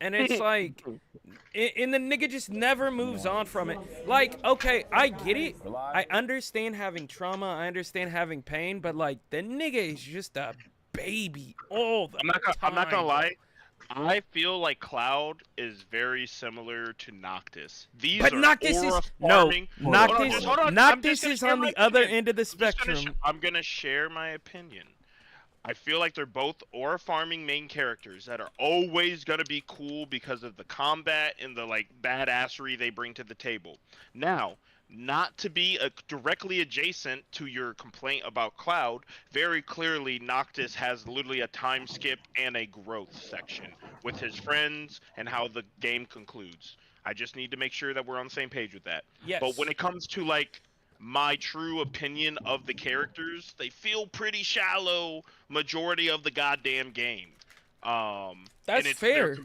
And it's like, and the nigga just never moves on from it. Like, okay, I get it. I understand having trauma. I understand having pain. But like, the nigga is just a baby all the I'm not gonna time, bro. lie. I feel like Cloud is very similar to Noctis. These But are Noctis aura is no farming. Hold on, Noctis. just hold on. I'm just Noctis gonna is share on my the other opinion. end of the spectrum. I'm gonna share my opinion. I feel like they're both aura farming main characters that are always gonna be cool because of the combat and the like badassery they bring to the table. Now, not to be directly adjacent to your complaint about Cloud, very clearly Noctis has literally a time skip and a growth section with his friends and how the game concludes. I just need to make sure that we're on the same page with that. But when Yes, it comes to like my true opinion of the characters, they feel pretty shallow majority of the goddamn game. And that's fair.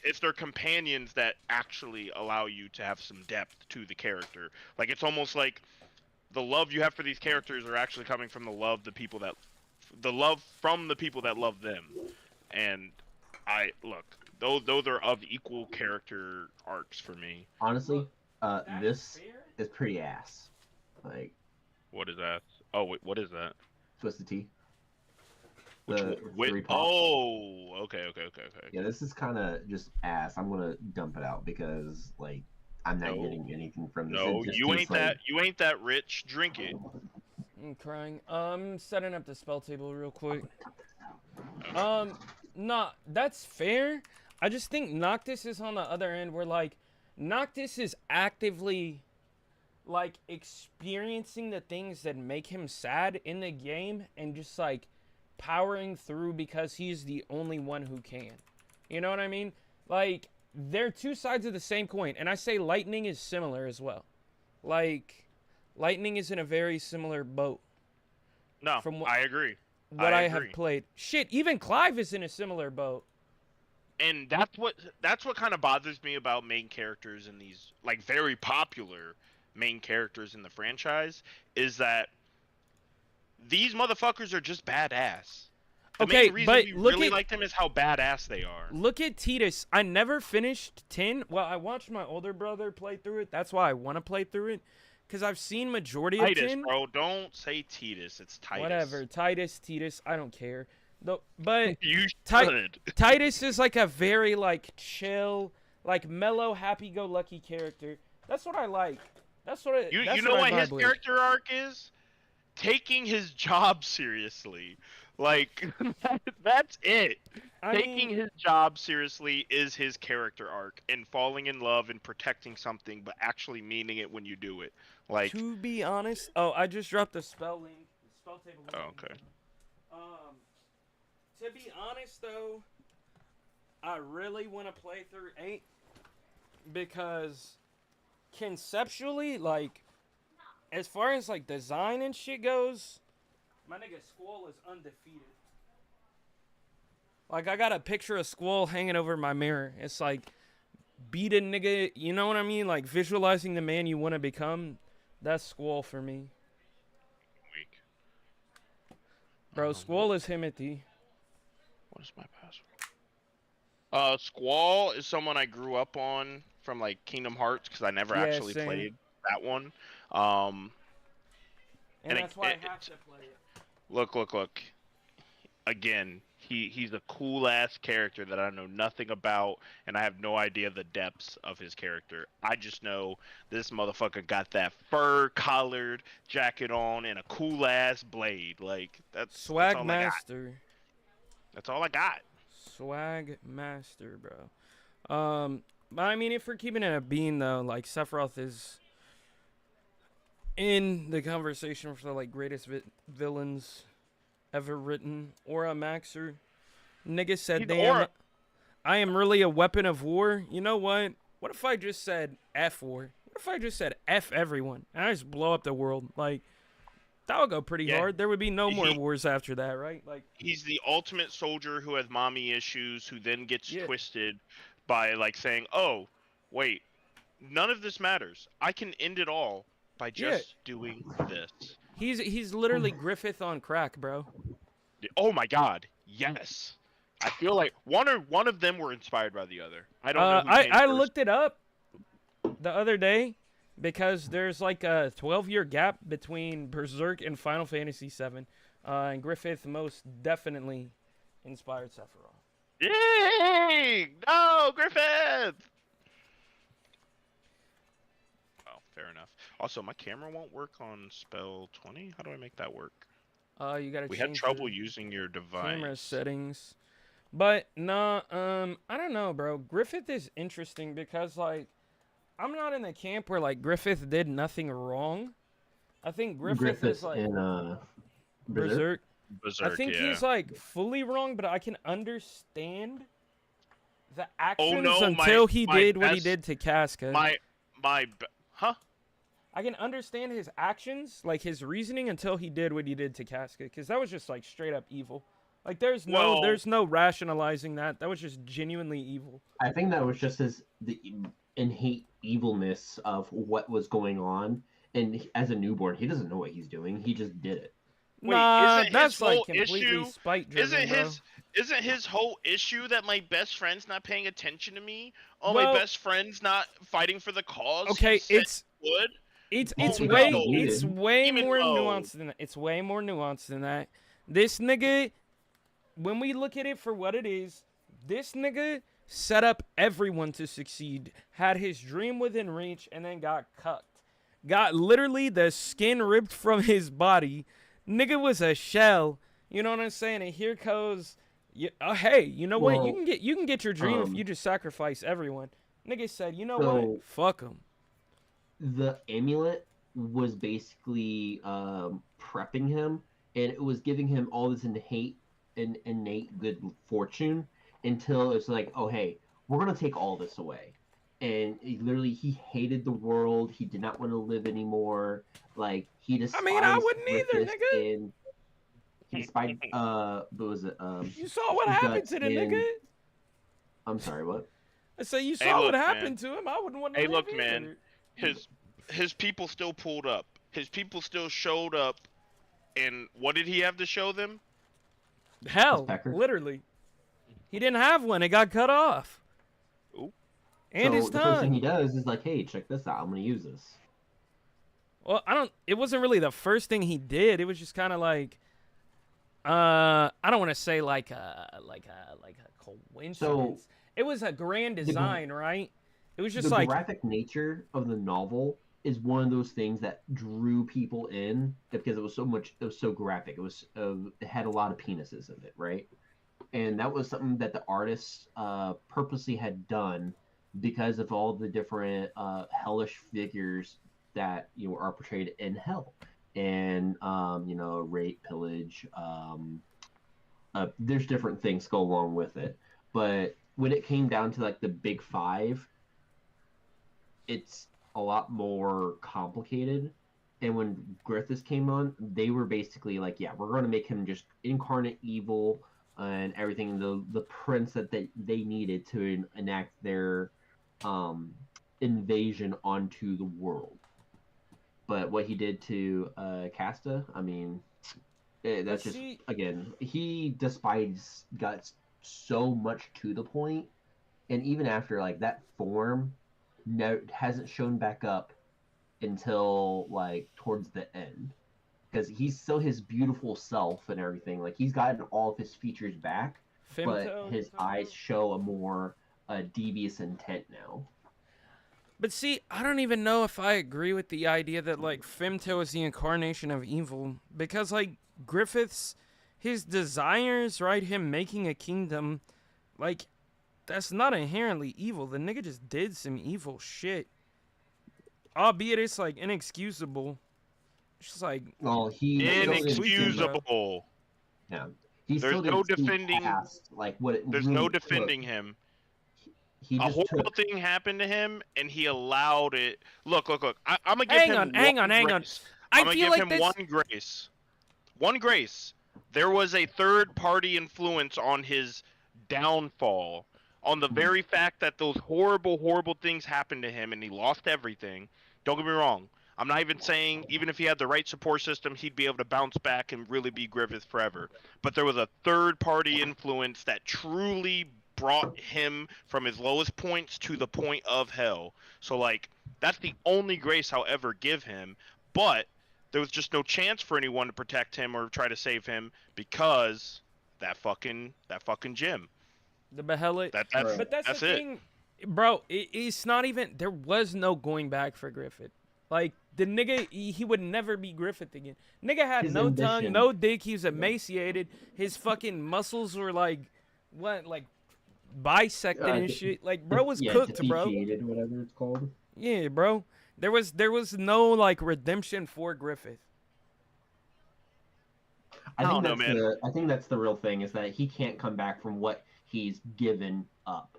it's their companions that actually allow you to have some depth to the character. Like it's almost like the love you have for these characters are actually coming from the love from the people that love them. And I look, those are of equal character arcs for me. Honestly, Look, that is this fair. is pretty ass. Like What is that? Oh wait, what is that? Twisted Tea. Which The one? Wait, three pop. oh, okay. Yeah, this is kind of just ass. I'm gonna dump it out because like I'm not No, getting anything from this. It no, just tastes like you ain't that rich. Drink it. I'm crying. Setting up the spell table real quick. Okay. Nah, that's fair. I just think Noctis is on the other end where like Noctis is actively like experiencing the things that make him sad in the game and just like powering through because he's the only one who can. You know what I mean? Like they're two sides of the same coin, and I say Lightning is similar as well. Like Lightning is in a very similar boat No, from I agree. what I I have agree. played. Shit, even Clive is in a similar boat. And that's what kind of bothers me about main characters in these like very popular main characters in the franchise is that these motherfuckers are just badass. The Okay, main reason but we really like them is how badass they are. look at Titus. I never finished 10. Well, I watched my older brother play through it. That's why I want to play through it cuz I've seen majority of Titus, 10. bro, don't say Titus. It's Titus. Whatever. Titus, I don't care. Though but You Ti- should. Titus is like a very like chill, like mellow, happy-go-lucky character. That's what I like. That's You know what what I his vibe with. character arc is? Taking his job seriously. Like that's it. I Taking mean, his job seriously is his character arc, and falling in love and protecting something, but actually meaning it when you do it. Like, to be honest, oh, I just dropped the spell link. The spell table link. oh, okay. Um, to be honest though, I really want to play through 8 because conceptually, like, as far as like design and shit goes, my nigga Squall is undefeated. Like, I got a picture of Squall hanging over my mirror. It's like, beat a nigga, you know what I mean? Like, visualizing the man you want to become. That's Squall for me. Weak. Bro, Squall is Himothy. What is my password? Squall is someone I grew up on from like Kingdom Hearts because I never Yeah, actually same. played that one. Um, And and that's why I have to play it. look. Again, he's a cool ass character that I know nothing about, and I have no idea the depths of his character. I just know this motherfucker got that fur collared jacket on and a cool ass blade. Like that's Swag all I got. Master. That's all I got. Swag Master, bro. But I mean, if we're keeping it a bean, though, like, Sephiroth is in the conversation for the, like, greatest villains ever written. Aura Maxer. Nigga said, He's damn, Aura. I am really a weapon of war. You know what? What if I just said F war? What if I just said F everyone? And I just blow up the world? Like, that would go pretty Yeah. hard. There would be no more He- wars after that, right? Like, He's the ultimate soldier who has mommy issues, who then gets yeah. twisted by like saying, "Oh, wait, none of this matters. I can end it all by Yeah. just doing this." He's literally Griffith on crack, bro. Oh my God, yes, I feel like one of them were inspired by the other. I don't know who came I first. looked it up the other day because there's like a 12-year gap between Berserk and Final Fantasy VII, and Griffith most definitely inspired Sephiroth. Yay! No, Griffith! Oh, fair enough. Also, my camera won't work on spell 20. How do I make that work? You gotta We change had trouble your using your camera device. settings. But nah, I don't know, bro. Griffith is interesting because like I'm not in the camp where like Griffith did nothing wrong. I think Griffith Griffiths is like in Berserk. Berserk. I Berserk, think yeah. he's like fully wrong, but I can understand the actions no, until my- he my did what he best- did to Casca. Huh? I can understand his actions, like his reasoning, until he did what he did to Casca, because that was just like straight up evil. Like there's Well- no rationalizing that. That was just genuinely evil. I think that was just the innate evilness of what was going on. And as a newborn, he doesn't know what he's doing. He just did it. Wait, Nah, isn't his that's like whole completely issue- spite driven, bro. Isn't his whole issue that my best friend's not paying attention to me? Oh, Well- my best friend's not fighting for the cause. Okay, he said it's he would. It's Oh, way no. it's way Demon more mode. nuanced than that. It's way more nuanced than that. This nigga, when we look at it for what it is, this nigga set up everyone to succeed. Had his dream within reach and then got cucked. Got literally the skin ripped from his body. Nigga was a shell. You know what I'm saying? And here goes. Hey, you know what? Well, You can get your dream if um, you just sacrifice everyone. Nigga said, you know so- what? Fuck him. The amulet was basically prepping him, and it was giving him all this innate good fortune until it's like, oh hey, we're gonna take all this away. And he hated the world. He did not want to live anymore. Like he despised. I wouldn't either, Griffiths nigga. And he despised. What was it? You saw what he happened got to the in- nigga. I'm sorry. What? I say you Hey, saw look, what man. happened to him. I wouldn't want to. Hey, live look, man. either. His people still pulled up. His people still showed up. And what did he have to show them? Hell, Pecker? literally. He didn't have one. It got cut off. Ooh. And so his the first thing he tongue. does is like, hey, check this out. I'm gonna use this. Well, it wasn't really the first thing he did. It was just kind of like, I don't want to say like a coincidence. It was a grand design, right? It was just the like, graphic nature of the novel is one of those things that drew people in because it was so graphic. It had a lot of penises in it, right? And that was something that the artists purposely had done because of all the different hellish figures that are portrayed in hell, and rape, pillage. There's different things go along with it, but when it came down to like the big five, it's a lot more complicated. And when Griffiths came on, they were basically like, yeah, we're going to make him just incarnate evil and everything, the prince that they needed to enact their invasion onto the world. But what he did to Casta, I mean, that's just, see- again, he despised got so much to the point, and even after like that form hasn't shown back up until like towards the end, because he's still his beautiful self and everything. Like he's gotten all of his features back, but Femto, his eyes show a more devious intent now. But see, I don't even know if I agree with the idea that like Femto is the incarnation of evil, because like Griffiths, his desires, right, him making a kingdom, like that's not inherently evil. The nigga just did some evil shit. Albeit it's like inexcusable. It's just like, Well, he still didn't seem- Inexcusable. Yeah, he There's still no didn't see defending- past, like what it There's really no took. defending him. He A just horrible took. thing happened to him, and he allowed it. Look. I'm gonna give Hang him on, hang on. grace. I I'm gonna feel give like him this. one grace. One grace. There was a third-party influence on his downfall, on the very fact that those horrible, horrible things happened to him, and he lost everything. Don't get me wrong. I'm not even saying even if he had the right support system, he'd be able to bounce back and really be Griffith forever. But there was a third party influence that truly brought him from his lowest points to the point of hell. So like that's the only grace I'll ever give him. But there was just no chance for anyone to protect him or try to save him because that fucking gym. The Behelit. That's Right. But that's that's the it. thing, bro. It's not even. There was no going back for Griffith. Like the nigga, he would never be Griffith again. Nigga had His no tongue, ambition. no dick. He was emaciated. His fucking muscles were like, what, like bisected and de- shit. Like, bro was yeah, cooked, bro. defeated, whatever it's called. Yeah, bro. There was no like redemption for Griffith. I don't think know, that's man. I think that's the real thing is that he can't come back from what he's given up,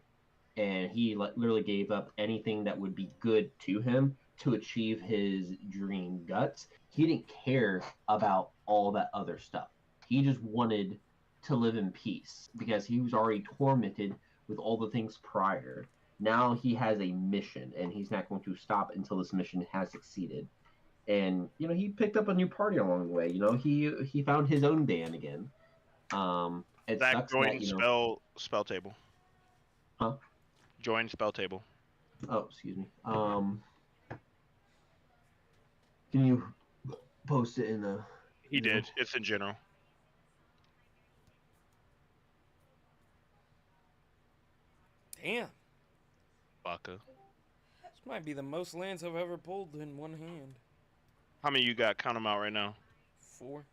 and he literally gave up anything that would be good to him to achieve his dream guts. He didn't care about all that other stuff. He just wanted to live in peace because he was already tormented with all the things prior. Now he has a mission, and he's not going to stop until this mission has succeeded. And he picked up a new party along the way. He found his own band again. It Zach, sucks join that spell table. Huh? Join spell table. Oh, excuse me. Can you post it in the? He did. It's in general. Damn. Baka. This might be the most lands I've ever pulled in one hand. How many you got? Count them out right now. 4.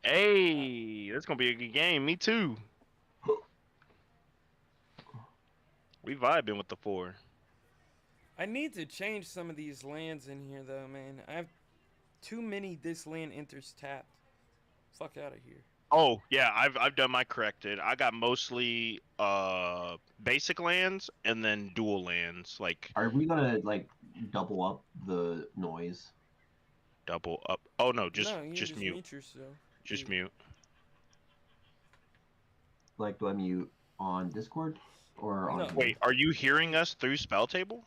Hey, that's gonna be a good game. Me too. We vibing with the 4. I need to change some of these lands in here, though, man. I have too many this land enters tapped. Fuck out of here. Oh yeah, I've done my corrected. I got mostly basic lands and then dual lands, like Are we gonna like double up the noise? double up. Oh no, No, you can just mute. yourself. Just Yeah. mute. Like, do I mute on Discord or on? No. here? Wait, are you hearing us through spell table?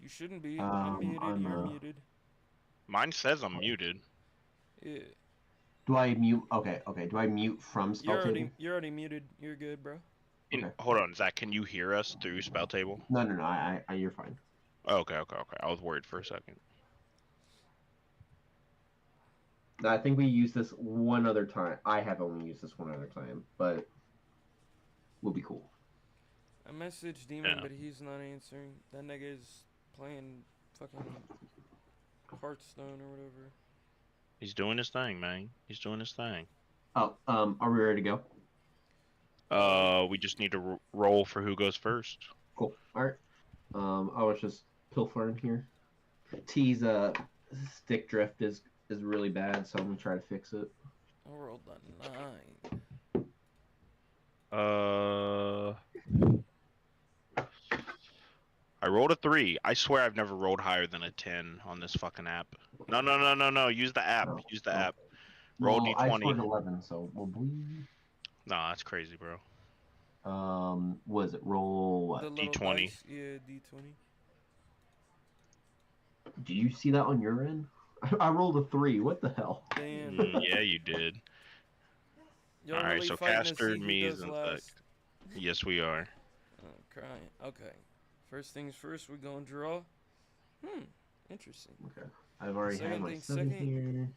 You shouldn't be. I'm muted. You're muted. Mine says I'm muted. Yeah. Do I mute? Okay. Do I mute from spell table? You're already muted. You're good, bro. Okay. Hold on, Zach. Can you hear us through spell table? No. I you're fine. Oh, okay. I was worried for a second. No, I think we used this one other time. I have only used this one other time, but will be cool. I messaged Demon, Yeah. but he's not answering. That nigga is playing fucking Hearthstone or whatever. He's doing his thing, man. He's doing his thing. Oh, are we ready to go? We just need to roll for who goes first. Cool. All right. I was just pilfering here. T's stick drift is really bad, so I'm gonna try to fix it. I rolled a 9. I rolled a 3. I swear I've never rolled higher than a 10 on this fucking app. No. Use the app. Oh, Use the oh. app. Roll Well, I D20. scored 11, so we'll bleed. Nah, that's crazy, bro. What is it? Roll what? The little D20. dice? Yeah, D20. Do you see that on your end? I rolled a 3. What the hell? Damn. Yeah, you did. Y'all Alright, really so fighting to Caster, see who me, goes and last? Yes, we are. Oh, crying. Okay. First things first, we're gonna draw. Interesting. Okay. I've already had Second my thing 7 second. here.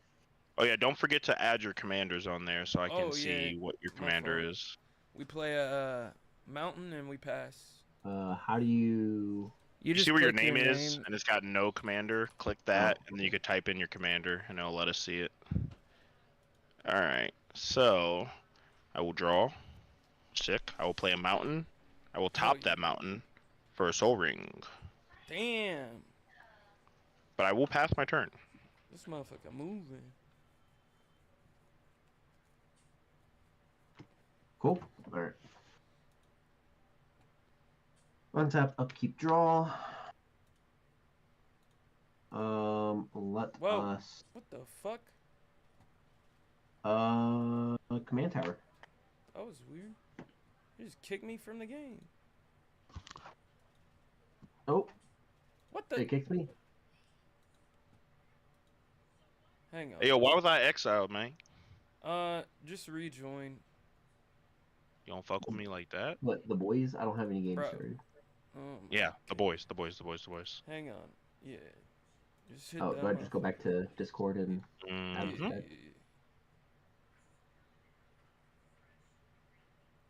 Oh yeah, don't forget to add your commanders on there so I can Oh, see yeah. what your My commander fault. is. We play a mountain and we pass. How do you? You You see where your click name is, and it's got no commander. Click that, and then you could type in your commander, and it'll let us see it. All right, so I will draw. Sick. I will play a mountain. I will top yeah. that mountain for a soul ring, Damn. but I will pass my turn. This motherfucker moving. Cool. All right. Untap, upkeep, draw. Let Whoa. us. What the fuck? Command tower. That was weird. You just kicked me from the game. Oh, What the? it kicked me. Hang on. Hey, yo, why was I exiled, man? Just rejoin. You don't fuck with me like that? What, the boys? I don't have any games Bro. started. Oh my Yeah, the God. boys, the boys, the boys, the boys. Hang on. Yeah. Just hit Oh, that do I just go back to Discord and add Yeah. this Mm-hmm. guy?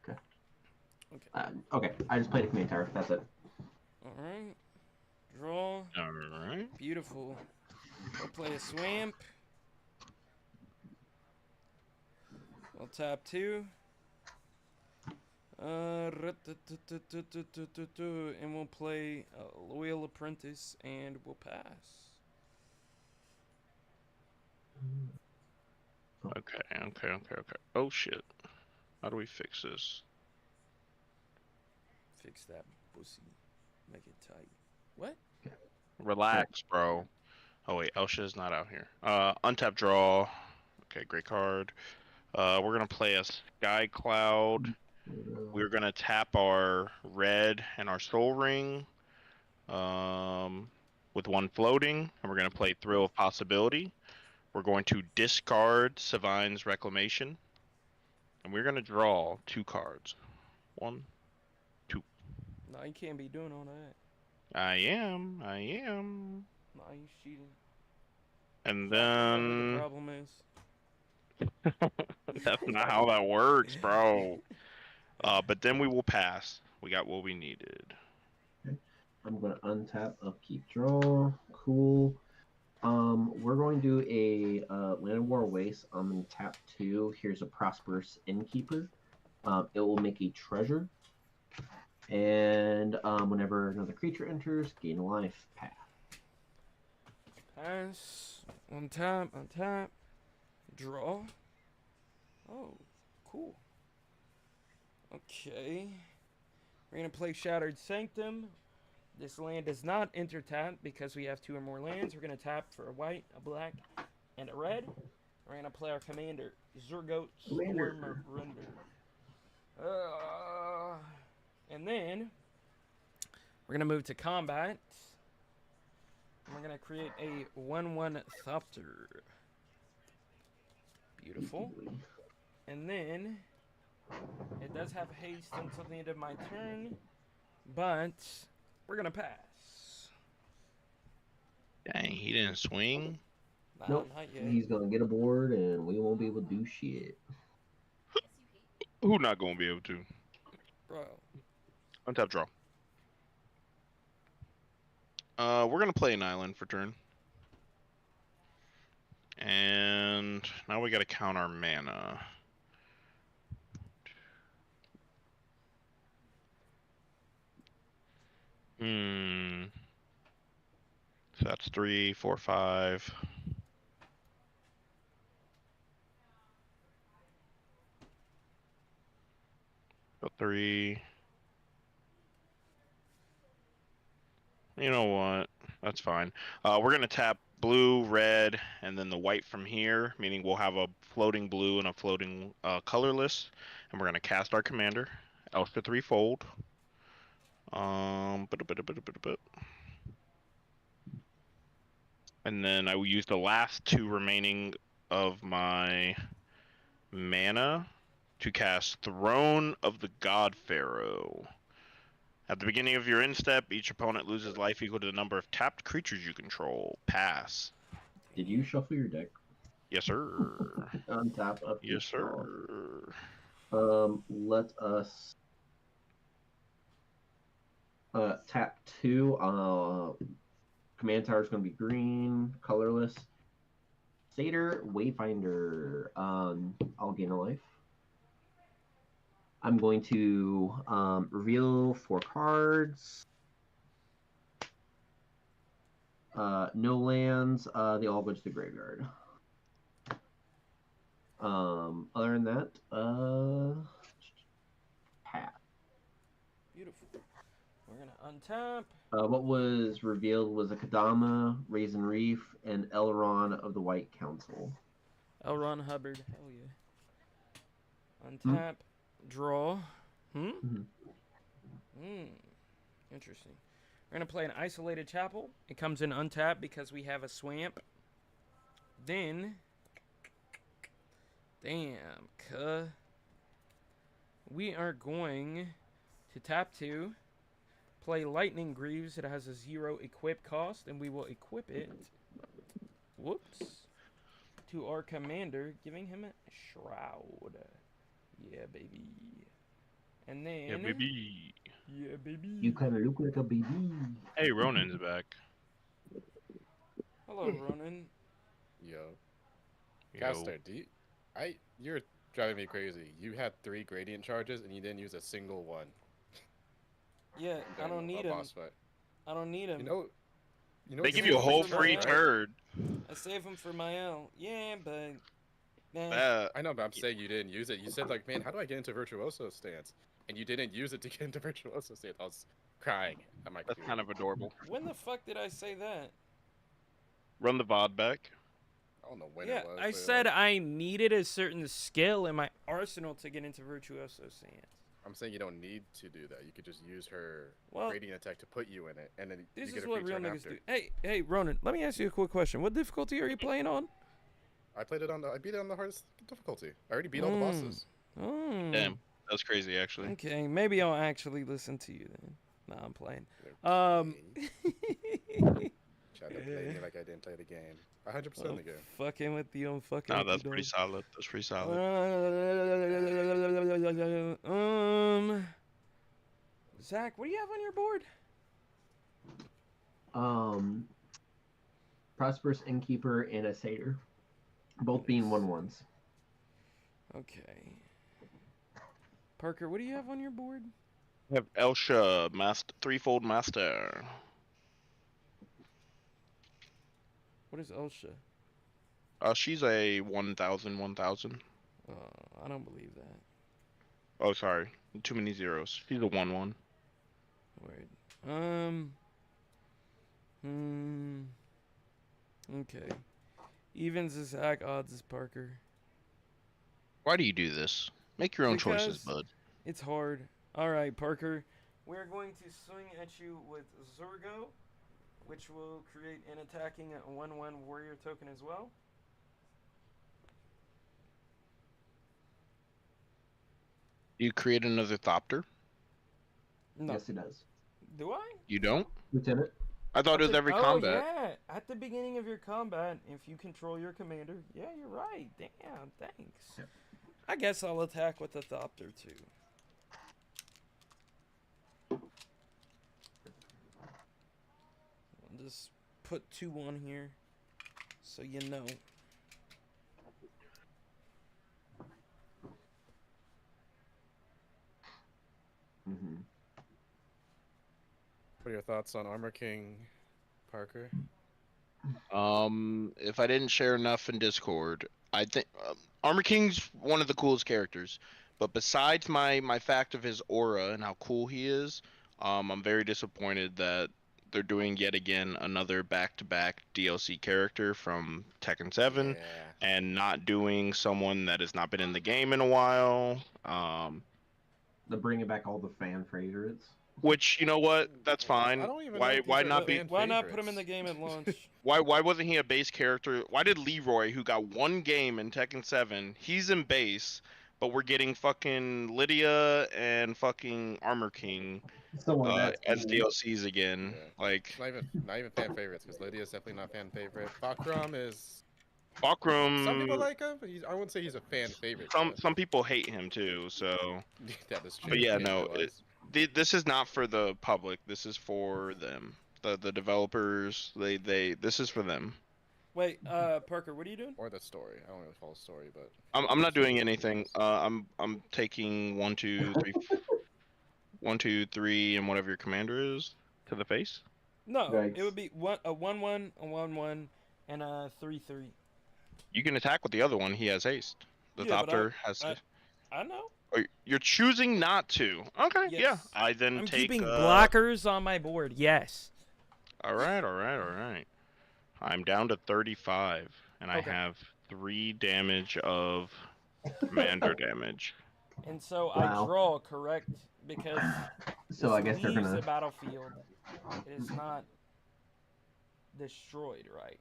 Okay. Okay. Okay, I just played a command tower. That's it. Alright. Draw. Alright. Beautiful. We'll play a swamp. We'll tap 2. And we'll play a Loyal Apprentice and we'll pass. Okay, okay, okay, okay. Oh shit. How do we fix this? Fix that pussy. Make it tight. What? Relax, bro. Oh wait, Elsha's not out here. Untap draw. Okay, great card. We're gonna play a Sky Cloud. We're gonna tap our red and our Soul Ring, with one floating, and we're gonna play Thrill of Possibility. We're going to discard Savine's Reclamation, and we're gonna draw 2 cards. 1, 2. No, you can't be doing all that. I am. No, you cheating. And Whatever the then problem is. that's not how that works, bro. But then we will pass. We got what we needed. I'm gonna untap, upkeep, draw. Cool. We're going to do a Land War Waste. I'm gonna tap 2. Here's a Prosperous Innkeeper. It will make a treasure. And whenever another creature enters, gain a life. Pass. Pass. Untap. Draw. Oh, cool. Okay. We're gonna play Shattered Sanctum. This land does not enter tap because we have 2 or more lands. We're gonna tap for a white, a black, and a red. We're gonna play our commander, Zurgot Commander. Stormrender. And then we're gonna move to combat. And we're gonna create a 1/1 Thopter. Beautiful. And then it does have haste until the end of my turn, but we're gonna pass. Dang, he didn't swing. Nah, Nope. not yet. He's gonna get a board, and we won't be able to do shit. Who not gonna be able to? Bro. Untap draw. We're gonna play an island for turn. And now we gotta count our mana. So that's 3, 4, 5. So 3. You know what? That's fine. We're gonna tap blue, red, and then the white from here, meaning we'll have a floating blue and a floating colorless, and we're gonna cast our commander, Elspeth Threefold. And then I will use the last 2 remaining of my mana to cast Throne of the God Pharaoh. At the beginning of your end step, each opponent loses life equal to the number of tapped creatures you control. Pass. Did you shuffle your deck? Yes, sir. Untap, upkeep, Yes, draw. sir. Let us tap 2. Command tower is going to be green, colorless. Satyr, Wayfinder. I'll gain a life. I'm going to reveal 4 cards. No lands. They all go to the graveyard. Other than that, pass. Beautiful. We're gonna untap. What was revealed was a Kadama, Raisin Reef, and Elrond of the White Council. Elron Hubbard. Hell yeah. Untap. Draw. Interesting. We're gonna play an Isolated Chapel. It comes in untapped because we have a swamp. Then, damn, we are going to tap 2, play Lightning Greaves. It has a 0 equip cost, and we will equip it. Whoops. To our commander, giving him a Shroud. Yeah, baby. And then. Yeah, baby. Yeah, baby. You kind of look like a baby. Hey, Ronan's back. Hello, Ronan. Yo. Yo. Caster, you're driving me crazy. You had 3 gradient charges and you didn't use a single one. Yeah, I during don't a need him. boss fight. I don't need him. You know They what's give you a really whole crazy free about that? turd. I save him for my own. Yeah, but. Nah. I know, but I'm saying you didn't use it. You said like, man, how do I get into Virtuoso stance? And you didn't use it to get into Virtuoso stance. I was crying at my That's computer. kind of adorable. When the fuck did I say that? Run the VOD back. I don't know when Yeah, it was. I but, said like, I needed a certain skill in my arsenal to get into Virtuoso Stance. I'm saying you don't need to do that. You could just use her Well, gradient attack to put you in it, and then this you get is a what free real turn niggas after. do. Hey, Ronan, let me ask you a quick question. What difficulty are you playing on? I beat it on the hardest difficulty. I already beat all the bosses. Oh. Damn, that's crazy actually. Okay, maybe I'll actually listen to you then. Nah, I'm playing. Tried to play me like I didn't play the game. 100% the game. Fucking with you, I'm fucking No, with that's you, pretty dog. solid. That's pretty solid. Zach, what do you have on your board? Prosperous Innkeeper and a Satyr, both being 1/1s. Okay. Parker, what do you have on your board? I have Elsha, threefold master. What is Elsha? She's a 1,000. I don't believe that. Oh, sorry, too many zeros. She's a 1/1. Word. Okay. Evens is Zach, odds is Parker. Why do you do this? Make your own choices, Because- bud. It's hard. Alright, Parker. We're going to swing at you with Zurgo, which will create an attacking 1/1 warrior token as well. You create another Thopter? No. Yes, it does. Do I? You don't? Lieutenant? I thought it was every combat. Yeah. At the beginning of your combat, if you control your commander. Yeah, you're right. Damn, thanks. Yep. I guess I'll attack with the Thopter too. I'll just put 2 on here so you know. Mm-hmm. What are your thoughts on Armor King, Parker? If I didn't share enough in Discord, I think Armor King's one of the coolest characters. But besides my fact of his aura and how cool he is, I'm very disappointed that they're doing yet again another back-to-back DLC character from Tekken 7 Yeah. and not doing someone that has not been in the game in a while. They're bringing back all the fan favorites. Which, you know what? That's fine. I don't even know Why if these why are not be fan Why not put him in the favorites. game at launch? why wasn't he a base character? Why did Leroy, who got one game in Tekken 7, he's in base, but we're getting fucking Lydia and fucking Armor King Someone that's as cool. DLCs again? Yeah. Like Not even fan favorites, because Lydia's definitely not fan favorite. Bakram is. Bakram. Some people like him, but I wouldn't say he's a fan favorite. Some people hate him too. So That is true. But yeah, Game no, wise. this is not for the public. This is for them. The developers. This is for them. Wait, Parker, what are you doing? Or the story. I don't really follow the story, but I'm not doing anything. I'm taking 1, 2, 3, 1, 2, 3, and whatever your commander is to the face. No, Yikes. it would be a 1/1, a 1/1, and a 3/3. You can attack with the other one. He has haste. The Yeah, but Thopter has. I know. Oh, you're choosing not to. Okay, yeah. Yes. I then I'm take. keeping blockers on my board. Yes. All right. I'm down to 35, and I Okay. have 3 damage of commander damage. And so Wow. I draw, correct? Because So I guess they're leaves gonna. the battlefield. It is not destroyed, right?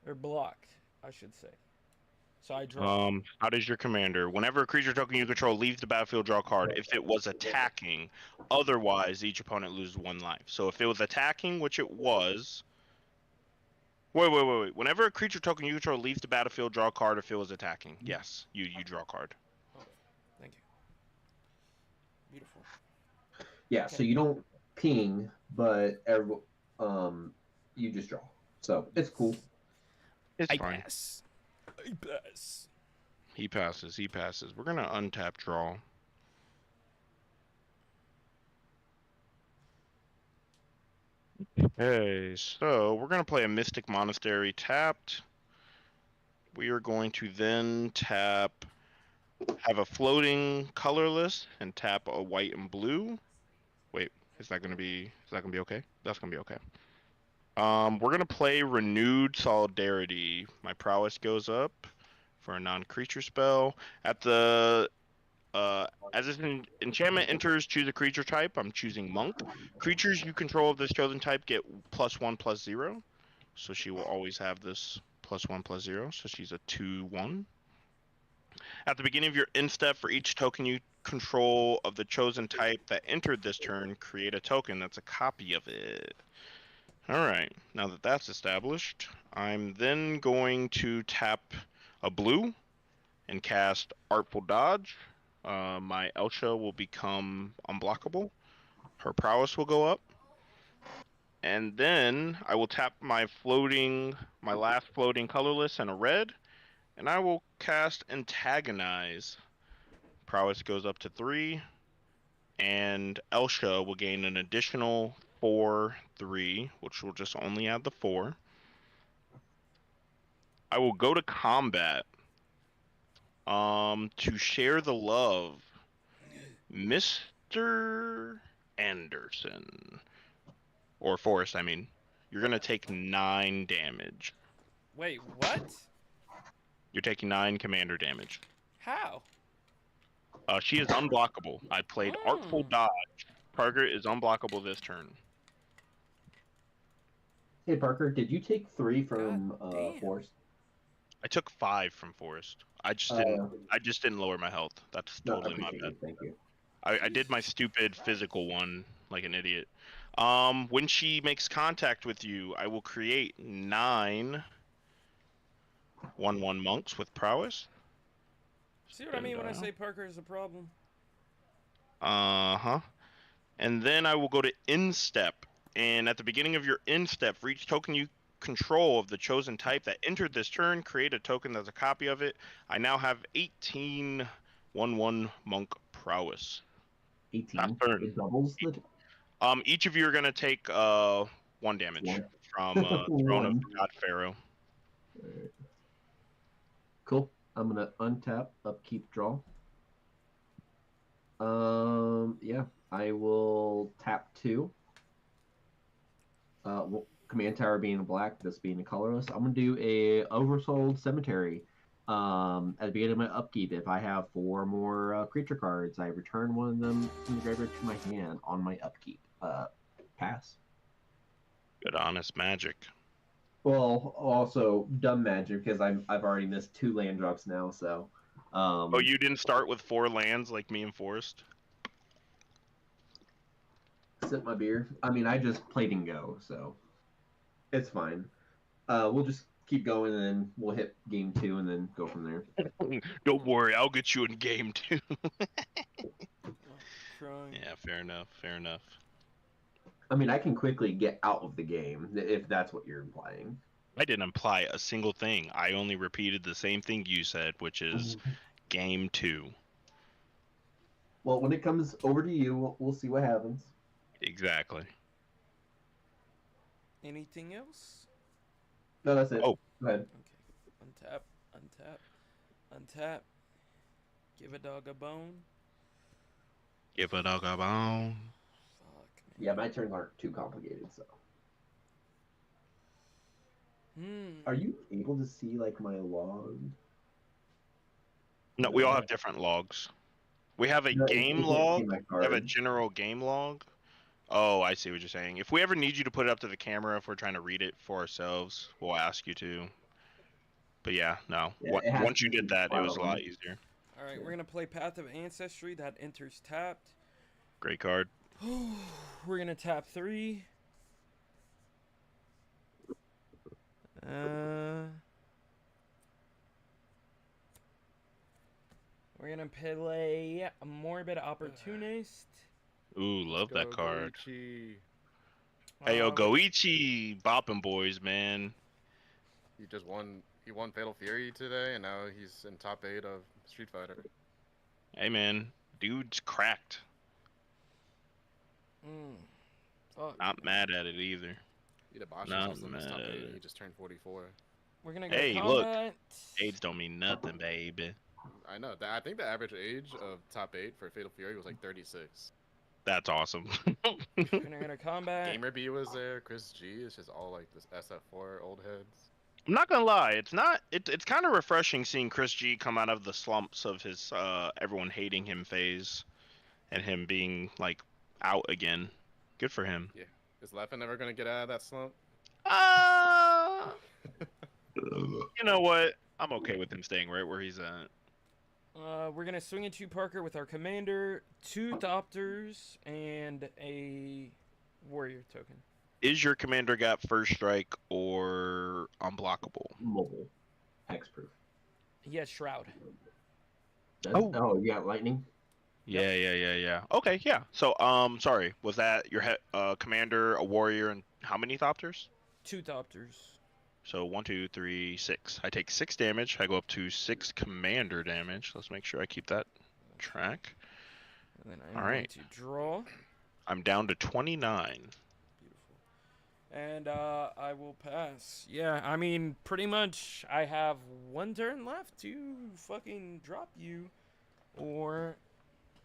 or blocked, I should say. So I draw. How does your commander? Whenever a creature token you control leaves the battlefield, draw a card. If it was attacking, otherwise each opponent loses 1 life. So if it was attacking, which it was. Wait. Whenever a creature token you control leaves the battlefield, draw a card. If it was attacking, yes, you draw a card. Okay, thank you. Beautiful. Yeah, so you don't ping, but you just draw. So it's cool. It's I fine. pass. I pass. He passes. We're gonna untap draw. Okay, so we're gonna play a Mystic Monastery tapped. We are going to then have a floating colorless, and tap a white and blue. Wait, is that gonna be okay? That's gonna be okay. We're gonna play Renewed Solidarity. My prowess goes up for a non-creature spell. At the as this enchantment enters, choose a creature type. I'm choosing Monk. Creatures you control of this chosen type get +1/+0. So she will always have this +1/+0. So she's a 2/1. At the beginning of your end step, for each token you control of the chosen type that entered this turn, create a token that's a copy of it. Alright, now that that's established, I'm then going to tap a blue and cast Artful Dodge. My Elsha will become unblockable. Her prowess will go up. And then I will tap my last floating colorless and a red, and I will cast Antagonize. Prowess goes up to 3, and Elsha will gain an additional 4/3, which will just only add the 4. I will go to combat. To share the love, Mr. Anderson, or Forrest, I mean, you're gonna take 9 damage. Wait, what? You're taking 9 commander damage. How? She is unblockable. I played Artful Dodge. Parker is unblockable this turn. Hey Parker, did you take 3 from God damn. Force? I took 5 from Forrest. I just didn't lower my health. That's No, I totally my appreciate bad. it. Thank you. I did my stupid physical one like an idiot. When she makes contact with you, I will create 9 1/1 monks with prowess. See what I mean when I say Parker is a problem? Uh-huh. And then I will go to instep. And at the beginning of your instep, for each token you control of the chosen type that entered this turn, create a token that's a copy of it. I now have 18 1/1 monk prowess. 18. Turn. It doubles the. Each of you are gonna take 1 damage from Throne of God Pharaoh. Right. Cool. I'm gonna untap, upkeep, draw. Yeah, I will tap 2. Command tower being a black, this being a colorless. I'm gonna do a Oversold Cemetery. At the beginning of my upkeep, if I have 4 more creature cards, I return one of them from the graveyard to my hand on my upkeep. Pass. Good honest magic. Well, also dumb magic because I've already missed 2 land drops now. So. Oh, you didn't start with 4 lands like me and Forrest? Sip my beer. I mean, I just played and go, so it's fine. We'll just keep going, and then we'll hit game 2, and then go from there. Don't worry, I'll get you in game 2. Crying. Yeah, fair enough. Fair enough. I mean, I can quickly get out of the game if that's what you're implying. I didn't imply a single thing. I only repeated the same thing you said, which is game 2. Well, when it comes over to you, we'll see what happens. Exactly. Anything else? No, that's it. Oh. Go ahead. Okay. Untap. Give a dog a bone. Give a dog a bone. Fuck, man. Yeah, my turns aren't too complicated, so. Hmm. Are you able to see, like, my log? No, we all have different logs. We have a game log. We have a general game log. Oh, I see what you're saying. If we ever need you to put it up to the camera, if we're trying to read it for ourselves, we'll ask you to. But yeah, no. Yeah, it has Once to you be did that, it was a final lot one. easier. All right, Yeah. we're gonna play Path of Ancestry. That enters tapped. Great card. We're gonna tap 3. We're gonna play Morbid Opportunist. Ooh, love that Go, card. Goichi. Hey yo, Uh, Goichi bopping boys, man. He just won. He won Fatal Fury today, and now he's in top 8 of Street Fighter. Hey man, dude's cracked. Fuck, Not man. mad at it either. Itabashi Not was in his top mad 8, at and he it. just turned 44. We're gonna go Hey, look. combat. Age don't mean nothing, baby. I know. I think the average age of top 8 for Fatal Fury was like 36. That's awesome. We're gonna go to combat. Gamer B was there. Chris G. It's just all like this SF4 old heads. I'm not gonna lie, it's kind of refreshing seeing Chris G come out of the slumps of his everyone hating him phase and him being like out again. Good for him. Yeah. Is Leffen ever gonna get out of that slump? Uh you know what? I'm okay with him staying right where he's at. We're gonna swing into Parker with our commander, 2 Thopters, and a warrior token. Is your commander got first strike or unblockable? Mobile. Hexproof. He has Shroud. Oh, you got lightning? Yeah. Okay, yeah. So, sorry, was that your commander, a warrior, and how many Thopters? 2 Thopters. So 1, 2, 3, 6. I take 6 damage. I go up to 6 commander damage. Let's make sure I keep that track. And then I'm All going right. to draw. I'm down to 29. Beautiful. And I will pass. Yeah, I mean, pretty much I have 1 turn left to fucking drop you. Or...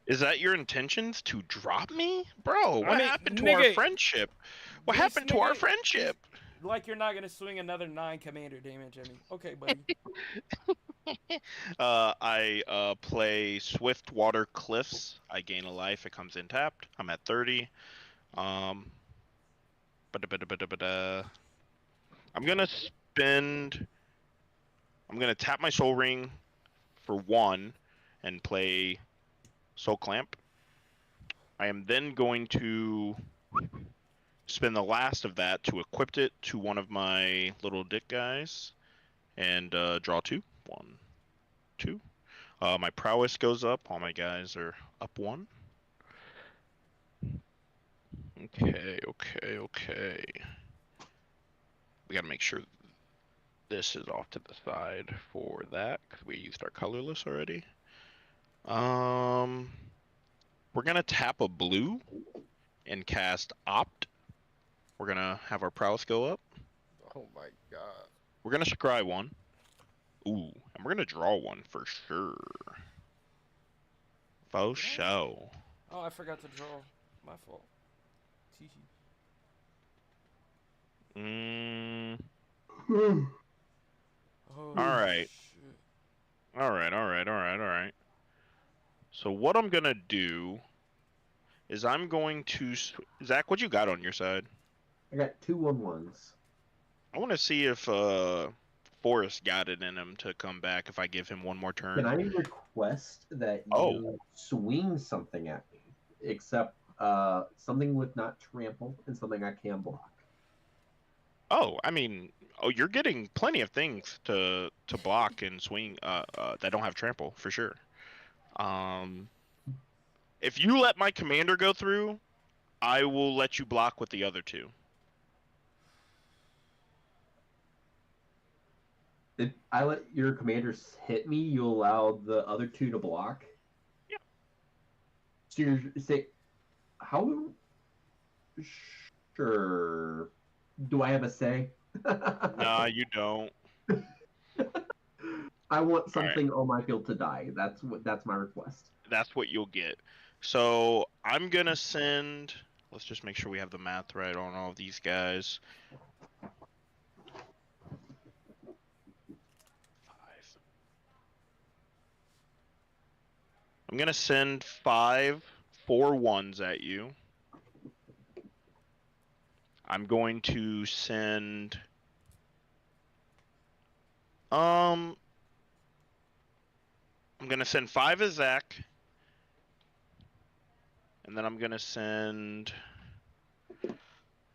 Is that your intentions to drop me? Bro, what mean, happened to our nigga, friendship? What this happened to our nigga- friendship? Like you're not gonna swing another 9 commander damage at me. Okay, buddy. I play Swift Water Cliffs. I gain a life. It comes in tapped. I'm at 30. I'm gonna spend. I'm gonna tap my Soul Ring for 1 and play Soul Clamp. I am then going to spend the last of that to equip it to one of my little dick guys and draw 2. 1, 2. My prowess goes up. All my guys are up 1. Okay. We gotta make sure this is off to the side for that because we used our colorless already. We're gonna tap a blue and cast Opt. We're gonna have our prowess go up. Oh my god. We're gonna scry 1. Ooh, and we're gonna draw 1 for sure. Faux show. Oh, I forgot to draw. My fault. Teehee. Oh, Alright. shit. Alright. So what I'm gonna do is I'm going to... Zach, what you got on your side? I got 2 1/1s. I want to see if Forrest got it in him to come back if I give him 1 more turn. Can I request that you Oh. swing something at me, except something with not trample and something I can block? Oh, I mean, you're getting plenty of things to block and swing that don't have trample for sure. If you let my commander go through, I will let you block with the other 2. If I let your commanders hit me, you allow the other 2 to block? Yeah. So you're saying, how? Sure. Do I have a say? Nah, you don't. I want something on my field to die. That's my request. That's what you'll get. So I'm gonna send. Let's just make sure we have the math right on all of these guys. 5. I'm gonna send 5 4/1s at you. I'm going to send I'm gonna send 5 as Zach, and then I'm gonna send.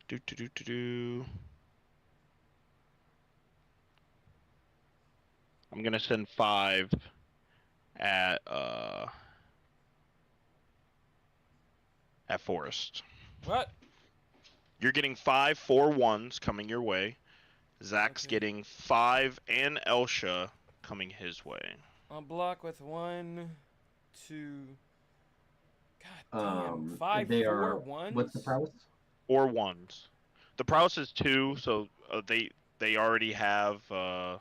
Do do do do do. I'm gonna send 5 at Forest. What? You're getting 5 4-1s coming your way. Zach's Okay. getting 5 and Elsha coming his way. I'll block with 1, 2. God damn. 5 They 4 are. 1s. What's the prowess? 4 1s. The prowess is 2, so they already have. Oh,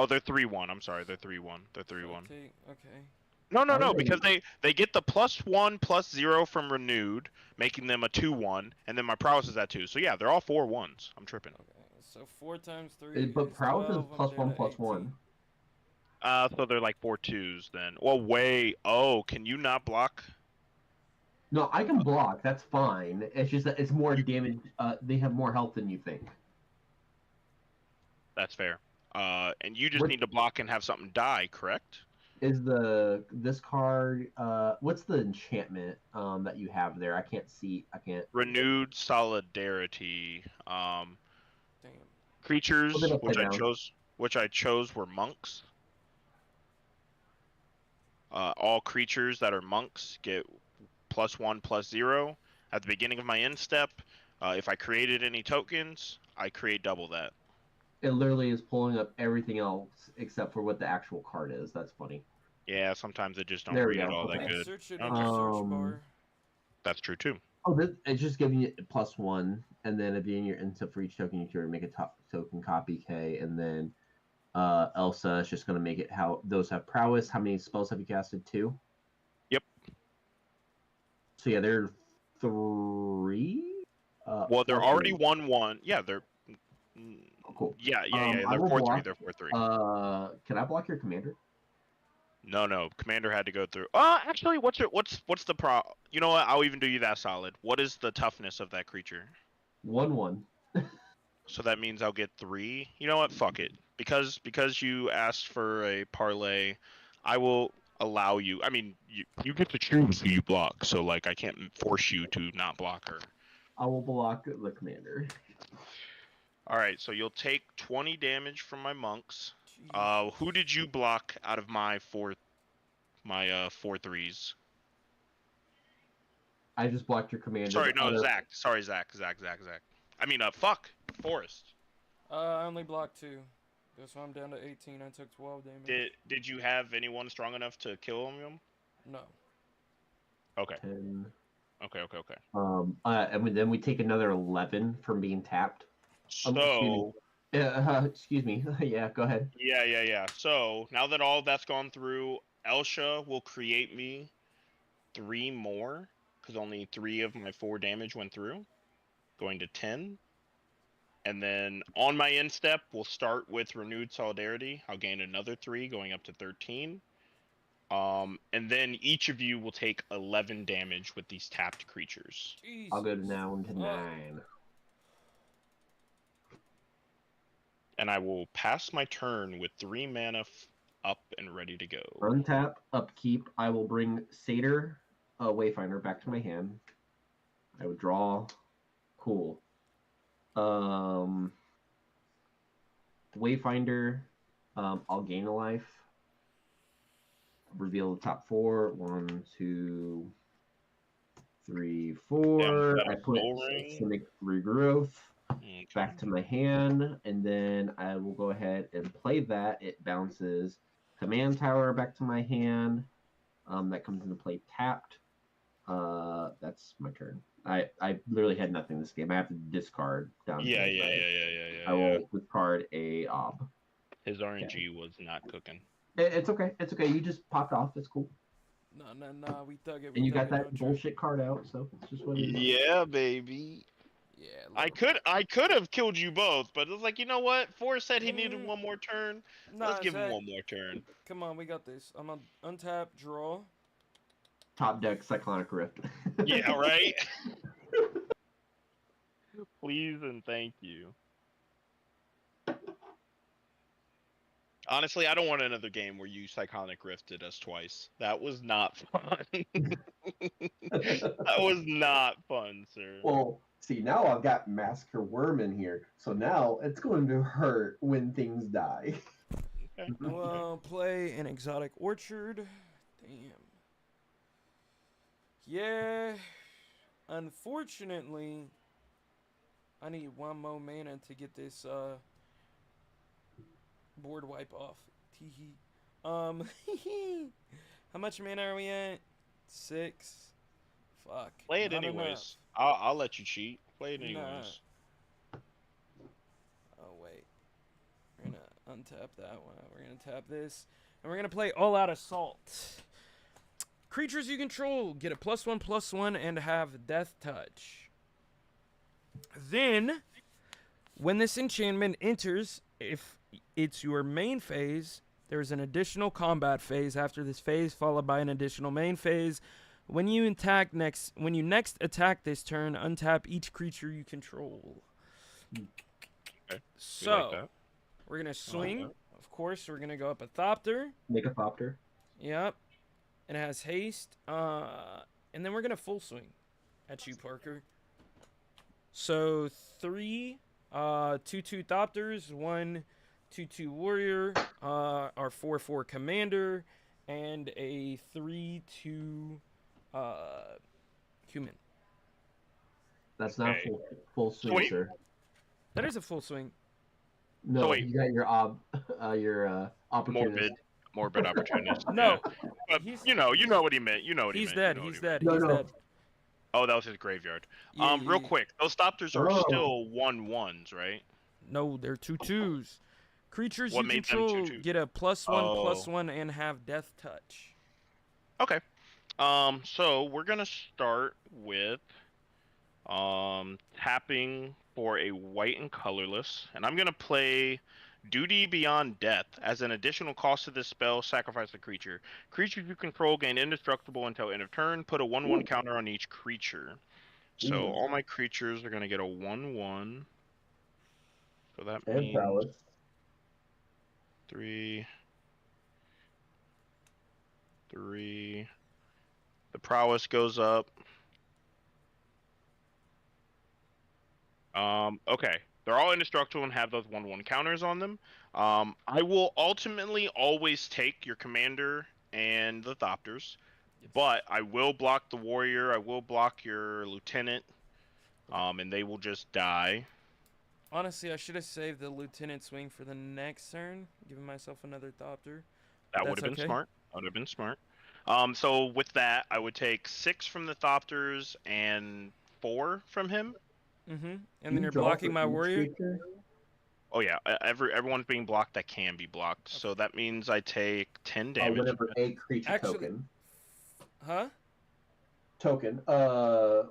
they're 3-1. I'm sorry, they're 3-1. They're 3-1. Okay. No, Alright. because they get the +1 +0 from renewed, making them a 2-1, and then my prowess is at 2. So yeah, they're all 4-1s. I'm tripping. Okay. So 4 times 3 But is prowess is 12. I'm plus down one to plus 18. one. So they're like 4-2s then. Well, wait. Oh, can you not block? No, I can block. That's fine. It's just that it's more damage. They have more health than you think. That's fair. And you just What- need to block and have something die, correct? Is this card? What's the enchantment that you have there? I can't see. I can't. Renewed solidarity. Damn. Creatures Flip it upside down. which I chose were monks. All creatures that are monks get +1 +0 at the beginning of my end step. If I created any tokens, I create double that. It literally is pulling up everything else except for what the actual card is. That's funny. Yeah, sometimes it just don't There we read it go, all okay. that You can good. search it Okay. in the search bar. That's true too. Oh, it's just giving you +1, and then if you're in your instep for each token, you can make a top token copy K, and then Elsa is just going to make it how those have prowess. How many spells have you casted? 2? Yep. So yeah, they're 3. Well, they're 4-3. already 1-1. Yeah, they're. Oh, cool. Yeah. I They're will 4-3. block. They're 4-3. Can I block your commander? No. Commander had to go through. Actually, what's the pro? You know what? I'll even do you that solid. What is the toughness of that creature? 1/1. So that means I'll get 3. You know what? Fuck it. Because you asked for a parlay, I will allow you. I mean, you get to choose who you block. So like, I can't force you to not block her. I will block the commander. All right. So you'll take 20 damage from my monks. Jesus. Who did you block out of my 4/3s? I just blocked your commander. Sorry, The no, other- Zach. Sorry, Zach. I mean, fuck, Forest. I only blocked 2. So I'm down to 18. I took 12 damage. Did you have anyone strong enough to kill him? No. Okay. 10. Okay. And then we take another 11 from being tapped. So Excuse me. Yeah, go ahead. yeah. So now that all that's gone through, Elsha will create me 3 more because only 3 of my 4 damage went through, going to 10. And then on my end step, we'll start with renewed solidarity. I'll gain another 3, going up to 13. And then each of you will take 11 damage with these tapped creatures. Jesus. I'll go down to Fuck. 9. And I will pass my turn with 3 mana up and ready to go. Untap, upkeep. I will bring Satyr, Wayfinder, back to my hand. I would draw. Cool. Wayfinder. I'll gain a life. Reveal the top 4. 1, 2, 3, 4. Damn, I put Soul Ring. Cynic Regrowth Okay. back to my hand, and then I will go ahead and play that. It bounces Command Tower back to my hand. That comes into play tapped. That's my turn. I literally had nothing this game. I have to discard down. Yeah. I will discard a Ob. His RNG was not cooking. It's okay. It's okay. You just popped off. It's cool. Nah. We thug it. And you thug got it, that no trip. bullshit card out, so it's just what it is. Yeah, baby. Yeah. I could have killed you both, but it was like, you know what? Forrest said he needed one more turn. Let's give him one more turn. Come on, we got this. I'm gonna untap, draw. Top deck Cyclonic Rift. Yeah, right? Please and thank you. Honestly, I don't want another game where you Psychonic Rifted us twice. That was not fun. That was not fun, sir. Well, see, now I've got Massacre Worm in here, so now it's going to hurt when things die. Okay. Well, play an exotic orchard. Damn. Yeah. Unfortunately, I need one more mana to get this board wipe off. Teehee. How much mana are we at? 6. Fuck. Play it not anyways. enough. I'll let you cheat. Play it Nah. anyways. Oh wait. We're gonna untap that one. We're gonna tap this. And we're gonna play All Out Assault. Creatures you control get a +1/+1 and have Death Touch. Then, when this enchantment enters, if it's your main phase, there's an additional combat phase after this phase, followed by an additional main phase. When you next attack this turn, untap each creature you control. Okay. So, we're gonna swing. Of course, we're gonna go up a Thopter. Make a Thopter. Yep. And it has haste. And then we're gonna full swing at you, Parker. So 3 2/2 Thopters, 1 2/2 Warrior, our 4/4 Commander, and a 3/2 Human. That's not Okay. full swing, Sweet. sir. That is a full swing. No, So wait. you got your opportunist. Morbid opportunist. No, Yeah. But he's- you know what he meant. You know what he he's meant. dead. You know what He's he meant. dead. No, He's no. dead. Oh, that was his graveyard. Yeah, Real yeah. quick, those Thopters are Oh. still 1/1s, right? No, they're 2/2s. Creatures What you made them control 2/2s? get a +1/+1 Oh. and have Death Touch. Okay. So we're gonna start with tapping for a white and colorless, and I'm gonna play Duty Beyond Death. As an additional cost to this spell, sacrifice a creature. Creatures you control gain indestructible until end of turn. Put a 1/1 counter on each creature. So Ooh. all my creatures are gonna get a 1/1. So that And means prowess. 3. The prowess goes up. Okay. They're all indestructible and have those 1/1 counters on them. I will ultimately always take your commander and the Thopters, but I will block the warrior. I will block your lieutenant, and they will just die. Honestly, I should have saved the lieutenant swing for the next turn, giving myself another Thopter. That would That's have been okay. smart. That would have been smart. So with that, I would take 6 from the Thopters and 4 from him. Mm-hmm. And You then you're draw blocking for my each warrior. creature? Oh yeah, everyone's being blocked that can be blocked. So that means I take 10 damage. Whenever a creature Actually- Huh? token.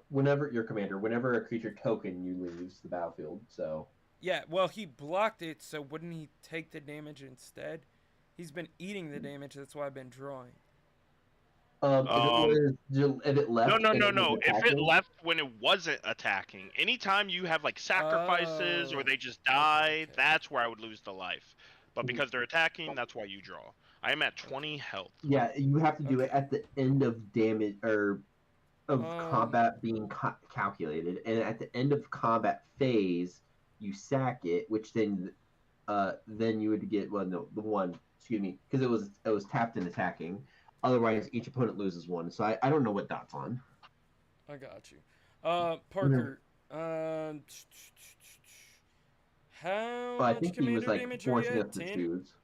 Whenever your commander, whenever a creature token you leaves the battlefield. So Yeah, well, he blocked it, so wouldn't he take the damage instead? He's been eating the damage, that's why I've been drawing. if it left. No. and it was If it attacking, left when it wasn't attacking, anytime you have like sacrifices or Oh. they just die, Okay. that's where I would lose the life. But because they're attacking, that's why you draw. I am at 20 health. yeah, you have to do it Okay. at the end of damage or of Um, combat being calculated, and at the end of combat phase, you sack it, which then you would get the one. Excuse me, because it was tapped and attacking. Otherwise, each opponent loses one. So I don't know what Dot's on. I got you. Parker, how But I much think he was commander like damage are forcing you us at? to 10? choose.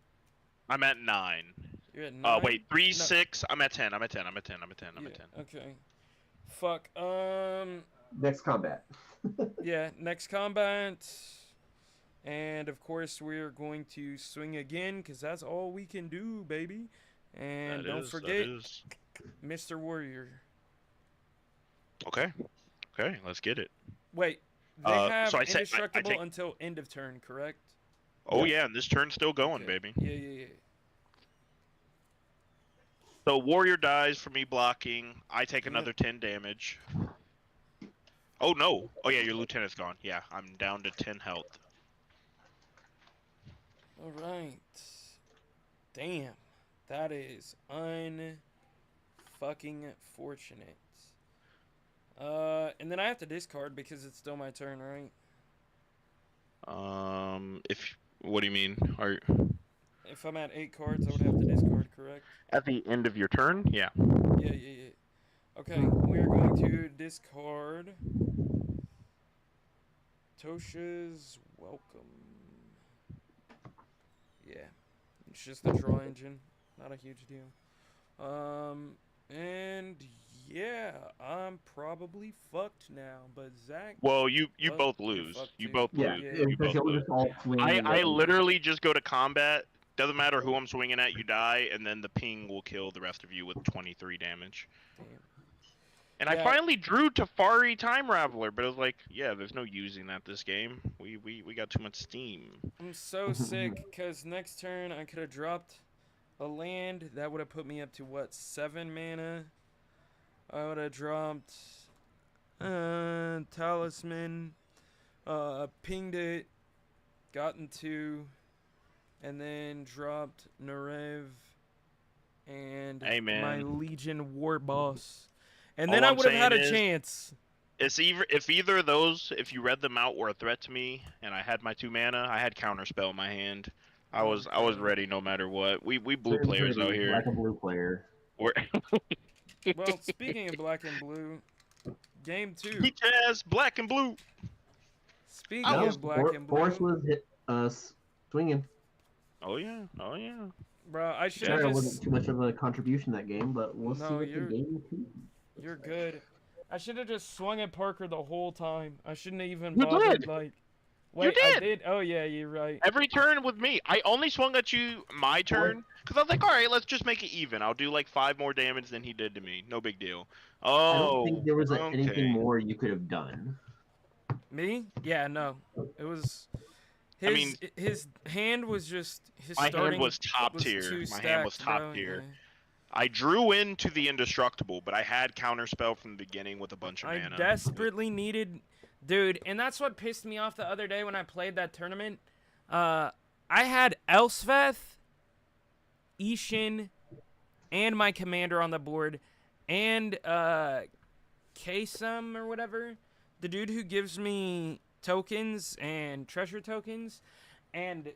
I'm at 9. You're at 9? Wait, 3, No. 6. I'm at 10. I'm at 10. I'm at 10. Yeah, okay. Fuck, Next combat. yeah, next combat. And of course, we're going to swing again, because that's all we can do, baby. And don't forget, Mr. Warrior. Okay. Okay, let's get it. Wait, they have so I say- I indestructible take- until end of turn, correct? Oh yeah, and this turn's still going, Okay. baby. Yeah. So warrior dies for me blocking. I take Yeah. another 10 damage. Oh no. Oh yeah, your lieutenant's gone. Yeah, I'm down to 10 health. All right. Damn. That is unfucking fortunate. And then I have to discard because it's still my turn, right? If what do you mean? Are If I'm at 8 cards, I would have to discard, correct? at the end of your turn? Yeah. Yeah. Okay, we are going to discard Tosha's Welcome. Yeah, it's just the draw engine, not a huge deal. And yeah, I'm probably fucked now. But Zach, Well, you well, both you're lose. fucked You too. both Yeah, lose. Yeah. You because both you'll lose. just all swing. I and- literally just go to combat. Doesn't matter who I'm swinging at, you die, and then the ping will kill the rest of you with 23 damage. Damn. And Yeah. I finally drew Teferi Time Raveler, but it was like, yeah, there's no using that this game. We got too much steam. I'm so sick because next turn I could have dropped a land that would have put me up to what, 7 mana. I would have dropped Talisman, pinged it, gotten 2, and then dropped Narev and Hey, man. my Legion War Boss. And All then I I'm would have had a saying is- chance. It's if either of those, if you read them out, were a threat to me, and I had my 2 mana, I had Counterspell in my hand. I was ready no matter what. We blue Very players pretty, out here. Like a blue player. We're Well, speaking of black and blue, game 2. Beach ass, black and blue. Speaking No, of black and blue. Forrest was hit swinging. Oh yeah. Bro, I should Sorry, have it just. wasn't too much of a contribution that game, but we'll see No, what the you're- game two. You're good. I should have just swung at Parker the whole time. I shouldn't have even You bothered. did. Like, wait, did. I did. Oh yeah, you're right. Every turn with me. I only swung at you my turn because I was like, all right, let's just make it even. I'll do like 5 more damage than he did to me. No big deal. I Oh, don't think there was okay. anything more you could have done. Me? Yeah, no. It was. I mean- His hand was just. His My hand starting was top was tier. too My hand was stacked, top bro, tier. yeah. I drew into the indestructible, but I had counterspell from the beginning with a bunch of I mana. desperately needed, dude, and that's what pissed me off the other day when I played that tournament. I had Elspeth, Ishin, and my commander on the board, and Kasum or whatever, the dude who gives me tokens and treasure tokens, and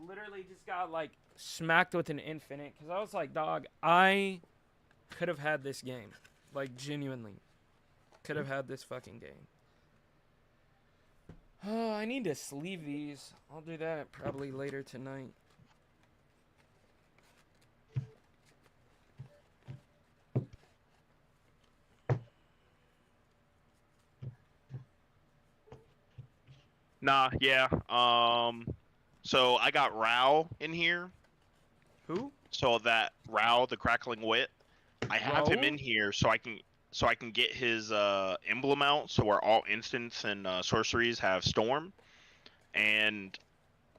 literally just got like smacked with an infinite because I was like, dog, I could have had this game. Like, genuinely. Could have had this fucking game. Oh, I need to sleeve these. I'll do that probably later tonight. Nah, yeah. So I got Rao in here. Who? So that Rao, the Crackling Wit, I have him Raoul? in here so I can get his emblem out. So where all instants and sorceries have Storm, and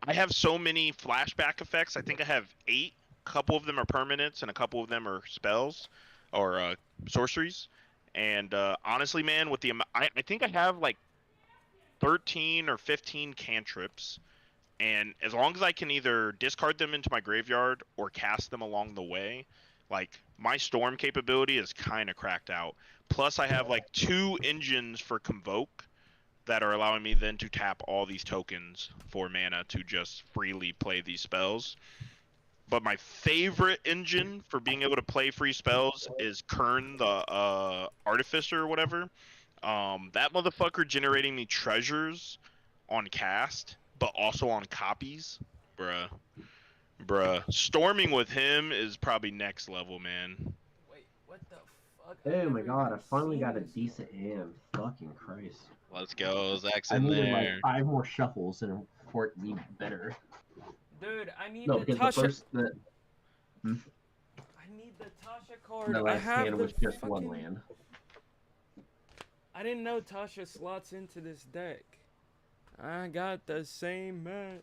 I have so many flashback effects. I think I have 8. A couple of them are permanents, and a couple of them are spells or sorceries. And honestly, man, with the I think I have like 13 or 15 cantrips. And as long as I can either discard them into my graveyard or cast them along the way, like my storm capability is kind of cracked out. Plus I have like 2 engines for Convoke that are allowing me then to tap all these tokens for mana to just freely play these spells. But my favorite engine for being able to play free spells is Kern, the Artificer or whatever. That motherfucker generating me treasures on cast, but also on copies, bruh. Storming with him is probably next level, man. Wait, what the fuck? I've Oh my never god, I even finally seen got a this. decent hand. Fucking Christ. Let's go, Zach's I in needed like there. 5 more shuffles and for it to be better. Dude, I need No, the because the Tasha. first I need the Tasha card. the I last have hand the was just one fucking- land. I didn't know Tasha slots into this deck. I got the same mat.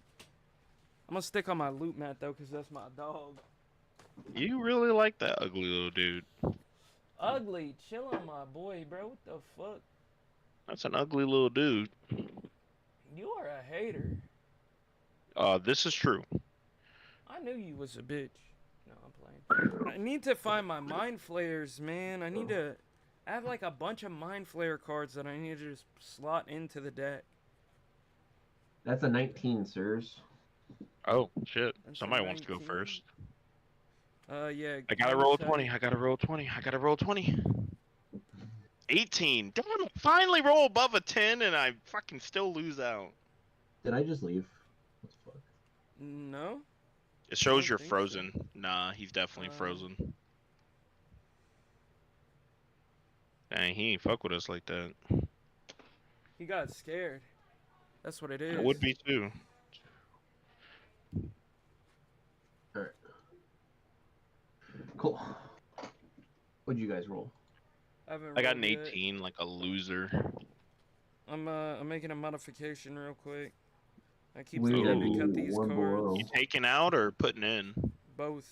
I'm gonna stick on my loot mat though, cause that's my dog. You really like that ugly little dude. Ugly, chill on my boy, bro. What the fuck? That's an ugly little dude. You are a hater. This is true. I knew you was a bitch. No, I'm playing. I need to find my Mind Flayers, man. I need to. I have like a bunch of Mind Flayer cards that I need to just slot into the deck. That's a 19, sirs. Oh shit! That's a Somebody wants to go 19. first. Yeah. I gotta game roll chat. 20. I gotta roll 20. I gotta roll 20. 18. Damn it! Finally roll above a 10, and I fucking still lose out. Did I just leave? What the fuck? No. It shows don't you're think so. frozen. Nah, he's definitely frozen. Dang, he ain't fuck with us like that. He got scared. That's what it is. I would be too. Alright. Cool. What'd you guys roll? haven't I got rolled an yet. 18, like a loser. I'm making a modification real quick. I keep We forgetting gotta to cut do these one more cards. roll. You taking out or putting in? Both.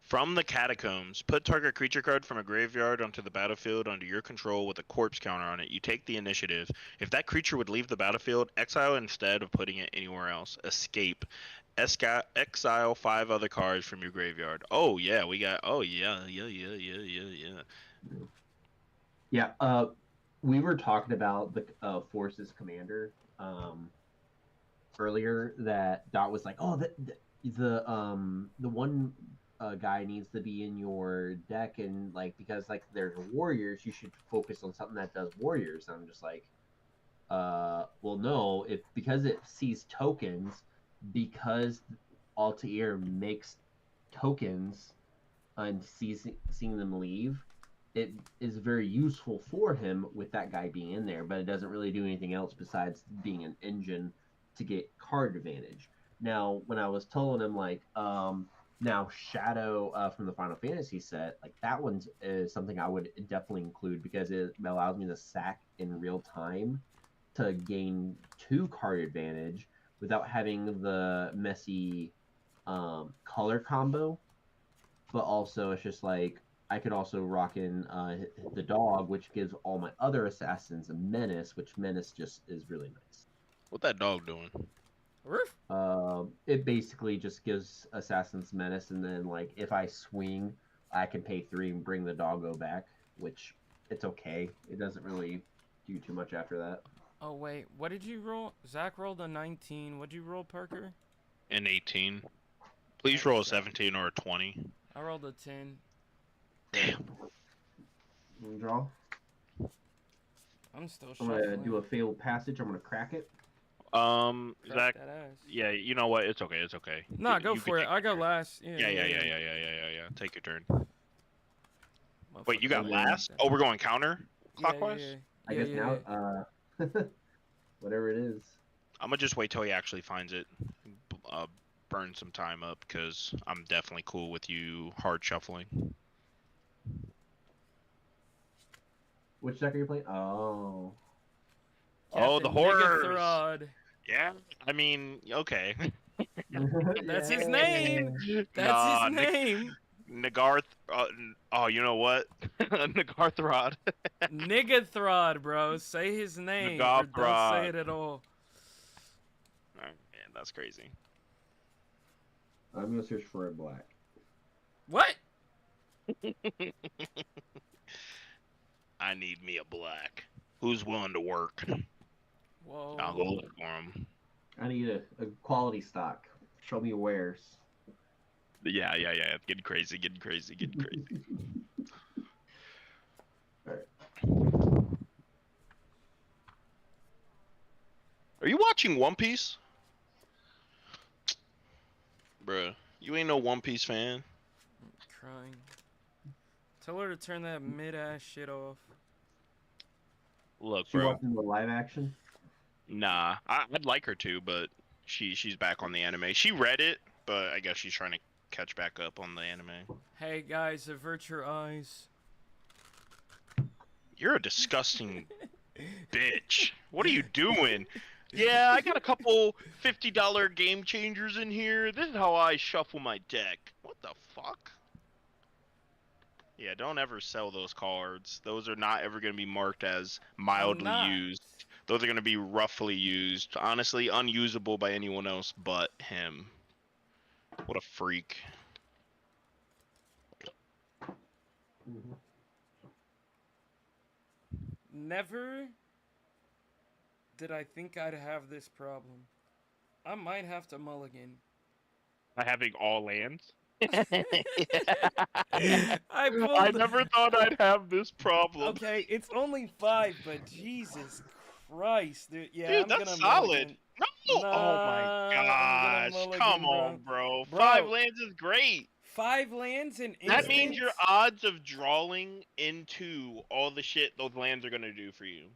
From the catacombs, put target creature card from a graveyard onto the battlefield under your control with a corpse counter on it. You take the initiative. If that creature would leave the battlefield, exile instead of putting it anywhere else. Escape. Exile 5 other cards from your graveyard. Oh yeah, we got. Oh yeah. Yeah, we were talking about the Forces commander earlier. That Dot was like, "Oh, the one guy needs to be in your deck, and like because like there's warriors, you should focus on something that does warriors." And I'm just like, well, no, because it sees tokens, because Altair makes tokens and seeing them leave, it is very useful for him with that guy being in there, but it doesn't really do anything else besides being an engine to get card advantage. Now, when I was telling him like, now Shadow from the Final Fantasy set, like that one's is something I would definitely include because it allows me to sack in real time to gain 2 card advantage without having the messy color combo. But also, it's just like I could also rock in the dog, which gives all my other assassins a menace, which menace just is really nice. What that dog doing? Roof. It basically just gives assassins menace, and then like if I swing, I can pay 3 and bring the doggo back, which it's okay. It doesn't really do too much after that. Oh wait, what did you roll? Zach rolled a 19. What'd you roll, Parker? An 18. Please roll a 17 or a 20. I rolled a 10. Damn. Draw. I'm still I'm shuffling. gonna do a failed passage. I'm gonna crack it. Crack Zach. that ass. Yeah, you know what? It's okay. It's okay. Nah, go You for can it. take I your go turn. last. Yeah. Take your turn. Wait, you Motherfucker. got then- last? Oh, we're going counter Yeah, clockwise. yeah, I yeah, guess yeah, now, yeah. whatever it is. I'm gonna just wait till he actually finds it. Burn some time up because I'm definitely cool with you hard shuffling. Which deck are you playing? Oh. Oh, the Captain horrors. Megathrod. Yeah, I mean, okay. That's his name. That's Nah, his name. Nagarth. Oh, you know what? Nagarthrod. Nigathrod, bro. Say his name. Or don't Nigathrod. say it at all. Oh, man, that's crazy. I'm gonna search for red black. What? I need me a black. Who's willing to work? Whoa. I'll go look for him. I need a quality stock. Show me wares. Yeah. Getting crazy. Are you watching One Piece? Bruh, you ain't no One Piece fan. I'm crying. Tell her to turn that mid-ass shit off. Look, You bro. watching the live action? Nah, I'd like her to, but she's back on the anime. She read it, but I guess she's trying to catch back up on the anime. Hey guys, avert your eyes. You're a disgusting bitch. What are you doing? Yeah, I got a couple $50 game changers in here. This is how I shuffle my deck. What the fuck? Yeah, don't ever sell those cards. Those are not ever going to be marked as mildly not. used. Those are going to be roughly used. Honestly, unusable by anyone else but him. What a freak. Mhm. Never did I think I'd have this problem. I might have to mulligan. By having all lands. I I pulled. never thought I'd have this problem. Okay, it's only 5, but Jesus Christ, dude. Yeah, Dude, I'm that's gonna solid. mulligan. No! Oh my Nah, I'm gonna gosh. Come mulligan, bro. on, bro. 5 Bro, lands is great. 5 lands and That means your instants. odds of drawing into all the shit those lands are going to do for you.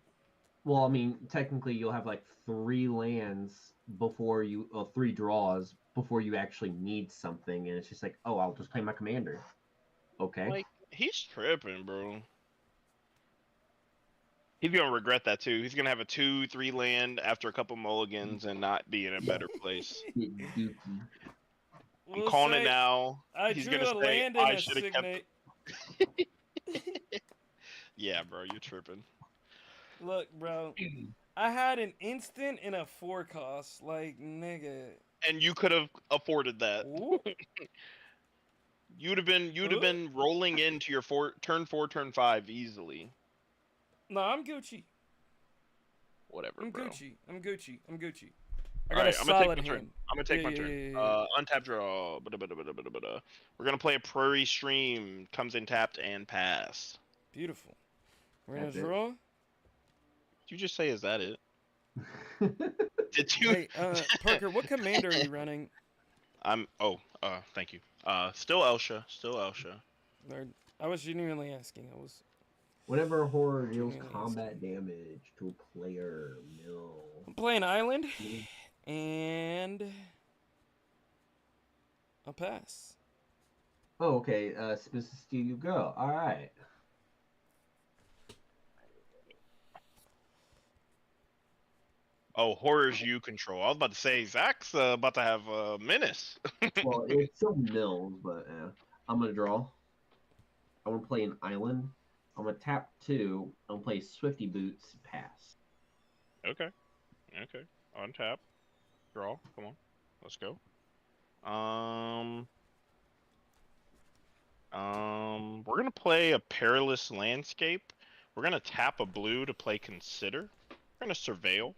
Well, I mean, technically, you'll have like 3 lands before you, 3 draws before you actually need something, and it's just like, oh, I'll just play my commander. Okay. Like, he's tripping, bro. He's going to regret that too. He's going to have a 2-3 land after a couple mulligans and not be in a better place. Get dookie. I'm We'll calling it say now. I He's drew going to a say, land and I a should have kept. signet. Yeah, bro, you're tripping. Look, bro. I had an instant and a 4 cost. Like, nigga. And you could have afforded that. Ooh. You'd have Ooh. been rolling into your turn 4, turn 5 easily. No, I'm Gucci. Whatever, I'm bro. Gucci. I'm Gucci. I'm Gucci. I All got right, a I'm gonna take solid my turn. hand. I'm gonna take Yeah, my yeah, turn. yeah, yeah. Untap draw. We're gonna play a Prairie Stream. Comes in tapped and pass. Beautiful. We're gonna That's it. draw. Did you just say, is that it? Did you? Hey, Parker, what commander are you running? Thank you. Still Elsha. Still Elsha. Or, I was genuinely asking. I was. Whenever a horror deals Genuinely combat damage to a player, mill. I'm playing Island, and I'll pass. Oh, okay. Steve, you go. All right. Oh, horrors you control. I was about to say Zach's about to have a menace. Well, it's still mills, but I'm gonna draw. I'm gonna play an island. I'm gonna tap 2. I'm gonna play Swifty Boots. Pass. Okay. Okay. Untap. Draw. Come on. Let's go. We're gonna play a Perilous Landscape. We're gonna tap a blue to play Consider. We're gonna Surveil.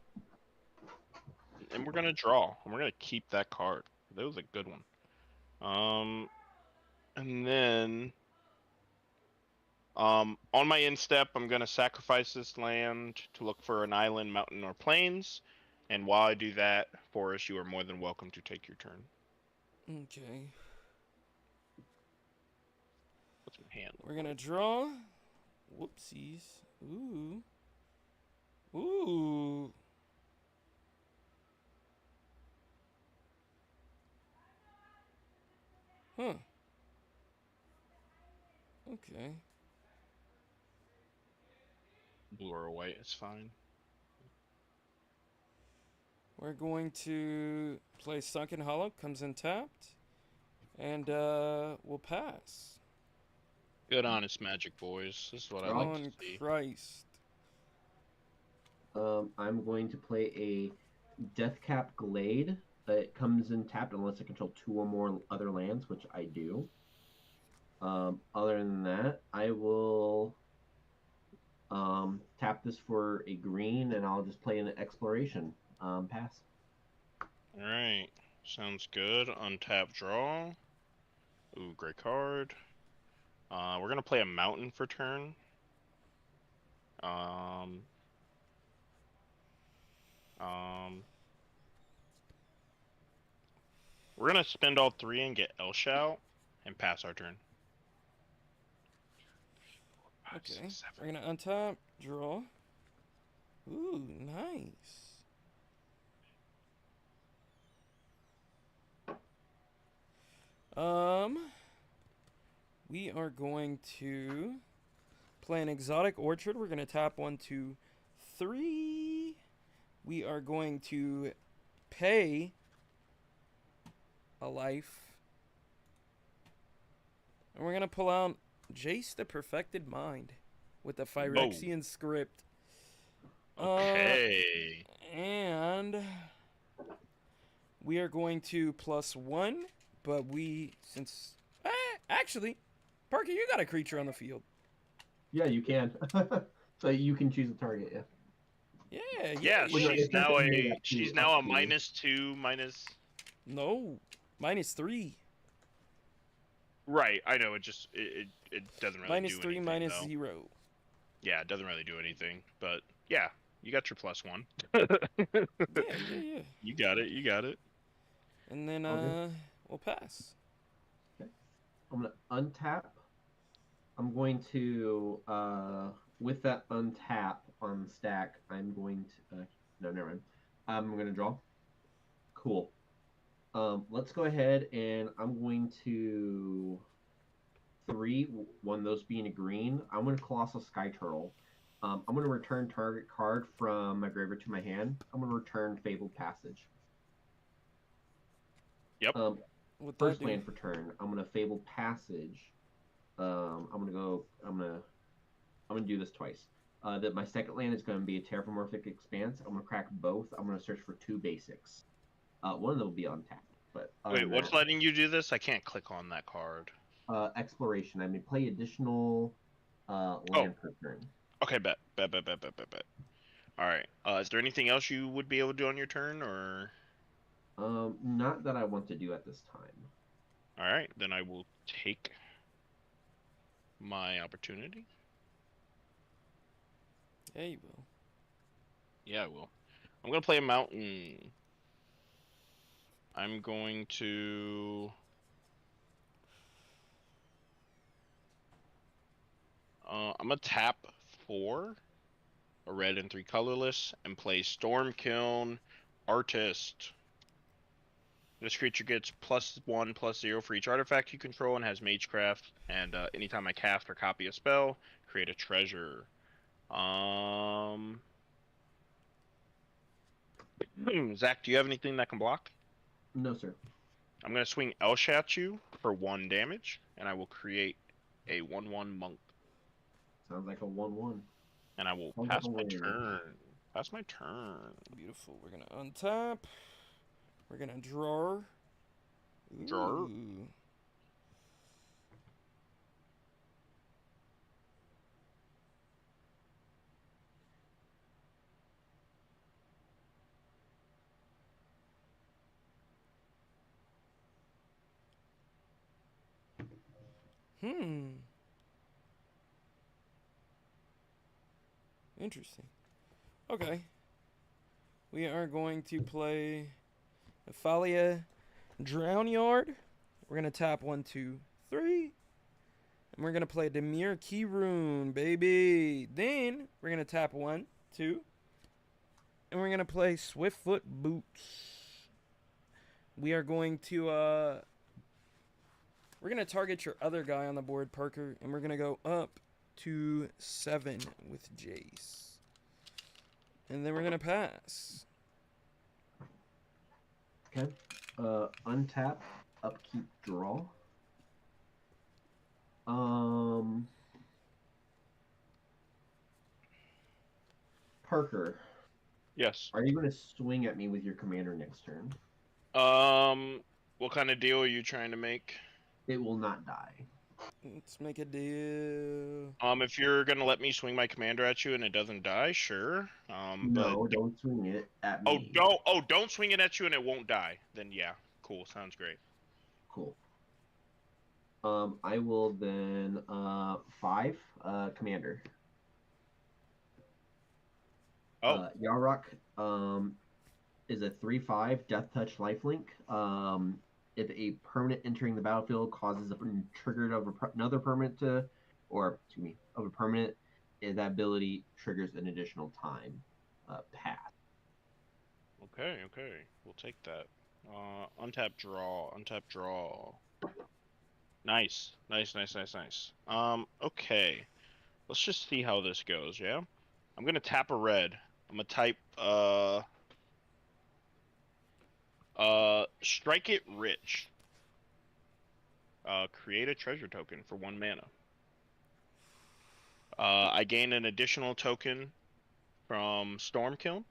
And we're gonna draw. And we're gonna keep that card. That was a good one. And then on my end step, I'm gonna sacrifice this land to look for an island, mountain, or plains. And while I do that, Forrest, you are more than welcome to take your turn. Okay. What's my hand? We're gonna draw. Whoopsies. Ooh. Ooh. Huh. Okay. Blue or white is fine. We're going to play Sunken Hollow. Comes in tapped. And we'll pass. Good honest magic, boys. This is what I Oh, like to On see. Christ. I'm going to play a Deathcap Glade. It comes in tapped unless I control 2 or more other lands, which I do. Other than that, I will tap this for a green, and I'll just play an exploration. Pass. Alright. Sounds good. Untap draw. Ooh, great card. We're gonna play a mountain for turn. We're gonna spend all 3 and get Elsha out and pass our turn. 5, Okay. 6, 7. We're gonna untap, draw. Ooh, nice. We are going to play an exotic orchard. We're gonna tap 1, 2, 3. We are going to pay a life. And we're gonna pull out Jace the Perfected Mind with the Phyrexian script. Okay. And we are going to +1, but actually, Parker, you got a creature on the field. Yeah, you can. So you can choose a target. Yeah. Yeah, Yeah, Well, no, yeah. she's it says now it may up she's to- now up a to. -2, minus. No, -3. Right, I know. It doesn't really do -3, anything though. -0. Yeah, it doesn't really do anything. But yeah, you got your +1. Yeah. You got it. You got it. And then Okay. we'll pass. I'm gonna untap. I'm going to with that untap on stack. I'm going to no, never mind. I'm gonna draw. Cool. Let's go ahead and I'm going to 3. One of those being a green. I'm gonna Colossal Sky Turtle. I'm gonna return target card from my graveyard to my hand. I'm gonna return Fabled Passage. Yep. What that First do? land for turn. I'm gonna Fabled Passage. I'm gonna do this twice. That my second land is gonna be a Terraformorphic Expanse. I'm gonna crack both. I'm gonna search for 2 basics. One of them will be untapped. But Wait, what's letting you do this? I can't click on that card. Exploration. I mean, play additional land per turn. Okay, bet. All right. Is there anything else you would be able to do on your turn, or? Not that I want to do at this time. All right, then I will take my opportunity. Yeah, you will. Yeah, I will. I'm gonna play a mountain. I'm going to. I'm gonna tap 4, a red and 3 colorless, and play Stormkiln Artist. This creature gets +1/+0 for each artifact you control and has Magecraft. And anytime I cast or copy a spell, create a treasure. Zach, do you have anything that can block? No, sir. I'm gonna swing Elsh at you for 1 damage, and I will create a 1/1 monk. Sounds like a 1/1. And I will Sounds pass like a my win. turn. Pass my turn. Beautiful. We're gonna untap. We're gonna draw. Draw. Ooh. Interesting. Okay. We are going to play Athalia Drownyard. We're going to tap 1, 2, 3. And we're going to play Dimir Keyrune, baby. Then we're going to tap 1, 2. And we're going to play Swiftfoot Boots. We are going to, we're going to target your other guy on the board, Parker. And we're going to go up to 7 with Jace. And then we're going to pass. Okay. Untap, upkeep, draw. Parker, Yes. are you going to swing at me with your commander next turn? What kind of deal are you trying to make? It will not die. Let's make a deal. If you're gonna let me swing my commander at you and it doesn't die, sure. No, don't swing it at Oh, me. don't swing it at you and it won't die. Then yeah, cool, sounds great. Cool. I will then 5 commander. Yarok is a 3/5 Death Touch lifelink. If a permanent entering the battlefield causes a triggered of another permanent of a permanent, that ability triggers an additional time path. Okay, we'll take that. Untap draw. Nice. Okay. Let's just see how this goes, yeah? I'm gonna tap a red. I'm gonna type Strike It Rich. Create a treasure token for 1 mana. I gain an additional token from Stormkiln,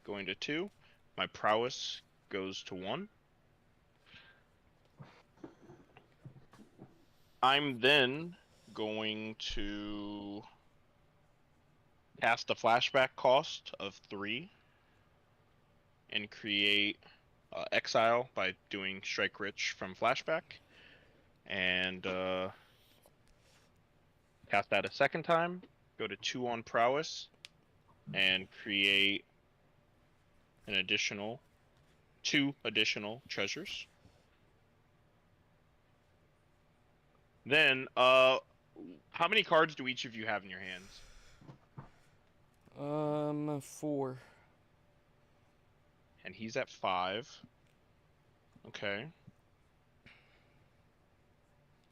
going to 2. My prowess goes to 1. I'm then going to cast the flashback cost of 3 and create Exile by doing Strike Rich from flashback, and cast that a second time. Go to 2 on prowess and create an additional 2 additional treasures. Then, how many cards do each of you have in your hands? 4. And he's at 5. Okay.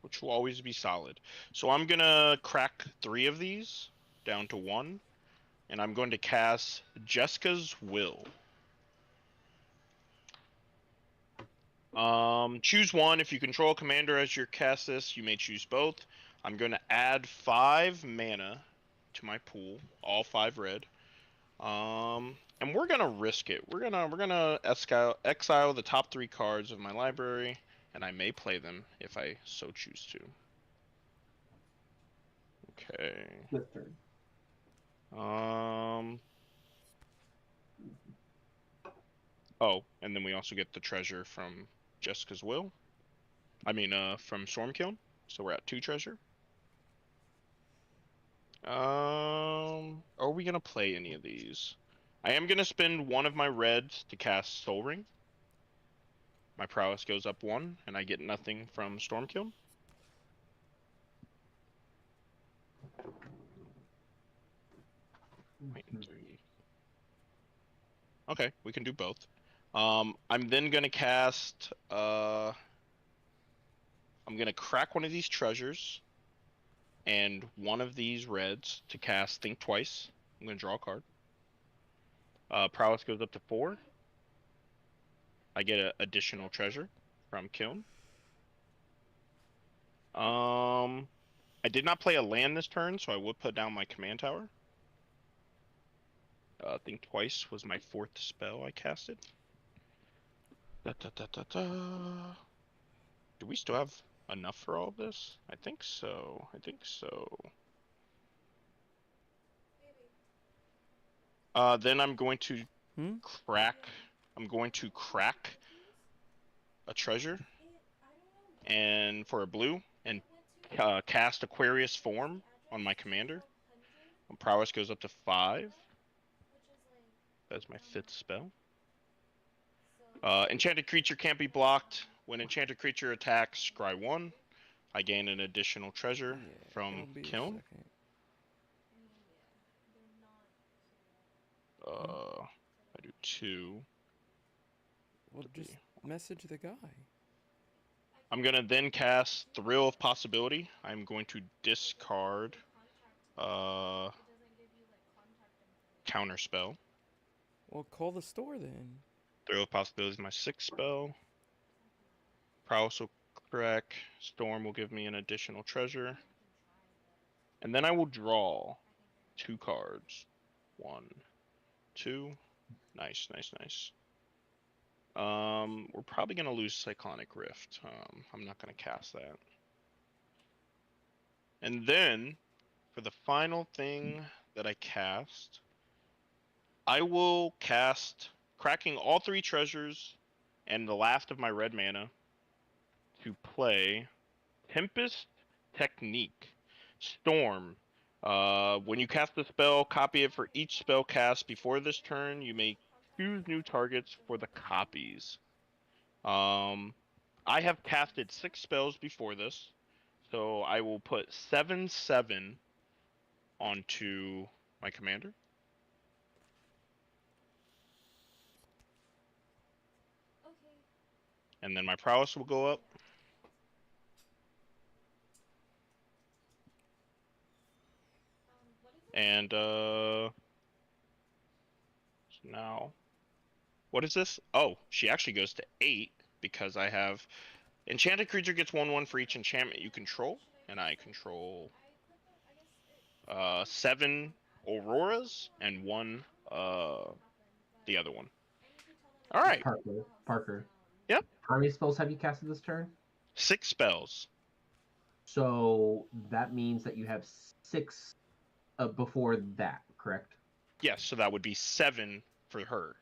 Which will always be solid. So I'm gonna crack 3 of these down to 1, and I'm going to cast Jessica's Will. Choose one. If you control a commander as your cast this, you may choose both. I'm going to add 5 mana to my pool, all 5 red. And we're gonna risk it. We're gonna exile the top 3 cards of my library, and I may play them if I so choose to. Okay. Good turn. Oh, and then we also get the treasure from Jessica's Will. I mean, from Stormkiln. So we're at 2 treasure. Are we gonna play any of these? I am gonna spend 1 of my reds to cast Soul Ring. My prowess goes up 1, and I get nothing from Stormkiln. Wait, 3. Okay, we can do both. I'm then gonna cast. I'm gonna crack one of these treasures, and 1 of these reds to cast Think Twice. I'm gonna draw a card. Prowess goes up to 4. I get an additional treasure from Kiln. I did not play a land this turn, so I would put down my command tower. Think Twice was my 4th spell I casted. Do we still have enough for all of this? I think so. Then I'm going to crack. I'm going to crack a treasure, and for a blue, and cast Aquarius Form on my commander. And prowess goes up to 5. That's my 5th spell. Enchanted creature can't be blocked. When enchanted creature attacks, scry 1. I gain an additional treasure from Kiln. I do 2. Well, just message the guy. I'm gonna then cast Thrill of Possibility. I'm going to discard counter spell. Well, call the store then. Thrill of Possibility is my 6th spell. Prowess will crack. Storm will give me an additional treasure. And then I will draw 2 cards. 1, 2. Nice. We're probably gonna lose Cyclonic Rift. I'm not gonna cast that. And then, for the final thing that I cast, I will cast cracking all 3 treasures and the last of my red mana to play Tempest Technique. Storm. When you cast the spell, copy it for each spell cast before this turn. You may choose new targets for the copies. I have casted 6 spells before this, so I will put 7/7 onto my commander. And then my prowess will go up. And now, what is this? Oh, she actually goes to 8 because I have enchanted creature gets 1/1 for each enchantment you control, and I control 7 Auroras and 1 the other one. All right. Parker. Yep. How many spells have you casted this turn? 6 spells. So that means that you have 6 before that, correct? Yes, so that would be 7 for her.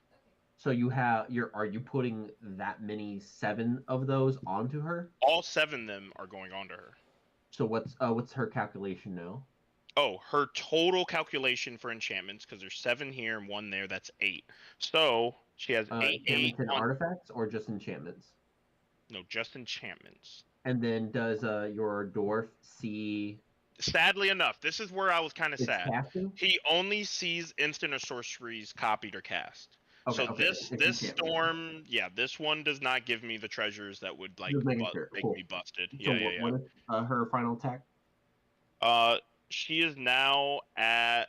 So are you putting that many 7 of those onto her? All 7 of them are going onto her. So what's her calculation now? Oh, her total calculation for enchantments, because there's 7 here and 1 there, that's 8. So she has 8, 8 Enchantments and on... artifacts, or just enchantments? No, just enchantments. And then does your dwarf see? Sadly enough, this is where I was kind of It's sad. casting? He only sees instant or sorceries copied or cast. Okay, So okay. this storm, yeah, this one does not give me the treasures that would like Just making sure. make Cool. me busted. So Yeah. what is her final attack? She is now at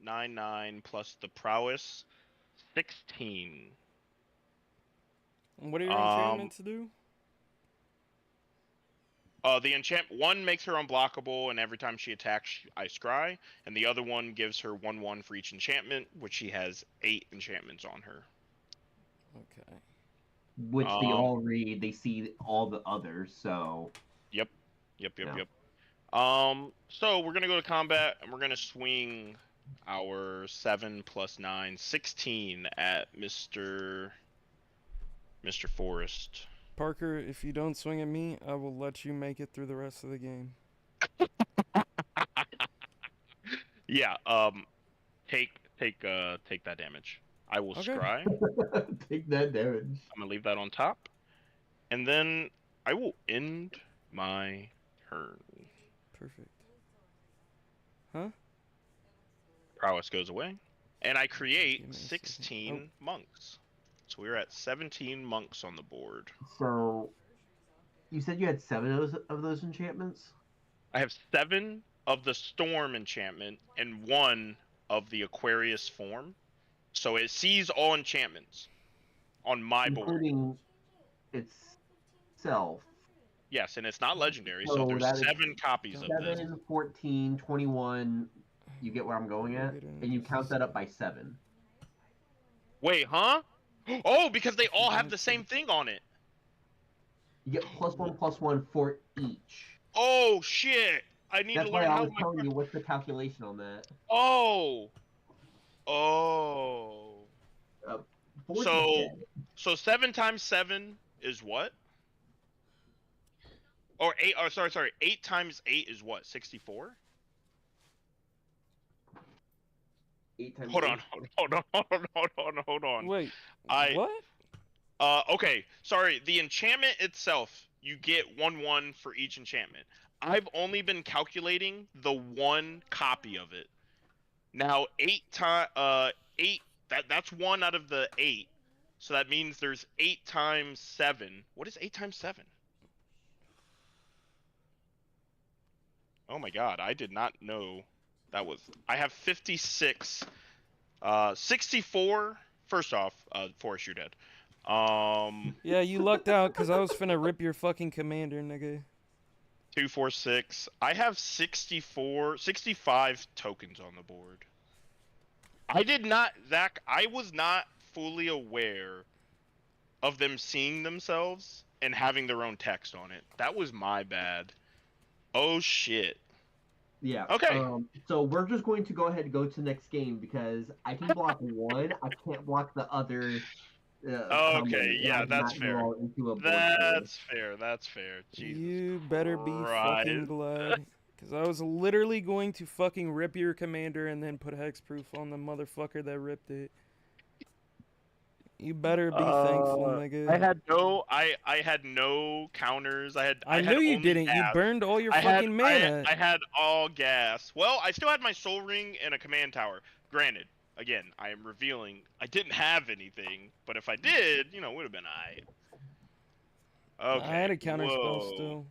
9 plus the prowess, 16. What are your enchantments do? The enchant one makes her unblockable, and every time she attacks, I scry, and the other one gives her 1/1 for each enchantment, which she has 8 enchantments on her. Okay. Which they all read. They see all the others. So. Yep. Yeah. So we're gonna go to combat, and we're gonna swing our 7 plus 9, 16 at Mr. Forrest. Parker, if you don't swing at me, I will let you make it through the rest of the game. Yeah, take that damage. I will Okay. scry. Take that damage. I'm gonna leave that on top. And then I will end my turn. Perfect. Huh? Prowess goes away. And I Give create me a second. 16 monks. So we're at 17 monks on the board. So, you said you had 7 of those enchantments? I have 7 of the Storm enchantment and 1 of the Aquarius form. So it sees all enchantments on my board. Including itself. Yes, and it's not legendary, So so there's that is 7 copies of this. 7, 14, 21. You get where I'm going at? And you count that up by 7. Wait, huh? Oh, because they all have the same thing on it. You get +1/+1 for each. Oh, shit. I need That's to why learn I how was telling you what's the calculation on that. Oh. Force So is dead. so 7 times 7 is what? Or 8, oh, sorry. 8 times 8 is what? 64? 8 times Hold 8. on. Wait. I- What? Okay. Sorry. The enchantment itself, you get 1/1 for each enchantment. I've only been calculating the 1 copy of it. Now 8 that's 1 out of the 8. So that means there's 8 times 7. What is 8 times 7? Oh my god, I did not know that was. I have 56. 64. First off, Forrest, you're dead. Yeah, you lucked out because I was finna rip your fucking commander, nigga. 2, 4, 6. I have 65 tokens on the board. Zach, I was not fully aware of them seeing themselves and having their own text on it. That was my bad. Oh shit. Yeah. Okay. So we're just going to go ahead and go to the next game because I can block one. I can't block the other. Okay, yeah, that's fair. That's fair. Jesus You better be Christ. fucking glad. Because I was literally going to fucking rip your commander and then put hexproof on the motherfucker that ripped it. You better be thankful, nigga. I had no counters. I knew you only didn't. gas. You burned all your I fucking had, mana. I had all gas. Well, I still had my soul ring and a command tower. Granted, again, I am revealing I didn't have anything, but if I did, it would have been alright. Okay. I had a counter spell whoa. still.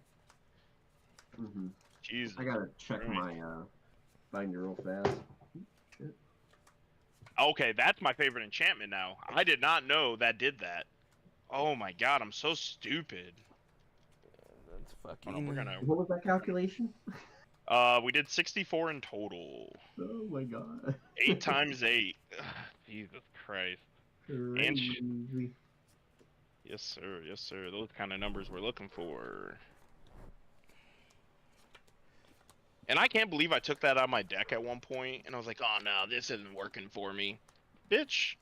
Jesus. I gotta check my binder real fast. Okay, that's my favorite enchantment now. I did not know that did that. Oh my god, I'm so stupid. That's fucking. Hold on, we're gonna. What was that calculation? We did 64 in total. Oh my god. 8 times 8. Jesus Christ. Crazy. Yes, sir. Those kind of numbers we're looking for. And I can't believe I took that out of my deck at one point, and I was like, oh no, this isn't working for me. Bitch,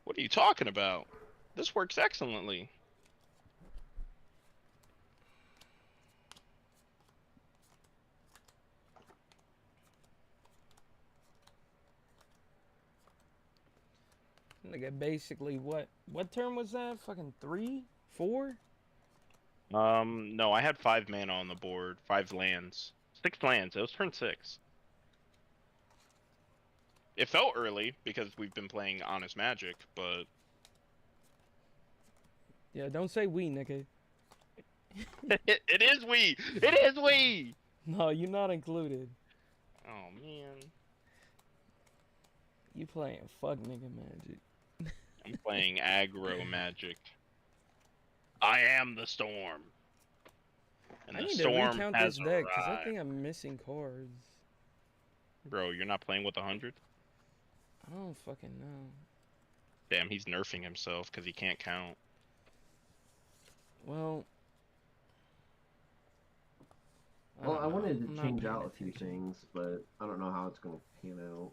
what are you talking about? This works excellently. Nigga, basically, what turn was that? Fucking 3? 4? No, I had 5 mana on the board, 5 lands. 6 lands, it was turn 6. It felt early, because we've been playing Honest Magic, but... Yeah, don't say we, nigga. It is we! It is we! No, you're not included. Oh, man. You playing fuck nigga magic. I'm playing aggro magic. I am the storm. And I the need to storm recount has this deck, because I arrived. think I'm missing cards. Bro, you're not playing with 100? I don't fucking know. Damn, he's nerfing himself because he can't count. Well... Well, I don't know. wanted I'm to not change paying out a few attention. things, but I don't know how it's gonna pan out.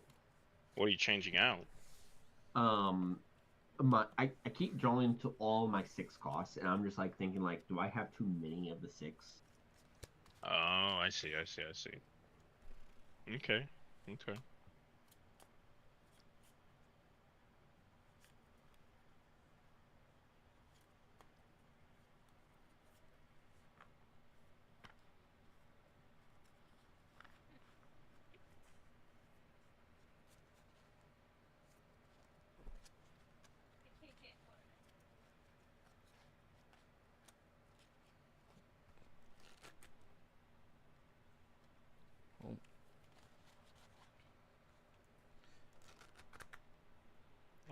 What are you changing out? I keep drawing to all my 6 costs, and I'm just like thinking like, do I have too many of the 6? Oh, I see. Okay.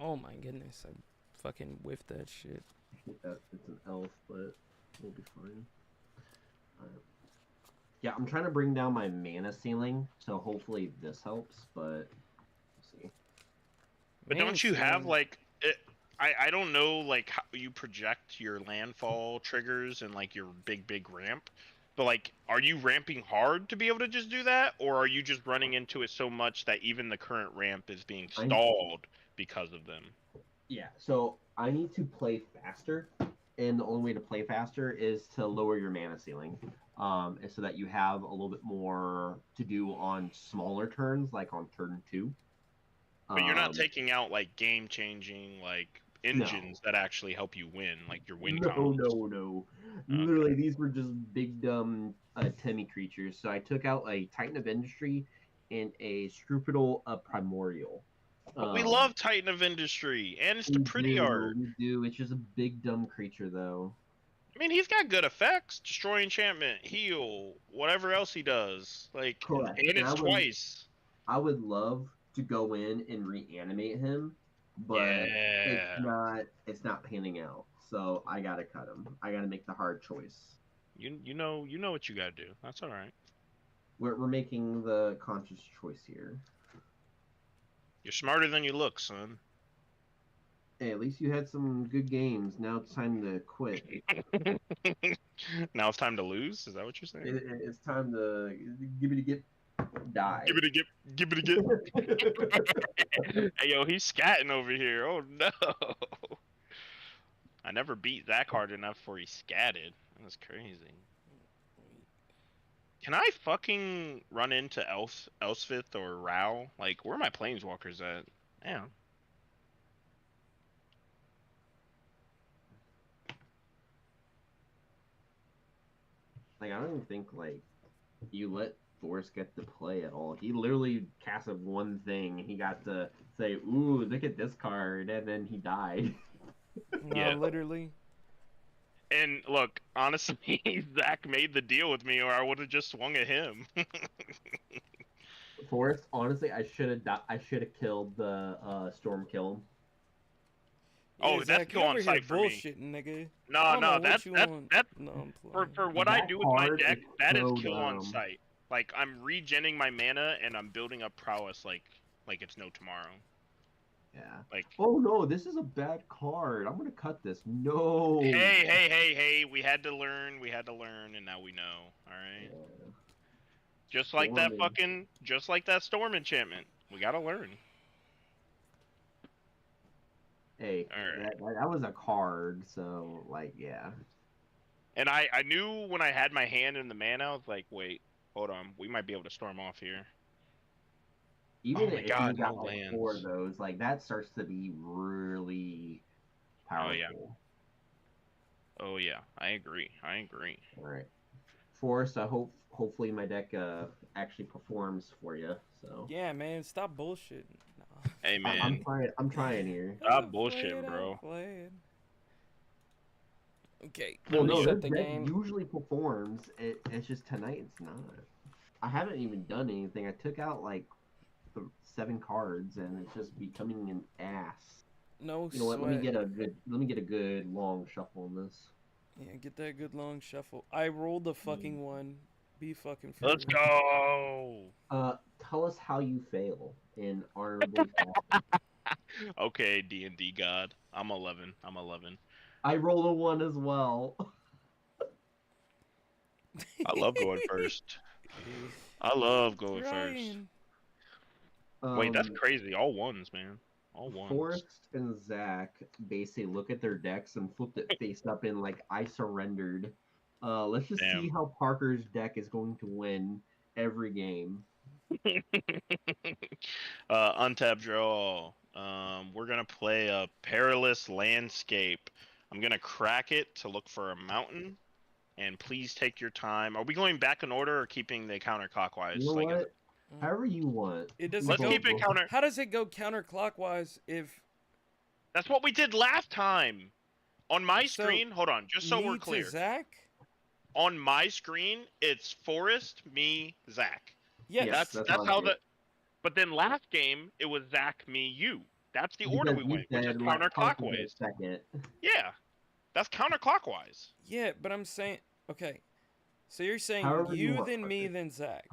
Oh my goodness, I fucking whiffed that shit. It's an elf, but we'll be fine. Alright. Yeah, I'm trying to bring down my mana ceiling, so hopefully this helps, but we'll see. But Man, don't you have son. like I don't know like how you project your landfall triggers and like your big ramp, but like are you ramping hard to be able to just do that, or are you just running into it so much that even the current ramp is being stalled because of them? Yeah, so I need to play faster, and the only way to play faster is to lower your mana ceiling, and so that you have a little bit more to do on smaller turns, like on turn 2. But you're not taking out like game changing like engines that actually help you win, like your win combos. No. Okay. Literally, these were just big dumb Timmy creatures. So I took out a Titan of Industry and a Scrupidal of Primordial. But we love Titan of Industry, and it's the pretty art. We do. It's just a big dumb creature, though. I mean, he's got good effects: destroy enchantment, heal, whatever else he does. Like, Correct. and it's twice. I would love to go in and reanimate him, but it's not panning out. So I gotta cut him. I gotta make the hard choice. You know what you gotta do. That's all right. We're making the conscious choice here. You're smarter than you look, son. Hey, at least you had some good games. Now it's time to quit. Now it's time to lose? Is that what you're saying? It's time to give it a get, die. Give it a get. Hey, yo, he's scatting over here. Oh, no. I never beat Zach hard enough before he scatted. That was crazy. Can I fucking run into Elspeth or Rao? Like, where are my planeswalkers at? Damn. Like, I don't even think, like, you let Forrest get to play at all. He literally casted one thing. He got to say, ooh, look at this card, and then he died. No, Yeah. literally. And look, honestly, Zach made the deal with me, or I would have just swung at him. Forrest, honestly, I should have killed the Storm Kill. Oh, Yeah, that's Zach, go you on over here site for me. bullshitting, nigga. No, I don't know what that's you that want. that No, I'm for playing. what I That do with my card deck, is that is so kill on dumb. sight. Like I'm regenning my mana and I'm building up prowess like it's no tomorrow. Yeah. Like, Oh no, this is a bad card. I'm gonna cut this. No. hey, we had to learn, and now we know. All right. Yeah. Just like that Storming. just like that storm enchantment. We gotta learn. Hey, All right. that was a card, so like yeah. And I knew when I had my hand in the mana, I was like, wait, hold on, we might be able to storm off here. Even Oh my if you god, no got like 4 of lands. those, like that starts to be really Oh yeah. powerful. Oh yeah. I agree. I agree. All right, Forrest. I hopefully my deck actually performs for you. So Yeah, man, stop bullshitting. Nah. Hey I'm man, trying. I'm trying here. stop I'll play bullshitting, it, I'll bro. play it. Okay, Well, let me no, shut this the deck game. usually performs. It's just tonight it's not. I haven't even done anything. I took out like 7 cards, and it's just becoming an ass. No You know what? Let me sweat. get a good. Let me get a good long shuffle on this. Yeah, get that good long shuffle. I rolled the fucking one. Be fucking for Let's real. go. Tell us how you fail in honorably fashion. Okay, D&D God. I'm 11. I'm 11. I rolled a 1 as well. I love going first. I love going first. Ryan. Wait, that's Um, crazy. All ones, man. All ones. Forrest and Zach basically look at their decks and flipped it face up in like I surrendered. Let's just see Damn. how Parker's deck is going to win every game. Untap draw. We're gonna play a perilous landscape. I'm gonna crack it to look for a mountain. And please take your time. Are we going back in order or keeping the counterclockwise? You know Like, what? However you want. It doesn't let's go. keep it counter. How does it go counterclockwise if That's what we did last time. On my So, screen, hold on, just so me we're to clear. Zach? On my screen, it's Forrest, me, Zach. Yes. Yes. That's how I how do the. it. But then last game, it was Zach, me, you. That's the order we Because you went, which is said let Parker get counterclockwise. second. Yeah, that's counterclockwise. Yeah, but I'm saying okay. So you're saying However you you want, then me Parker. then Zach.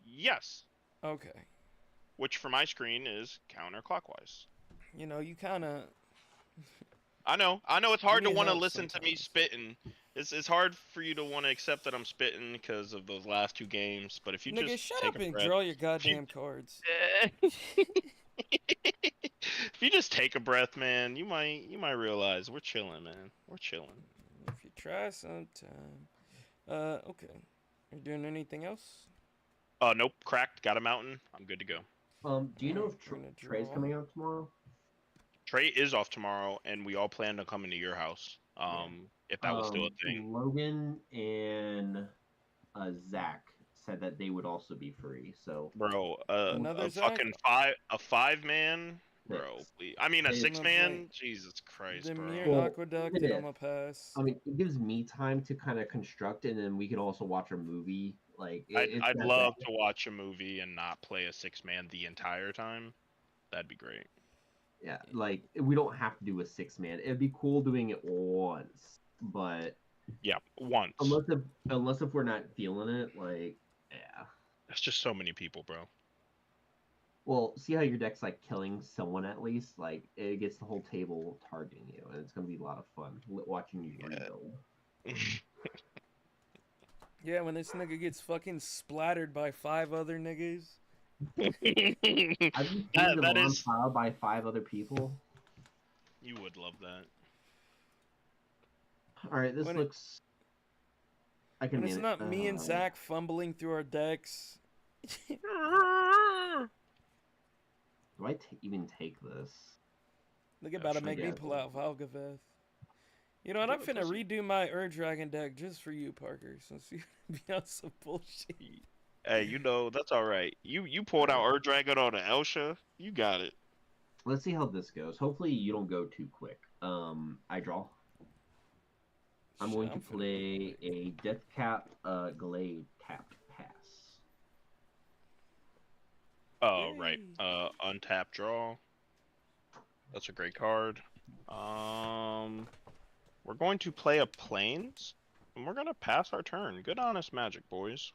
Yes, Okay. which for my screen is counterclockwise. You know, you kind of I know it's hard to need want to help listen to me sometimes. spitting. It's hard for you to want to accept that I'm spitting because of those last 2 games. But if you Nigga, just shut take up a and breath, draw your if you, goddamn cards. if you just take a breath, man, you might realize we're chilling, man. We're chilling. If you try sometime. Okay. Are you doing anything else? Nope, cracked. Got a mountain. I'm good to go. Do you know if We're gonna Trey's draw. coming out tomorrow? Trey is off tomorrow, and we all plan on coming to your house. If that was still a thing. Logan and Zach said that they would also be free. So Bro, Another a Zach? fucking a 5-man, bro. I mean a Hey, 6-man. Jesus Christ, The bro. Mere Well, Aqueduct even and if- I'ma pass. I mean, it gives me time to kind of construct, and then we can also watch a movie. Like it's I'd not love that. to watch a movie and not play a 6-man the entire time. That'd be great. Yeah, like we don't have to do a 6-man. It'd be cool doing it once, but Yeah, once. unless if we're not feeling it, like yeah. That's just so many people, bro. Well, see how your deck's like killing someone at least. Like it gets the whole table targeting you, and it's gonna be a lot of fun watching you rebuild. Yeah, when this nigga gets fucking splattered by 5 other niggas. Have you seen that Devon is. filed by 5 other people? You would love that. All right, this When looks. I can When it's manage. not me and Zach fumbling through our decks. Do I even take this? Look about to sure, make me yeah. pull out Valgaveth. You know what? I'm Let's finna see. redo my Dragon deck just for you, Parker. Since you be on some bullshit. Hey, that's all right. You pulled out Dragon on an Elsha. You got it. Let's see how this goes. Hopefully, you don't go too quick. I draw. I'm Shit, going to finna go play quick. a Death Cap Glade tapped pass. Oh, right. Yay. Untap draw. That's a great card. We're going to play a Plains, and we're gonna pass our turn. Good honest magic, boys.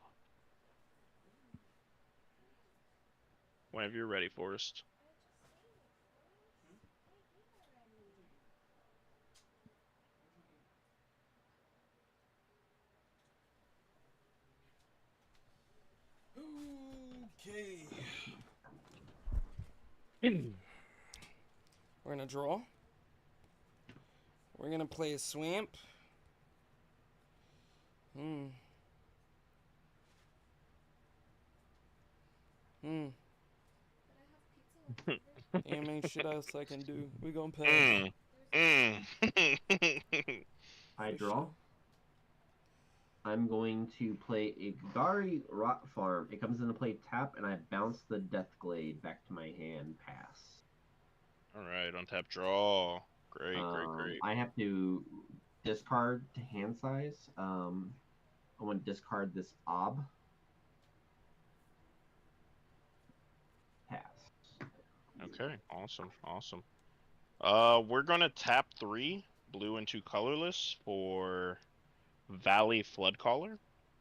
Whenever you're ready, Forrest. We're gonna draw. We're gonna play a swamp. Hmm. Damn, ain't shit else I can do. We gonna pass. I For draw. sure. I'm going to play a Gari Rot Farm. It comes into play tap, and I bounce the Deathglade back to my hand. Pass. All right, untap draw. Great. I have to discard to hand size. I want to discard this Ob. Pass. Okay, awesome. We're gonna tap 3 blue and 2 colorless for Valley Floodcaller,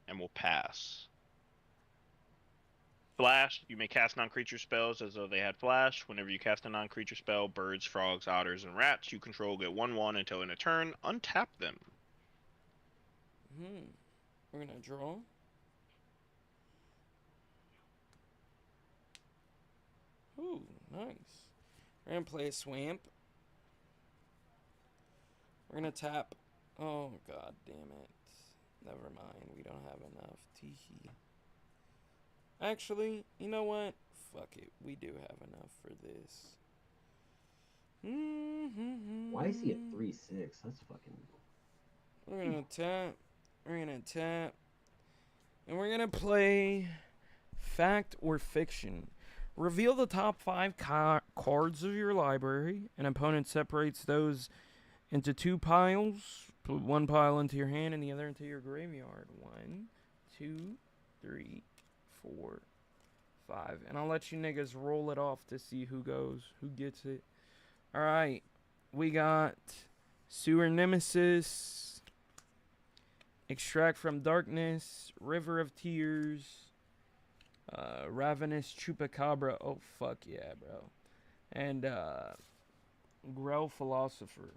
and we'll pass. Flash, you may cast non-creature spells as though they had flash. Whenever you cast a non-creature spell, birds, frogs, otters, and rats you control get 1/1 until in a turn. Untap them. We're gonna draw. Ooh, nice. We're gonna play a swamp. We're gonna tap. Oh, god damn it. Never mind. We don't have enough. Teehee. Actually, you know what? Fuck it. We do have enough for this. Why is he at 3/6? That's fucking. We're gonna tap. We're gonna tap. And we're gonna play Fact or Fiction. Reveal the top 5 cards of your library. An opponent separates those into 2 piles. Put one pile into your hand and the other into your graveyard. 1, 2, 3, 4, 5. And I'll let you niggas roll it off to see who gets it. Alright. We got Sewer Nemesis, Extract from Darkness, River of Tears, Ravenous Chupacabra. Oh, fuck yeah, bro. And Grell Philosopher.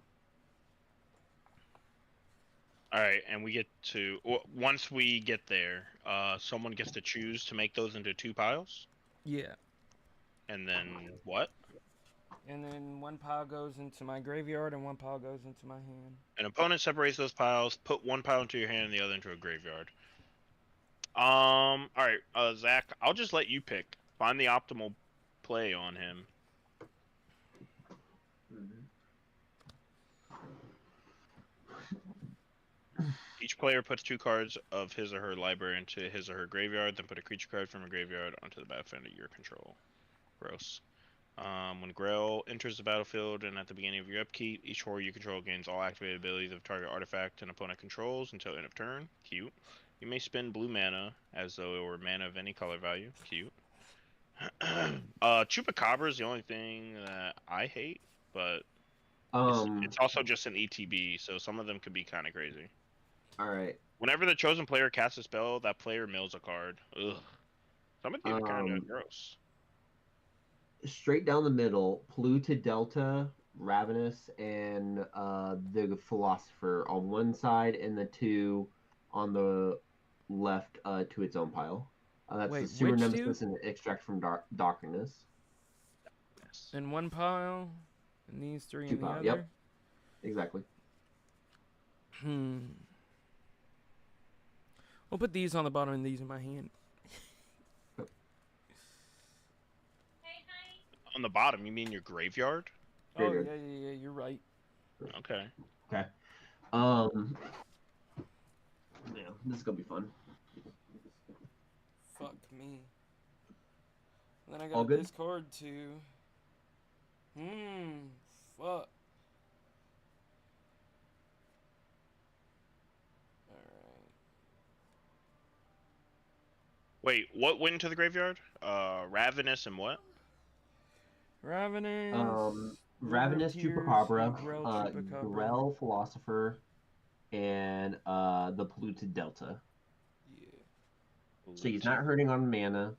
Alright, and we get to... Once we get there, someone gets to choose to make those into 2 piles. Yeah. And then what? And then one pile goes into my graveyard and one pile goes into my hand. An opponent separates those piles, put one pile into your hand and the other into a graveyard. Alright, Zach, I'll just let you pick. Find the optimal play on him. Each player puts 2 cards of his or her library into his or her graveyard, then put a creature card from a graveyard onto the battlefield under your control. Gross. When Grell enters the battlefield and at the beginning of your upkeep, each horror you control gains all activated abilities of target artifact an opponent controls until end of turn. Cute. You may spend blue mana as though it were mana of any color value. Cute. Chupacabra is the only thing that I hate, but it's also just an ETB, so some of them could be kind of crazy. Alright. Whenever the chosen player casts a spell, that player mills a card. Ugh. Some of these are kind of gross. Straight down the middle, Polluted Delta, Ravenous, and the Philosopher on one side, and the 2 on the left to its own pile. That's Wait, the Sewer which Nemesis two? and Extract from Darkness. Yes. In one pile, and these 3 2 in the pile, other? yep. Exactly. We'll put these on the bottom and these in my hand. On the bottom, you mean your graveyard? Graveyard. Oh, yeah, you're right. Okay. Okay. Yeah, this is gonna be fun. Fuck me. And then I All got good? this card too. Fuck. Alright. Wait, what went into the graveyard? Ravenous and what? Ravenous. Ravenous Tears, Chupacabra, and Grell Chupacabra. Grell Philosopher, and the Polluted Delta. Yeah. So he's not hurting on mana.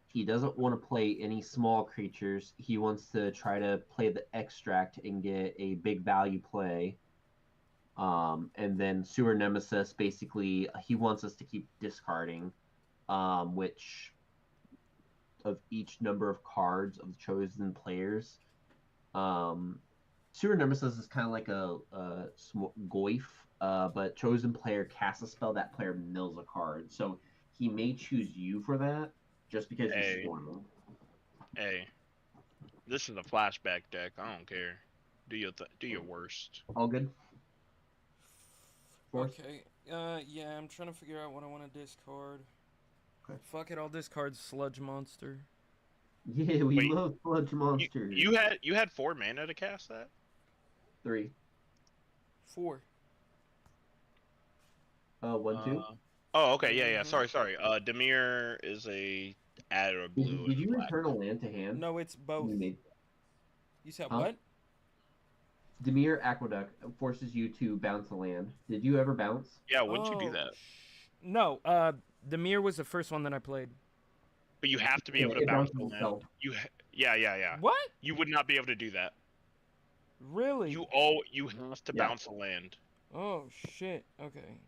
He doesn't want to play any small creatures. He wants to try to play the Extract and get a big value play. And then Sewer Nemesis, basically, he wants us to keep discarding, which of each number of cards of the chosen players. Sewer Nemesis is kind of like a Goif, but chosen player casts a spell, that player mills a card. So he may choose you for that just because you Hey, swarm him. hey, this is a flashback deck. I don't care. Do your worst. All good. Force? Okay. Yeah, I'm trying to figure out what I want to discard. Okay. Fuck it, I'll discard Sludge Monster. Yeah, we Wait, love sludge monsters. You had 4 mana to cast that? 3. 4. 1, 2. Oh, okay, yeah. Mhm. Sorry. Demir is a add or a blue. Did and a you black. return a land to hand? No, it's both. You made You said Huh? what? Demir Aqueduct forces you to bounce a land. Did you ever bounce? Yeah, wouldn't you do that? No, Demir was the first one that I played. But you have to be Yeah, able to it bounce bounces the land. itself. Yeah. What? You would not be able to do that. Really? You have to Yeah. bounce a land. Oh shit. Okay.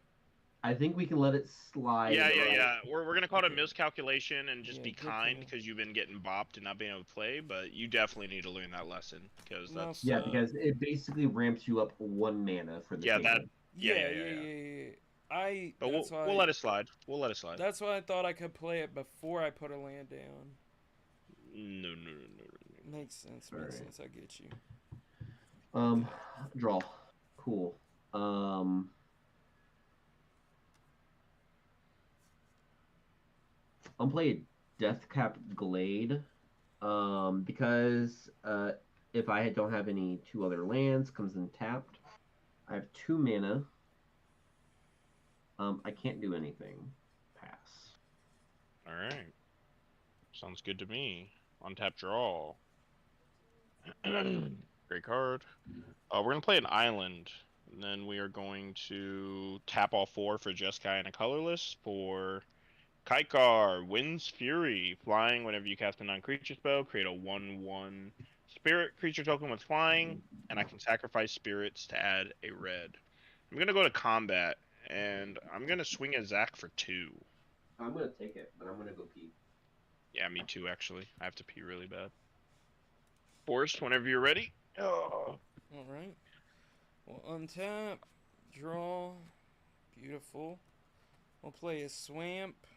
I think we can let it slide. Yeah. We're gonna call it a Okay. miscalculation and just Yeah, be good to kind know. because you've been getting bopped and not being able to play. But you definitely need to learn that lesson because No, that's Yeah, fuck. because it basically ramps you up 1 mana for the yeah table. Yeah. But That's why. we'll let it slide. We'll let it slide. That's why I thought I could play it before I put a land down. No. Makes sense. Alright. I get you. Draw. Cool. I'm playing Deathcap Glade. Because if I don't have any 2 other lands, comes in tapped. I have 2 mana. I can't do anything. Pass. All right. Sounds good to me. Untap draw. Great card. We're gonna play an island, and then we are going to tap all 4 for Jeskai and a colorless for Kaikar, Wind's Fury, flying whenever you cast a non-creature spell, create a 1/1 spirit creature token with flying, and I can sacrifice spirits to add a red. I'm gonna go to combat, and I'm gonna swing at Zach for 2. I'm gonna take it, but I'm gonna go pee. Yeah, me too, actually. I have to pee really bad. Forrest, whenever you're ready. Oh. All right. We'll untap, draw. Beautiful. We'll play a swamp.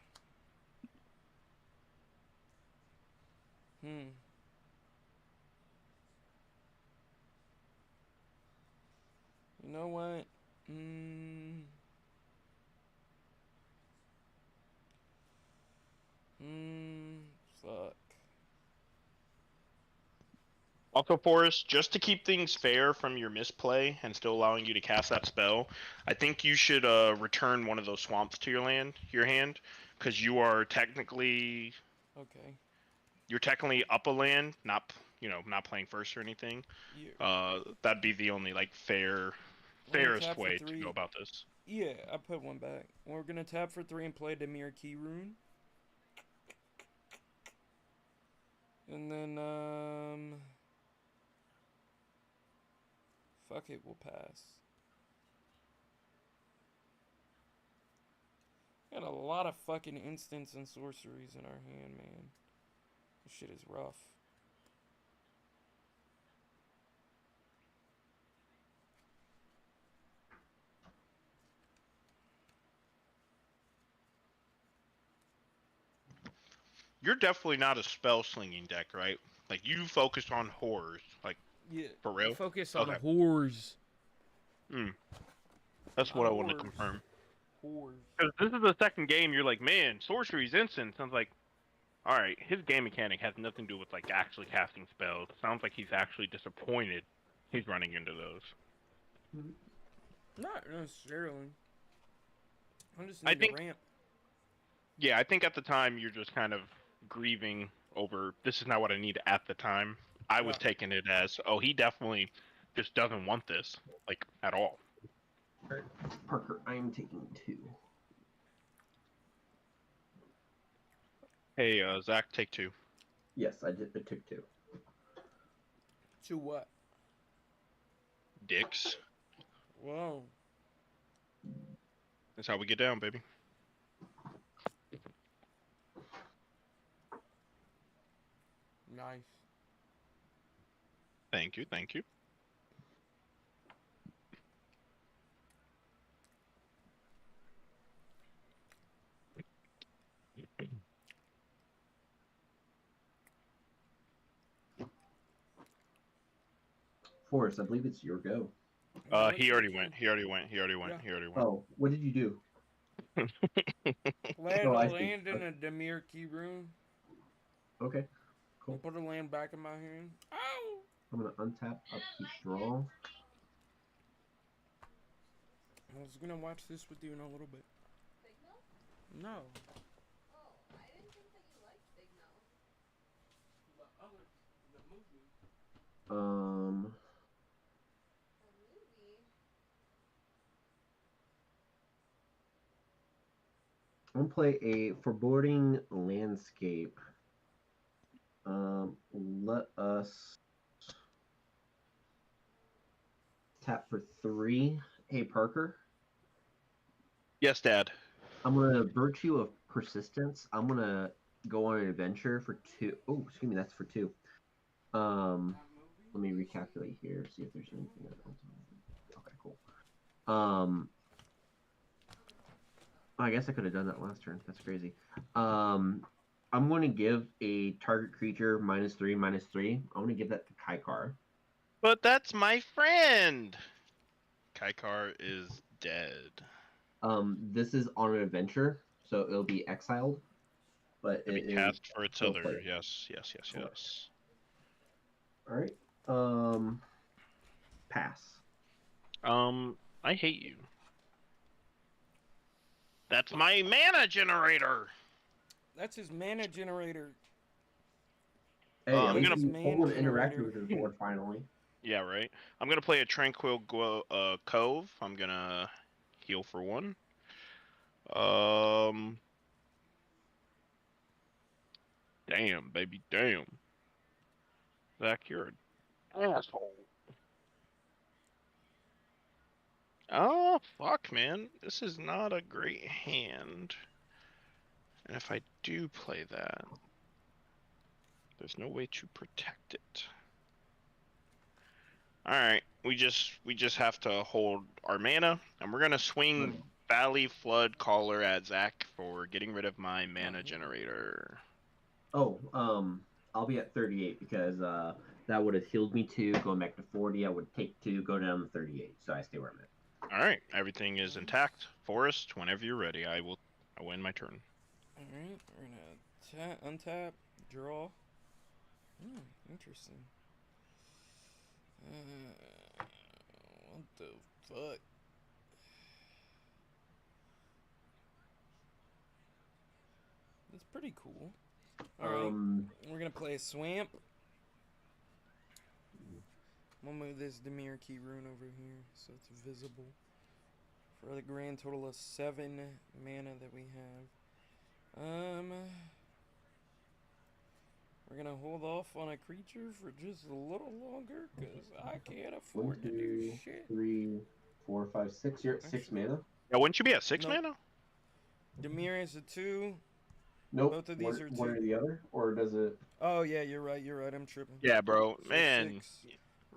You know what? Fuck. Also, Forrest, just to keep things fair from your misplay and still allowing you to cast that spell, I think you should return one of those swamps to your hand, because you are technically Okay. up a land, not not playing first or anything. Yeah. That'd be the only like fairest tap for way to 3. go about this. Yeah, I put one back. We're gonna tap for 3 and play Demir Key Rune. And then, fuck it, we'll pass. Got a lot of fucking instants and sorceries in our hand, man. This shit is rough. You're definitely not a spell slinging deck, right? Like you focus on horrors, like Yeah. for real. Focus on Okay. whores. That's what I want to Whores. confirm. Whores. Because this is the second game, you're like, man, sorcery's instant. Sounds like, all right, his game mechanic has nothing to do with like actually casting spells. Sounds like he's actually disappointed he's running into those. Not necessarily. I just I need think- to ramp. Yeah, I think at the time you're just kind of grieving over this is not what I need at the time. I was Yeah. taking it as, oh, he definitely just doesn't want this, like, at all. Parker, I'm taking 2. Hey, Zach, take 2. Yes, I took 2. To what? Dicks. Whoa. That's how we get down, baby. Nice. Thank you, thank you. Forrest, I believe it's your go. No, He it's already okay. went. He already went. He already went. Yeah. He already went. Oh, what did you do? Land Oh, a I see. land in a Demir key rune. Okay, I'll cool. put a land back in my hand. Ow! I'm gonna untap, upkeep, draw. I was gonna watch this with you in a little bit. Signal? No. Oh, I didn't think that you liked Signal. The movie. Um, The movie? I'm gonna play a foreboding landscape. Let us tap for 3. Hey, Parker, Yes, Dad. I'm gonna virtue of persistence. I'm gonna go on an adventure for 2. Oh, excuse me, that's for 2. Let me recalculate here, see if there's anything else. Okay, cool. I guess I could have done that last turn. That's crazy. I'm going to give a target creature -3/-3. I'm going to give that to Kaikar. But that's my friend. Kaikar is dead. This is on an adventure, so it'll be exiled. But To be it is cast for its still other. playable. Yes, yes, yes, Correct. yes. All right. Pass. I hate you. That's my mana generator. That's his mana generator. Hey, I'm at least gonna- he's Man able to interact generator. with his board finally. Yeah, right. I'm gonna play a Tranquil Cove. I'm gonna heal for 1. Damn, baby, damn. Zach, you're an asshole. Oh, fuck, man. This is not a great hand. And if I do play that, there's no way to protect it. Alright, we just have to hold our mana, and we're gonna swing Valley Flood Caller at Zach for getting rid of my mana generator. Oh, I'll be at 38 because that would have healed me 2, going back to 40. I would take 2, go down to 38, so I stay where I'm at. Alright, everything is intact. Forest, whenever you're ready, I will end my turn. Alright, we're gonna untap, draw. Interesting. What the fuck? That's pretty cool. Alright, we're gonna play a Swamp. I'm gonna move this Demir Key rune over here so it's visible. For the grand total of 7 mana that we have. We're gonna hold off on a creature for just a little longer because I can't afford to do 1, 2, shit. 3, 4, 5, 6. You're at 6 mana. Yeah, wouldn't you be at 6 Nope. mana? Demir is a 2. Nope. Both of these one, are one or 2. the other, or does it? Oh yeah, you're right. I'm tripping. Yeah, bro. So Man, 6.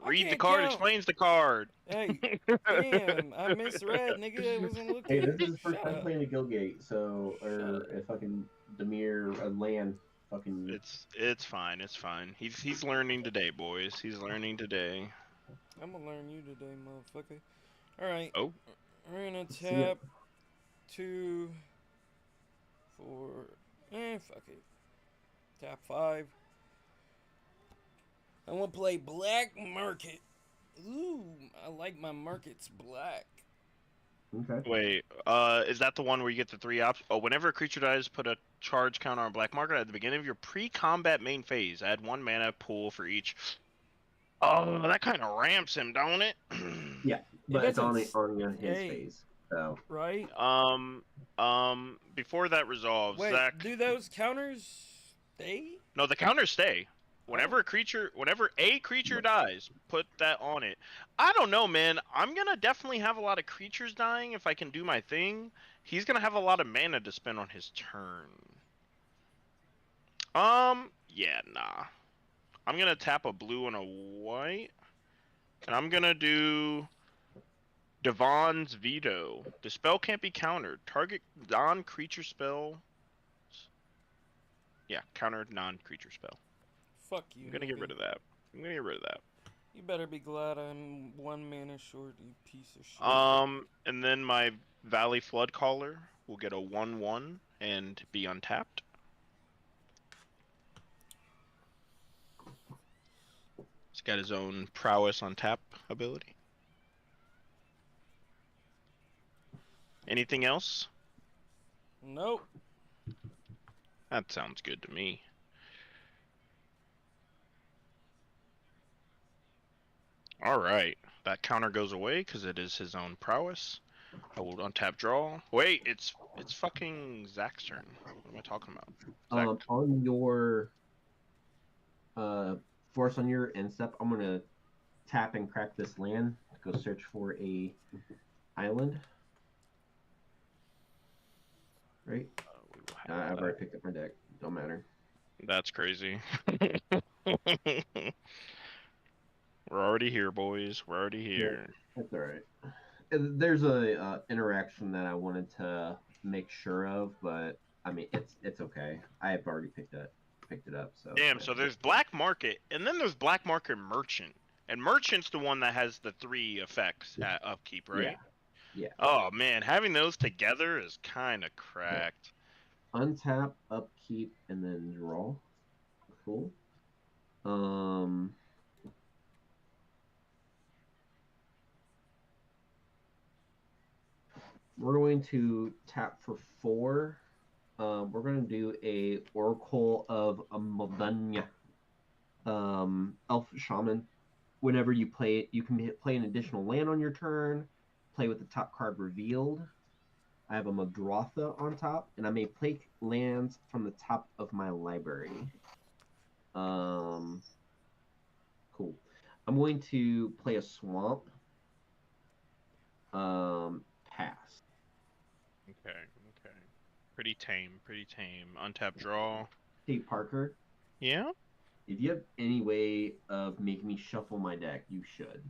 I read the can't card count. explains the card. Hey, damn, I misread, nigga. I wasn't looking. Hey, this is his first Shut time up. playing a Guildgate, so Shut or up. a fucking Demir, a land, fucking. It's fine. It's fine. He's learning today, boys. He's learning today. I'm gonna learn you today, motherfucker. All right. Oh. We're gonna See ya. tap 2, 4. Fuck it. Tap 5. I'm gonna play Black Market. Ooh, I like my markets black. Okay. Wait, is that the one where you get the 3 options? Oh, whenever a creature dies, put a charge counter on black market at the beginning of your pre-combat main phase. Add 1 mana pool for each. Oh, that kind of ramps him, don't it? Yeah, but it's on doesn't his stay. phase. So Right? Before that resolves, Wait, Zach. do those counters stay? No, the counters stay. Whenever a creature dies, put that on it. I don't know, man. I'm gonna definitely have a lot of creatures dying if I can do my thing. He's gonna have a lot of mana to spend on his turn. Yeah, nah. I'm gonna tap a blue and a white, and I'm gonna do Devon's Veto. The spell can't be countered. Target non-creature spell. Yeah, countered non-creature spell. Fuck you. I'm gonna get rid of that. I'm gonna get rid of that. You better be glad I'm 1 mana short, you piece of shit. And then my Valley Flood Caller will get a 1/1 and be untapped. He's got his own prowess on tap ability. Anything else? Nope. That sounds good to me. Alright, that counter goes away because it is his own prowess. I will untap draw. Wait, it's fucking Zach's turn. What am I talking about? Zach. On your force on your end step, I'm gonna tap and crack this land. Go search for a island. Right? We will have I've that. already picked up my deck. Don't matter. That's crazy. We're already here, boys. We're already here. That's all right. There's a interaction that I wanted to make sure of, but I mean it's okay. I've already picked it up. So Damn, so there's Black Market, and then there's Black Market Merchant. And Merchant's the one that has the 3 effects at upkeep, right? Yeah. Oh man, having those together is kind of cracked. Untap, upkeep, and then draw. Cool. We're going to tap for 4. We're going to do a Oracle of Modanya. Elf Shaman. Whenever you play it, you can play an additional land on your turn. Play with the top card revealed. I have a Madrotha on top, and I may play lands from the top of my library. Cool. I'm going to play a swamp. Pass. Okay. Pretty tame. Untap draw. Hey, Parker, Yeah? if you have any way of making me shuffle my deck, you should.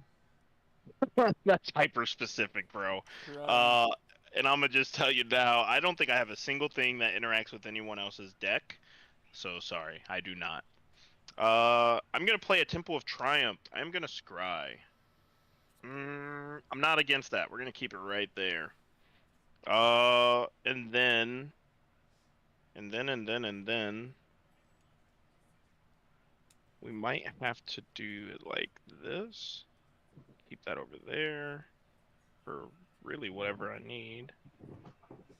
That's hyper specific, bro. Right. And I'm gonna just tell you now, I don't think I have a single thing that interacts with anyone else's deck. So sorry, I do not. I'm gonna play a Temple of Triumph. I'm gonna scry. I'm not against that. We're gonna keep it right there. And then we might have to do it like this. Keep that over there for really whatever I need.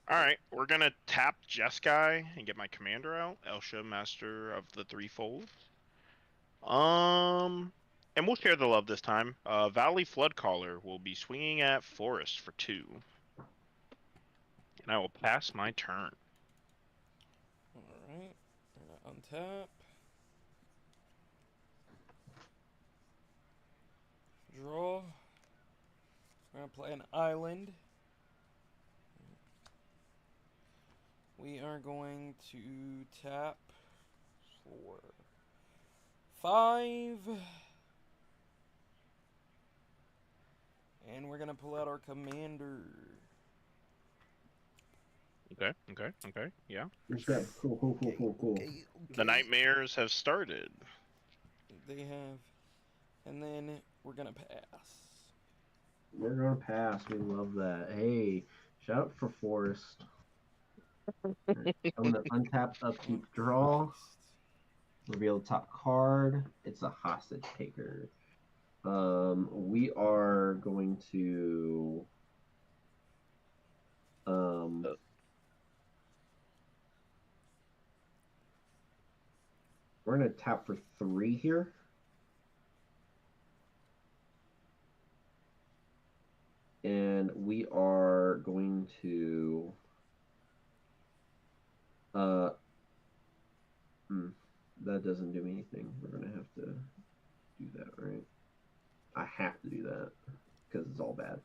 Alright, we're gonna tap Jeskai and get my commander out. Elsha, Master of the Threefold. And we'll share the love this time. Valley Floodcaller will be swinging at Forest for 2. And I will pass my turn. Alright. Untap. Draw. We're gonna play an island. We are going to tap for 5. And we're gonna pull out our commander. Okay, yeah. Respect. Cool. Okay. The nightmares have started. They have. And then we're gonna pass. We're gonna pass. We love that. Hey, shout out for Forest. I'm gonna untap, upkeep, draw. Reveal the top card. It's a hostage taker. We are going to we're gonna tap for 3 here. And we are going to that doesn't do me anything. We're gonna have to do that, right? I have to do that because it's all bad.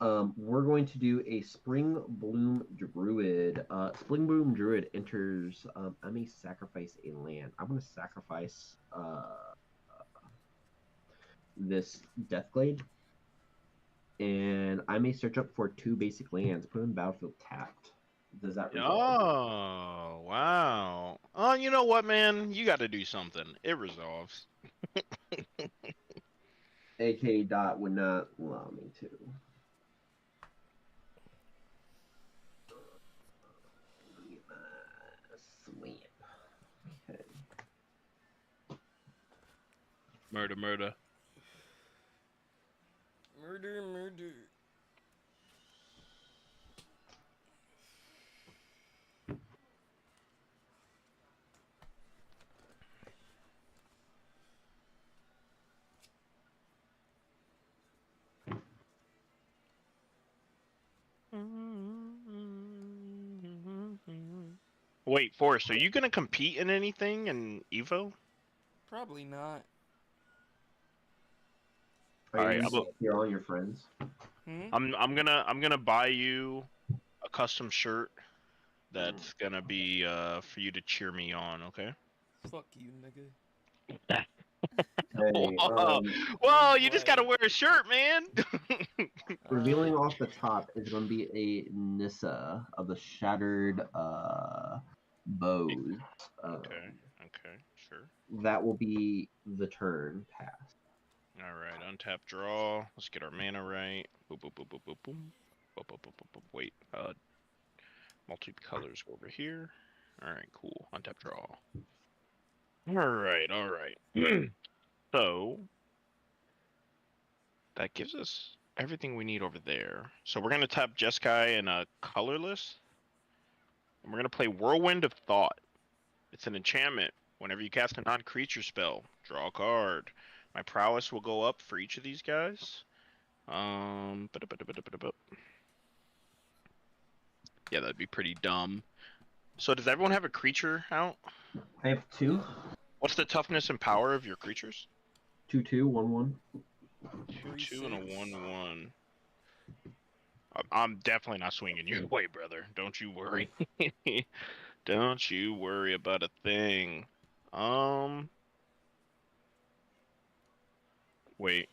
We're going to do a Spring Bloom Druid. Spring Bloom Druid enters. I may sacrifice a land. I'm going to sacrifice this Deathglade, and I may search up for 2 basic lands. Put them in battlefield tapped. Does that resolve? Oh, wow. Oh, you know what, man? You got to do something. It resolves. AK dot would not allow me to. Swamp. Okay. Murder, murder. Murder, murder. Wait, Forrest, are you gonna compete in anything in Evo? Probably not. Are Alright, you I'm going to hear all your friends? Hmm? I'm gonna buy you a custom shirt that's gonna be for you to cheer me on, okay? Fuck you, nigga. Hey, Whoa, whoa, you just gotta wear a shirt, man. revealing off the top is going to be a Nissa of the Shattered Bows. Okay, okay, sure. That will be the turn pass. Alright, untap draw. Let's get our mana right. Boop, boop, boop, boop, boop, boom. Boop, boop, boop, boop, boop. Wait, multi-colors over here. Alright, cool. Untap draw. Alright, alright. So, that gives us everything we need over there. So we're gonna tap Jeskai and colorless. And we're gonna play Whirlwind of Thought. It's an enchantment. Whenever you cast a non-creature spell, draw a card. My prowess will go up for each of these guys. Yeah, that'd be pretty dumb. So does everyone have a creature out? I have 2. What's the toughness and power of your creatures? 2/2, 1/1. 2/2 and a 1/1. I'm definitely not swinging your way, brother. Don't you worry. Don't you worry about a thing. Wait.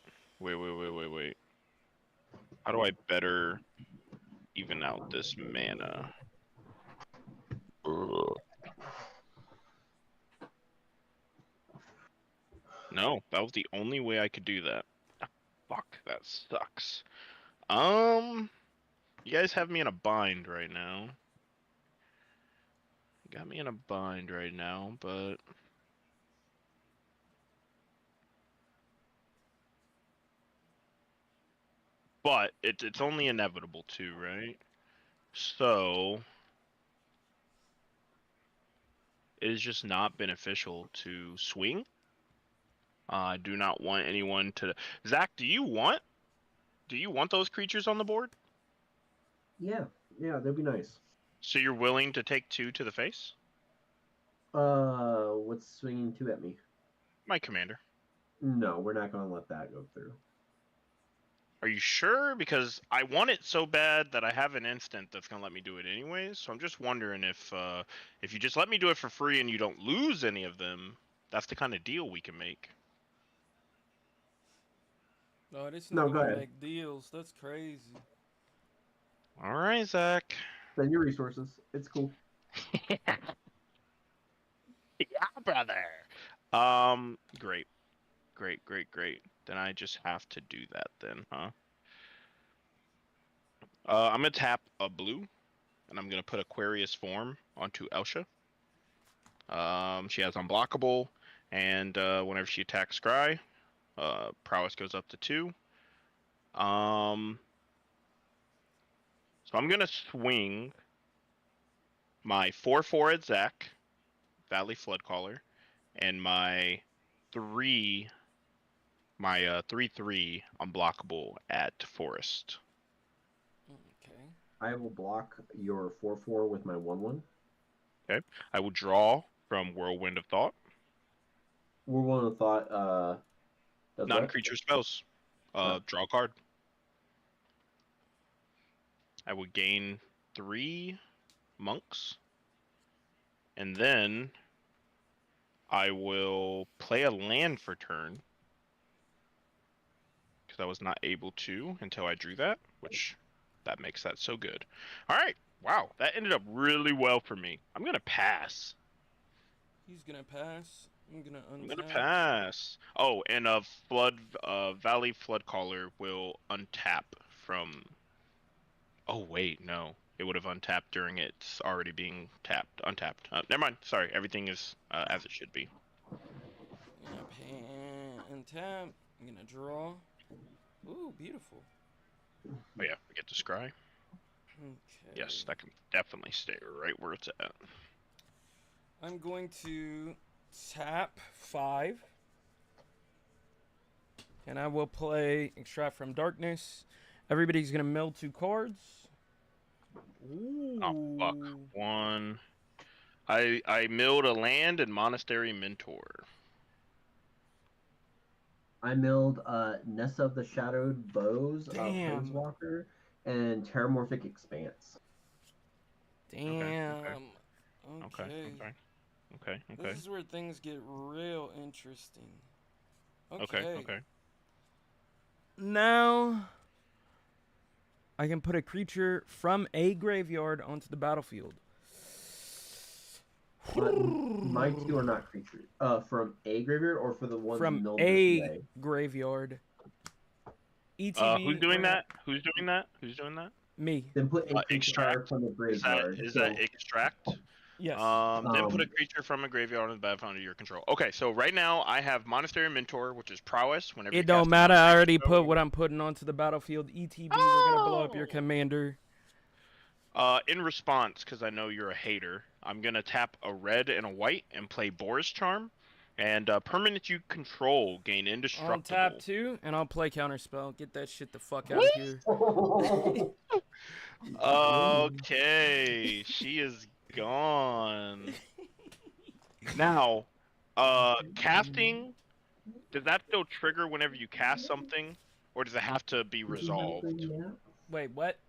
How do I better even out this mana? Ugh. No, that was the only way I could do that. Ah, fuck, that sucks. You guys have me in a bind right now. You got me in a bind right now, but it's only inevitable too, right? So it is just not beneficial to swing. I do not want anyone to. Zach, do you want those creatures on the board? Yeah, that'd be nice. So you're willing to take 2 to the face? What's swinging 2 at me? My commander. No, we're not going to let that go through. Are you sure? Because I want it so bad that I have an instant that's gonna let me do it anyways. So I'm just wondering if you just let me do it for free and you don't lose any of them, that's the kind of deal we can make. No, this No, nigga go wanna ahead. make deals. That's crazy. All right, Zach. Spend your resources. It's cool. Yeah, brother. Great. Then I just have to do that then, huh? I'm gonna tap a blue, and I'm gonna put Aquarius Form onto Elsha. She has unblockable, and whenever she attacks Scry, prowess goes up to 2. So I'm gonna swing my 4/4 at Zach, Valley Floodcaller, and my 3/3 unblockable at Forest. Okay. I will block your 4/4 with my 1/1. Okay. I will draw from Whirlwind of Thought. Whirlwind of Thought, does what? Non-creature spells. Draw a card. I would gain 3 monks, and then I will play a land for turn because I was not able to until I drew that, which that makes that so good. All right, wow, that ended up really well for me. I'm gonna pass. He's gonna pass. I'm gonna untap. I'm gonna pass. Oh, and Valley Floodcaller will untap from. Oh wait, no, it would have untapped during its already being untapped. Never mind. Sorry, everything is as it should be. I'm gonna pan untap. I'm gonna draw. Ooh, beautiful. Oh yeah, we get to scry. Okay. Yes, that can definitely stay right where it's at. I'm going to tap 5. And I will play Extract from Darkness. Everybody's gonna mill 2 cards. Ooh. Oh fuck. 1. I milled a land and Monastery Mentor. I milled Nessa of the Shadowed Bows of Damn. Planeswalker and Terramorphic Expanse. Damn. Okay. Okay. This is where things get real interesting. Okay. Now, I can put a creature from a graveyard onto the battlefield. My 2 are not creatures. From a graveyard or for the ones From milled a this way? graveyard. ETB. Who's doing that? Who's doing that? Me. Then put a creature extract. from the graveyard. Is that extract? Yes. Then put a creature from a graveyard on the battlefield under your control. Okay, so right now I have Monastery Mentor, which is prowess. Whenever you It don't cast matter. a I already spell, put what I'm putting onto the battlefield. ETBs are gonna blow up your commander. In response, because I know you're a hater, I'm gonna tap a red and a white and play Boris Charm, and permanent you control gain I'll indestructible. tap 2 and I'll play counterspell. Get that shit the fuck out of here. Okay, she is gone. Now, casting, does that still trigger whenever you cast something, or does it have to be resolved? Wait, what?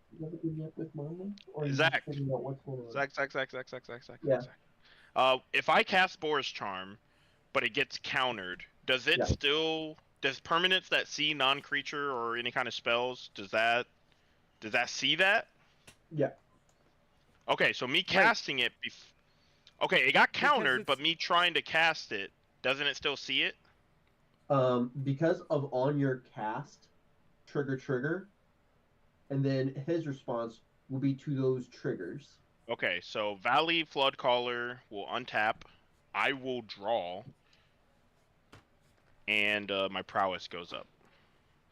Zach. Yeah. If I cast Boris Charm, but it gets countered, does it Yeah. does permanents that see non-creature or any kind of spells, does that see that? Yeah. Okay, so me casting it, okay, it got countered, but it's- me trying to cast it, doesn't it still see it? Because of on your cast, trigger, and then his response will be to those triggers. Okay, so Valley Floodcaller will untap, I will draw, and my prowess goes up.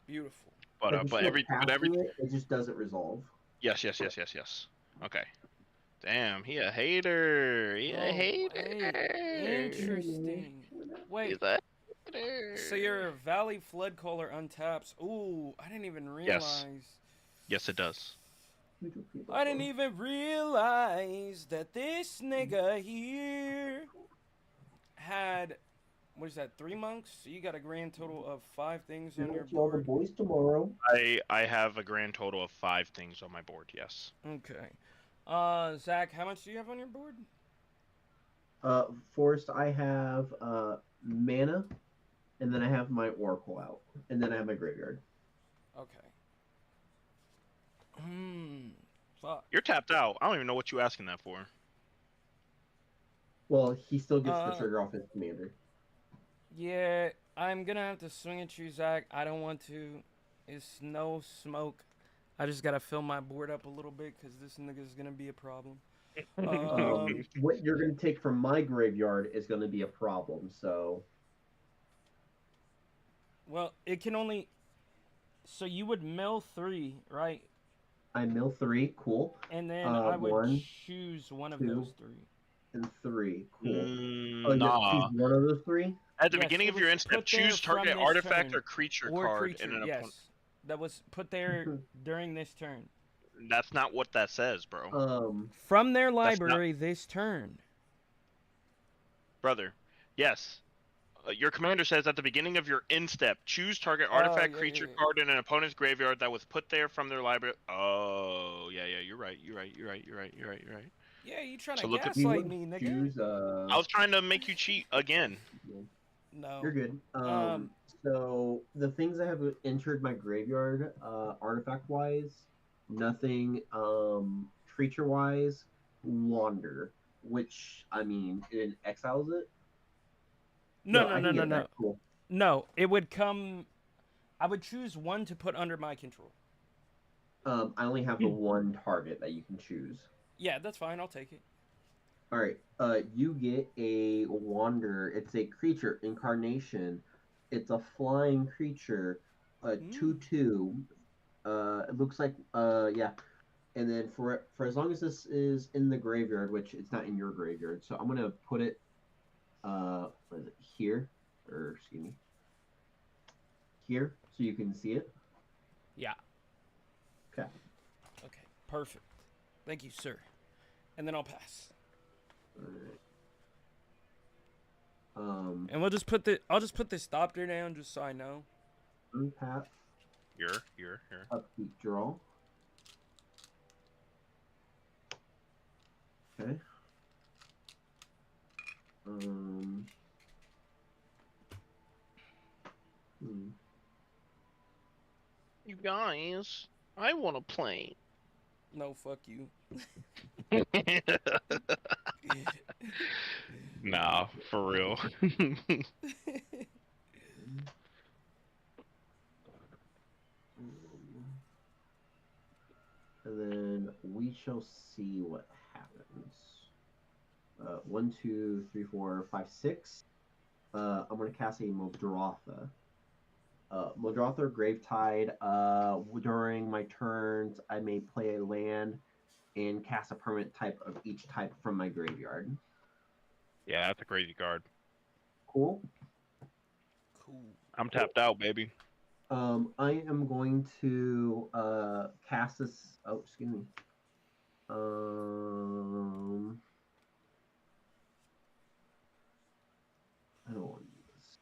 Beautiful. But If you still cast every it just doesn't resolve. yes. Okay. Damn, he a hater. He a Oh, hater. Interesting. Wait, He's a hater. so your Valley Floodcaller untaps. Ooh, I didn't even realize. Yes, it does. I didn't even realize that this nigga here had, what is that, 3 monks? So you got a grand total of 5 things on your All the board. boys tomorrow. I have a grand total of 5 things on my board. Yes. Okay. Zach, how much do you have on your board? Forrest, I have mana, and then I have my Oracle out, and then I have my graveyard. Okay. Fuck. You're tapped out. I don't even know what you asking that for. Well, he still gets the Uh, trigger off his commander. Yeah, I'm gonna have to swing at you, Zach. I don't want to. It's no smoke. I just gotta fill my board up a little bit because this nigga's gonna be a problem. What you're going to take from my graveyard is going to be a problem. So Well, it can only. So you would mill 3, right? I mill 3, cool, And then I would 1, choose one of 2. those 3. and 3, cool. Mm, Oh, you have to nah. choose one of those 3. At the Yes, beginning it of your was end step, put there choose from target this artifact turn. or creature Or card creature, in an opponent. yes. That was put there during this turn. That's not what that says, bro. From their not- library this turn. Brother. Yes. Your commander says at the beginning of your end step, choose target artifact, yeah, creature yeah. card in an opponent's graveyard that was put there from their library. Oh, yeah, yeah, you're right. You're right. You're right. You're right. You're right. You're right. Yeah, you trying to So look at. Do you gaslight want me, to nigga? choose I was trying to make you cheat again. No. You're good. Um, So the things that have entered my graveyard, artifact wise, nothing. Creature wise, wander, which I mean, it exiles it. No, No, no, I no, can no, get no. that. Cool. No, it would come. I would choose one to put under my control. I only have the one target that you can choose. Yeah, that's fine. I'll take it. All right. You get a wander. It's a creature incarnation. It's a flying creature. A 2/2. It looks like yeah. And then for as long as this is in the graveyard, which it's not in your graveyard, so I'm gonna put it what is it, here, or excuse me, here, so you can see it. Yeah. Okay. Okay. Perfect. Thank you, sir. And then I'll pass. All right. And we'll just put the. I'll just put the stopper down just so I know. Untap, You're. upkeep, draw. Okay. Hmm. You guys, I want to play. No, fuck you. Nah, for real. And then we shall see what happens. 1, 2, 3, 4, 5, 6. I'm gonna cast a Muldrotha. Muldrotha Gravetide. During my turns, I may play a land and cast a permanent type of each type from my graveyard. Yeah, that's a crazy card. Cool. Cool. I'm tapped out, baby. I am going to cast this. Oh, excuse me. I don't want to do this.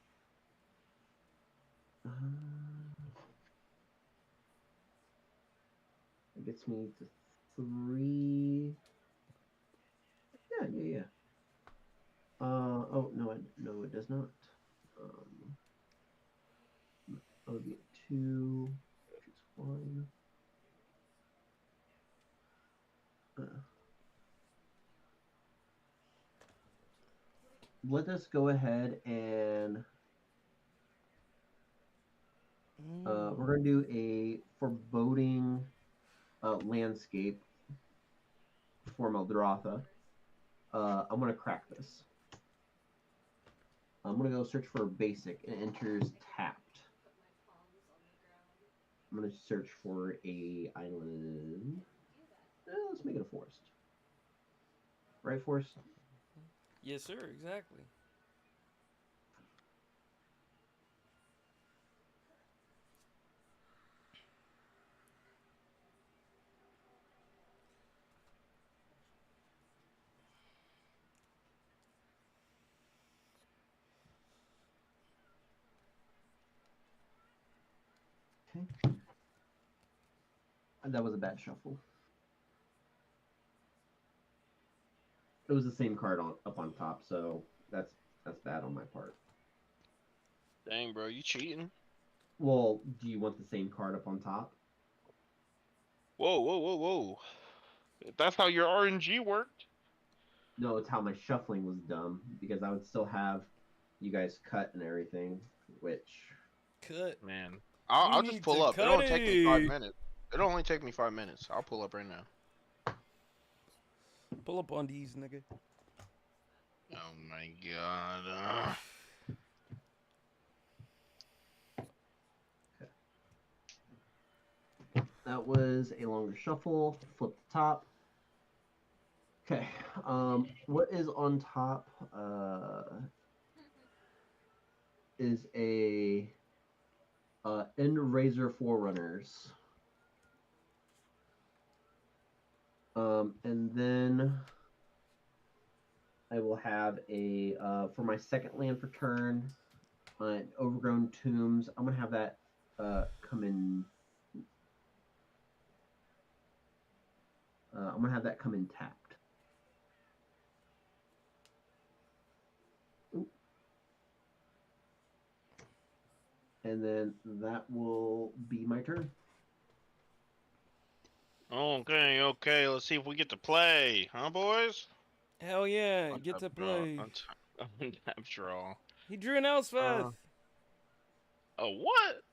It gets me to 3. Yeah. Oh no, it does not. I'll get 2. Choose 1. Let us go ahead and we're going to do a foreboding landscape for Muldrotha. I'm going to crack this. I'm going to go search for a basic. It enters tapped. I'm going to search for a island. Let's make it a forest. Right, forest? Yes, sir. Exactly. Okay. That was a bad shuffle. It was the same card up on top, so that's bad on my part. Dang, bro, you cheating? Well, do you want the same card up on top? Whoa. If that's how your RNG worked. No, it's how my shuffling was dumb, because I would still have you guys cut and everything, which... Cut. Man, I'll just need pull to up. It cut only take me 5 it. minutes. It'll only take me 5 minutes. I'll pull up right now. Pull up on these, nigga. Oh my god. That was a longer shuffle. Flip the top. Okay. What is on top is a End Razor Forerunners. And then I will have a for my second land per turn. Overgrown Tombs. I'm gonna have that come in. I'm gonna have that come in tapped. Oop. And then that will be my turn. Okay, okay. Let's see if we get to play, huh, boys? Hell yeah, get Untap to draw. play. Untap draw. He drew an Elspeth. Oh, what?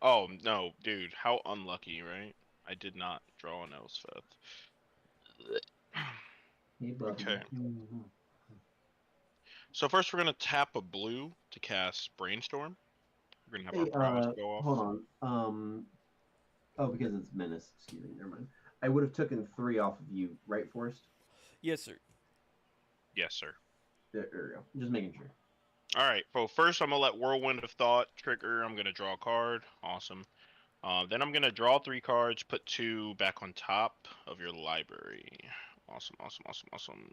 Oh, no, dude. How unlucky, right? I did not draw an Elspeth. Hey, buddy. Okay. So first we're going to tap a blue to cast Brainstorm. We're going to have Hey, our prowess go off. hold on. Oh, because it's menace. Excuse me. Never mind. I would have taken 3 off of you, right, Forrest? Yes, sir. Yes, sir. There we go. Just making sure. All right. So first I'm going to let Whirlwind of Thought trigger. I'm going to draw a card. Awesome. Then I'm going to draw 3 cards, put 2 back on top of your library. Awesome, awesome, awesome, awesome.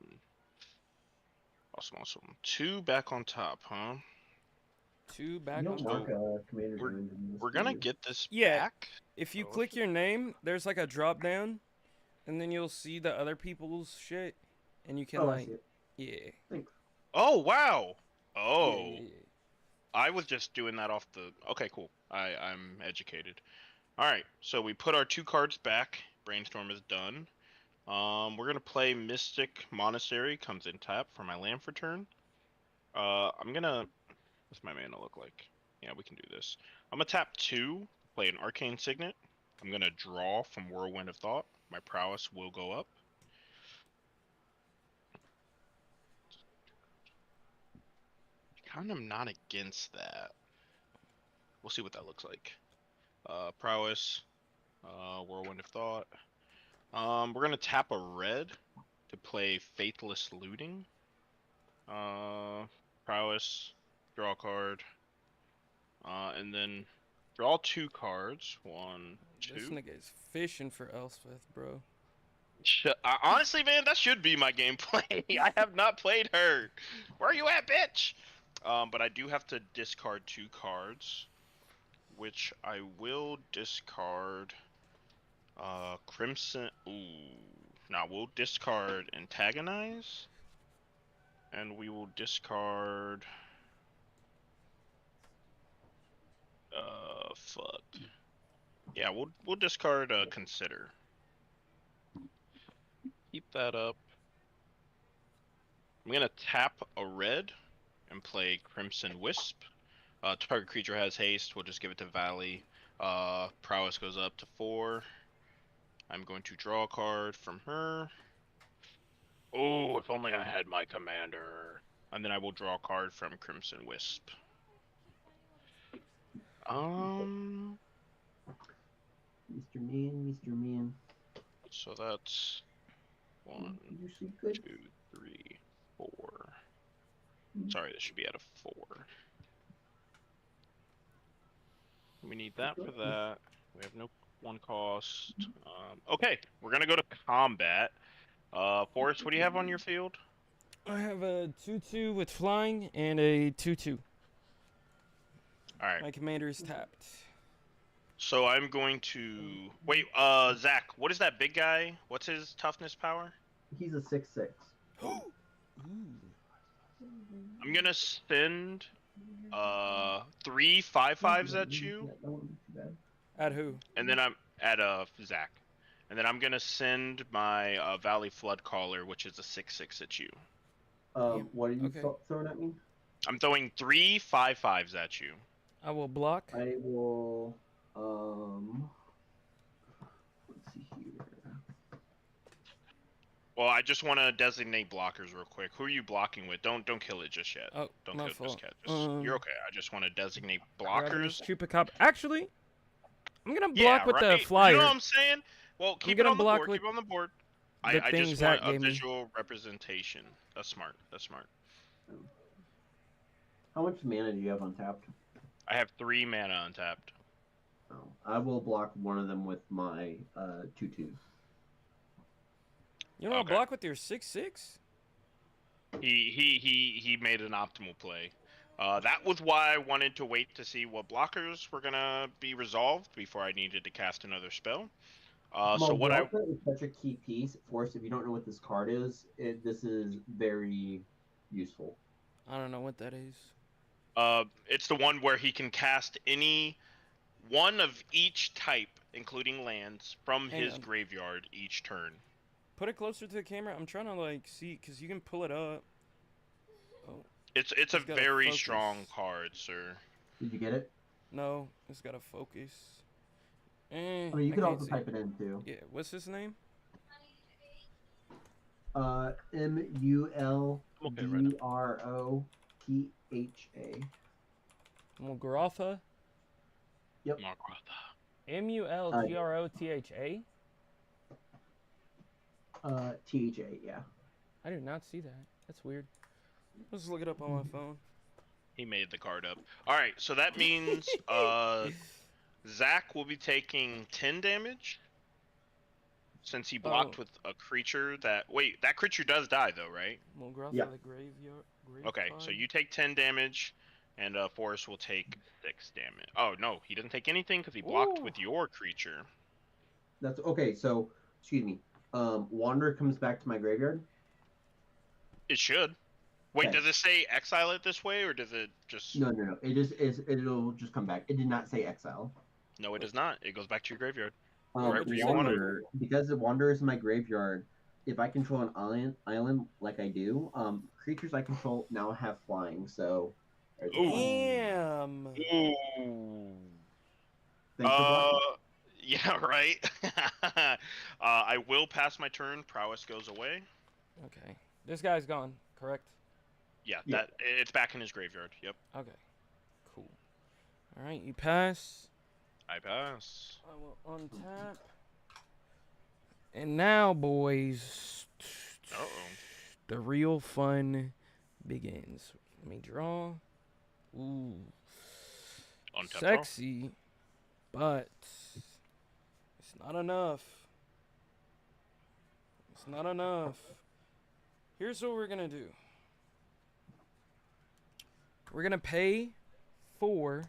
Awesome, awesome. 2 back on top, huh? 2 back You on don't top. mark Commander Jones in this, We're do going to you? get this Yeah. back. If you Oh, click your name, there's like a drop down, and then you'll see the other people's shit, and you can Oh, I like, see it. yeah. Thanks. Oh, wow. Oh. Yeah. I was just doing that off the... Okay, cool. I'm educated. Alright, so we put our 2 cards back. Brainstorm is done. We're going to play Mystic Monastery. Comes in tap for my land for turn. I'm going to... What's my mana look like? Yeah, we can do this. I'm going to tap 2, play an Arcane Signet. I'm going to draw from Whirlwind of Thought. My prowess will go up. Kind of not against that. We'll see what that looks like. Prowess, Whirlwind of Thought. We're gonna tap a red to play Faithless Looting. Prowess, draw a card, and then draw 2 cards. 1, 2. This nigga is fishing for Elspeth, bro. Honestly, man, that should be my gameplay. I have not played her. Where are you at, bitch? But I do have to discard 2 cards, which I will discard. Crimson. Ooh. Now we'll discard Antagonize, and we will discard. Fuck. Yeah, we'll discard Consider. Keep that up. I'm gonna tap a red and play Crimson Wisp. Target creature has haste. We'll just give it to Valley. Prowess goes up to 4. I'm going to draw a card from her. Oh, if only I had my commander. And then I will draw a card from Crimson Wisp. Mr. Man. So that's 1, Did you sleep good? 2, 3, 4. Sorry, this should be at a 4. We need that for that. We have no 1 cost. Okay, we're gonna go to combat. Forrest, what do you have on your field? I have a 2/2 with flying and a 2/2. All right. My commander is tapped. So I'm going to wait. Zach, what is that big guy? What's his toughness power? He's a 6/6. Ooh. I'm gonna send 3 5/5s at you, That wouldn't be too bad. At who? and then I'm at Zach, and then I'm gonna send my Valley Flood Caller, which is a 6/6 at you. What are you Okay. throwing at me? I'm throwing 3 5/5s at you. I will block. I will. Let's see here. Well, I just want to designate blockers real quick. Who are you blocking with? Don't kill it just yet. Oh, Don't my kill it fault. just yet. You're okay. I just want to designate Ravenous blockers. Chupacabra. Actually, I'm gonna block Yeah, with right? the flyer. You know what I'm saying? Well, keep it gonna on the block board. with Keep it on the board. the I thing just Zach want a gave me. visual representation. That's smart. That's smart. How much mana do you have untapped? I have 3 mana untapped. Oh, I will block one of them with my 2/2. You know, Okay. block with your 6/6. He made an optimal play. That was why I wanted to wait to see what blockers were gonna be resolved before I needed to cast another spell. So what I Malvolta is such a key piece. Force, if you don't know what this card is, this is very useful. I don't know what that is. it's the one where he can cast any one of each type, including lands, from Hang his on. graveyard each turn. Put it closer to the camera. I'm trying to like see, cause you can pull it up. Oh It's a It's gotta very focus. strong card, sir. Did you get it? no, it's gotta focus. I mean, you I could can't also see. type it in too. Yeah, what's his name? Mulgrotha. Mulgrotha. Yep. Mulgrotha. THA. Yeah. I did not see that. That's weird. Let's look it up on my phone. He made the card up. All right, so that means Zach will be taking 10 damage since he blocked Oh. with a creature that. Wait, that creature does die though, right? Mulgrotha Yeah. the graveyard. Okay, so you take 10 damage, and Forrest will take 6 damage. Oh no, he doesn't take anything because he blocked Ooh. with your creature. That's okay. So, excuse me. Wanderer comes back to my graveyard. It should. Wait, Okay. does it say exile it this way, or does it just? No, no, no. It just is. It'll just come back. It did not say exile. No, it does not. It goes back to your graveyard. Right where you want it. Wanderer, because the Wanderer is in my graveyard. If I control an island like I do, creatures I control now have flying. So. there's a Ooh. flying. Damn. Ooh. Thanks for blocking. Yeah, right. I will pass my turn. Prowess goes away. Okay. This guy's gone, correct? Yeah, Yeah. that it's back in his graveyard. Yep, Okay. Cool. Alright, you pass. I pass. I will untap. And now, boys, Uh-oh. the real fun begins. Let me draw. Ooh. Untap draw. Sexy, but it's not enough. It's not enough. Here's what we're gonna do. We're gonna pay 4,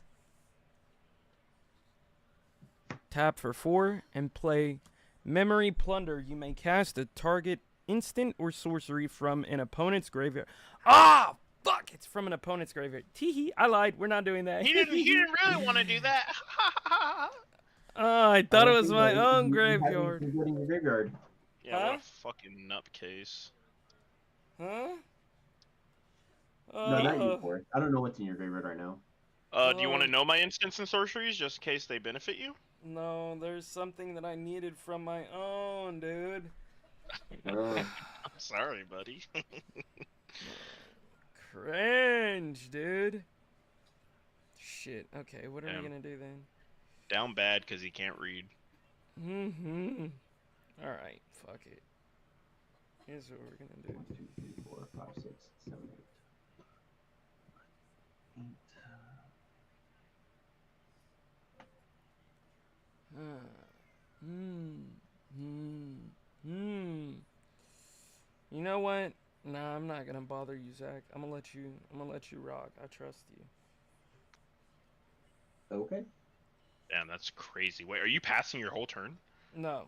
tap for 4, and play Memory Plunder. You may cast a target instant or sorcery from an opponent's graveyard. Ah, fuck! It's from an opponent's graveyard. Teehee, I lied. We're not doing that. He didn't really want to do that. Oh, I thought it was my You- own you have graveyard. anything good in your graveyard. Yeah, what Huh? a fucking nutcase. Huh? No, not you, Forrest. I don't know what's in your graveyard right now. Do you want to Um, know my instants and sorceries just in case they benefit you? No, there's something that I needed from my own, dude. Uh, I'm sorry, buddy. Cringe, dude. Shit. Okay, what are Damn. we gonna do then? Down bad because he can't read. Mm-hmm. Alright, fuck it. Here's what we're gonna do. 1, 2, 3, 4, 5, 6, 7, 8. 8. You know what? Nah, I'm not gonna bother you, Zach. I'm gonna let you rock. I trust you. Okay. Damn, that's crazy. Wait, are you passing your whole turn? No.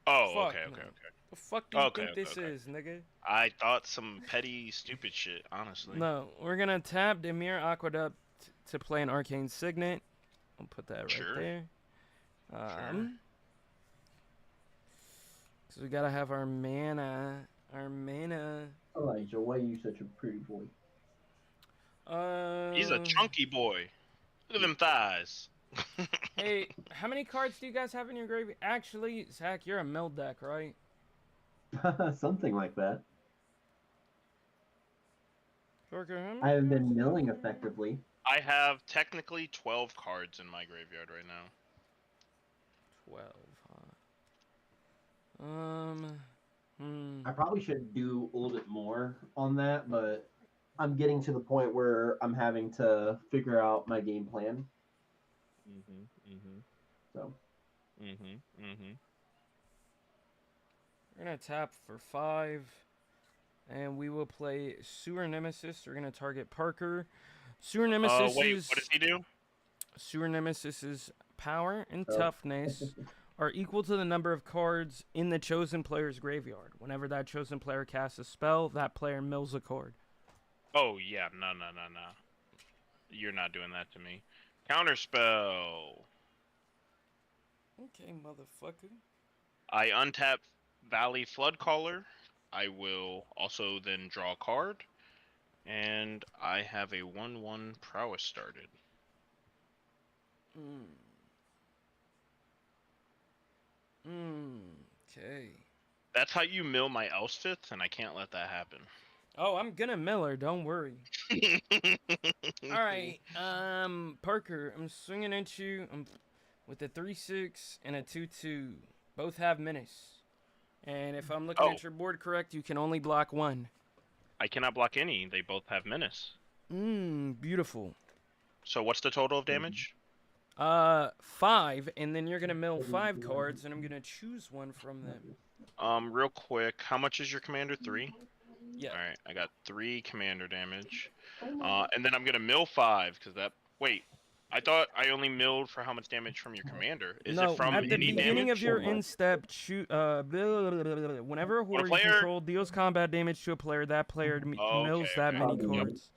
Oh, Fuck okay, no. okay, okay. The fuck do you Okay, think okay, this okay. is, nigga? I thought some petty, stupid shit, honestly. No, we're gonna tap Demir Aqueduct to play an Arcane Signet. I'll put that right Sure. there. So we gotta have our mana. Elijah, why are you such a pretty boy? He's a chunky boy. Look at them thighs. Hey, how many cards do you guys have in your graveyard? Actually, Zach, you're a mill deck, right? Something like that. Parker, how many I haven't been cards do you have milling in your effectively. I have technically 12 cards in my graveyard right now. 12, huh? I probably should do a little bit more on that, but I'm getting to the point where I'm having to figure out my game plan. So We're gonna tap for 5, and we will play Sewer Nemesis. We're gonna target Parker. Sewer Nemesis Wait, is what does he do? Sewer Nemesis's power and Oh. toughness are equal to the number of cards in the chosen player's graveyard. Whenever that chosen player casts a spell, that player mills a card. Oh yeah, no. You're not doing that to me. Counterspell. Okay, motherfucker. I untap Valley Floodcaller. I will also then draw a card. And I have a 1/1 prowess started. Okay. That's how you mill my Elspeth, and I can't let that happen. Oh, I'm gonna Miller. Don't worry. All right. Parker, I'm swinging at you. With a 3/6 and a 2/2. Both have menace. And if I'm looking Oh. at your board correct, you can only block one. I cannot block any. They both have menace. Beautiful. So what's the total of damage? 5, and then you're gonna mill 5 cards, and I'm gonna choose one from them. Real quick, how much is your commander? 3? Yeah. Alright, I got 3 commander damage. And then I'm gonna mill 5, because that... Wait, I thought I only milled for how much damage from your commander. Is No, it from at the any beginning damage? of your instep, whenever a horror you player- control deals combat damage to a player, that player mills that okay. many Yep. cards.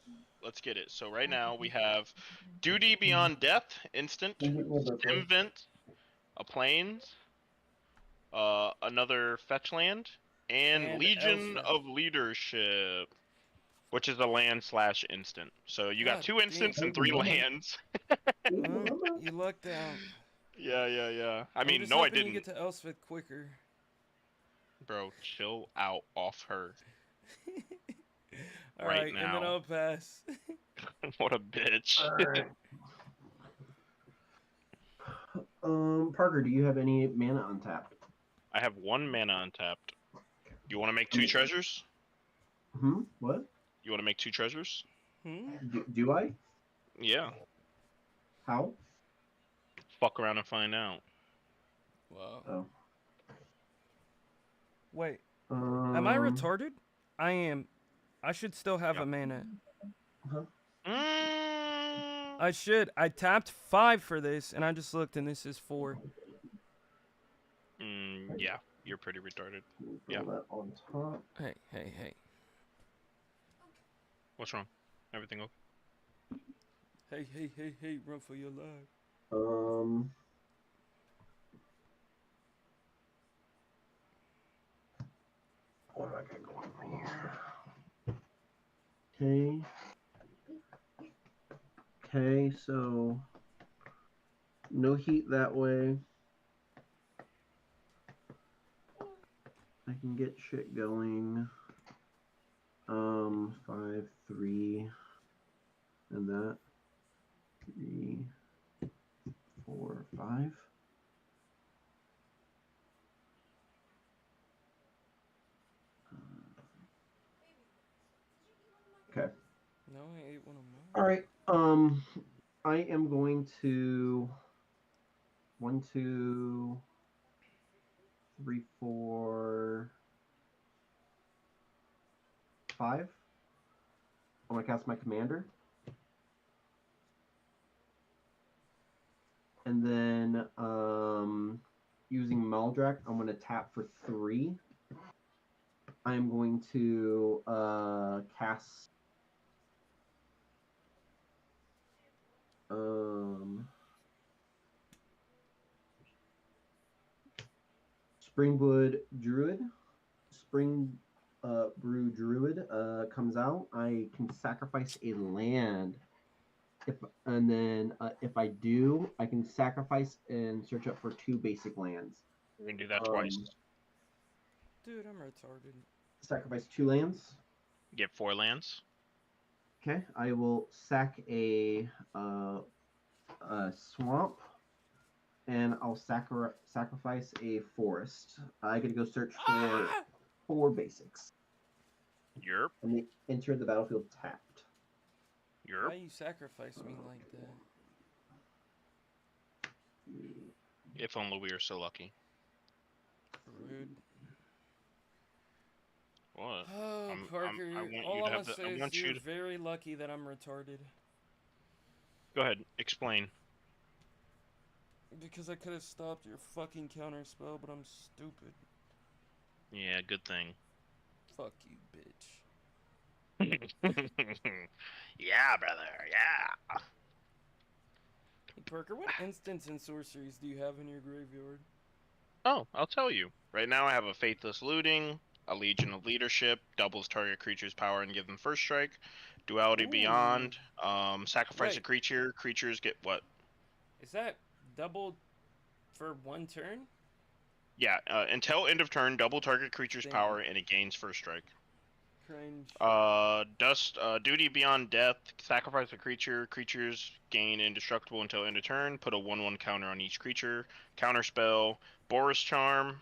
Let's get it. So right now we have Duty Beyond Death, instant, Invent, a Plains, another fetch land, and And Legion Elspeth. of Leadership, which is a land/instant. So you got God 2 instants damn. and 3 lands. Well, you lucked out. Yeah. I I'm mean, just no, I hoping didn't. You get to Elspeth quicker. Bro, chill out off her. All Right right, and then now. I'll pass. What a bitch. Alright. Parker, do you have any mana untapped? I have 1 mana untapped. You want to make 2 treasures? What? You want to make 2 treasures? Do I? Yeah. How? Fuck around and find out. Wow. Oh. Wait, am I retarded? I am. I should still have Yep. a mana. Mm, I should. I tapped 5 for this, and I just looked, and this is 4. yeah, you're pretty retarded. Throw Yeah. that on top. Hey. What's wrong? Everything okay? Hey, run for your life. What do I got going on here? Okay, so no heat that way. I can get shit going. 5, 3, and that. 3, 4, 5. Okay. No, I ate one of mine. All right. I am going to 1, 2, 3, 4, 5. I'm gonna cast my commander, and then using Maldrak, I'm gonna tap for 3. I'm going to cast Springwood Druid. Spring Brew Druid comes out. I can sacrifice a land. If I do, I can sacrifice and search up for 2 basic lands. We're gonna do that twice. Dude, I'm retarded. Sacrifice 2 lands. Get 4 lands. Okay, I will sack a swamp, and I'll sacrifice a forest. I get to go search for 4 basics, Yerp. and they enter the battlefield tapped. Why Yerp. you sacrifice me like that? If only we were so lucky. Rude. What? Oh, I'm- Parker, I want you all to I'm have gonna the- I say want is you you're to- very lucky that I'm retarded. Go ahead, explain. Because I could have stopped your fucking counter spell, but I'm stupid. Yeah, good thing. Fuck you, bitch. Yeah, brother. Yeah. Hey, Parker, what instants and sorceries do you have in your graveyard? Oh, I'll tell you. Right now I have a Faithless Looting, a Legion of Leadership, doubles target creature's power and give them first strike, Duality Ooh. Beyond, sacrifice a Wait. creature, creatures get what? Is that double for one turn? Yeah, until end of turn, double target creature's Damn. power and it gains first strike. Cringe. Duty Beyond Death, sacrifice a creature, creatures gain indestructible until end of turn, put a 1/1 counter on each creature, counter spell, Boris Charm,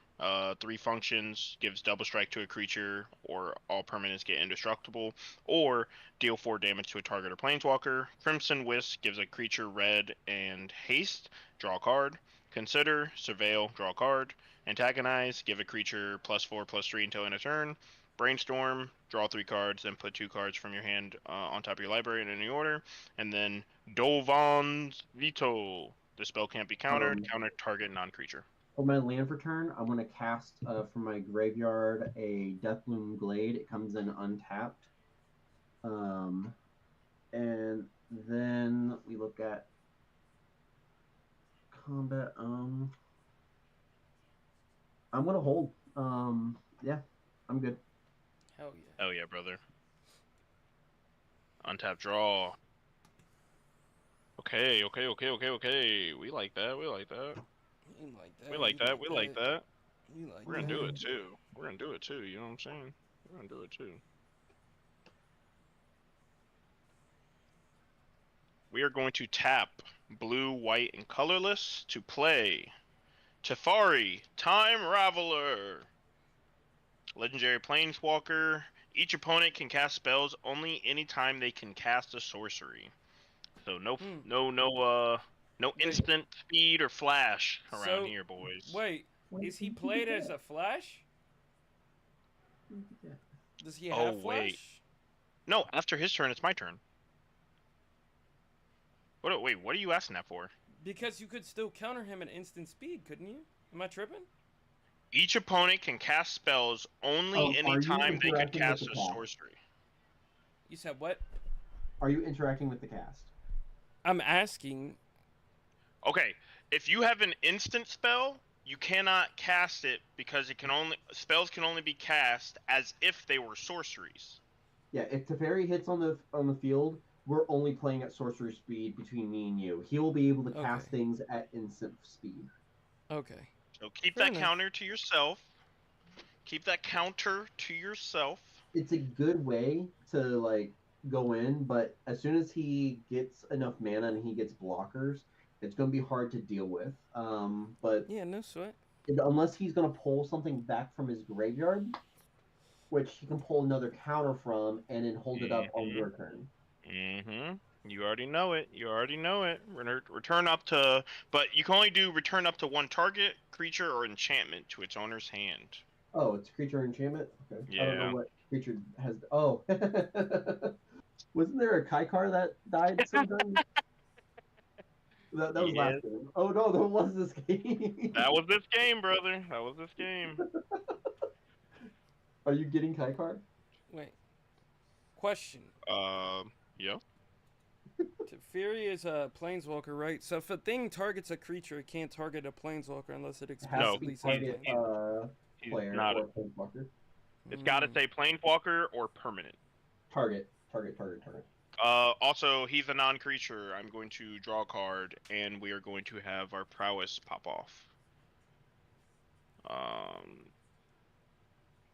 3 functions, gives double strike to a creature, or all permanents get indestructible, or deal 4 damage to a target or planeswalker, Crimson Whisk gives a creature red and haste, draw a card, Consider, Surveil, draw a card, Antagonize, give a creature +4/+3 until end of turn, Brainstorm, draw 3 cards, then put 2 cards from your hand on top of your library in any order. And then Dolvan's Veto. The spell can't be countered. Counter target non-creature. For my land return, I'm going to cast from my graveyard a Deathloom Glade. It comes in untapped. And then we look at combat. I'm going to hold. Yeah, I'm good. Hell yeah. Hell yeah, brother. Untap draw. Okay. We like that. You like that. We like that. We like that. You like We're gonna that. do it too. We're gonna do it too. You know what I'm saying? We're gonna do it too. We are going to tap blue, white, and colorless to play Teferi, Time Raveler. Legendary Planeswalker. Each opponent can cast spells only anytime they can cast a sorcery. So no instant speed or flash around here, boys. Wait, is he played as a flash? Does he have Oh, flash? wait. No, after his turn, it's my turn. Wait, what are you asking that for? Because you could still counter him at instant speed, couldn't you? Am I tripping? Each opponent can cast spells only anytime they can interacting with cast the a cast? sorcery. You said what? Are you interacting with the cast? I'm asking. Okay, if you have an instant spell, you cannot cast it because spells can only be cast as if they were sorceries. Yeah, if Teferi hits on the field, we're only playing at sorcery speed between me and you. He will be able to cast Okay. things at instant speed. Okay. So keep Fair that enough. counter to yourself. Keep that counter to yourself. It's a good way to like go in, but as soon as he gets enough mana and he gets blockers, it's going to be hard to deal with. But Yeah, no sweat. unless he's going to pull something back from his graveyard, which he can pull another counter from and then hold it up on your turn. Mm-hmm. You already know it. You already know it. Return up to, but you can only do return up to one target, creature, or enchantment to its owner's hand. Oh, it's creature enchantment? Okay. Yeah. I don't know what creature has. Oh. Wasn't there a Kaikar that died sometime? that was Yes. last game. Oh, no, that was this game. That was this game, brother. That was this game. Are you getting Kaikar? Wait. Question. Yeah. Teferi is a planeswalker, right? So if a thing targets a creature, it can't target a planeswalker unless it It has to explicitly be says target planeswalker. He's player not or planeswalker. It's got to say planeswalker or permanent. Target. Also, he's a non-creature. I'm going to draw a card, and we are going to have our prowess pop off.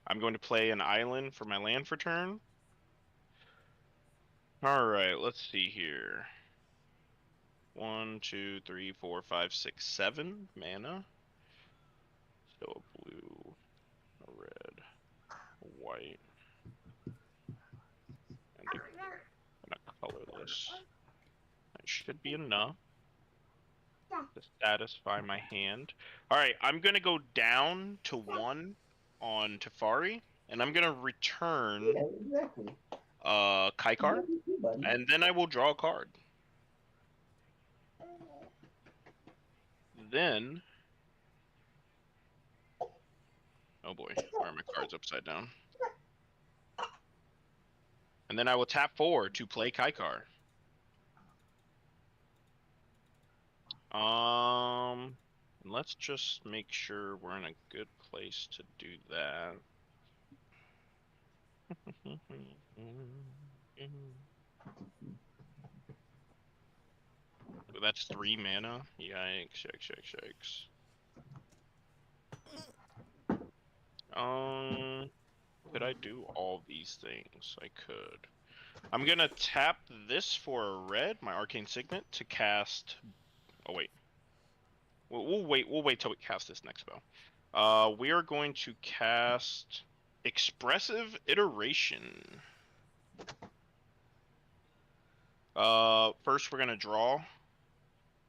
I'm going to play an island for my land for turn. Alright, let's see here. 1, 2, 3, 4, 5, 6, 7 mana. So a blue, a red, a white, and a colorless. That should be enough to satisfy my hand. Alright, I'm gonna go down to 1 on Teferi, and I'm gonna return Yeah, exactly. Kaikar, and then I will draw a card. Then, oh boy, why are my cards upside down? And then I will tap 4 to play Kaikar. Let's just make sure we're in a good place to do that. That's 3 mana. Yikes, yikes, yikes, yikes. Could I do all these things? I could. I'm gonna tap this for a red, my Arcane Signet, to cast. Oh wait. We'll wait. We'll wait till we cast this next spell. We are going to cast Expressive Iteration. First we're gonna draw.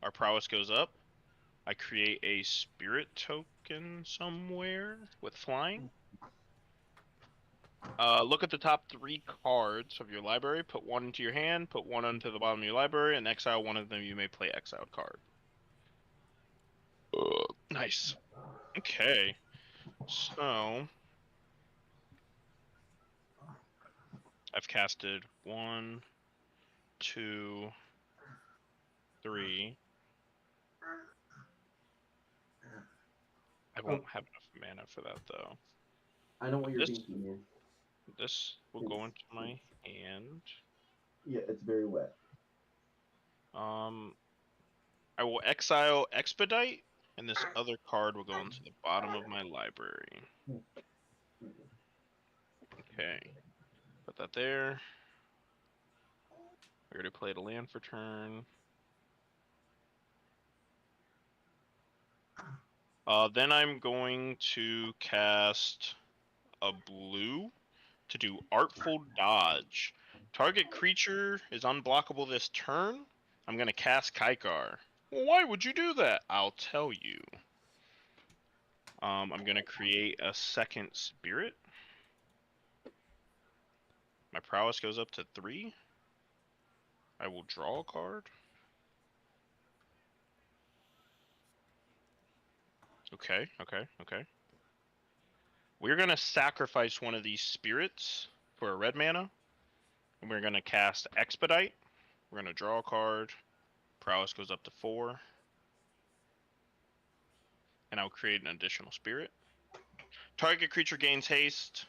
Our prowess goes up. I create a spirit token somewhere with flying. Look at the top 3 cards of your library. Put 1 into your hand. Put 1 onto the bottom of your library, and exile 1 of them. You may play exiled card. Nice. Okay. So I've casted 1, 2, 3. I won't have enough mana for that though. I know what you're This- thinking, man. This will go into my hand. Yeah, it's very wet. I will exile Expedite, and this other card will go into the bottom of my library. Okay. Put that there. I already played a land for turn. Then I'm going to cast a blue to do Artful Dodge. Target creature is unblockable this turn. I'm going to cast Kaikar. Why would you do that? I'll tell you. I'm going to create a second spirit. My prowess goes up to 3. I will draw a card. Okay. We're going to sacrifice one of these spirits for a red mana. And we're going to cast Expedite. We're going to draw a card. Prowess goes up to 4. And I'll create an additional spirit. Target creature gains haste.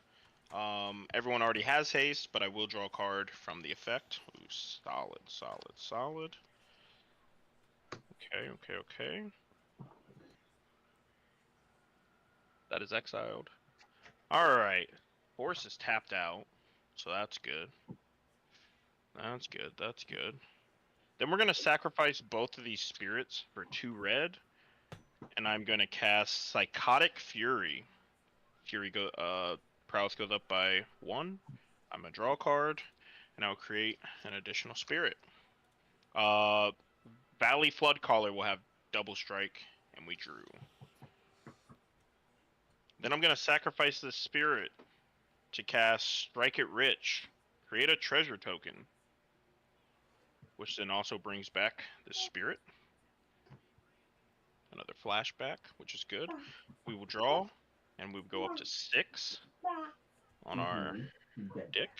Everyone already has haste, but I will draw a card from the effect. Ooh, solid. Okay. That is exiled. Alright. Force is tapped out, so that's good. That's good. Then we're going to sacrifice both of these spirits for 2 red. And I'm going to cast Psychotic Fury. Prowess goes up by 1. I'm going to draw a card, and I'll create an additional spirit. Valley Floodcaller will have double strike, and we drew. Then I'm going to sacrifice this spirit to cast Strike It Rich. Create a treasure token, which then also brings back this spirit. Another flashback, which is good. We will draw, and we will go up to 6 on our dick.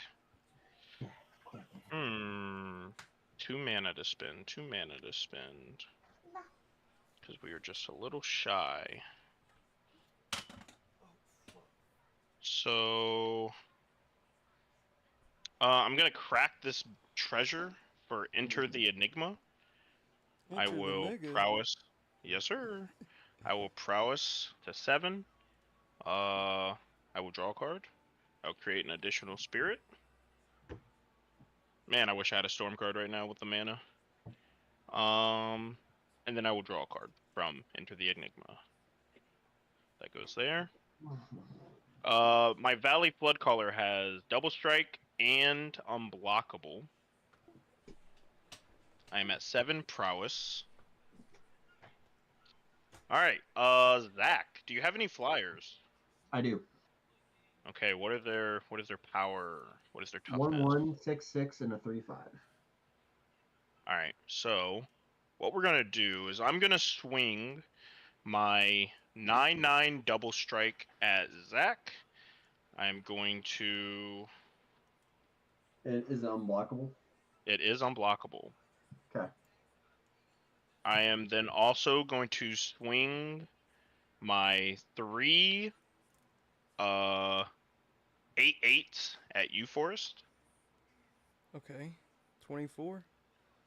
2 mana to spend. Because we are just a little shy. So I'm gonna crack this treasure for Enter the Enigma. I will prowess. Yes, sir. I will prowess to 7. I will draw a card. I'll create an additional spirit. Man, I wish I had a storm card right now with the mana. And then I will draw a card from Enter the Enigma. That goes there. My Valley Floodcaller has double strike and unblockable. I am at 7 prowess. Alright, Zach, do you have any flyers? I do. Okay, what is their power? What is their toughness? 1/1, 6/6, and a 3/5. Alright, so what we're gonna do is I'm gonna swing my 9/9 double strike at Zach. I'm going to. Is it unblockable? It is unblockable. Okay. I am then also going to swing my 3 8/8s at you, Forest, Okay. 24.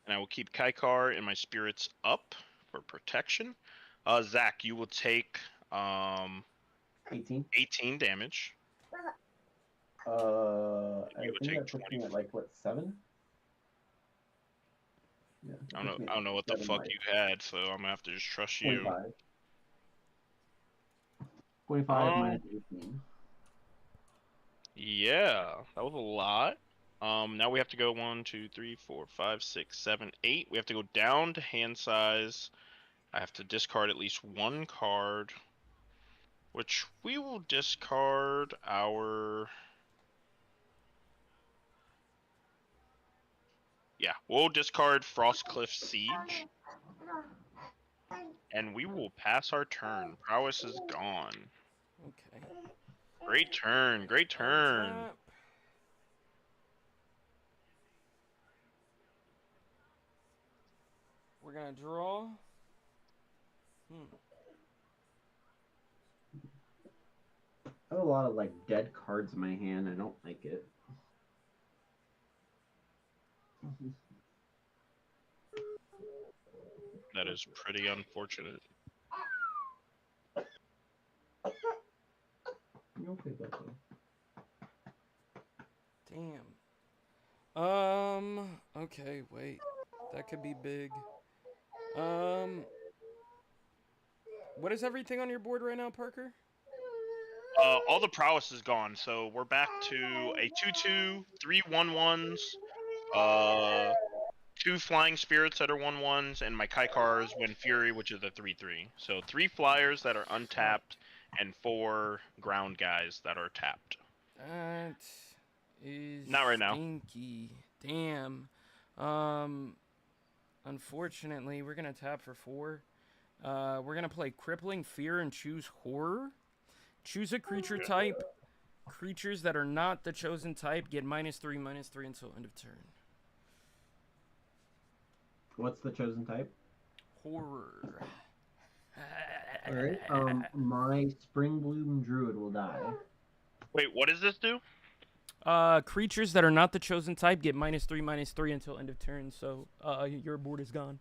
and I will keep Kaikar and my spirits up for protection. Zach, you will take 18. 18 damage. I You would think take that puts me at like what, 7? Yeah. I don't know what the 7 fuck life. you had, so I'm gonna have to just trust you. 25. 25 Um, minus 18. Yeah, that was a lot. Now we have to go 1, 2, 3, 4, 5, 6, 7, 8. We have to go down to hand size. I have to discard at least one card, which we will discard our. Yeah, we'll discard Frostcliff Siege, and we will pass our turn. Prowess is gone. Okay. Great turn, great turn. Untap. We're gonna draw. I have a lot of like dead cards in my hand. I don't like it. That is pretty unfortunate. You okay, Bucko? Damn. Okay, wait. That could be big. What is everything on your board right now, Parker? All the prowess is gone, so we're back to a 2/2, 3 1/1s, 2 flying spirits that are 1/1s, and my Kaikar's Wind Fury, which is a 3/3. So 3 flyers that are untapped, and 4 ground guys that are tapped. That is Not right now. stinky. Damn. Unfortunately, we're gonna tap for 4. We're gonna play Crippling Fear and choose Horror. Choose a creature type. Creatures that are not the chosen type get -3/-3 until end of turn. What's the chosen type? Horror. Alright. My Spring Bloom Druid will die. Wait, what does this do? Creatures that are not the chosen type get -3/-3 until end of turn. So, your board is gone.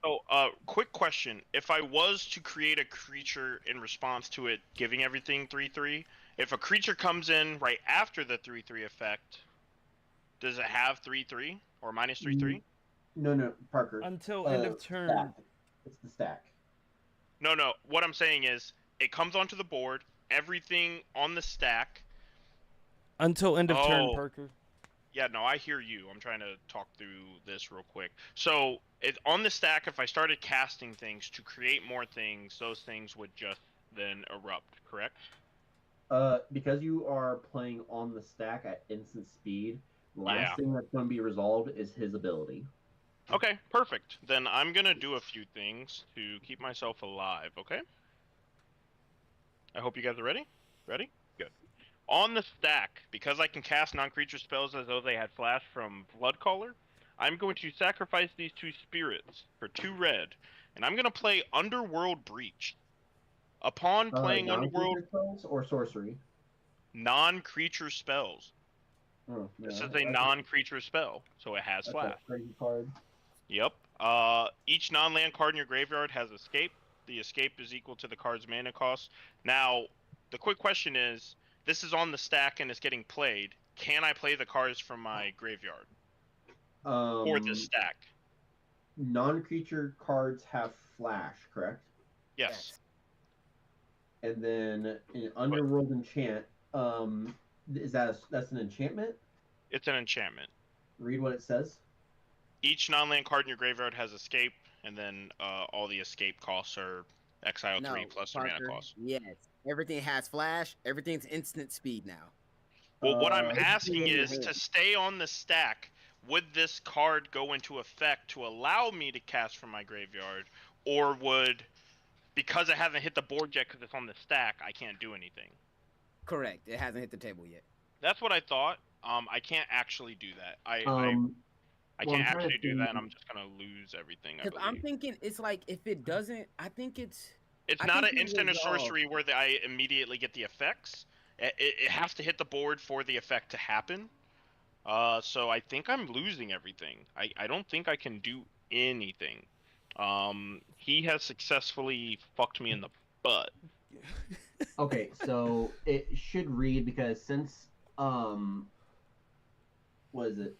Oh, quick question. If I was to create a creature in response to it giving everything 3/3, if a creature comes in right after the 3/3 effect, does it have 3/3 or -3/3? No, Parker. Until end of turn. Stack. It's the stack. No. What I'm saying is, it comes onto the board, everything on the stack. Until end of turn, Oh. Parker. Yeah, no, I hear you. I'm trying to talk through this real quick. So, on the stack, if I started casting things to create more things, those things would just then erupt, correct? Because you are playing on the stack at instant speed, last Yeah. thing that's going to be resolved is his ability. Okay, perfect. Then I'm gonna do a few things to keep myself alive, okay? I hope you guys are ready? Ready? Good. On the stack, because I can cast non-creature spells as though they had flash from Bloodcaller, I'm going to sacrifice these 2 spirits for 2 red, and I'm gonna play Underworld Breach. Upon playing Underworld Non-creature spells or sorcery? non-creature spells. Oh, This yeah, is a non-creature spell, so it has That's flash. a crazy card. Yep. Each non-land card in your graveyard has escape. The escape is equal to the card's mana cost. Now, the quick question is, this is on the stack and it's getting played. Can I play the cards from my graveyard or the stack? Non-creature cards have flash, correct? Yes. And then in Underworld Enchant, that's an enchantment? It's an enchantment. Read what it says. Each non-land card in your graveyard has escape, and then all the escape costs are exile 3 plus the mana Parker, cost. Yes. Everything has flash. Everything's instant speed now. Well, what I'm Uh, asking in your is, to hand. stay on the stack, would this card go into effect to allow me to cast from my graveyard, or would because it hasn't hit the board yet because it's on the stack, I can't do anything. Correct. It hasn't hit the table yet. That's what I thought. I can't actually do that. I well, can't I'm trying to actually do that, and think- I'm just gonna lose everything. I Because I'm believe. thinking it's like if it doesn't, I think it's. It's I not think an you instant or resolve- sorcery where I immediately get the effects. It has to hit the board for the effect to happen. So I think I'm losing everything. I don't think I can do anything. He has successfully fucked me in the butt. Okay, so it should read because since what is it?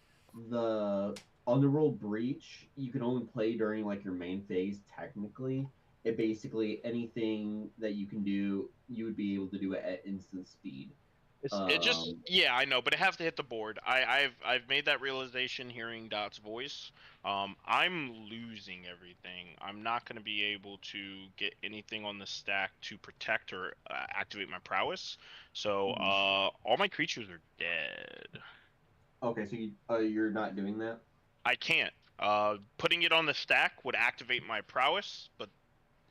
The Underworld Breach, you can only play during like your main phase technically. It basically anything that you can do, you would be able to do it at instant speed. It just Um, yeah, I know, but it has to hit the board. I've made that realization hearing Dot's voice. I'm losing everything. I'm not gonna be able to get anything on the stack to protect or activate my prowess. So all my creatures are dead. Okay, so you're not doing that? I can't. Putting it on the stack would activate my prowess, but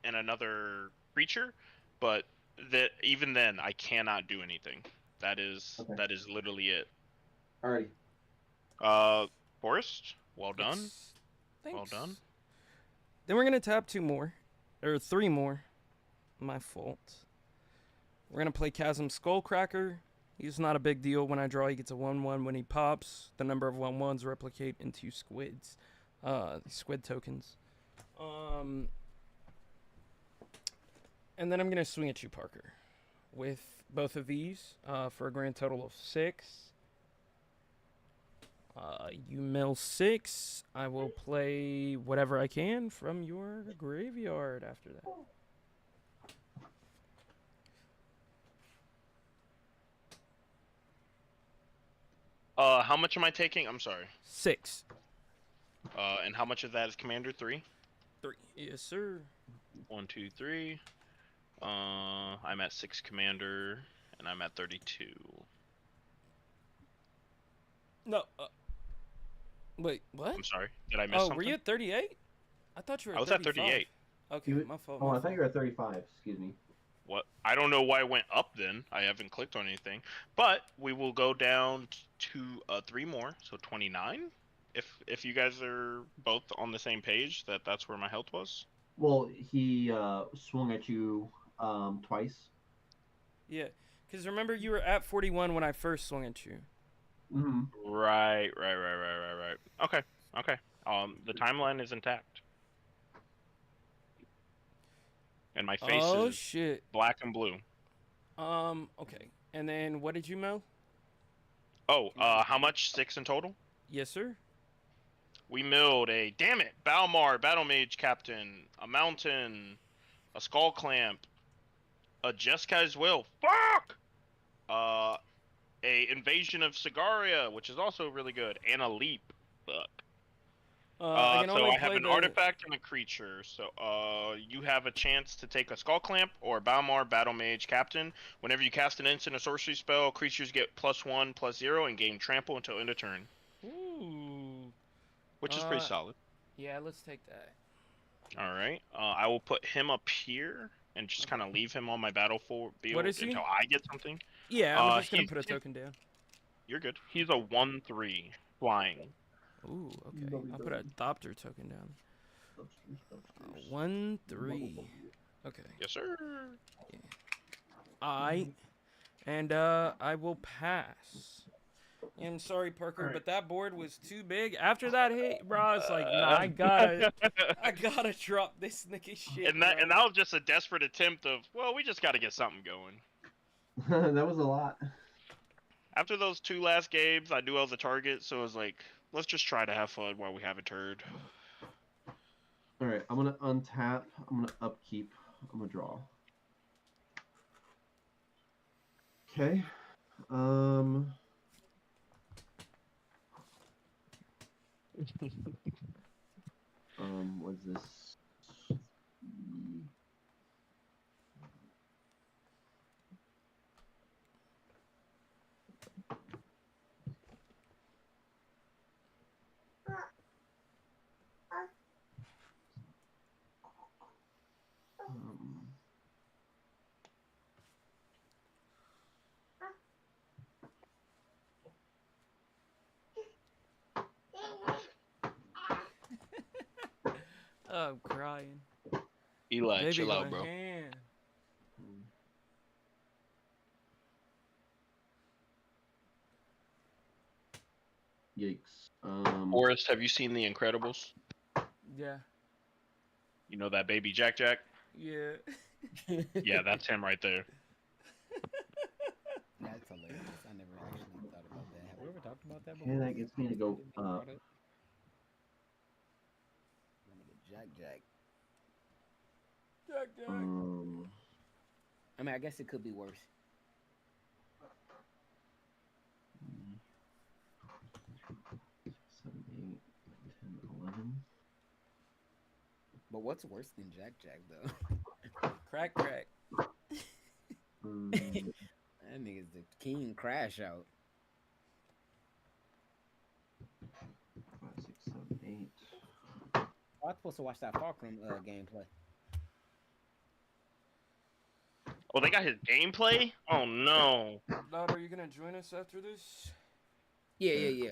and another creature, but that even then I cannot do anything. That is Okay. that is literally it. Alrighty. Forrest, well done. It's- Well Thanks. done. Then we're gonna tap 2 more, or 3 more. My fault. We're gonna play Chasm Skullcracker. He's not a big deal. When I draw, he gets a 1/1. When he pops, the number of 1/1s replicate into squids. Squid tokens. And then I'm gonna swing at you, Parker, with both of these for a grand total of 6. You mill 6. I will play whatever I can from your graveyard after that. How much am I taking? I'm sorry. 6. And how much of that is Commander 3? 3. Yes, sir. 1, 2, 3. I'm at 6 Commander, and I'm at 32. No. Wait, what? I'm sorry. Did I miss Oh, something? were you at 38? I thought you were I at was at 35. 38. Okay, You- my fault. Oh, my I thought fault. you were at 35. Excuse me. What? I don't know why it went up then. I haven't clicked on anything. But we will go down to 3 more, so 29. If you guys are both on the same page, that's where my health was. Well, he swung at you twice. Yeah, because remember you were at 41 when I first swung at you. Mm-hmm. Right. Okay. The timeline is intact. And my face Oh is shit. black and blue. Okay. And then what did you mill? Oh, how much? 6 in total? Yes, sir. We milled a damn it, Balmar, Battle Mage Captain, a Mountain, a Skull Clamp, a Jeskai's Will. Fuck! A Invasion of Sigaria, which is also really good, and a Leap. Fuck. I can So only I have play an the... artifact and a creature. So you have a chance to take a Skull Clamp or Balmar, Battle Mage Captain. Whenever you cast an instant or sorcery spell, creatures get +1/+0 and gain trample until end of turn, Ooh. which is pretty solid. Yeah, let's take that. All right. I will put him up here and just kind of leave him on my battlefield What is he? until I get something. Yeah, I'm just gonna he's- put a token down. You're good. He's a 1/3 flying. Ooh, okay. I'll put a Thopter token down. 1, 3. Okay. Yes, sir. And I will pass. I'm sorry, Parker, Alright. but that board was too big. After that hit, bro, it's like, nah, I gotta drop this nigga shit. And that bro. was just a desperate attempt of, well, we just got to get something going. That was a lot. After those 2 last games, I knew I was a target, so it was like, let's just try to have fun while we have a turd. All right, I'm gonna untap. I'm gonna upkeep. I'm gonna draw. Okay. What's this? I'm crying. Eli, Baby chill out, my bro. hand. Yikes. Forrest, have you seen The Incredibles? Yeah. You know that baby Jack Jack? Yeah. Yeah, that's him right there. That's hilarious. I never actually thought about that. Have we ever talked about that Okay, before? that gets me to go Didn't think up. about it. Remember the Jack Jack. Jack, Jack. I mean, I guess it could be worse. 7, 8, 10, 11. But what's worse than Jack Jack though? Crack, crack. That nigga's the king crash out. 5, 6, 7, 8. I was supposed to watch that Fulcrum gameplay. Oh, they got his gameplay? Oh no. Dad, are you gonna join us after this? Yeah, yeah, yeah.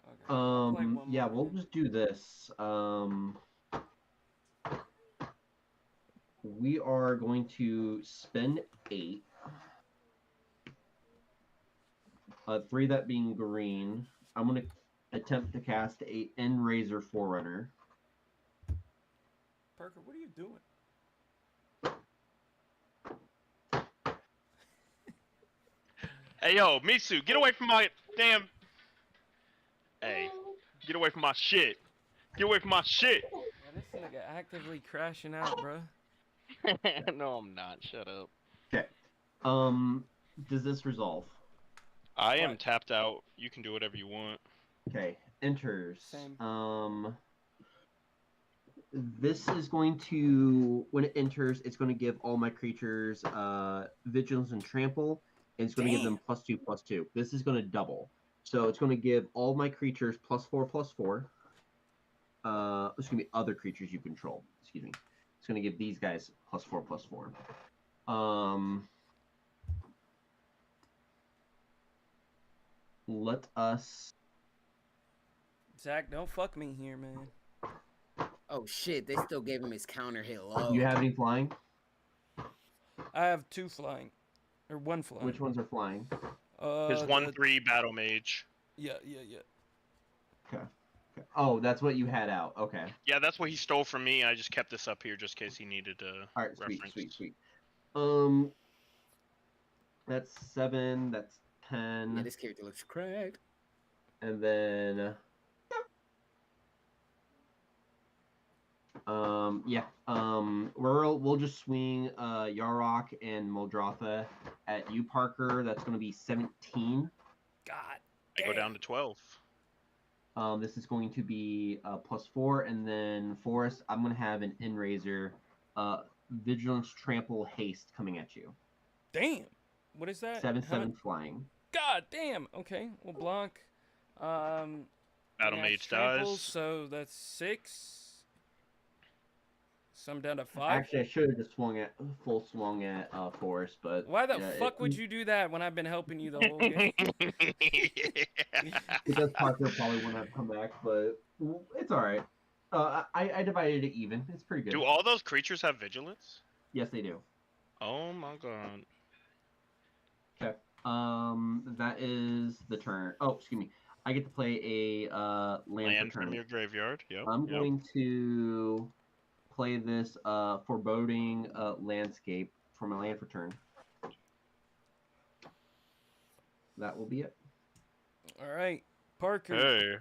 Okay. I'll play one Yeah, more we'll game. just do this. We are going to spend 8. 3 that being green. I'm gonna attempt to cast a End-Razor Forerunner. Parker, what are you doing? Hey yo, Mitsu, get away from my damn. Hey, get away from my shit. Get away from my shit. Yeah, this nigga actively crashing out, bro. No, I'm not. Shut up. Okay. Does this resolve? I am What? tapped out. You can do whatever you want. Okay. Enters. Same. This is going to, when it enters, it's going to give all my creatures vigilance and trample, and it's going to give them +2/+2. This is going to double. So it's going to give all my creatures +4/+4. It's going to be other creatures you control. Excuse me. It's going to give these guys +4/+4. Let us. Zach, don't fuck me here, man. Oh shit, they still gave him his counter hit low. Do you have any flying? I have 2 flying. Or 1 flying. Which ones are flying? His The- 1/3 battle mage. Yeah. Okay. Oh, that's what you had out. Okay. Yeah, that's what he stole from me. I just kept this up here just in case he needed to All right. Sweet. reference. Sweet. That's 7. That's 10. Yeah, this character looks cracked. And then. We'll just swing Yarok and Moldrotha at you, Parker. That's going to be 17. God. I go down to 12. This is going to be +4, and then Forrest, I'm going to have an End-Razor, Vigilance, Trample, Haste coming at you. Damn. What is that? 7/7 flying. God damn. Okay, we'll block. Battle and mage trample, dies. So that's 6. So I'm down to 5. Actually, I should have just full swung at Forrest, but Why the yeah, fuck would you do that when I've been helping you the whole game? Because Parker probably wouldn't have come back, but it's all right. I divided it even. It's pretty good. Do all those creatures have vigilance? Yes, they do. Oh my god. Okay. That is the turn. Oh, excuse me. I get to play a land for Land from turn. your graveyard. Yep. I'm yep. going to play this foreboding landscape for my land for turn. That will be it. All right, Parker. Hey.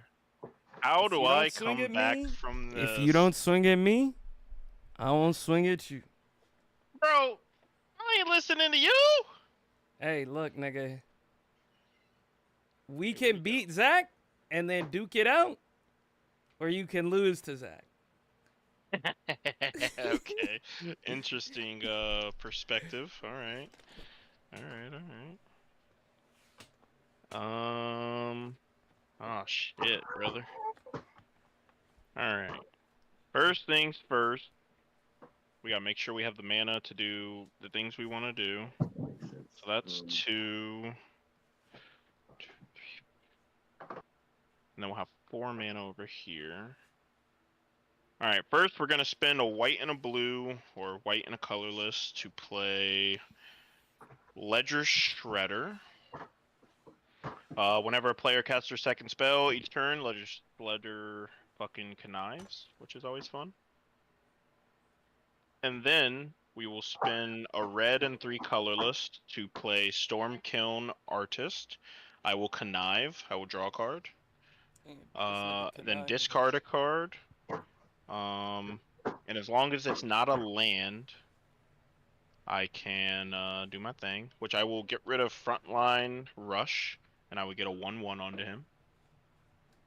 How If do you I don't swing come at back me, from this? If you don't swing at me, I won't swing at you. Bro, I ain't listening to you. Hey, look, nigga. We can beat Zach and then duke it out, or you can lose to Zach. Okay. Interesting perspective. All right. Oh shit, brother. All right. First things first. We gotta make sure we have the mana to do the things we want to do. Makes sense. So that's 2. And then we'll have 4 mana over here. All right, first we're gonna spend a white and a blue, or white and a colorless, to play Ledger Shredder. Whenever a player casts their second spell each turn, Ledger fucking connives, which is always fun. And then we will spin a red and 3 colorless to play Stormkiln Artist. I will connive. I will draw a card. Damn, this nigga Then connive. discard a card. And as long as it's not a land, I can do my thing, which I will get rid of Frontline Rush, and I would get a 1/1 onto him.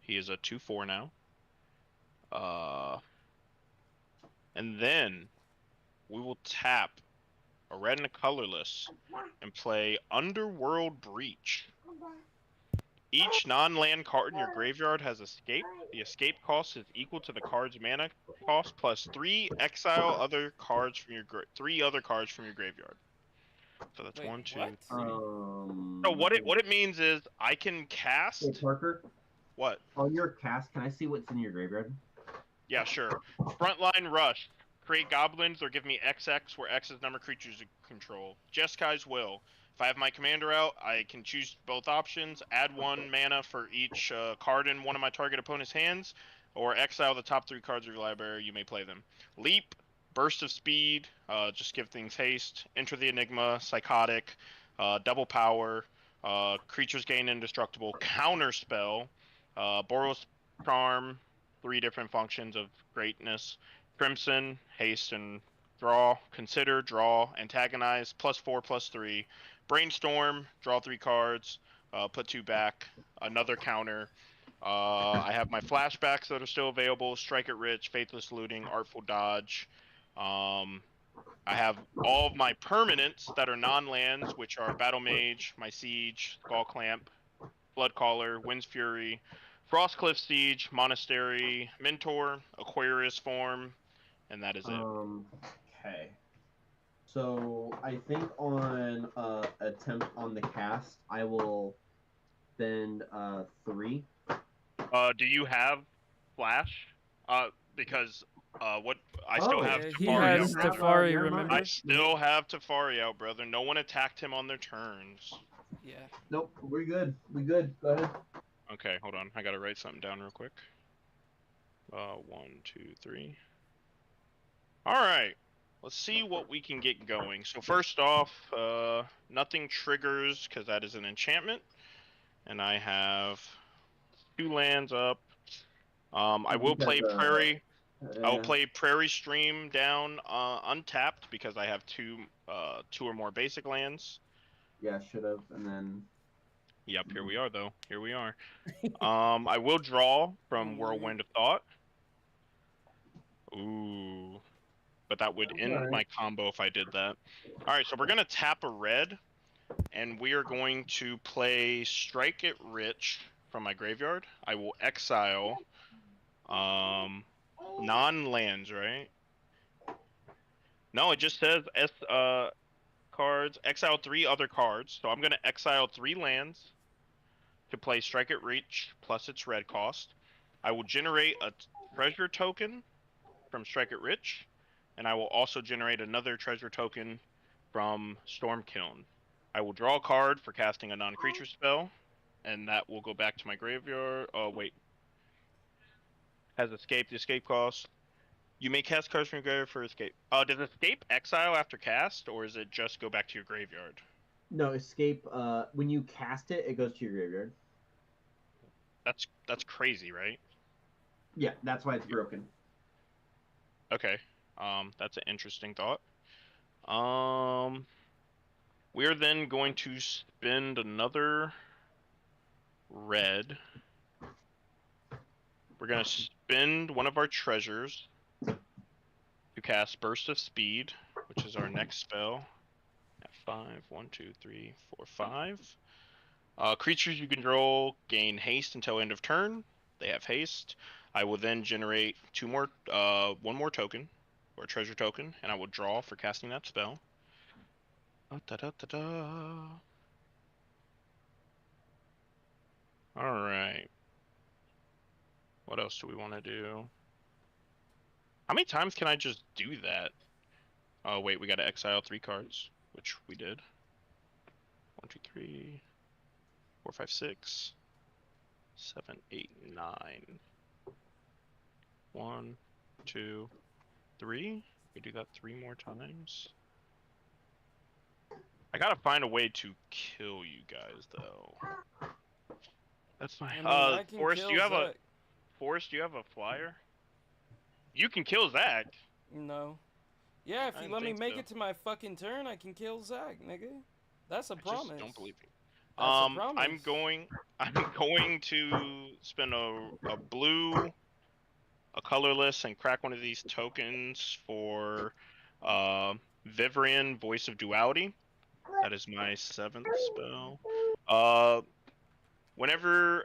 He is a 2/4 now. And then we will tap a red and a colorless and play Underworld Breach. Each non-land card in your graveyard has escape. The escape cost is equal to the card's mana cost plus 3 exile other cards from your 3 other cards from your graveyard. So that's Wait, 1, 2, what? 3. So what it means is I can Hey, cast Parker, what? on your cast, can I see what's in your graveyard? Yeah, sure. Frontline Rush. Create goblins or give me XX, where X is number of creatures you control. Jeskai's Will. If I have my commander out, I can choose both options. Add 1 mana for each card in one of my target opponent's hands, or exile the top 3 cards of your library. You may play them. Leap. Burst of Speed. Just give things haste. Enter the Enigma. Psychotic. Double Power. Creatures gain indestructible. Counter Spell. Boros Charm. 3 different functions of greatness. Crimson, haste and draw, consider, draw, antagonize, +4/+3. Brainstorm, draw 3 cards, put 2 back, another counter. I have my flashbacks that are still available, Strike It Rich, Faithless Looting, Artful Dodge. I have all of my permanents that are non-lands, which are Battle Mage, my Siege, Skull Clamp, Bloodcaller, Wind's Fury, Frostcliff Siege, Monastery, Mentor, Aquarius Form, and that is it. Okay. So I think on attempt on the cast, I will spend 3. Do you have Flash? Because what I still Oh, have Yeah, he Teferi has out, brother. Teferi, never mind. remember? I still have Teferi out, brother. No one attacked him on their turns. Yeah. Nope, we're good. We good. Go ahead. Okay, hold on. I gotta write something down real quick. 1, 2, 3. All right. Let's see what we can get going. So first off, nothing triggers because that is an enchantment, and I have 2 lands up. I will play Because, Prairie. I will yeah. play Prairie Stream down untapped because I have 2 or more basic lands. Yeah, should have, and then. Yep, here we are though. Here we are. I will draw from Whirlwind of Thought. Ooh. But that would end Alright. my combo if I did that. Alright, so we're gonna tap a red, and we are going to play Strike It Rich from my graveyard. I will exile non-lands, right? No, it just says cards, exile 3 other cards. So I'm gonna exile 3 lands to play Strike It Rich plus its red cost. I will generate a treasure token from Strike It Rich, and I will also generate another treasure token from Stormkiln. I will draw a card for casting a non-creature spell, and that will go back to my graveyard. Oh, wait. Has escape, the escape cost. You may cast cards from your graveyard for escape. Does escape exile after cast, or is it just go back to your graveyard? No, escape. When you cast it, it goes to your graveyard. That's crazy, right? Yeah, that's why it's broken. Okay. That's an interesting thought. We're then going to spend another red. We're gonna spend one of our treasures to cast Burst of Speed, which is our next spell. At 5, 1, 2, 3, 4, 5. Creatures you control gain haste until end of turn. They have haste. I will then generate 1 more token, or treasure token, and I will draw for casting that spell. Alright. What else do we want to do? How many times can I just do that? Oh wait, we gotta exile 3 cards, which we did. 1, 2, 3, 4, 5, 6, 7, 8, 9. 1, 2, 3. We do that 3 more times. I gotta find a way to kill you guys though. That's I fine. mean, I can Forrest, kill do you have Zuck. do you have a flyer? You can kill Zach. No. Yeah, if I you didn't let me think make so. it to my fucking turn, I can kill Zach, nigga. That's a I promise. just don't believe you. That's a I'm promise. going to spend a blue, a colorless, and crack one of these tokens for Vivrian, Voice of Duality. That is my 7th spell. Whenever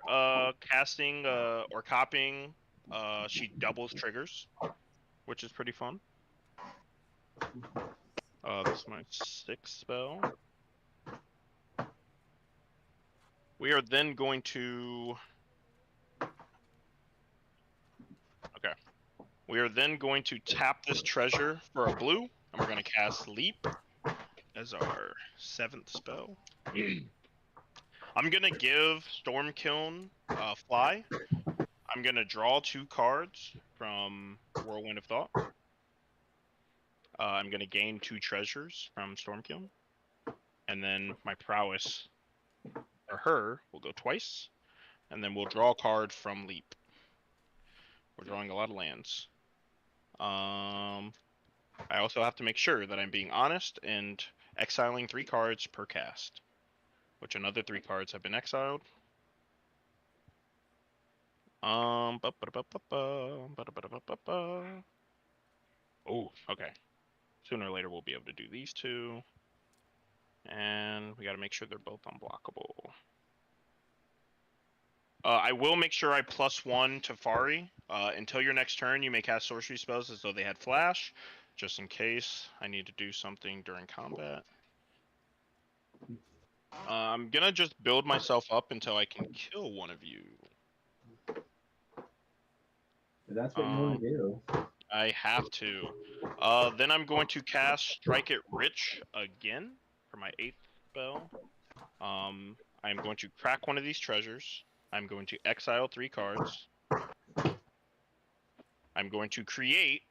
casting or copying, she doubles triggers, which is pretty fun. This is my 6th spell. We are then going to. Okay. We are then going to tap this treasure for a blue, and we're going to cast Leap as our 7th spell. I'm going to give Stormkiln Fly. I'm going to draw 2 cards from Whirlwind of Thought. I'm going to gain 2 treasures from Stormkiln. And then my prowess, or her, will go twice. And then we'll draw a card from Leap. We're drawing a lot of lands. I also have to make sure that I'm being honest and exiling 3 cards per cast. Which another 3 cards have been exiled. Oh, okay. Sooner or later we'll be able to do these 2. And we gotta make sure they're both unblockable. I will make sure I +1 to Fari. Until your next turn, you may cast sorcery spells as though they had flash, just in case I need to do something during combat. I'm gonna just build myself up until I can kill one of you. If that's what you want to do. I have to. Then I'm going to cast Strike It Rich again for my 8th spell. I'm going to crack one of these treasures. I'm going to exile 3 cards. I'm going to create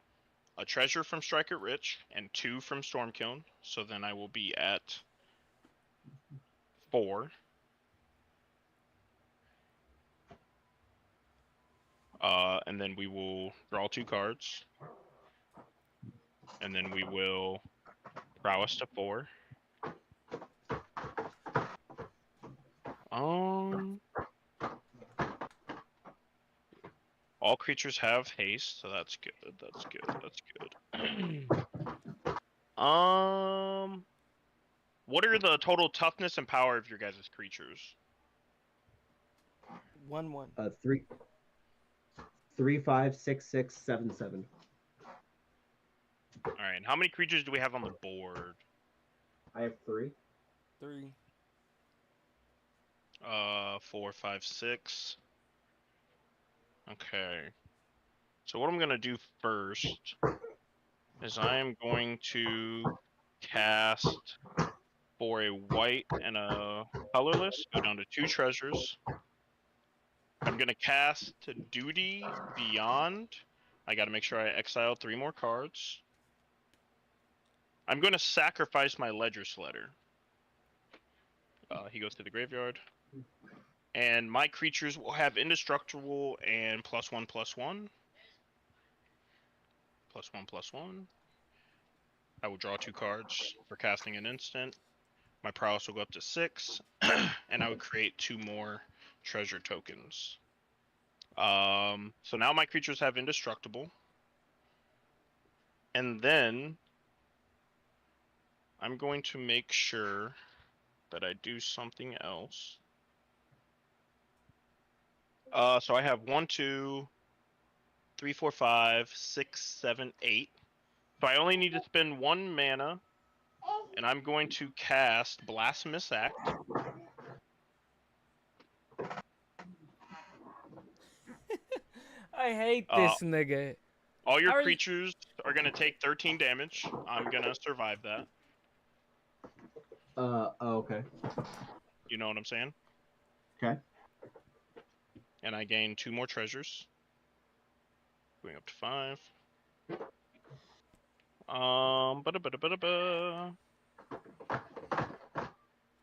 a treasure from Strike It Rich and 2 from Stormkiln. So then I will be at 4. And then we will draw 2 cards. And then we will prowess to 4. All creatures have haste, so that's good. That's good. That's good. What are the total toughness and power of your guys' creatures? 1/1. 3, 3, 5, 6, 6, 7, 7. All right. How many creatures do we have on the board? I have 3. 3. 4, 5, 6. Okay. So what I'm gonna do first is I am going to cast for a white and a colorless. Go down to 2 treasures. I'm gonna cast to Duty Beyond. I gotta make sure I exile 3 more cards. I'm gonna sacrifice my Ledger Sledder. He goes to the graveyard. And my creatures will have indestructible and +1/+1. +1/+1. I will draw 2 cards for casting an instant. My prowess will go up to 6, and I would create 2 more treasure tokens. So now my creatures have indestructible. And then I'm going to make sure that I do something else. So I have 1, 2, 3, 4, 5, 6, 7, 8. So I only need to spend 1 mana, and I'm going to cast Blasphemous Act. I hate this nigga. All your How are you- creatures are gonna take 13 damage. I'm gonna survive that. Oh, okay. You know what I'm saying? Okay. And I gain 2 more treasures. Going up to 5. Ba-da-ba-da-ba-da-ba.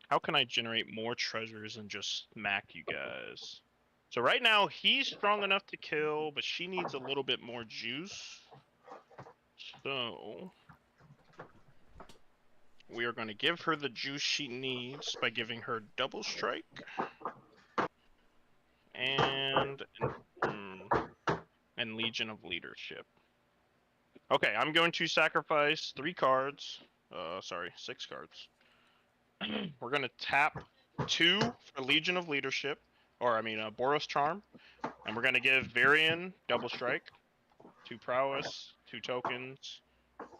How can I generate more treasures and just smack you guys? So right now he's strong enough to kill, but she needs a little bit more juice. So we are going to give her the juice she needs by giving her double strike and Legion of Leadership. Okay, I'm going to sacrifice 3 cards. Sorry, 6 cards. We're going to tap 2 for Legion of Leadership, or I mean Boros Charm, and we're going to give Varian double strike, 2 prowess, 2 tokens.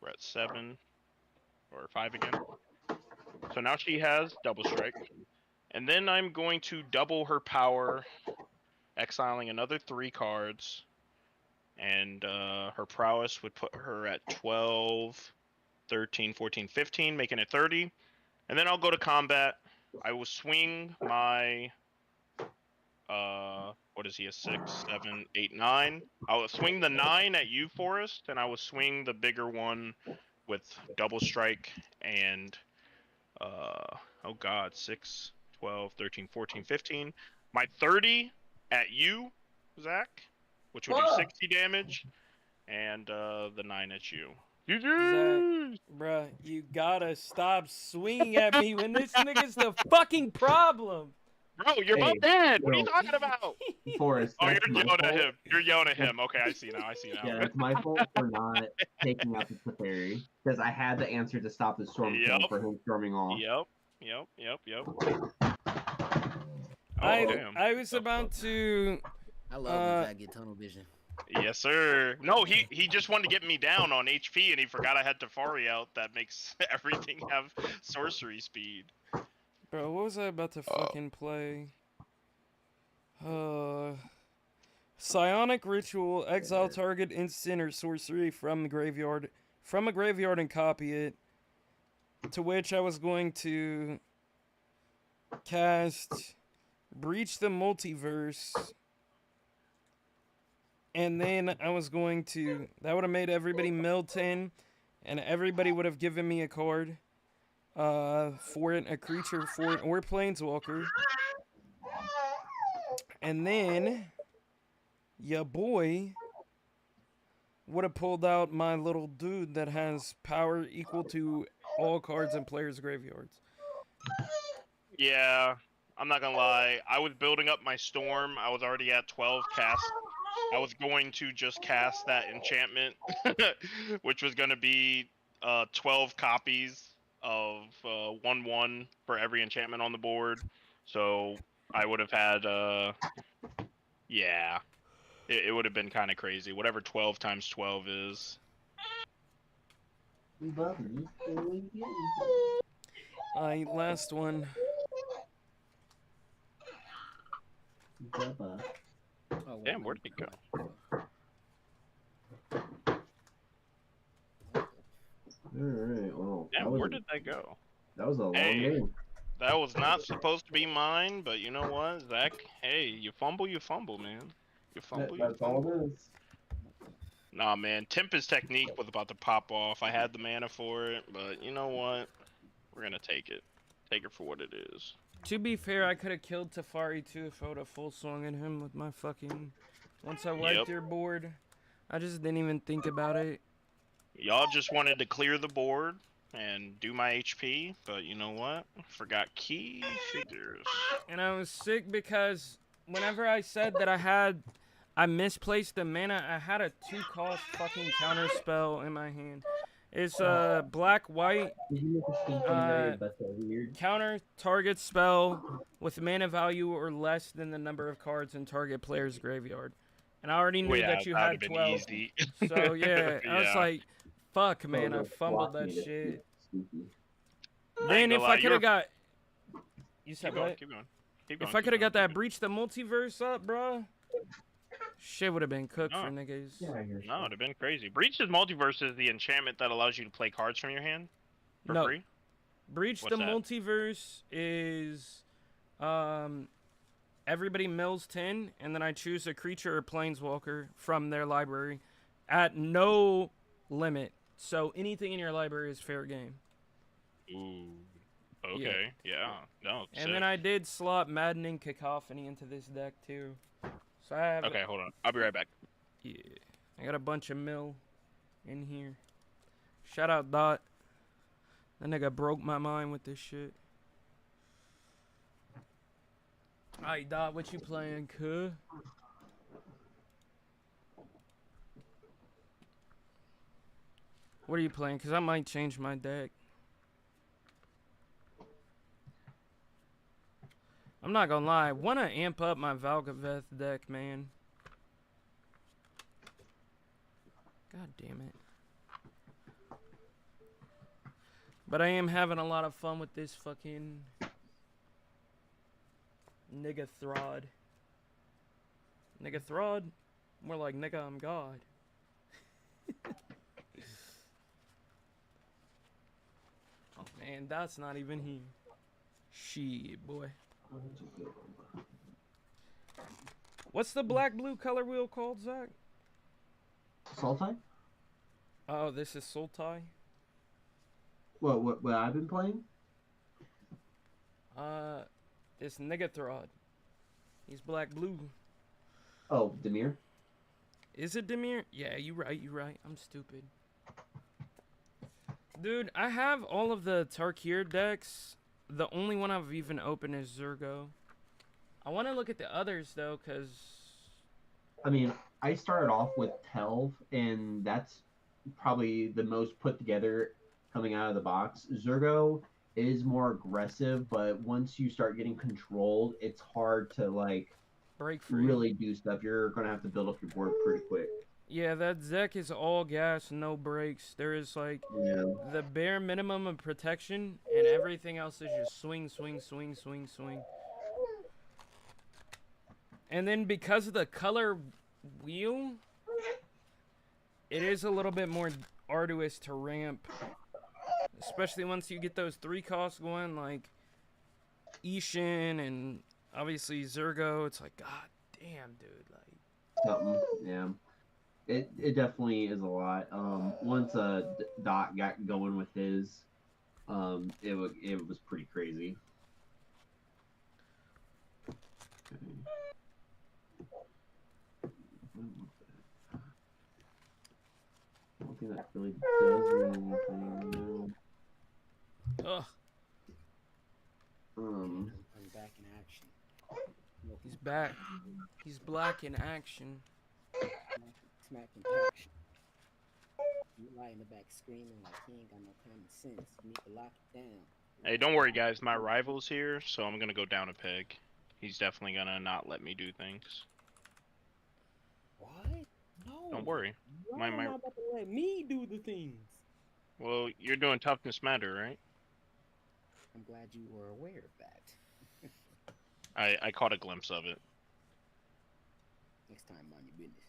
We're at 7 or 5 again. So now she has double strike, and then I'm going to double her power, exiling another 3 cards, and her prowess would put her at 12, 13, 14, 15, making it 30. And then I'll go to combat. I will swing my what is he, a 6, 7, 8, 9. I will swing the 9 at you, Forrest, and I will swing the bigger one with double strike and oh god, 6, 12, 13, 14, 15. My 30 at you, Zach, which would do 60 damage, and the 9 at you. Zach, bruh, you gotta stop swinging at me when this nigga's the fucking problem. Bro, you're Hey, both dead. What are you yo. talking about? Forrest, Oh, that's you're my yelling at fault. him. You're yelling at him. Okay, I see now. I see now. Yeah, it's my fault for not taking out the Teferi because I had the answer to stop the storm kill Yep. for him storming off. Yep. I Oh, damn. I was about to. I love when Zach get tunnel vision. Yes, sir. No, he just wanted to get me down on HP, and he forgot I had Teferi out. That makes everything have sorcery speed. Bro, what was I about to fucking play? Psionic Ritual, exile target instant or sorcery from the graveyard, from a graveyard and copy it. To which I was going to cast Breach the Multiverse. And then I was going to, that would have made everybody mill 10, and everybody would have given me a card for it, a creature for it, or Planeswalker. And then, ya boy would have pulled out my little dude that has power equal to all cards in players' graveyards. Yeah, I'm not gonna lie. I was building up my storm. I was already at 12 casts. I was going to just cast that enchantment, which was gonna be 12 copies of 1/1 for every enchantment on the board. So I would have had yeah, it would have been kind of crazy. Whatever 12 times 12 is. Last one. Oh, Damn, where did it go? Alright, well. Damn, where did that go? That was a long Hey. game. That was not supposed to be mine, but you know what, Zach? Hey, you fumble, man. You fumble, you That's all fumble. it is. Nah, man. Tempest Technique was about to pop off. I had the mana for it, but you know what? We're gonna take it. Take it for what it is. To be fair, I could have killed Teferi too if I would have full swung at him with my fucking. Once I wiped Yep. your board, I just didn't even think about it. Y'all just wanted to clear the board and do my HP, but you know what? Forgot key figures. And I was sick because whenever I said that I misplaced the mana, I had a 2-cost fucking counter spell in my hand. It's black white Did you make a stinky very but so weird? counter target spell with mana value or less than the number of cards in target player's graveyard. And I already knew Well, yeah, that you that'd had have been 12. easy. So yeah, I was Yeah. like, fuck man, I Oh, fumbled block that me to shit. Sneaky. Then if gonna lie, I could have got You said Keep going, what? keep going. Keep going, If I keep could have going, got that keep Breach the Multiverse up, bro. Shit would have been cooked No. for niggas. Yeah, I hear No, it'd have been crazy. Breach's Multiverse is the enchantment that allows you to play cards from your hand for No. free. Breach What's the that? Multiverse is everybody mills 10, and then I choose a creature or planeswalker from their library at no limit. So anything in your library is fair game. Ooh. Okay. Yeah. No. And then I did slot Maddening Cacophony into this deck too. So I have Okay, hold on. I'll be right back. yeah. I got a bunch of mill in here. Shout out Dot. That nigga broke my mind with this shit. Alright, Dot, what you playing, cuh? What are you playing? Because I might change my deck. I'm not gonna lie. I want to amp up my Valgaveth deck, man. God damn it. But I am having a lot of fun with this fucking nigga Throd. Nigga Throd? More like nigga I'm God. Oh man, that's not even here. Shit, boy. What's the black blue color wheel called, Zach? Sultai? Oh, this is Sultai. What I've been playing? It's Negathrod. He's black blue. Oh, Demir? Is it Demir? Yeah, you right. I'm stupid. Dude, I have all of the Tarkir decks. The only one I've even opened is Zurgo. I want to look at the others, though, because... I mean, I started off with Telv, and that's probably the most put together coming out of the box. Zurgo is more aggressive, but once you start getting controlled, it's hard to, like, break free. really do stuff. You're going to have to build up your board pretty quick. Yeah, that deck is all gas, no breaks. There is, like, Yeah. the bare minimum of protection, and everything else is just swing, swing, swing, swing, swing. And then because of the color wheel, it is a little bit more arduous to ramp. Especially once you get those 3 costs going, like Ishin and obviously Zurgo. It's like, god damn, dude. Like Something, yeah. It definitely is a lot. Once Dot got going with his, it was pretty crazy. Okay. I don't think that really does anything. ugh. No. I'm back in action. He's back. He's black in action. Smacking passion. You lie in the back screaming like he ain't got no common sense. You need to lock it down. Hey, don't worry, guys. My rival's here, so I'm gonna go down a peg. He's definitely gonna not let me do things. What? No. Don't worry. Why My- am I about to let me do the things? Well, you're doing toughness matter, right? I'm glad you were aware of that. I caught a glimpse of it. Next time, mind your business.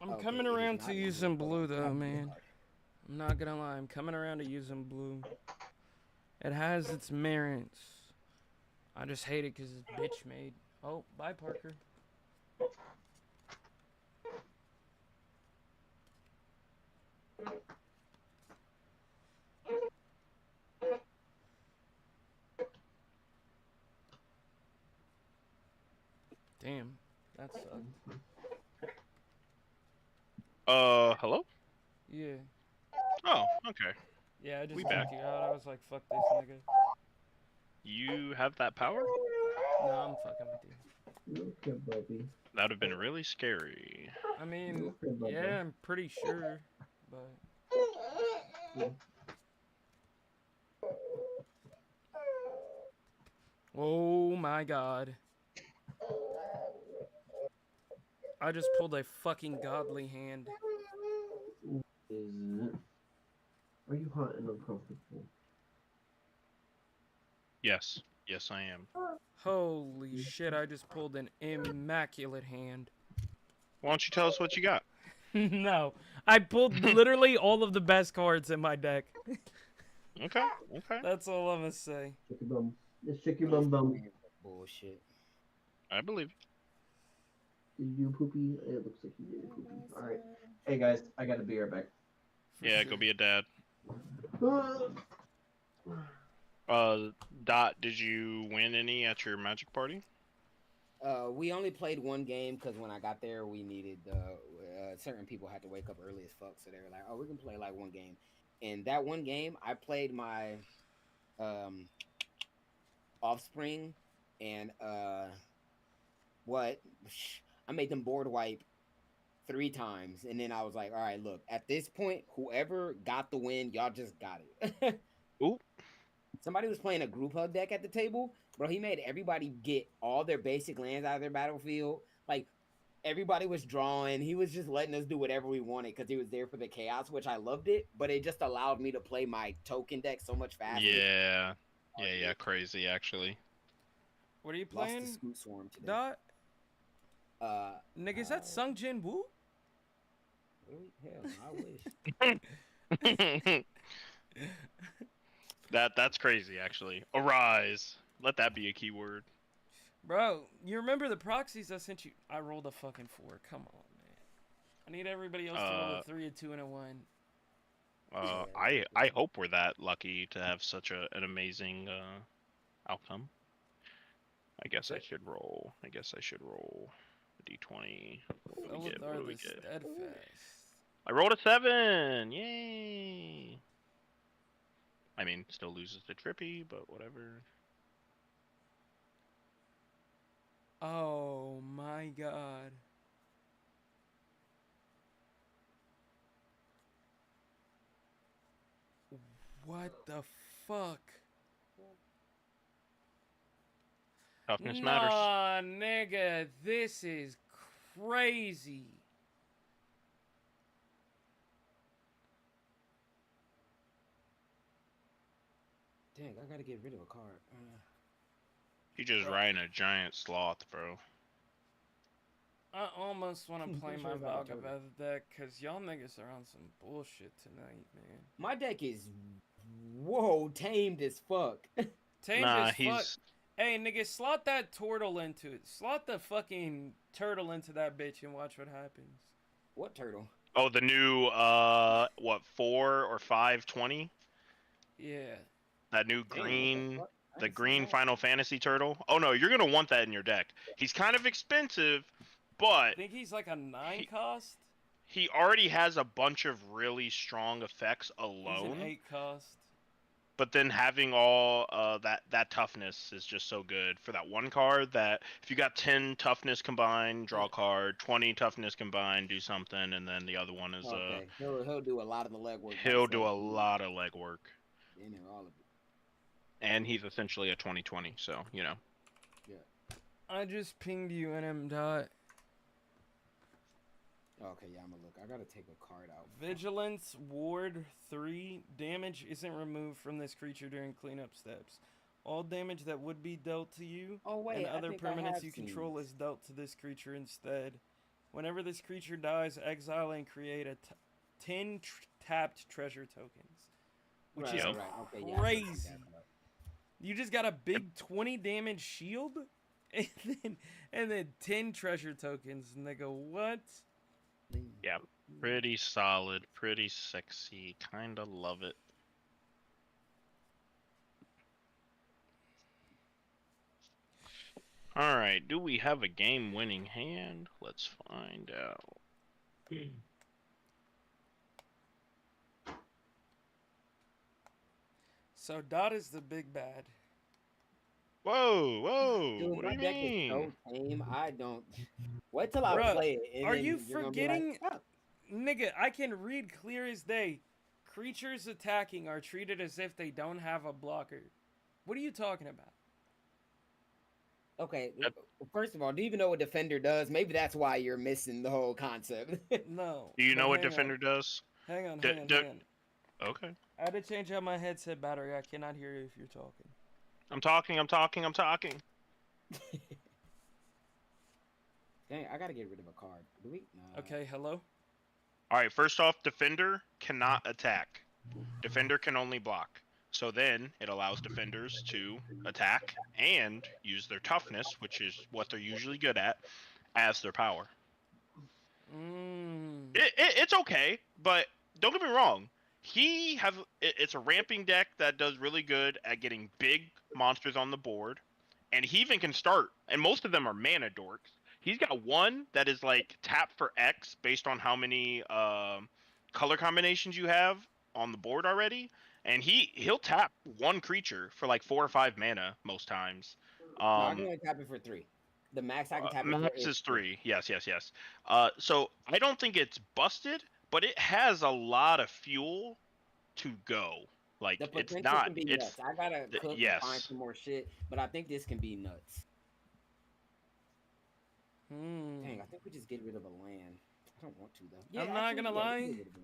I'm Okay, coming it is around not to on using the blue card. though, Not man. card. I'm not gonna lie. I'm coming around to using blue. It has its merits. I just hate it because it's bitch made. Oh, bye, Parker. Damn, that sucked. Hello? Yeah. Oh, okay. Yeah, I just We took back. you out. I was like, fuck this nigga. You have that power? No, I'm fucking with you. Okay, Bubby. That would have been really scary. I mean, Okay, Bubby. yeah, I'm pretty sure, but... Oh my god. I just pulled a fucking godly hand. Isn't it? Are you hot and uncomfortable? Yes. Yes, I am. Holy shit, I just pulled an immaculate hand. Why don't you tell us what you got? No, I pulled literally all of the best cards in my deck. Okay. Okay. That's all I'm gonna say. Check your bum. Just check your bum bum. Bullshit. I believe. Did you do poopy? It looks like you did a poopy. All right. Hey guys, I got to be right back. For Yeah, sure. go be a dad. Dot, did you win any at your magic party? We only played one game because when I got there, we needed certain people had to wake up early as fuck, so they were like, "Oh, we can play like one game." And that one game, I played my offspring, and what I made them board wipe 3 times, and then I was like, "All right, look, at this point, whoever got the win, y'all just got it." Ooh. Somebody was playing a group hug deck at the table, bro. He made everybody get all their basic lands out of their battlefield. Like everybody was drawing. He was just letting us do whatever we wanted because he was there for the chaos, which I loved it. But it just allowed me to play my token deck so much faster. Yeah. Yeah, crazy actually. What are you Lost playing? to Scoot Swarm today. Dot? Uh, Nigga, is that Sung Jin Woo? really? Hell, no, I wish. That's crazy actually. Arise. Let that be a keyword. Bro, you remember the proxies I sent you? I rolled a fucking 4. Come on, man. I need everybody else to roll a 3, a 2, and a 1. I hope we're that lucky to have such an amazing outcome. I guess I should roll a d20. What do we get? What do we get? Steadfast. I rolled a 7. Yay! I mean, still loses to Trippy, but whatever. Oh my god. What the fuck? Toughness matters. Nah, nigga, this is crazy. Dang, I gotta get rid of a card. You just riding a giant sloth, bro. I almost want to play Pretty my sure about October. Valgavath deck because y'all niggas are on some bullshit tonight, man. My deck is tamed as fuck. Tamed Nah, as fuck. he's Hey, nigga, slot that turtle into it. Slot the fucking turtle into that bitch and watch what happens. What turtle? oh the new what 4 or 520? Yeah. That new Damn, what green. fuck? I The ain't seen green that. Final Fantasy turtle. Oh no, you're gonna want that in your deck. He's kind of expensive, but I think he's like a 9 He- cost. he already has a bunch of really strong effects He's alone. an 8 cost. But then having all that toughness is just so good for that one card. That if you got 10 toughness combined, draw a card. 20 toughness combined, do something, and then the other one is Okay, he'll do a lot of the legwork. by he'll do a himself. lot of legwork. Damn near all of it. And he's essentially a 2020, so you know. I just pinged you in him, Dot. Okay, yeah, I'm gonna look. I gotta take a card out. Vigilance, Ward 3. Damage isn't removed from this creature during cleanup steps. All damage that would be dealt to you Oh wait, and I other think I permanents have you seen control this. is dealt to this creature instead. Whenever this creature dies, exile and create 10 tapped treasure tokens. Which Right, is right. Okay, yeah, I can see crazy. that, but- You just got a big 20 damage shield and then 10 treasure tokens. And they go, what? Yeah, pretty solid, pretty sexy. Kinda love it. Alright, do we have a game-winning hand? Let's find out. So Dot is the big bad. Whoa, whoa, Dude, what do my you deck mean? is so tame. I don't. Wait till I Bruh, play it. And are then you you're gonna be like, forgetting- "Oh, Nigga, I can read clear as day. Creatures attacking are treated as if they don't have a blocker. What are you talking about? Okay, Yep. first of all, do you even know what Defender does? Maybe that's why you're missing the whole concept. No. Do you but know what hang on, Defender does? Hang on, D- hang on, d- hang on. Okay. I had to change out my headset battery. I cannot hear you if you're talking. I'm talking. I'm talking. I'm talking. Dang, I gotta get rid of a card. Do we? Nah. Okay, hello. All right. First off, defender cannot attack. Defender can only block. So then it allows defenders to attack and use their toughness, which is what they're usually good at, as their power. Mm. It's okay, but don't get me wrong. It's a ramping deck that does really good at getting big monsters on the board, and he even can start. And most of them are mana dorks. He's got one that is like tap for X based on how many color combinations you have on the board already, and he'll tap one creature for like 4 or 5 mana most times. No, I can only tap it for 3. The max I can tap it for Max is 3. Yes. So I don't think it's busted, but it has a lot of fuel to go. Like The it's potential not. can be It's nuts. I gotta cook and yes. find some more shit, but I think this can be nuts. Dang, I think we just get rid of a land. I don't want to though. I'm not gonna yeah, we lie. can get rid of one.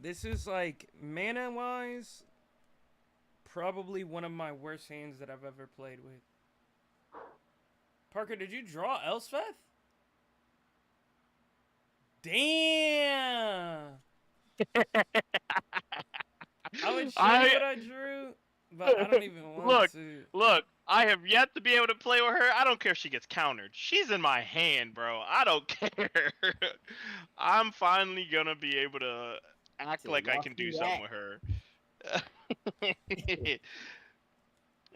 This is like mana wise, probably one of my worst hands that I've ever played with. Parker, did you draw Elspeth? Damn! I would show you what I drew, but I don't even want Look, to. Look, I have yet to be able to play with her. I don't care if she gets countered. She's in my hand, bro. I don't care. I'm finally gonna be able to act So like I lost can do you something at. with her.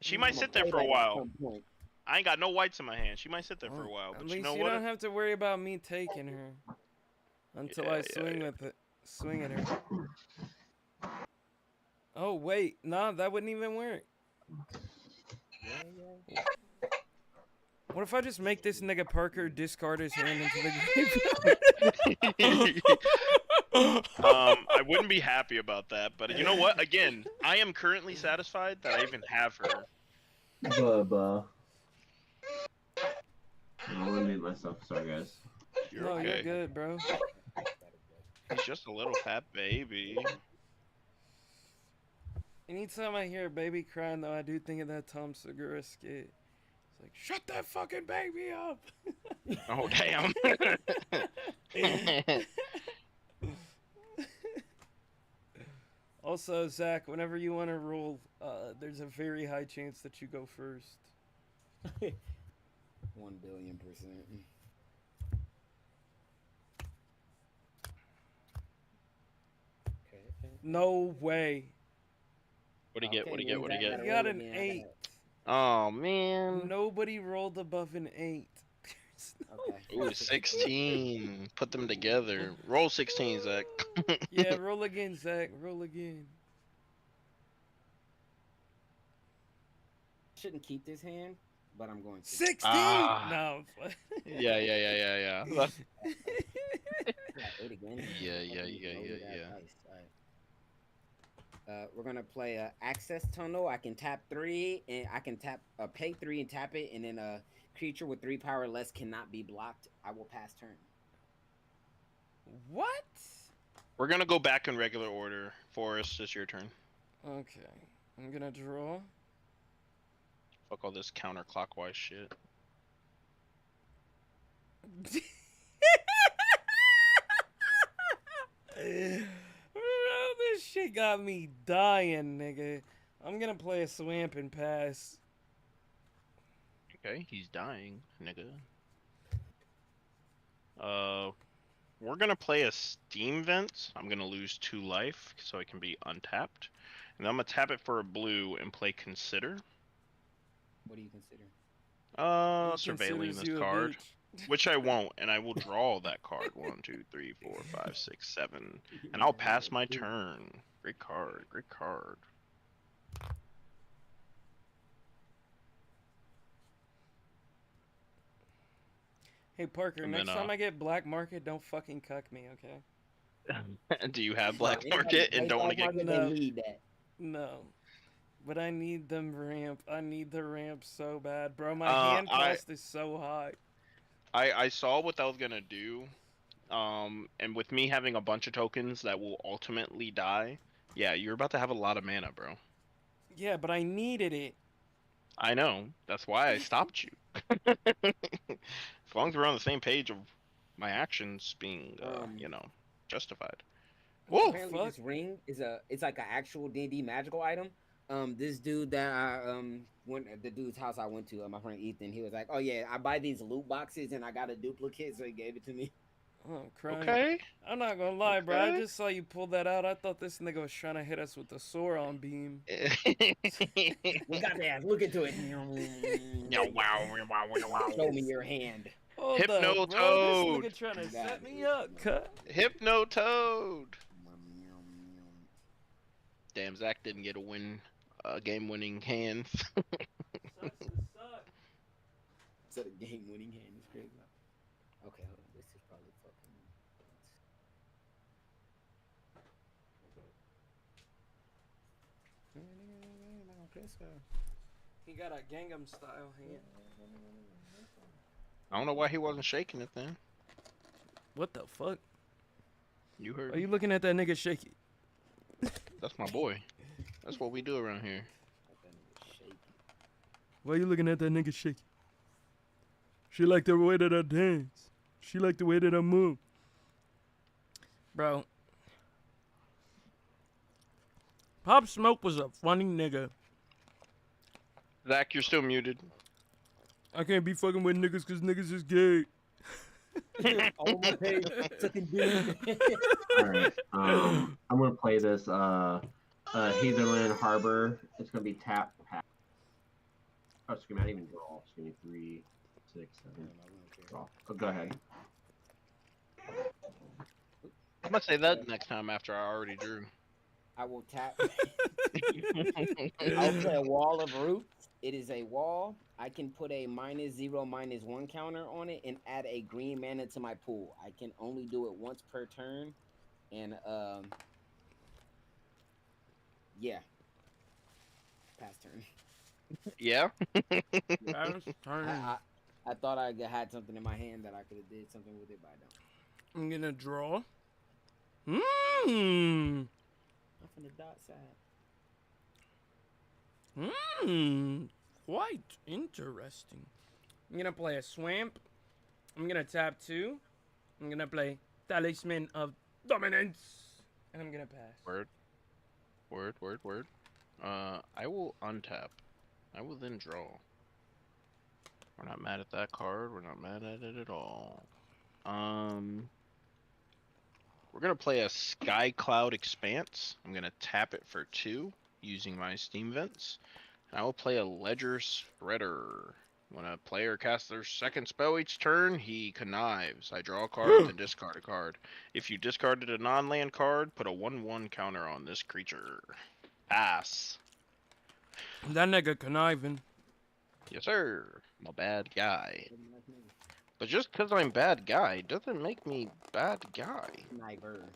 She I'm might gonna sit there play for a that at while. some point. I ain't got no whites in my hand. She might sit there for a while, At but least you know you what? don't have to worry about me taking her until I swing with it, swing at her. Oh wait, nah, that wouldn't even work. What if I just make this nigga Parker discard his hand into the I wouldn't be happy about that, but you know what? Again, I am currently satisfied that I even have her. Bubba. I'm gonna mute myself. Sorry, guys. You're No, okay. you're good, bro. He's just a little fat baby. Anytime I hear a baby crying, though, I do think of that Tom Segura skit. It's like, shut that fucking baby up. Oh damn. Also, Zach, whenever you want to roll, there's a very high chance that you go first. 1,000,000,000%. Okay. No way. What do you get? What do you get? What do you Zach get? gotta You got roll an again. I 8. Oh man. Nobody rolled above an 8. gotta- Okay. Ooh, 16. Put them together. Roll 16, Zach. Yeah, roll again, Zach. Roll again. Shouldn't keep this hand, but I'm going to. 16! Ah. No. Yeah. Yeah, 8 again. Yeah. Loaded that dice. Alright. We're gonna play access tunnel. I can tap 3, and I can tap pay 3 and tap it, and then a creature with 3 power or less cannot be blocked. I will pass turn. What? We're gonna go back in regular order. Forrest, it's your turn. Okay. I'm gonna draw. Fuck all this counterclockwise shit. This shit got me dying, nigga. I'm gonna play a swamp and pass. Okay, he's dying, nigga. We're gonna play a steam vent. I'm gonna lose 2 life, so it can be untapped. And then I'm gonna tap it for a blue and play consider. What do you consider? He Surveilling considers this you a card. bitch. Which I won't, and I will draw that card. 1, 2, 3, 4, 5, 6, 7. And I'll pass my turn. Great card, great card. Hey Parker, And next then, time I get black market, don't fucking cuck me, okay? Do you have black Anybody market and plays don't want to black get? market, No. they need that. No. But I need them ramp. I need the ramp so bad, bro. My hand I- cost is so high. I saw what that was gonna do, and with me having a bunch of tokens that will ultimately die, yeah, you're about to have a lot of mana, bro. Yeah, but I needed it. I know. That's why I stopped you. As long as we're on the same page of my actions being, justified. Whoa! Apparently, fuck? this ring is it's like an actual D&D magical item. This dude that I went at the dude's house I went to, my friend Ethan, he was like, "Oh yeah, I buy these loot boxes and I got a duplicate," so he gave it to me. Oh, I'm crying. Okay. I'm not gonna lie, bro. I Okay. just saw you pull that out. I thought this nigga was trying to hit us with the Sauron beam. We got that. Look into it. Show me your hand. Hold up, bro. This Hypnotoad. nigga trying to You got set it. me up, cut. Hypnotoad. Damn, Zach didn't get a game-winning hand. Sucks to suck. So the game-winning hand is crazy. Okay, hold on. This is probably fucking. He got a Gangnam style hand. I don't know why he wasn't shaking it then. What the fuck? You heard Are me. you looking at that nigga shaky? That's my boy. That's what we do around here. Why you looking at that nigga shaky? She like the way that I dance. She like the way that I move. Bro. Pop Smoke was a funny nigga. Zach, you're still muted. I can't be fucking with niggas because niggas is gay. Oh my page, sucking dick. All right. I'm gonna play this Heatherland Harbor. It's gonna be tap. Oh, excuse me. I didn't even draw. Excuse me. 3, 6, 7. Draw. Oh, go ahead. I'm gonna say that next time after I already drew. I will tap. I'll play a Wall of Roots. It is a wall. I can put a -0/-1 counter on it and add a green mana to my pool. I can only do it once per turn, and yeah, pass turn. Yeah. I thought I had something in my hand that I could have did something with it, but I don't. I'm gonna draw. I'm from the dot side. Quite interesting. I'm gonna play a Swamp. I'm gonna tap 2. I'm gonna play Talisman of Dominance. And I'm gonna pass. Word. I will untap. I will then draw. We're not mad at that card. We're not mad at it at all. We're gonna play a Sky Cloud Expanse. I'm gonna tap it for 2 using my Steam Vents. And I will play a Ledger Spreader. When a player casts their second spell each turn, he connives. I draw a card, then discard a card. If you discarded a non-land card, put a 1/1 counter on this creature. Pass. That nigga conniving. Yes, sir. I'm a bad guy. But just because I'm bad guy doesn't make me bad guy. Conniver.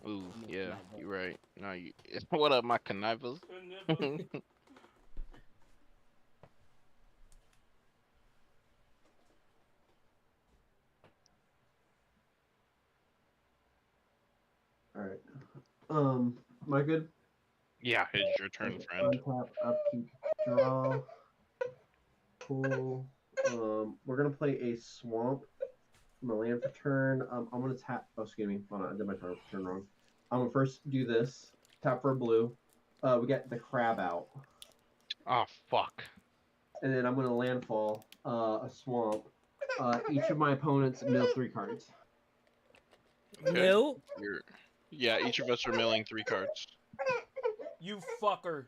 Ooh, yeah, you're right. No, you. What up, my connivers? All right. Am I good? Yeah, it's your turn, friend. Untap, upkeep, draw. Cool. We're gonna play a swamp. I'm gonna land for turn. I'm gonna tap. Oh, excuse me. Hold on, I did my turn wrong. I'm gonna first do this. Tap for a blue. We get the crab out, Oh, fuck. and then I'm gonna landfall a swamp. Each of my opponents mill 3 cards. Mill? Yeah, each of us are milling 3 cards. You fucker.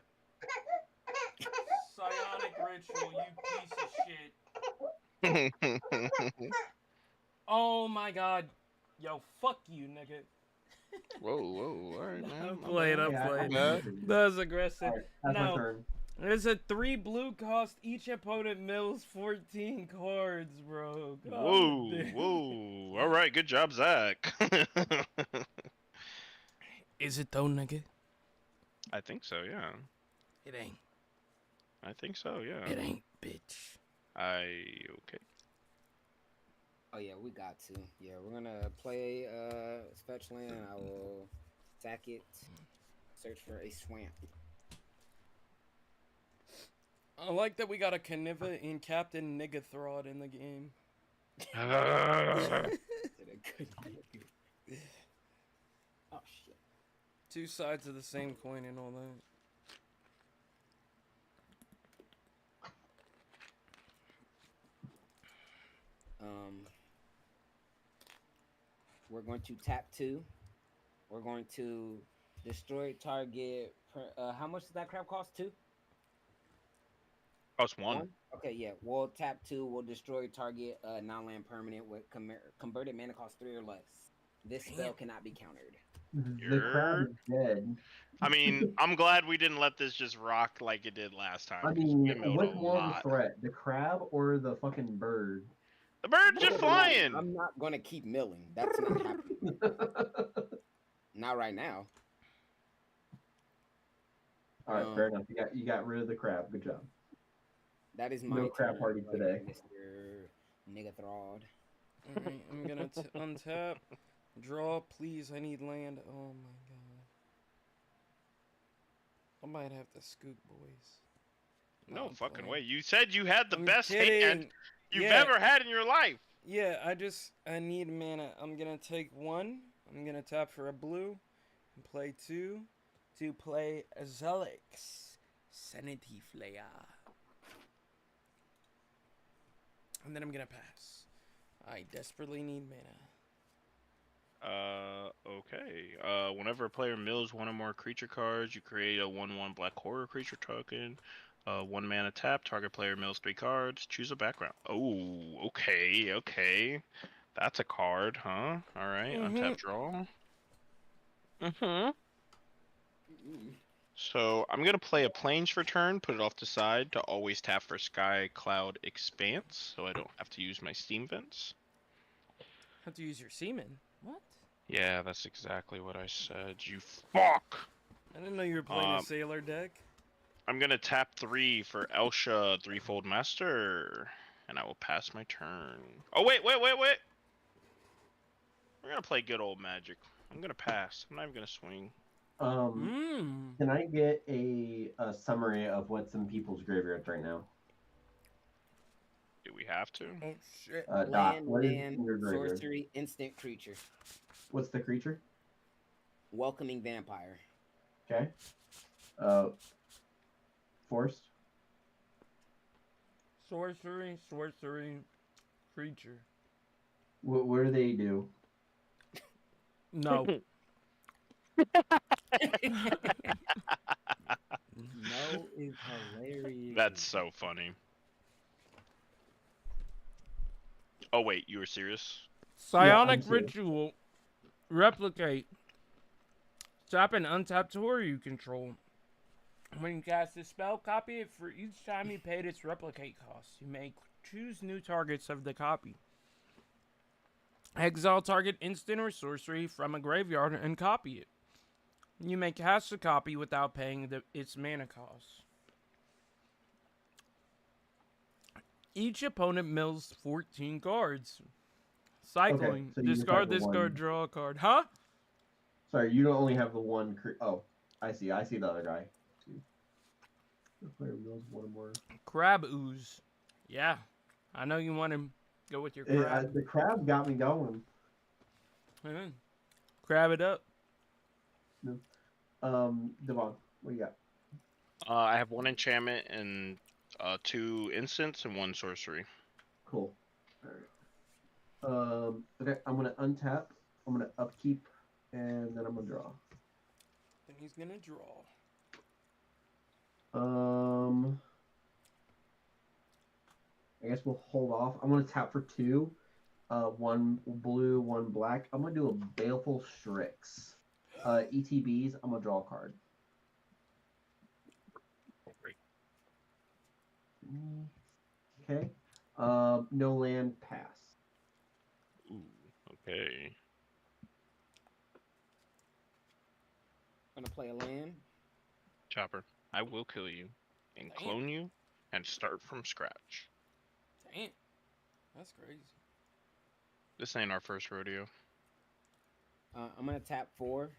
Psionic ritual, you piece of shit. Oh my god. Yo, fuck you, nigga. Whoa, alright, man. I'm playing, I'm Yeah, playing. Huh? That was aggressive. All right, that's No. my turn. There's a 3 blue cost. Each opponent mills 14 cards, bro. God Whoa, damn. whoa. Alright, good job, Zach. Is it though, nigga? I think so, yeah. It ain't. I think so, yeah. It ain't, bitch. Okay. Oh yeah, we got to. Yeah, we're gonna play fetch land. I will attack it. Search for a swamp. I like that we got a Kaniva and Captain Niggathrod in the game. Oh shit. Two sides of the same coin and all that. We're going to tap 2. We're going to destroy target. How much does that crap cost? 2? Cost 1. Okay, yeah. We'll tap 2. We'll destroy target non-land permanent with converted mana cost 3 or less. This spell cannot be countered. The crab is dead. I mean, I'm glad we didn't let this just rock like it did last time. I 'cause we mean, milled what's a more of a lot. threat, the crab or the fucking bird? The bird's just flying. I'm not going to keep milling. That's not happening. Not right now. All right, fair enough. You got rid of the crab. Good job. That is my No crab turn, party today. Mr. Niggathrod. Alright, I'm gonna untap. Draw, please. I need land. Oh my god. I might have to scoop, boys. No I'm fucking playing. way. You said you had the I'm best hand kidding. you've Yeah. ever had in your life. Yeah, I need mana. I'm gonna take 1. I'm gonna tap for a blue and play 2 to play Zelix Sanity Flare. And then I'm gonna pass. I desperately need mana. Okay. Whenever a player mills one or more creature cards, you create a 1/1 black horror creature token. 1 mana tap, target player mills 3 cards, choose a background. Oh, okay. That's a card, huh? Alright, untap draw. So, I'm gonna play a Plains for turn, put it off the side to always tap for Sky Cloud Expanse, so I don't have to use my Steam Vents. Have to use your semen. What? Yeah, that's exactly what I said, you fuck! I didn't know you were playing a sailor deck. I'm gonna tap 3 for Elsha Threefold Master, and I will pass my turn. Oh, wait! We're gonna play good old Magic. I'm gonna pass. I'm not even gonna swing. Can I get a summary of what's in people's graveyards right now? Do we have to? Oh shit. Doc, Land, what is land, in your graveyard? sorcery, instant creature. What's the creature? Welcoming vampire. Okay. Forced. Sorcery, creature. What do they do? No. No is hilarious. That's so funny. Oh wait, you were serious? Psionic I'm serious. Ritual. Replicate. Tap an untapped horror you control. When you cast a spell, copy it for each time you paid its replicate cost. You may choose new targets of the copy. Exile target instant or sorcery from a graveyard and copy it. You may cast a copy without paying its mana cost. Each opponent mills 14 cards. Cycling. so you just Discard have the this one. card, draw a card. Huh? Sorry, you don't only have the one. Oh, I see the other guy. The player wills one or more. Crab ooze. Yeah. I know you want to go with your crab. The crab got me going. Crab it up. Devon, what you got? I have 1 enchantment and 2 instants and 1 sorcery. Cool. All right. Okay, I'm gonna untap. I'm gonna upkeep, and then I'm gonna draw. Then he's gonna draw. I guess we'll hold off. I'm gonna tap for 2. 1 blue, 1 black. I'm gonna do a Baleful Strix. ETBs. I'm gonna draw a card. Okay. No land. Pass. Ooh, okay. Gonna play a land. Chopper, I will kill you and Damn. clone you and start from scratch. Damn. That's crazy. This ain't our first rodeo. I'm gonna tap 4,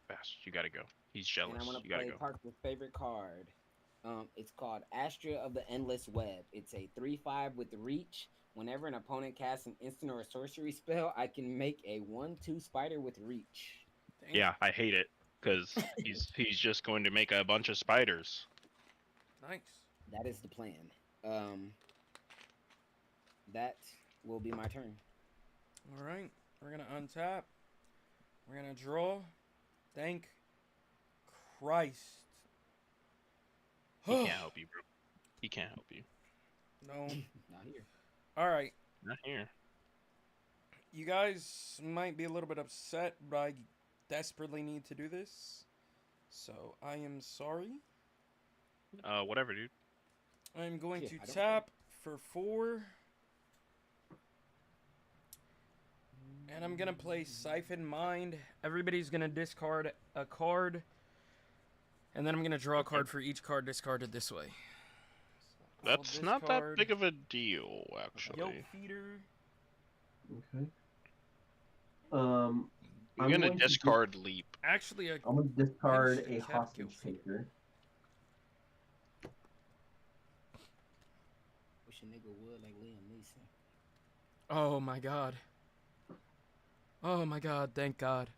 Fast, you gotta go. He's and I'm jealous. gonna You gotta play go. Parker's favorite card. It's called Astra of the Endless Web. It's a 3/5 with reach. Whenever an opponent casts an instant or a sorcery spell, I can make a 1/2 spider with reach. Dang. Yeah, I hate it because he's just going to make a bunch of spiders. Nice. That is the plan. That will be my turn. All right. We're gonna untap. We're gonna draw. Thank Christ. He can't help you, bro. He can't help you. No. Not here. All right. Not here. You guys might be a little bit upset, but I desperately need to do this. So I am sorry. Whatever, dude. I'm going Yeah, to I don't tap for 4. And I'm gonna play Siphon Mind. Everybody's gonna discard a card. And then I'm gonna draw a card for each card discarded this way. So I'll That's not that discard big of a deal, actually. Yoke Feeder. Okay. I'm I'm gonna going to discard Leap. Actually, I'm gonna discard Actually, a Cat hostage Guild. taker. Wish a nigga would like Liam Neeson. oh my god. Oh my god, thank God.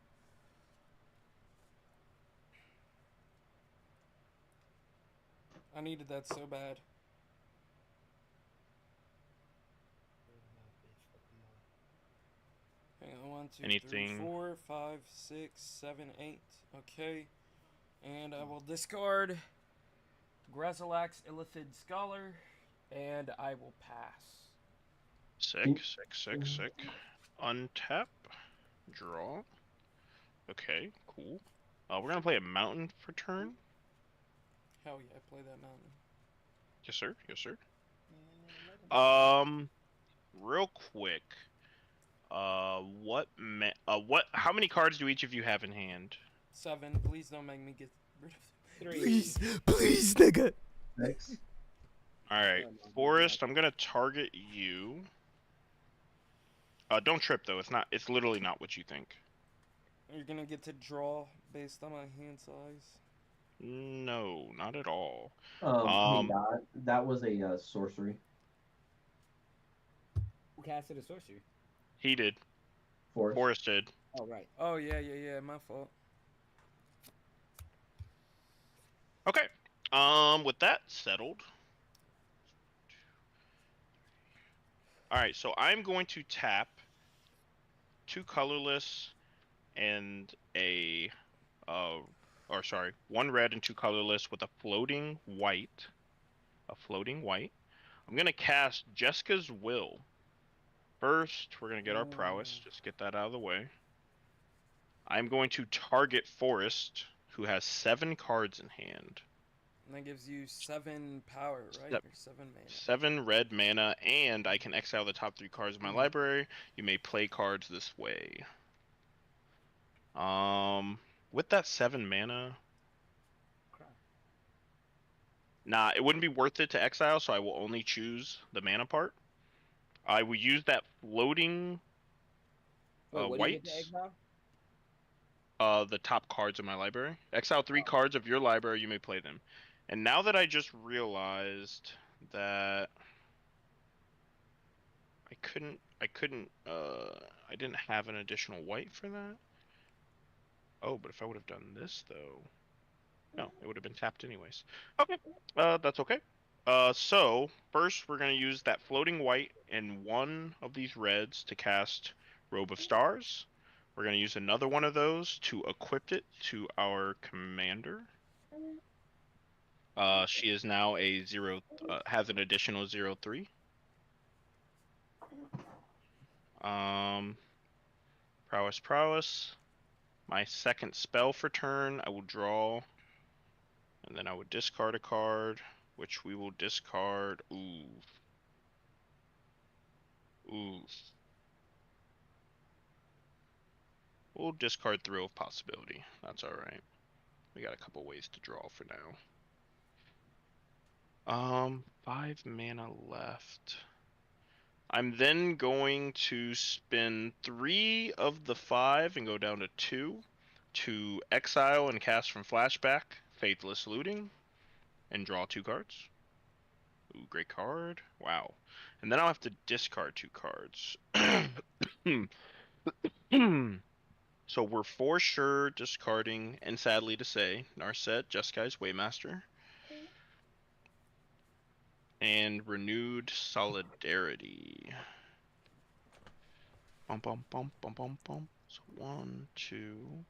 I needed that so bad. Hang on, 1, 2, 3, Anything- 4, 5, 6, 7, 8. Okay. And I will discard Grazilax Illithid Scholar, and I will pass. Sick. Untap. Draw. Okay, cool. We're gonna play a mountain for turn. Hell yeah, play that mountain. Yes, sir. Yes, sir. Yeah, Real quick. What? How many cards do each of you have in hand? 7, please don't make me get rid of them. 3. Please, nigga. 6. All right, Oh, no, Forrest. I'm gonna target you. Don't trip though. It's literally not what you think. You're gonna get to draw based on my hand size. No, not at all. Hey, Dot, that was a sorcery. Who casted a sorcery? He did. Force. Forrest did. Oh, right. Oh yeah, my fault. Okay. With that settled. All right, so I'm going to tap 2 colorless and a, 1 red and 2 colorless with a floating white. I'm gonna cast Jessica's Will. First, we're gonna get our prowess. Ooh. Just get that out of the way. I'm going to target Forrest, who has 7 cards in hand. And that gives you 7 power, right? Yep. Or 7 mana. 7 red mana, and I can exile the top 3 cards of my library. You may play cards this way. With that 7 mana, nah, it wouldn't be worth it to exile, so I will only choose the mana part. I will use that floating Wait, what do you get to whites. exile? The top cards of my library. Exile 3 cards of your library, you may play them. And now that I just realized that I didn't have an additional white for that. Oh, but if I would have done this though, no, it would have been tapped anyways. Okay, that's okay. So first we're gonna use that floating white and 1 of these reds to cast Robe of Stars. We're gonna use another one of those to equip it to our commander. She is now a 0, has an additional 0/3. Prowess. My second spell for turn, I will draw, and then I would discard a card, which we will discard. Ooh. We'll discard Thrill of Possibility. That's alright. We got a couple ways to draw for now. 5 mana left. I'm then going to spend 3 of the 5 and go down to 2 to exile and cast from Flashback Faithless Looting. and draw 2 cards. Ooh, great card. Wow. And then I'll have to discard 2 cards. So we're for sure discarding, and sadly to say, Narset, Jeskai, Waymaster, and Renewed Solidarity. Bum bum bum bum bum bum. So 1, 2.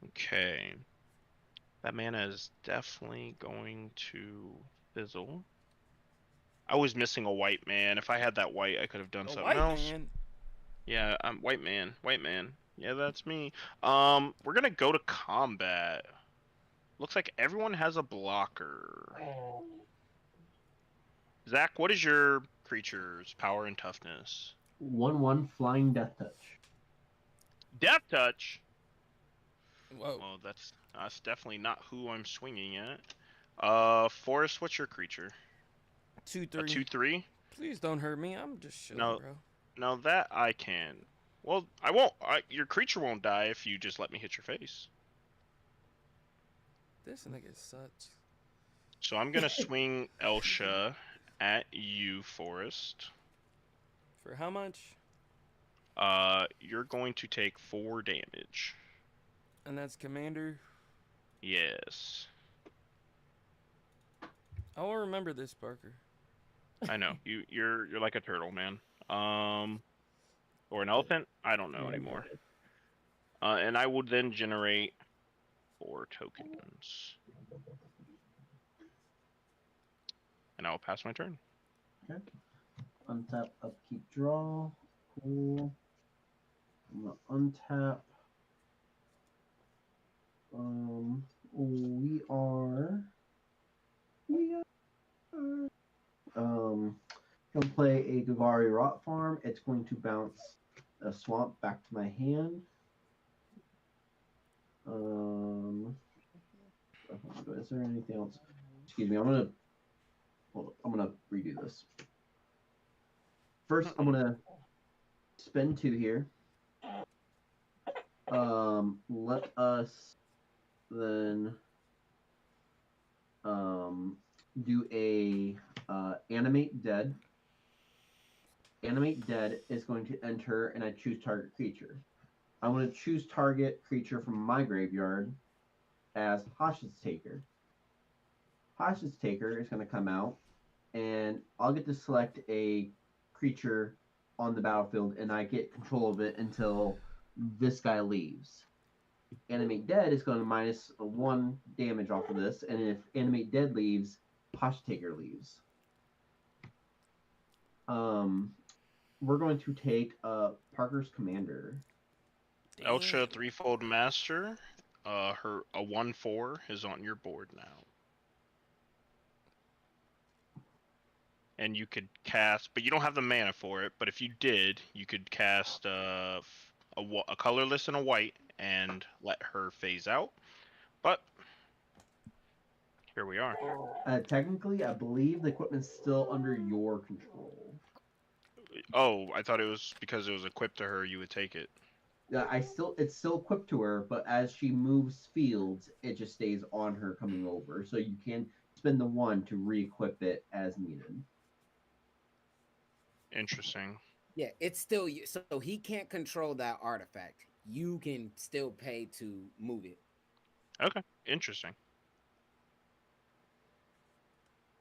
Okay. That mana is definitely going to fizzle. I was missing a white man. If I had that white, I could have done A something white else. man. Yeah, I'm white man. White man. Yeah, that's me. We're gonna go to combat. Looks like everyone has a blocker. Zach, what is your creature's power and toughness? 1/1 flying death touch. Death touch. Whoa. Well, that's definitely not who I'm swinging at. Forrest, what's your creature? 2/3. A 2/3. Please don't hurt me. I'm just chilling, No. bro. Now that I can. Well, I won't. Your creature won't die if you just let me hit your face. This nigga sucks. So I'm gonna swing Elsha at you, Forrest. For how much? You're going to take 4 damage. And that's commander. Yes. I will remember this, Parker. I know. You're like a turtle, man. Or an elephant? I don't know anymore. And I would then generate 4 tokens. And I'll pass my turn. Okay. Untap, upkeep, draw. Cool. I'm gonna untap. Gonna play a Gavari Rot Farm. It's going to bounce a swamp back to my hand. Is there anything else? Excuse me. I'm gonna redo this. First, I'm gonna spend 2 here. Let us then do a animate dead. Animate dead is going to enter, and I choose target creature. I'm going to choose target creature from my graveyard as Hostage Taker. Hostage Taker is going to come out, and I'll get to select a creature on the battlefield, and I get control of it until this guy leaves. Animate Dead is going to minus 1 damage off of this, and if Animate Dead leaves, Hostage Taker leaves. We're going to take Parker's Commander. Elsha Threefold Master. A 1/4 is on your board now. And you could cast, but you don't have the mana for it. But if you did, you could cast a colorless and a white and let her phase out. But here we are. Technically, I believe the equipment's still under your control. Oh, I thought it was because it was equipped to her, you would take it. Yeah, it's still equipped to her, but as she moves fields, it just stays on her coming over. So you can spend the 1 to re-equip it as needed. Interesting. Yeah, it's still so he can't control that artifact. You can still pay to move it. Okay, interesting.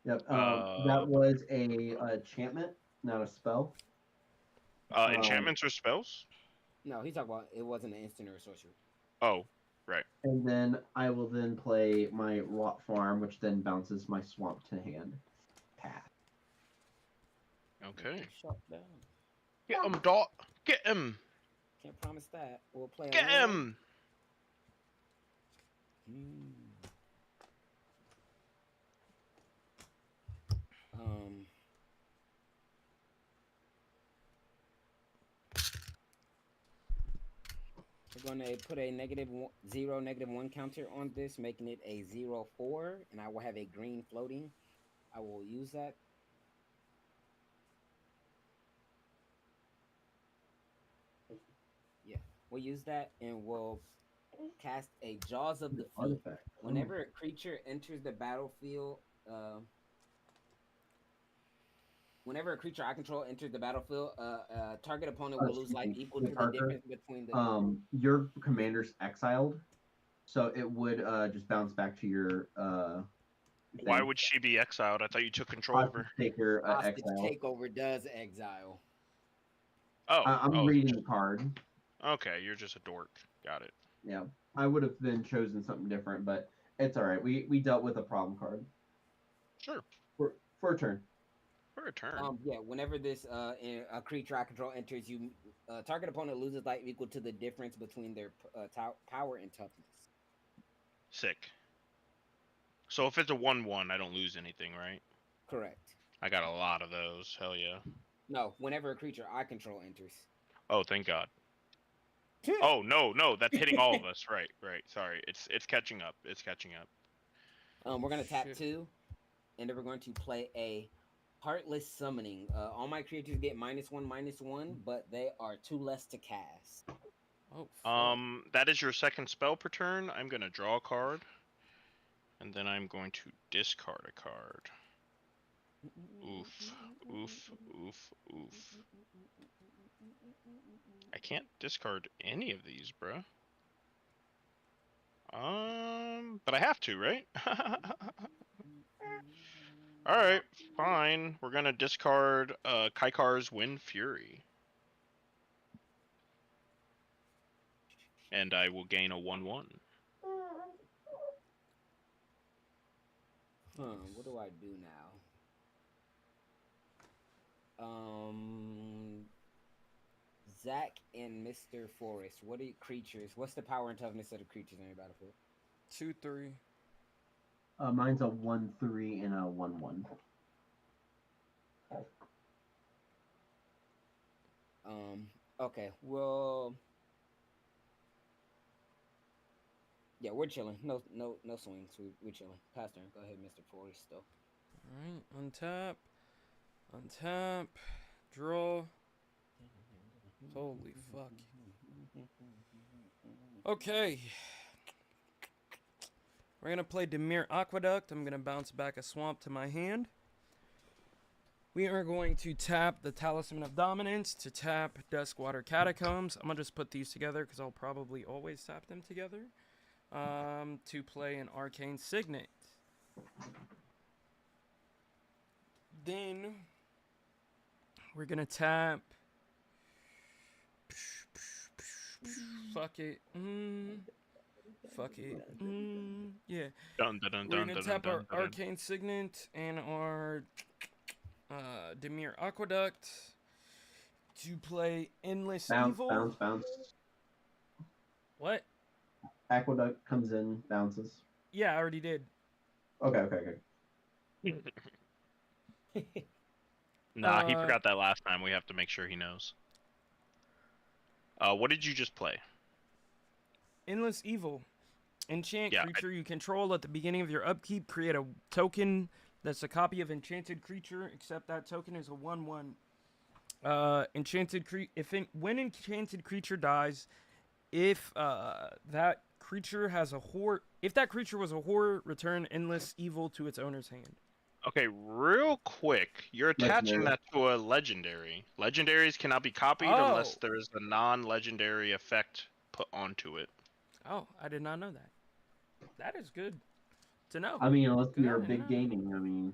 Yep. That was a enchantment, not a spell. Enchantments or spells? No, he's talking about it wasn't an instant or a sorcery. Oh, right. And then I will then play my Rot Farm, which then bounces my swamp to hand. Pass. Okay. Shut down. Get him, Dot. Get him. Can't promise that. We'll play. Get him. We're gonna put a -0, -1 counter on this, making it a 0/4, and I will have a green floating. I will use that. Yeah, we'll use that, and we'll Cast a Jaws of the Fiend. Artifact. Whenever a creature enters the battlefield, whenever a creature I control enters the battlefield, target opponent will lose life equal to the Parker, difference between the. Your commander's exiled, so it would just bounce back to your Why thing. would she be exiled? I thought you took control of her. Take your Hostage exile. takeover does exile. Oh, I'm reading the card. Okay, you're just a dork. Got it. Yeah, I would have then chosen something different, but it's all right. We dealt with a problem card Sure. for a turn. For a turn. Yeah, whenever this a creature I control enters, you target opponent loses life equal to the difference between their power and toughness. Sick. So if it's a 1/1, I don't lose anything, right? Correct. I got a lot of those. Hell yeah. No, whenever a creature I control enters. Oh, thank God. Oh no, that's hitting all of us. Right. Sorry, it's catching up. It's catching up. We're gonna tap Shit. 2, and then we're going to play a Heartless Summoning. All my creatures get -1/-1, but they are 2 less to cast. Oh, fuck. That is your second spell per turn. I'm gonna draw a card, and then I'm going to discard a card. Oof. I can't discard any of these, bruh. But I have to, right? Alright, fine. We're gonna discard Kaikar's Wind Fury. And I will gain a 1/1. What do I do now? Zach and Mr. Forrest, what are creatures? What's the power and toughness of the creatures on your battlefield? 2/3. Mine's a 1/3 and a 1/1. Okay, well, yeah, we're chilling. No swings. We're chilling. Pass turn. Go ahead, Mr. Forrest. Though. Alright, untap, draw. Holy fuck. Okay. We're gonna play Dimir Aqueduct. I'm gonna bounce back a swamp to my hand. We are going to tap the Talisman of Dominance to tap Duskwater Catacombs. I'm gonna just put these together because I'll probably always tap them together. To play an Arcane Signet. Then we're gonna tap. Fuck it. Fuck it. Yeah. Dun, dun, dun, We're dun, gonna dun, tap dun, our dun, dun. Arcane Signet and our Dimir Aqueduct to play Endless Evil. Bounce. What? Aqueduct comes in, bounces. Yeah, I already did. Okay. Nah, he forgot that last time. We have to make sure he knows. What did you just play? Endless Evil. Enchant Yeah, creature you control at the beginning of your upkeep. Create a token that's a copy of enchanted creature, except that token is a 1/1. When enchanted creature dies, if that creature has a horror, if that creature was a horror, return Endless Evil to its owner's hand. Okay, real quick, you're attaching Legendary. that to a legendary. Legendaries cannot be copied unless there is a non-legendary effect put onto it. Oh, I did not know that. That is good to know. I mean, unless Good you're to big know. gaming, I mean.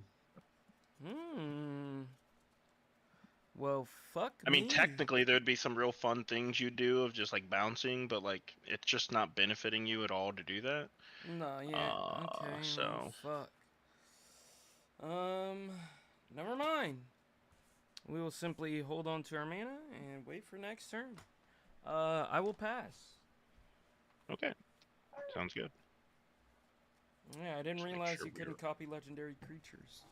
Well, fuck I mean, me. technically, there'd be some real fun things you do of just like bouncing, but like it's just not benefiting you at all to do that. No, yeah. Okay. so- Fuck. Never mind. We will simply hold on to our mana and wait for next turn. I will pass. Okay, sounds good. Yeah, I didn't Just make realize sure you couldn't copy legendary creatures.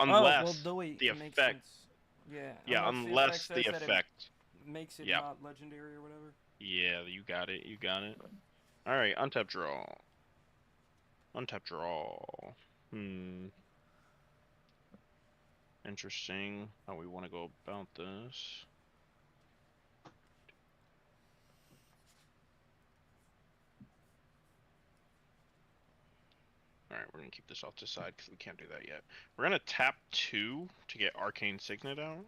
Unless well, it the makes effect. sense. Yeah. Yeah, unless the says that it effect. makes it Yep. not legendary or whatever. Yeah, you got it. All right, untap draw. Interesting how we want to go about this. Alright, we're gonna keep this off to the side because we can't do that yet. We're gonna tap 2 to get Arcane Signet out.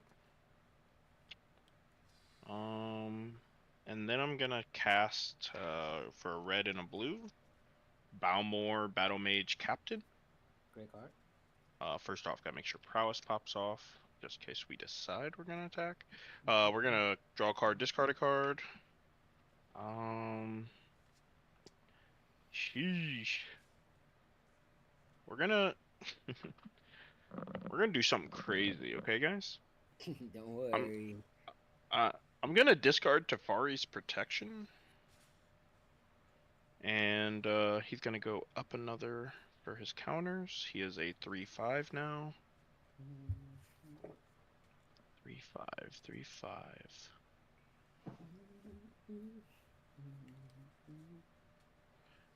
And then I'm gonna cast for a red and a blue, Balmor Battle Mage Captain. Great card. First off, gotta make sure prowess pops off, just in case we decide we're gonna attack. We're gonna draw a card, discard a card. Sheesh. We're gonna we're gonna do something crazy, okay, guys? Don't worry. I'm gonna discard Tefari's Protection, and he's gonna go up another for his counters. He is a 3/5 now. 3/5, 3/5.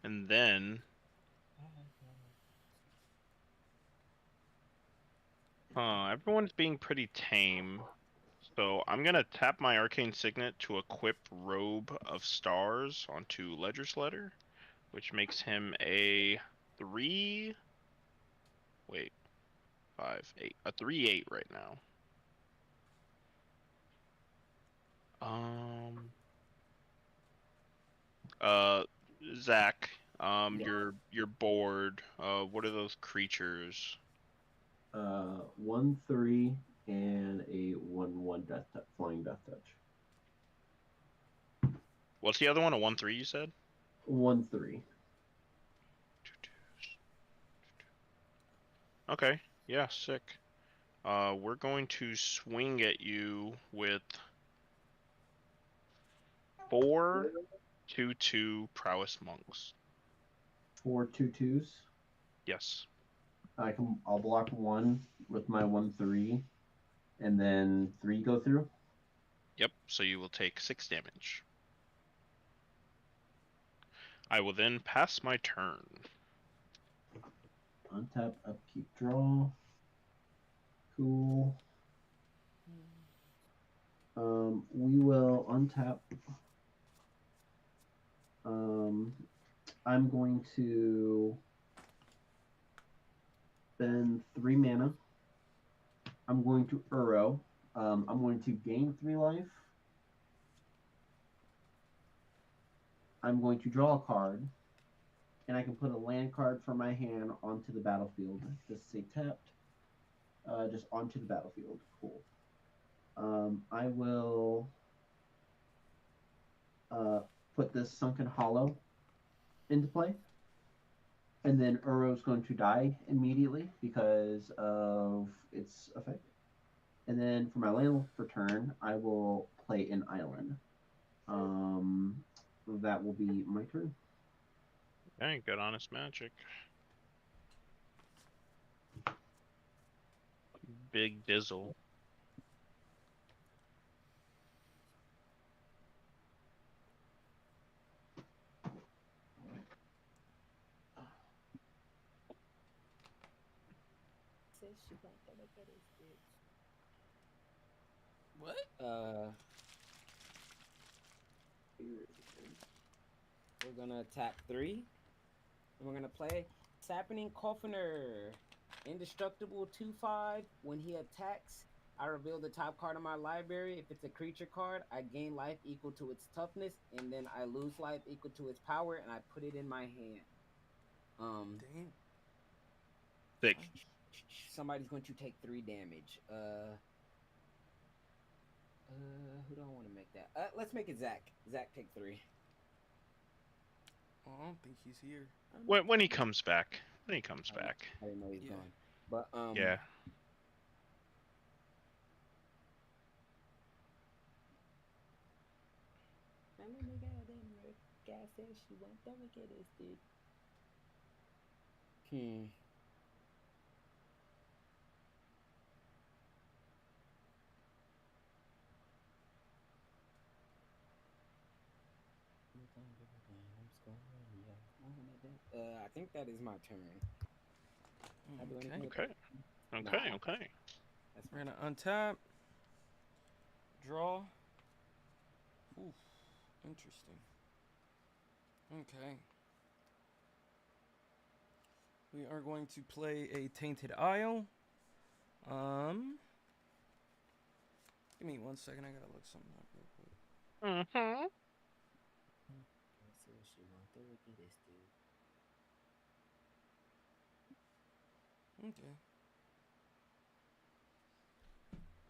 And then everyone's being pretty tame. So I'm gonna tap my Arcane Signet to equip Robe of Stars onto Ledger's Letter, which makes him a 3. Wait, 5, 8, a 3/8 right now. Zach, Yeah. you're bored. What are those creatures? 1/3 and a 1/1 flying death touch. What's the other one? A 1/3 you said? 1/3. Okay, yeah, sick. We're going to swing at you with 4 2/2 prowess monks. 4 2/2s. Yes. I'll block 1 with my 1/3, and then 3 go through. Yep. So you will take 6 damage. I will then pass my turn. Untap, upkeep, draw. Cool. We will untap. I'm going to spend 3 mana. I'm going to Uro. I'm going to gain 3 life. I'm going to draw a card, and I can put a land card from my hand onto the battlefield. Just say tapped. Just onto the battlefield. Cool. I will put this Sunken Hollow into play. And then Uro's going to die immediately because of its effect. And then for my land for turn, I will play an island. That will be my turn. Okay, good honest magic. Big Dizzle. What? We're gonna tap 3, and we're gonna play Sappening Coffiner. Indestructible 2/5. When he attacks, I reveal the top card of my library. If it's a creature card, I gain life equal to its toughness, and then I lose life equal to its power, and I put it in my hand. Damn. Thick. Somebody's going to take 3 damage. Who do I want to make that? Let's make it Zach. Zach, take 3. Oh, I don't think he's here. When he comes back. When he comes back. I didn't know he's Yeah. gone. But Yeah. I think that is my turn. I do anything with Okay. it? Okay, Nah. okay. That's We're gonna untap. Draw. Oof. Interesting. Okay. We are going to play a Tainted Isle. Give me 1 second. I gotta look something up real quick. Mm-hmm. Let's see what she want. Then we can this dude. Okay.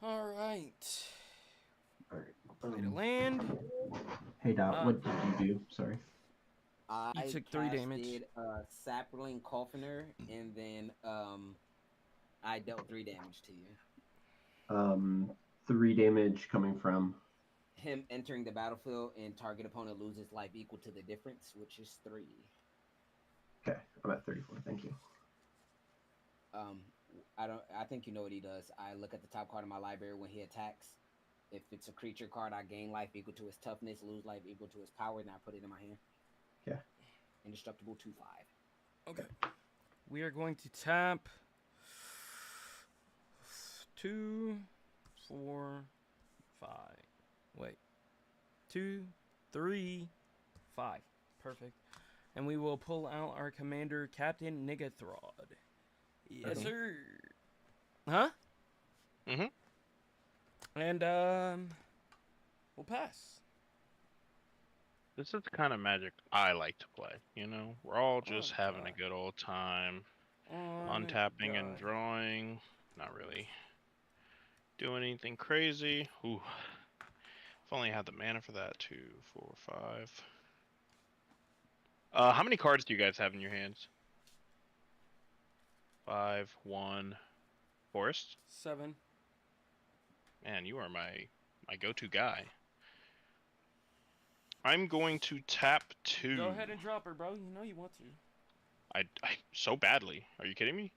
All right. All right. Play to land. Hey Dot, what did you do? Sorry. I took 3 damage. casted, Sapling Coffiner, and then I dealt 3 damage to you. 3 damage coming from. Him entering the battlefield and target opponent loses life equal to the difference, which is 3. Okay, I'm at 34. Thank you. I think you know what he does. I look at the top card of my library when he attacks. If it's a creature card, I gain life equal to his toughness, lose life equal to his power, and I put it in my hand. Yeah. Indestructible 2/5. Okay. We are going to tap 2, 4, 5. Wait. 2, 3, 5. Perfect. And we will pull out our commander, Captain Nigathrod. Yes, Okay. sir. Huh? Mhm. And we'll pass. This is the kind of Magic I like to play. You know, we're all just having a God. good old time, On untapping and God. drawing. Not really doing anything crazy. Ooh. If only I had the mana for that. 2, 4, 5. How many cards do you guys have in your hands? 5, 1. Forest? 7. Man, you are my go-to guy. I'm going to tap 2. Go ahead and drop her, bro. You know you want to. I so badly. Are you kidding me?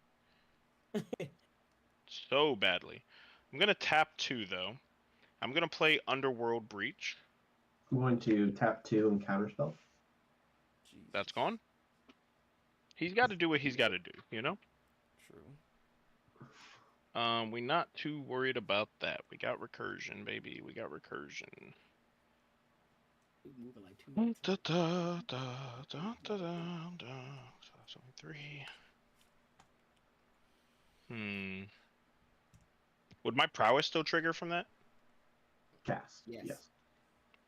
So badly. I'm gonna tap 2 though. I'm gonna play Underworld Breach. I'm going to tap 2 and counterspell. Jesus. That's gone. He's got to do what he's got to do, you know. True. We're not too worried about that. We got recursion, baby. We got recursion. Moving like 2 Da, minutes. da, da, da, da, da. So that's only 3. Would my prowess still trigger from that? Cast. Yes.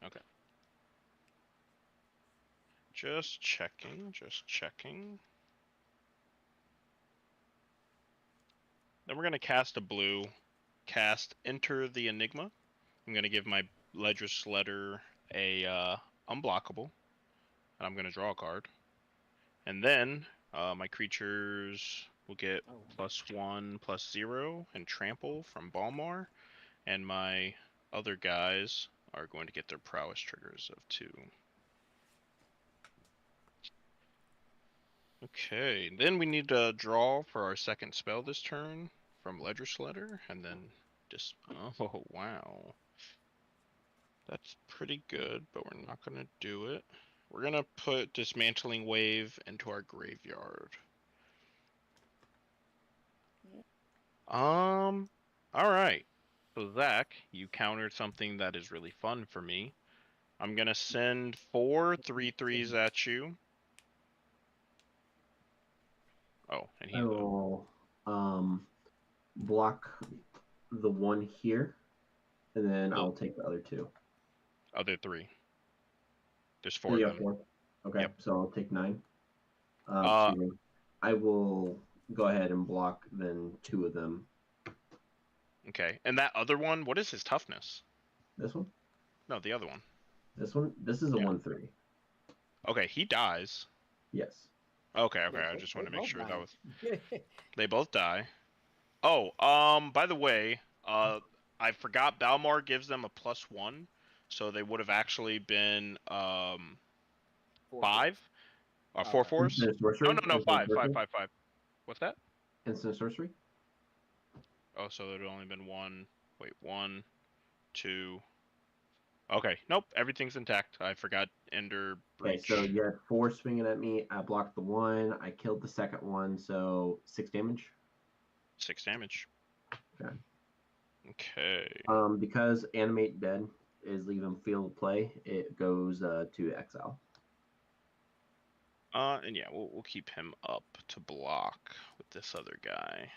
Okay. Just checking, just checking. Then we're gonna cast a blue. Cast Enter the Enigma. I'm gonna give my Ledger's Letter a unblockable. And I'm gonna draw a card. And then my creatures will get +1/+0 and trample from Balmar. And my other guys are going to get their prowess triggers of 2. Okay, then we need to draw for our second spell this turn from Ledger's Letter, and then just oh wow, that's pretty good, but we're not gonna do it. We're gonna put Dismantling Wave into our graveyard. All right. So Zach, you countered something that is really fun for me. I'm gonna send 4 3/3s at you. Oh, and I he's will block the one here, and then Oh. I'll take the other 2. other 3. There's 4 Yeah, of them. 4. Okay, Yep. so I'll take 9. Uh, Excuse me. I will go ahead and block then 2 of them. Okay, and that other one, what is his toughness? This one, No, the other one. this one, this is a Yeah. 1/3. Okay, he dies. Yes. Okay, Yeah, I just want to they make both sure that die. was. They both die. Oh, by the way, I forgot Balmar gives them a +1, so they would have actually been 5 or 4 Okay. 4s. Instant sorcery. No, Instant 5 sorcery? 5 5 5. What's that? Instant sorcery. Oh, so it would only been 1. Wait, 1, 2. Okay, nope, everything's intact. I forgot Ender Okay, Breach. so you had 4 swinging at me. I blocked the one. I killed the second one, so 6 damage. 6 damage. Okay. Okay. Because Animate Dead is leaving field of play, it goes to exile. And yeah, we'll keep him up to block with this other guy.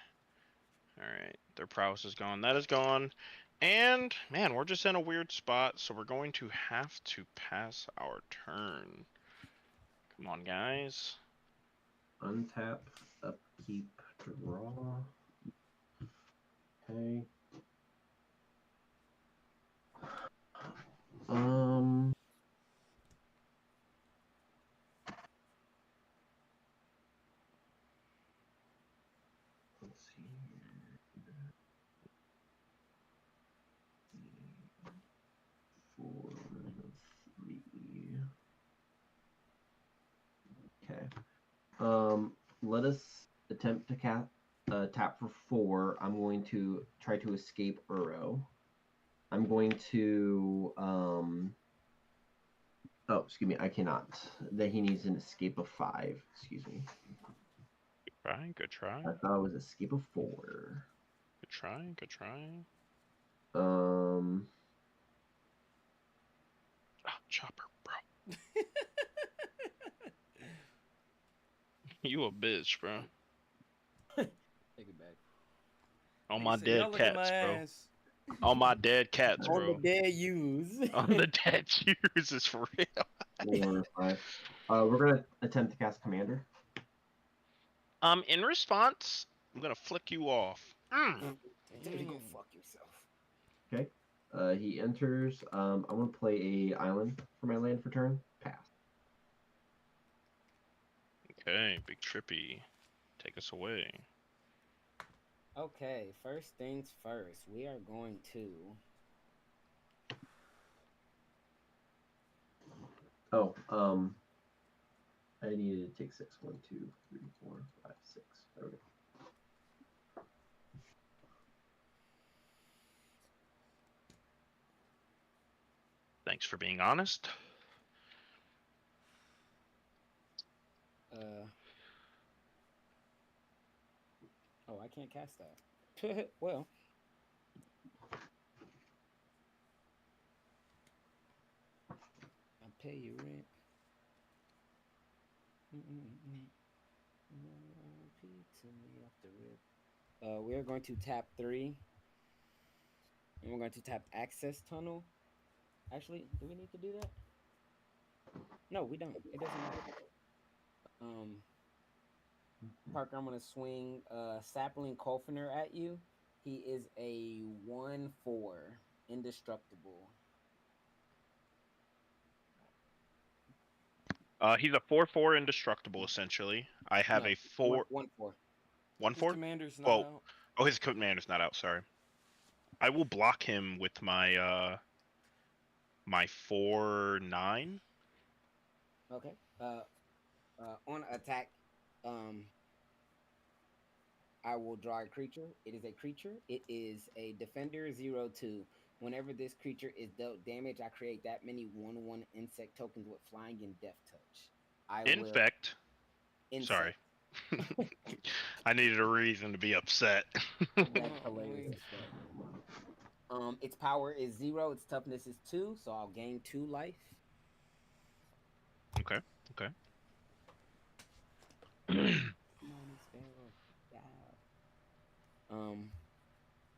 All right, their prowess is gone. That is gone. And man, we're just in a weird spot, so we're going to have to pass our turn. Come on, guys. Untap, upkeep, draw. Okay. Let's see here. 4, 3. Okay. Let us attempt to tap for 4. I'm going to try to escape Uro. I'm going to oh, excuse me, I cannot. That he needs an escape of 5. Excuse me. Good try. Good try. I thought it was escape of 4. Good try. Good try. Um. Oh, chopper, bro. You a bitch, bro. Take it back. On He my said, "Y'all dead look at cats, my bro. ass." On my dead cats, On the bro. dead use. On the dead use is for real. 4, 5. We're gonna attempt to cast Commander. In response, I'm gonna flick you off. Tell you to go fuck yourself. Okay. He enters. I'm gonna play a island for my land for turn. Pass. Okay, Big Trippy. Take us away. Okay, first things first. We are going to. Oh, I needed to take 6. 1, 2, 3, 4, 5, 6. There we go. Thanks for being honest. Oh, I can't cast that. Well. I pay you rent. Pizza me off the rip. We're going to tap 3. And we're going to tap access tunnel. Actually, do we need to do that? No, we don't. It doesn't matter. Parker, I'm gonna swing Sapling Kolfiner at you. He is a 1/4 indestructible. He's a 4/4 indestructible essentially. I have No, a 4 1/4. 1/4. His commander's not Oh. out. Oh, his commander's not out. Sorry. I will block him with my my 4/9. Okay. On attack, I will draw a creature. It is a creature. It is a defender 0/2. Whenever this creature is dealt damage, I create that many 1/1 insect tokens with flying and death touch. I will Infect. insect. Sorry. I needed a reason to be upset. That's hilarious. Its power is 0. Its toughness is 2, so I'll gain 2 life. Okay. Okay.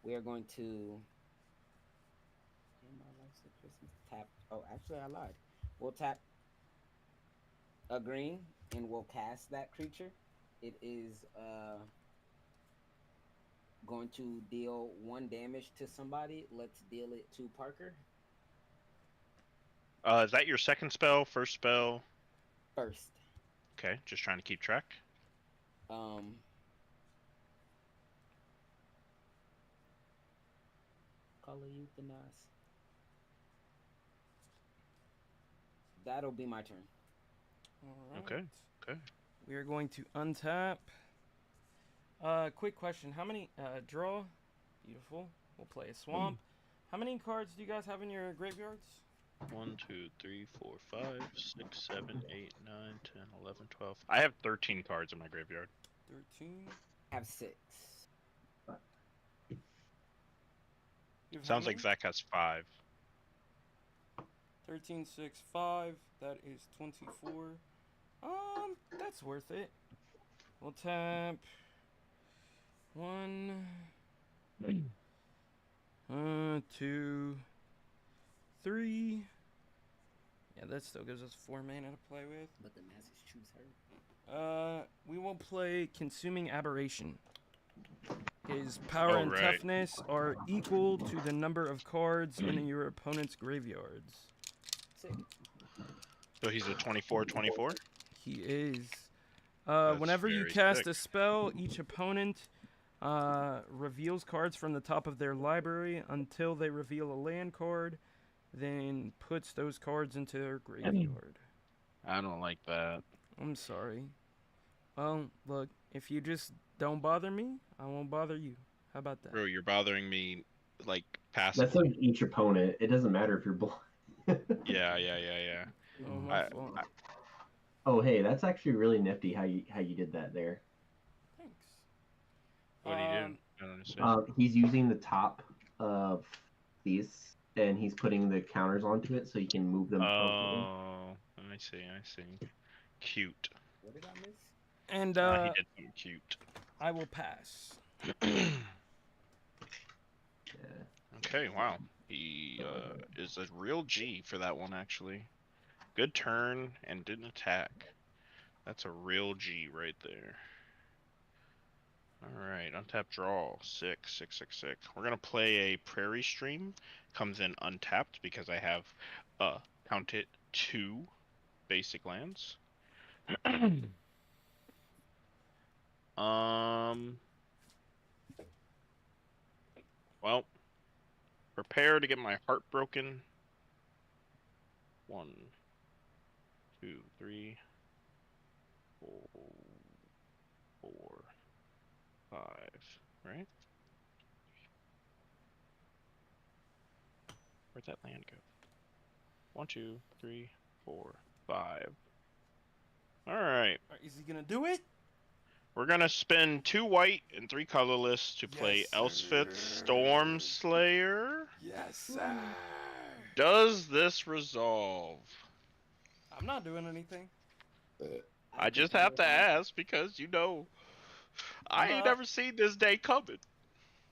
We are going to tap. Oh, actually, I lied. We'll tap a green and we'll cast that creature. It is going to deal 1 damage to somebody. Let's deal it to Parker. Is that your second spell? First spell? First. Okay, just trying to keep track. Color euthanize. That'll be my turn. All right. Okay. Okay. We are going to untap. Quick question. How many draw? Beautiful. We'll play a swamp. How many cards do you guys have in your graveyards? 1, 2, 3, 4, 5, 6, 7, 8, 9, 10, 11, 12. I have 13 cards in my graveyard. 13. I have 6. You have how Sounds like many? Zach has 5. 13, 6, 5. That is 24. That's worth it. We'll tap 1, 2, 3. Yeah, that still gives us 4 mana to play with. But the masses choose her. We will play Consuming Aberration. His power Oh, and right. toughness are equal to the number of cards in your opponent's graveyards. Sick. So he's a 24/24. He is. That's Whenever you very cast sick. a spell, each opponent reveals cards from the top of their library until they reveal a land card, then puts those cards into their graveyard. I don't like that. I'm sorry. Well, look, if you just don't bother me, I won't bother you. How about that? Bro, you're bothering me like That's passively. like each opponent. It doesn't matter if you're blind. Yeah. Oh, my I- fault. Oh, hey, that's actually really nifty how you did that there. Thanks. What do you do? I don't understand. He's using the top of these, and he's putting the counters onto it so you can move them. appropriately. Oh, I see. Cute. What did I miss? And He did something cute. I will pass. Yeah. Okay, wow. He is a real G for that one, actually. Good turn and didn't attack. That's a real G right there. Alright, untap draw. 6. We're gonna play a Prairie Stream. Comes in untapped because I have, count it, 2 basic lands. Well, prepare to get my heart broken. 1, 2, 3, 4, 5, right? Where'd that land go? 1, 2, 3, 4, 5. Alright. Is he gonna do it? We're gonna spend 2 white and 3 colorless to play Yes, Elspeth sir. Stormslayer. Yes, sir. Does this resolve? I'm not doing anything. I just have to ask because I ain't never seen this day coming.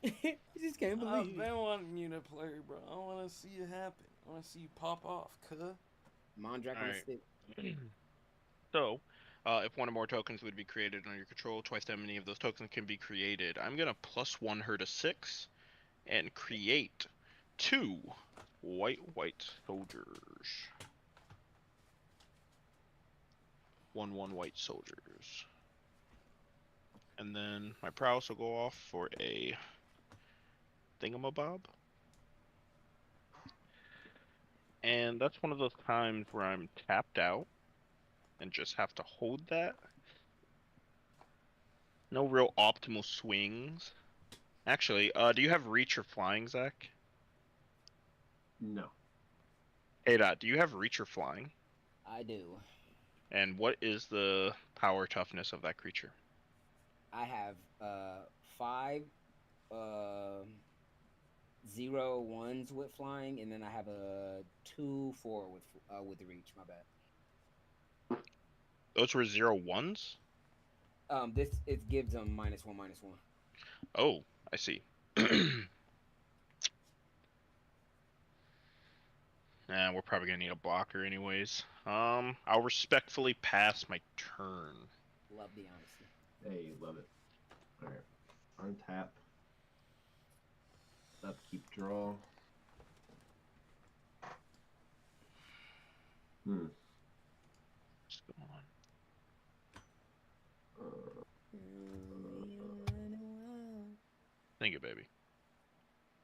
I just can't I've believe it. been wanting you to play, bro. I want to see it happen. I want to see you pop off, cuh. Mondrak on the Alright. stick. So, if one or more tokens would be created under your control, twice that many of those tokens can be created. I'm gonna +1 her to 6 and create 2 white soldiers. 1/1 white soldiers. And then my prowess will go off for a thingamabob. And that's one of those times where I'm tapped out and just have to hold that. No real optimal swings. Actually, do you have reach or flying, Zach? No. Hey, do you have reach or flying? I do. And what is the power toughness of that creature? I have 5 0 1s with flying, and then I have a 2 4 with reach. My bad. Those were 0/1s? It gives them -1/-1. Oh, I see. Nah, we're probably gonna need a blocker anyways. I'll respectfully pass my turn. Love the honesty. Hey, love it. Alright. Untap. Upkeep draw. What's going on? Thank you, baby.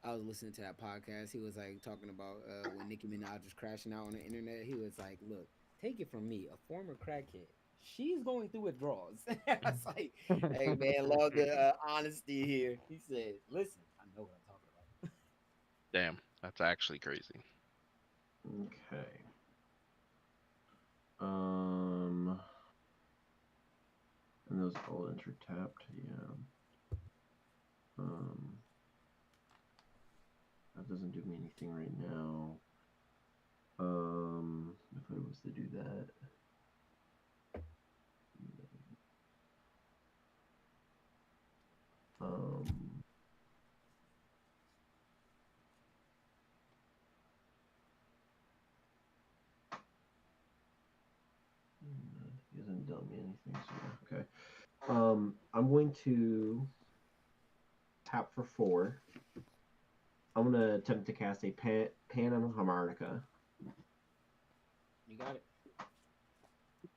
I was listening to that podcast. He was like talking about when Nicki Minaj was crashing out on the internet. He was like, "Look, take it from me, a former crackhead. She's going through withdrawals." I was like, "Hey man, love the honesty here." He said, "Listen, I know what I'm talking about." Damn, that's actually crazy. Okay. And those all enter tapped, yeah. That doesn't do me anything right now. If I was to do that. hasn't done me anything. So yeah, okay. I'm going to tap for 4. I'm gonna attempt to cast a Panharmonica. You got it.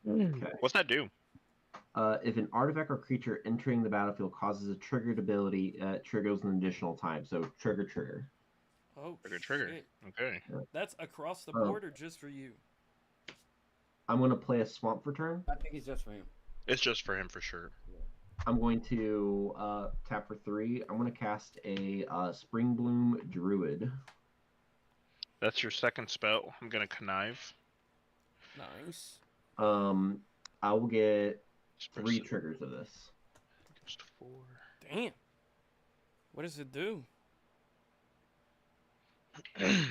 Okay. What's that do? If an artifact or creature entering the battlefield causes a triggered ability, it triggers an additional time. So trigger. Oh, Trigger. shit. Okay. That's across the Oh. board or just for you? I'm gonna play a swamp for turn. I think it's just for him. It's just for him for sure. I'm going to tap for 3. I'm gonna cast a Spring Bloom Druid. That's your second spell. I'm gonna connive. Nice. I will get 3 Expressive. triggers of this. Just 4. Damn. What does it do? And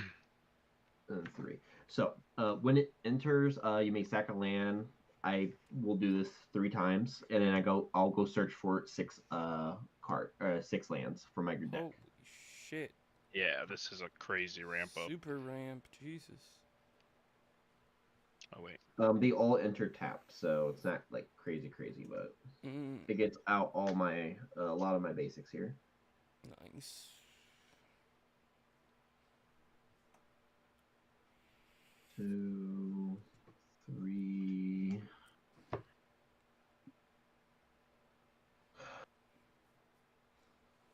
3. So when it enters, you may sack a land. I will do this 3 times, and then I'll go search for 6 6 lands from my deck. Holy shit. Yeah, this is a crazy ramp up. Super ramp. Jesus. Oh wait. They all enter tapped, so it's not like crazy, but Mm, it gets out all my a lot of my basics here. nice. 2, 3.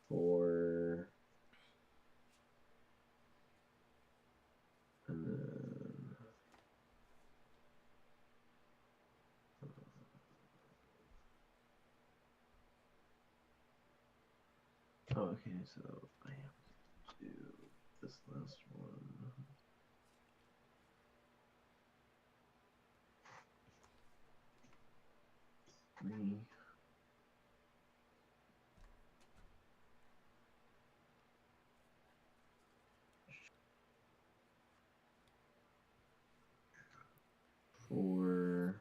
4. And then oh, okay, so I have to do this last one. 3. Four.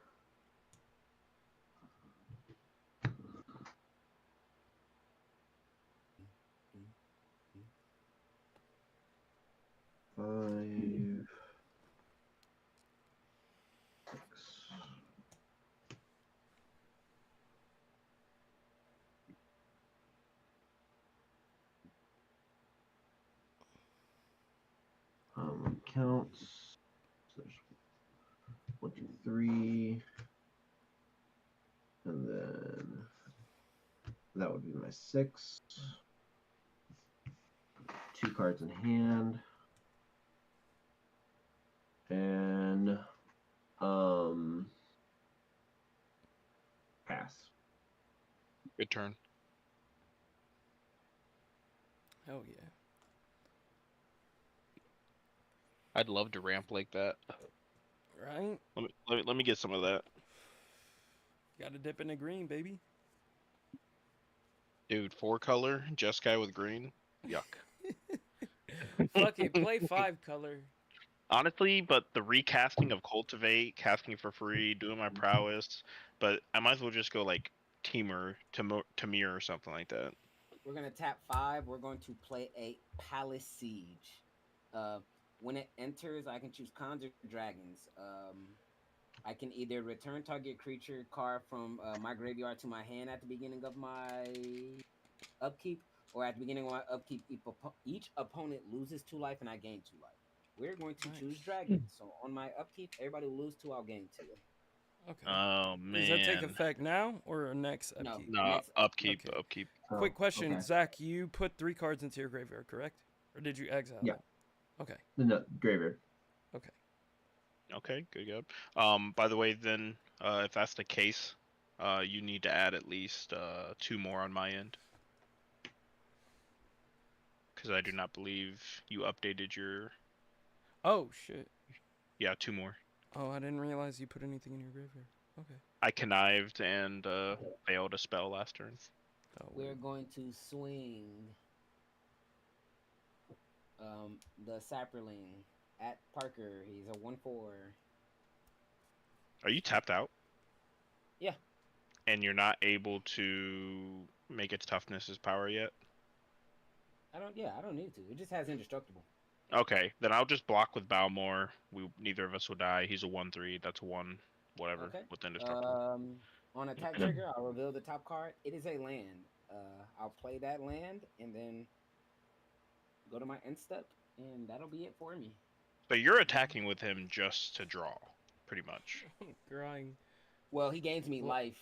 Five. 6. Counts. So there's 1, 2, 3. And then that would be my 6. 2 cards in hand. And pass. Good turn. Hell yeah. I'd love to ramp like that. Right? Let me get some of that. Gotta dip in the green, baby. Dude, 4 color, Jeskai with green. Yuck. Fuck it, play 5 color. Honestly, but the recasting of Cultivate, casting for free, doing my prowess, but I might as well just go like Teamer, Tamir or something like that. We're gonna tap 5. We're going to play a Palace Siege. When it enters, I can choose Conjure Dragons. I can either return target creature card from my graveyard to my hand at the beginning of my upkeep, or at the beginning of my upkeep, each opponent loses 2 life and I gain 2 life. We're going to choose dragons. So on my upkeep, everybody will lose 2, I'll gain 2. Okay. Oh Does that take man. effect now or next No. upkeep? No, Next upkeep, okay. upkeep. Oh, Quick question, okay. Zach. You put 3 cards into your graveyard, correct? Or did you exile? Yeah. them? Okay. No, graveyard. Okay. Okay, good. By the way, then, if that's the case, you need to add at least 2 more on my end. Because I do not believe you updated your... Oh shit. Yeah, 2 more. Oh, I didn't realize you put anything in your graveyard. Okay. I connived and failed a spell last turn. Oh, We're weird. going to swing the Sapperling at Parker. He's a 1/4. Are you tapped out? Yeah. And you're not able to make its toughness as power yet? I don't need to. It just has indestructible. Okay, then I'll just block with Balmor. Neither of us will die. He's a 1/3. That's 1. whatever Okay. with indestructible. On attack trigger, I'll reveal the top card. It is a land. I'll play that land and then go to my end step, and that'll be it for me. So you're attacking with him just to draw, pretty much. Grind. Well, he gains me Well, life,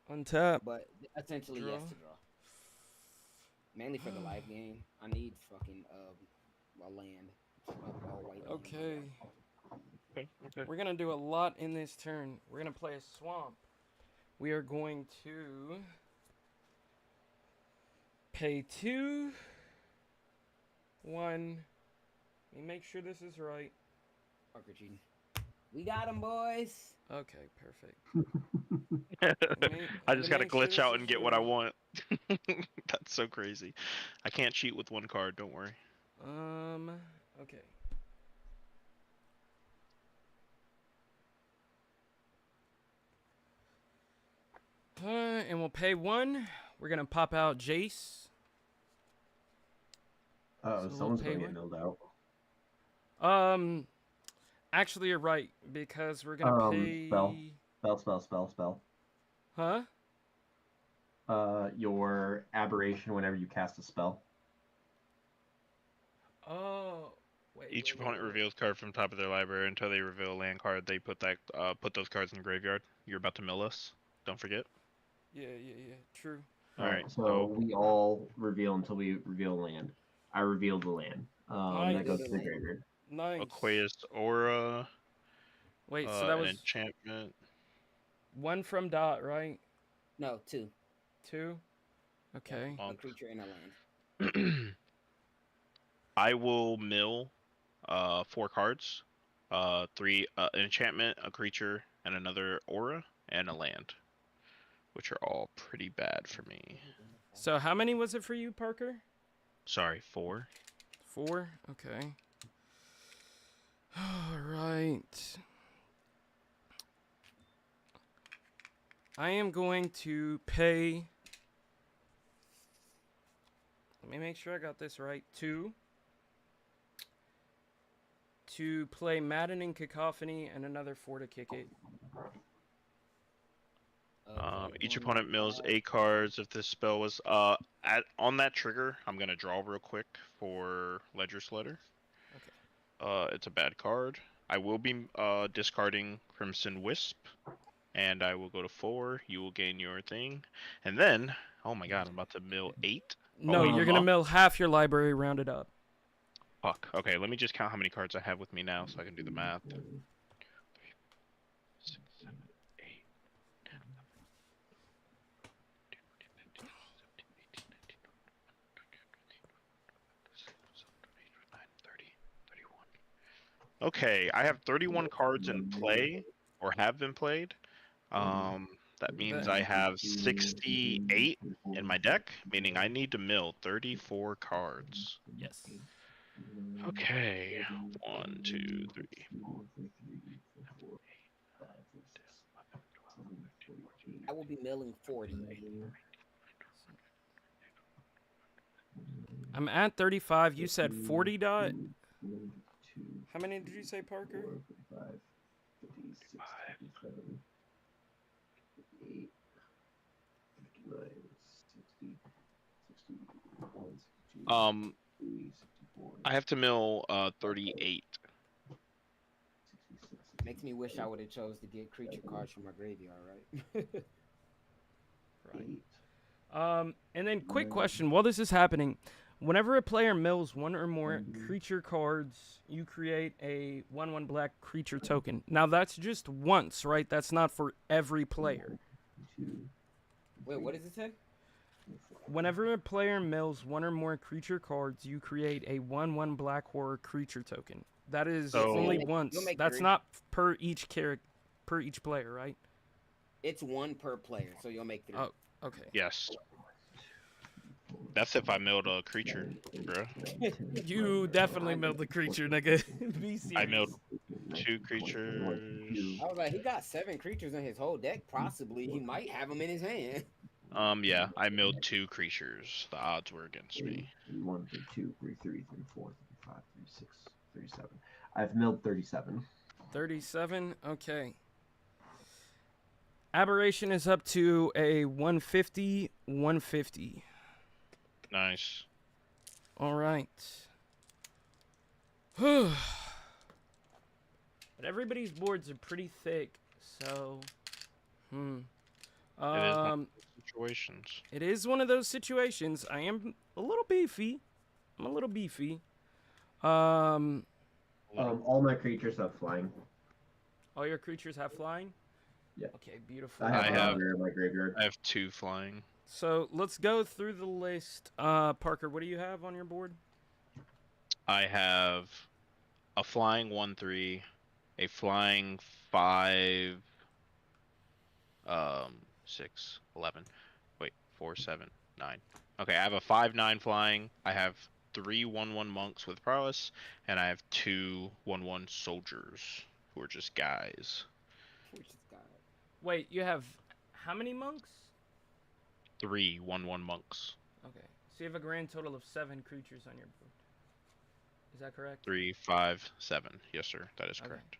Untap. but essentially yes Draw. to draw. Mainly for the life gain. I need fucking a land. A white land. Okay. Okay. We're gonna do a lot in this turn. We're gonna play a swamp. We are going to pay 2, 1. Let me make sure this is right. Parker cheating. We got him, boys. Okay, perfect. I just gotta make sure glitch this out and is get what I right. want. That's so crazy. I can't cheat with one card. Don't worry. Okay. And we'll pay 1. We're gonna pop out Jace. Oh, So we'll someone's pay gonna get one? milled out. Actually, you're right because we're gonna pay. Spell. Huh? Your aberration whenever you cast a spell. Oh. Wait. Each wait, opponent wait. reveals card from top of their library until they reveal a land card. They put those cards in the graveyard. You're about to mill us. Don't forget. Yeah. True. Alright, So we all reveal until we reveal land. I revealed the land. Nice. That goes to the Land. graveyard. Nice. Aqueous Aura. Wait, so that an was enchantment. 1 from Dot, right? No, 2. 2. Okay. A Monk. creature and a land. I will mill 4 cards. 3 an enchantment, a creature, and another aura, and a land. Which are all pretty bad for me. So how many was it for you, Parker? Sorry, 4. 4. Okay. All right. I am going to pay. Let me make sure I got this right. 2. To play Maddening Cacophony and another 4 to kick it. Each opponent mills 8 cards. If this spell was on that trigger, I'm gonna draw real quick for Ledger Slitter. It's a bad card. I will be discarding Crimson Wisp, and I will go to 4. You will gain your thing, and then oh my god, I'm about to mill 8. No, wait, you're gonna huh? mill half your library rounded up. Fuck. Okay, let me just count how many cards I have with me now, so I can do the math. 3, 6, 7, 8. 31. Okay, I have 31 cards in play, or have been played. That means I have 68 in my deck, meaning I need to mill 34 cards. Yes. Okay, 1, 2, 3, 4. I will be milling 40. I'm at 35. You said 40 Dot. How many did you say, Parker? 55, 56, 57, 58, 59, 60, 61, 62, 64, I have to mill 38. 66. Makes me wish I would have chose to get creature cards from my graveyard, right? Right. And then quick question: while this is happening, whenever a player mills 1 or more creature cards, you create a 1/1 black creature token. Now that's just once, right? That's not for every player. Wait, what does it say? Whenever a player mills 1 or more creature cards, you create a 1/1 black horror creature token. That is So- only You'll once. make That's 3. not per each per each player, right? It's 1 per player, so you'll make 3. Oh. Okay. Yes. That's if I milled a creature, bro. You definitely milled the creature, nigga. Be serious. I milled 2 creatures. I was like, he got 7 creatures in his whole deck. Possibly, he might have them in his hand. Yeah, I milled 2 creatures. The odds were against me. 1, 32, 33, 34, 35, 36, 37. I've milled 37. 37. Okay. Aberration is up to a 150, 150. Nice. All right. But everybody's boards are pretty thick, so It is one of Um, those situations. it is one of those situations. I am a little beefy. I'm a little beefy. All my creatures have flying. All your creatures have flying? Yeah. Okay, beautiful. I have I have- Flounder in my graveyard. I have 2 flying. So let's go through the list. Parker, what do you have on your board? I have a flying 1/3, a flying 5, 6, 11. Wait, 4, 7, 9. Okay, I have a 5/9 flying. I have 3 1/1 monks with prowess, and I have 2 1/1 soldiers who are just guys. Which is God. Wait, you have how many monks? 3 1/1 monks. Okay, so you have a grand total of 7 creatures on your board. Is that correct? 3, 5, 7. Yes, sir. That is Okay. correct.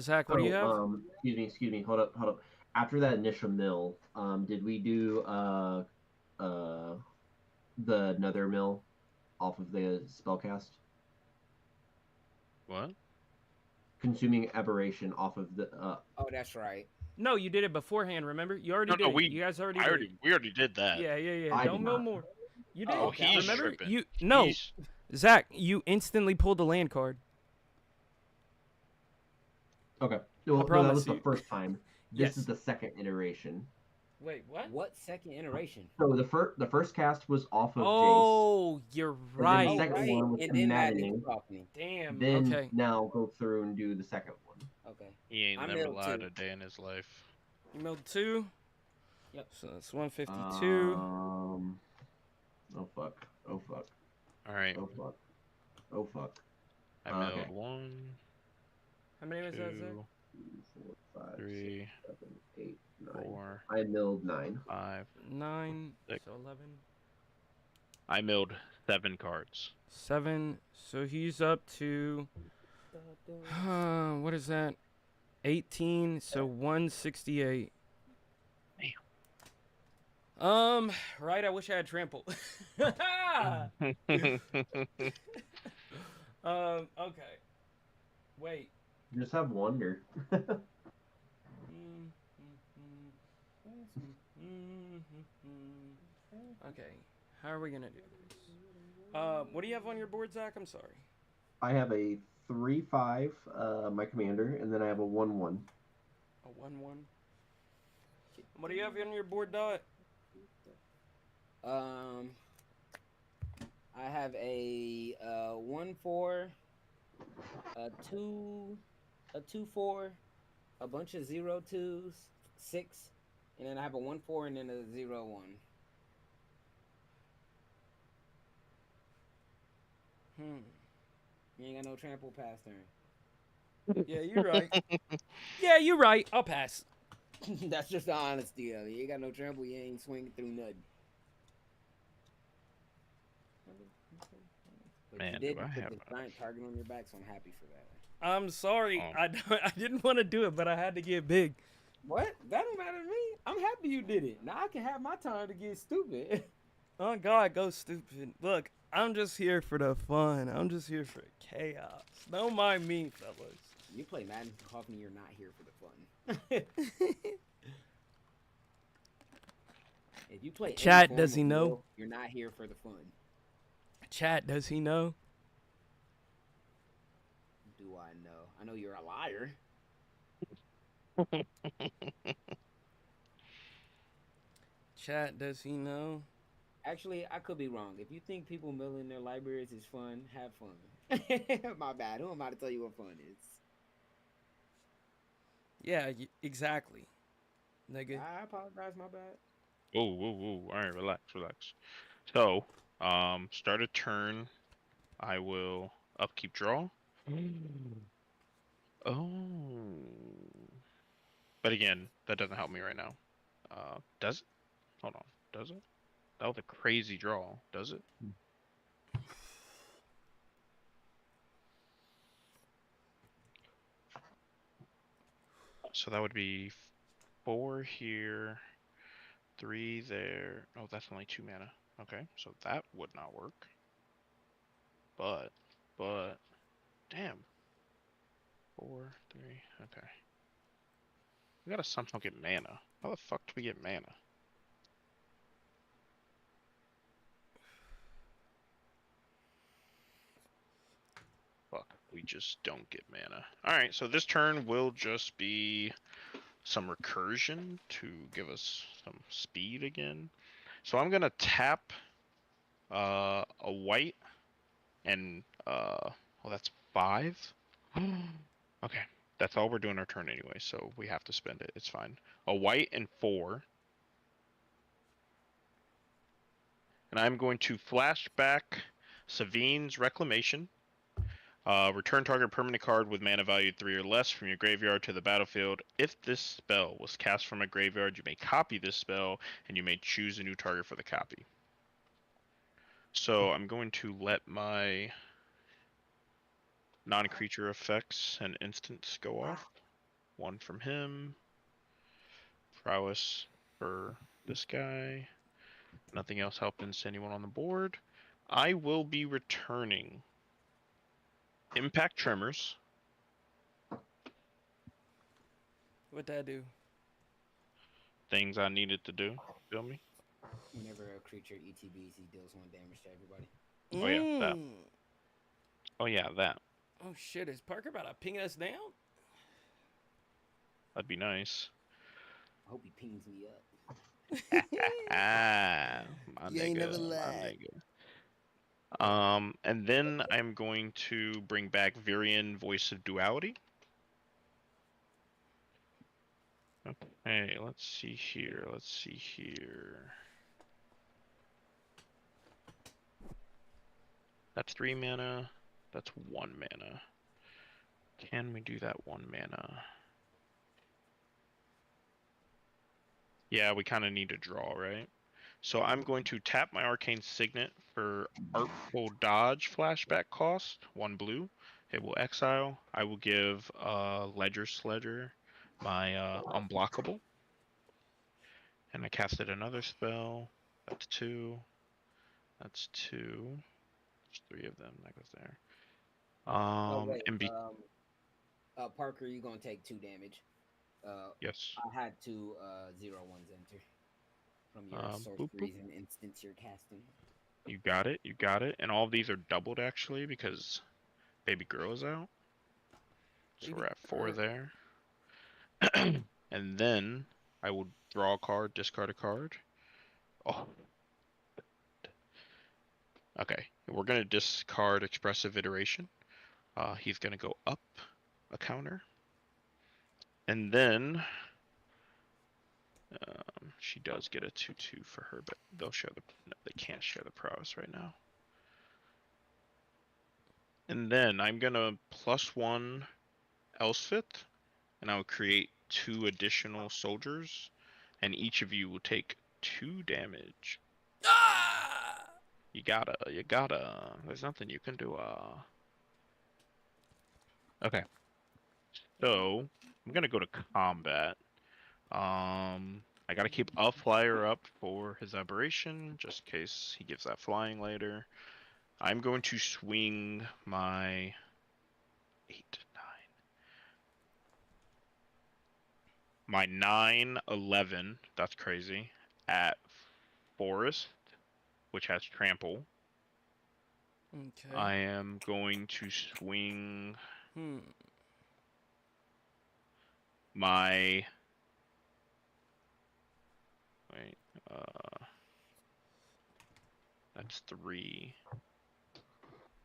Zach, what do you have? Excuse me. Hold up. After that initial mill, did we do the another mill off of the spellcast? What? Consuming aberration off of the Oh, that's right. No, you did it beforehand. Remember? You already No, did. no, it. You guys already. We already did that. Yeah. I Don't did mill not. more. You did. Oh, Oh, he's Remember? tripping. You no, He's- Zach. You instantly pulled the land card. Okay. Well, no, that promise was the you. first time. This Yes. is the second iteration. Wait, what? What second iteration? So the first cast was off of Jace. Oh, you're then right. Oh, second right. one was And then maddening. Madden off me. Damn. Then Okay. now go through and do the second one. Okay. He ain't I never milled lied 2. a day in his life. You milled 2. Yep. So that's 152. Oh fuck. Oh fuck. All right. Oh fuck. Oh fuck. I milled okay. 1, How many was that, Zach? 2, 4, 5, 3, 6, 7, 8, 9. 4, I milled 9. 5. 9. Six. So 11. I milled 7 cards. 7. So he's up to. What is that? 18. So 168. Right. I wish I had trample. Okay. Wait. You just have wonder. Okay. How are we gonna do this? What do you have on your board, Zach? I'm sorry. I have a 3/5, my commander, and then I have a 1/1. A 1/1. What do you have on your board, Dot? I have a 1/4, a 2/4, a bunch of 0/2s, 6, and then I have a 1/4 and then a 0/1. You ain't got no trample pass turn. Yeah, you're right. Yeah, you're right. I'll pass. That's just the honesty of it. You ain't got no trample, you ain't swinging through nothing. But Man, you do did I put have the giant target on your back, so I'm happy for that. I'm sorry. Oh. I didn't want to do it, but I had to get big. What? That don't matter to me. I'm happy you did it. Now I can have my time to get stupid. Oh God, go stupid. Look, I'm just here for the fun. I'm just here for chaos. Don't mind me, fellas. You play Madden for Hoffman, you're not here for the fun. If you play any Chat, form does of he know? Will, you're not here for the fun. Chat, does he know? Do I know? I know you're a liar. Chat, does he know? Actually, I could be wrong. If you think people milling their libraries is fun, have fun. My bad. Who am I to tell you what fun is? Yeah, exactly. Nigga. I apologize. My bad. Whoa, whoa, whoa. All right, relax. So, start a turn. I will upkeep draw. Oh. But again, that doesn't help me right now. Does it? Hold on. Does it? That was a crazy draw. Does it? So that would be 4 here, 3 there. Oh, that's only 2 mana. Okay, so that would not work. But, damn. 4, 3, okay. We gotta somehow get mana. How the fuck do we get mana? Fuck, we just don't get mana. Alright, so this turn will just be some recursion to give us some speed again. So I'm gonna tap a white and well, that's 5. Okay, that's all we're doing our turn anyway, so we have to spend it. It's fine. A white and 4. And I'm going to flashback Savine's Reclamation. Return target permanent card with mana value 3 or less from your graveyard to the battlefield. If this spell was cast from a graveyard, you may copy this spell, and you may choose a new target for the copy. So I'm going to let my non-creature effects and instants go off. 1 from him. Prowess for this guy. Nothing else happens to anyone on the board. I will be returning Impact Tremors. What'd that do? Things I needed to do. Feel me? Whenever a creature ETBs, he deals 1 damage to everybody. Oh, yeah, that. Mm. Oh yeah, that. Oh shit, is Parker about to ping us down? That'd be nice. I hope he pings me up. Ah, my You ain't never nigga, my lied. nigga. And then I'm going to bring back Virion Voice of Duality. Okay, let's see here. Let's see here. That's 3 mana. That's 1 mana. Can we do that 1 mana? Yeah, we kind of need to draw, right? So I'm going to tap my Arcane Signet for Artful Dodge flashback cost, 1 blue. It will exile. I will give Ledger Sledger my unblockable. And I casted another spell. That's 2. That's 2. There's 3 of them. That goes there. Oh, wait, and Parker, you're gonna take 2 damage. yes. I had 2 0/1s enter from your Boop, sorceries and instants you're casting. You got it. You got it. And all of these are doubled actually because Baby Girl is out. So Baby we're at 4 girl. there. And then I will draw a card, discard a card. Oh. Okay. We're going to discard Expressive Iteration. He's going to go up a counter. And then she does get a 2/2 for her, but they'll share the no, they can't share the prowess right now. And then I'm gonna +1 Elspeth, and I'll create 2 additional soldiers, and each of you will take 2 damage. Ah! You gotta. There's nothing you can do. Okay. So I'm gonna go to combat. I gotta keep a flyer up for his aberration, just in case he gives that flying later. I'm going to swing my 8, 9. My 9, 11, that's crazy, at Forest, which has trample. Okay. I am going to swing my wait, that's 3.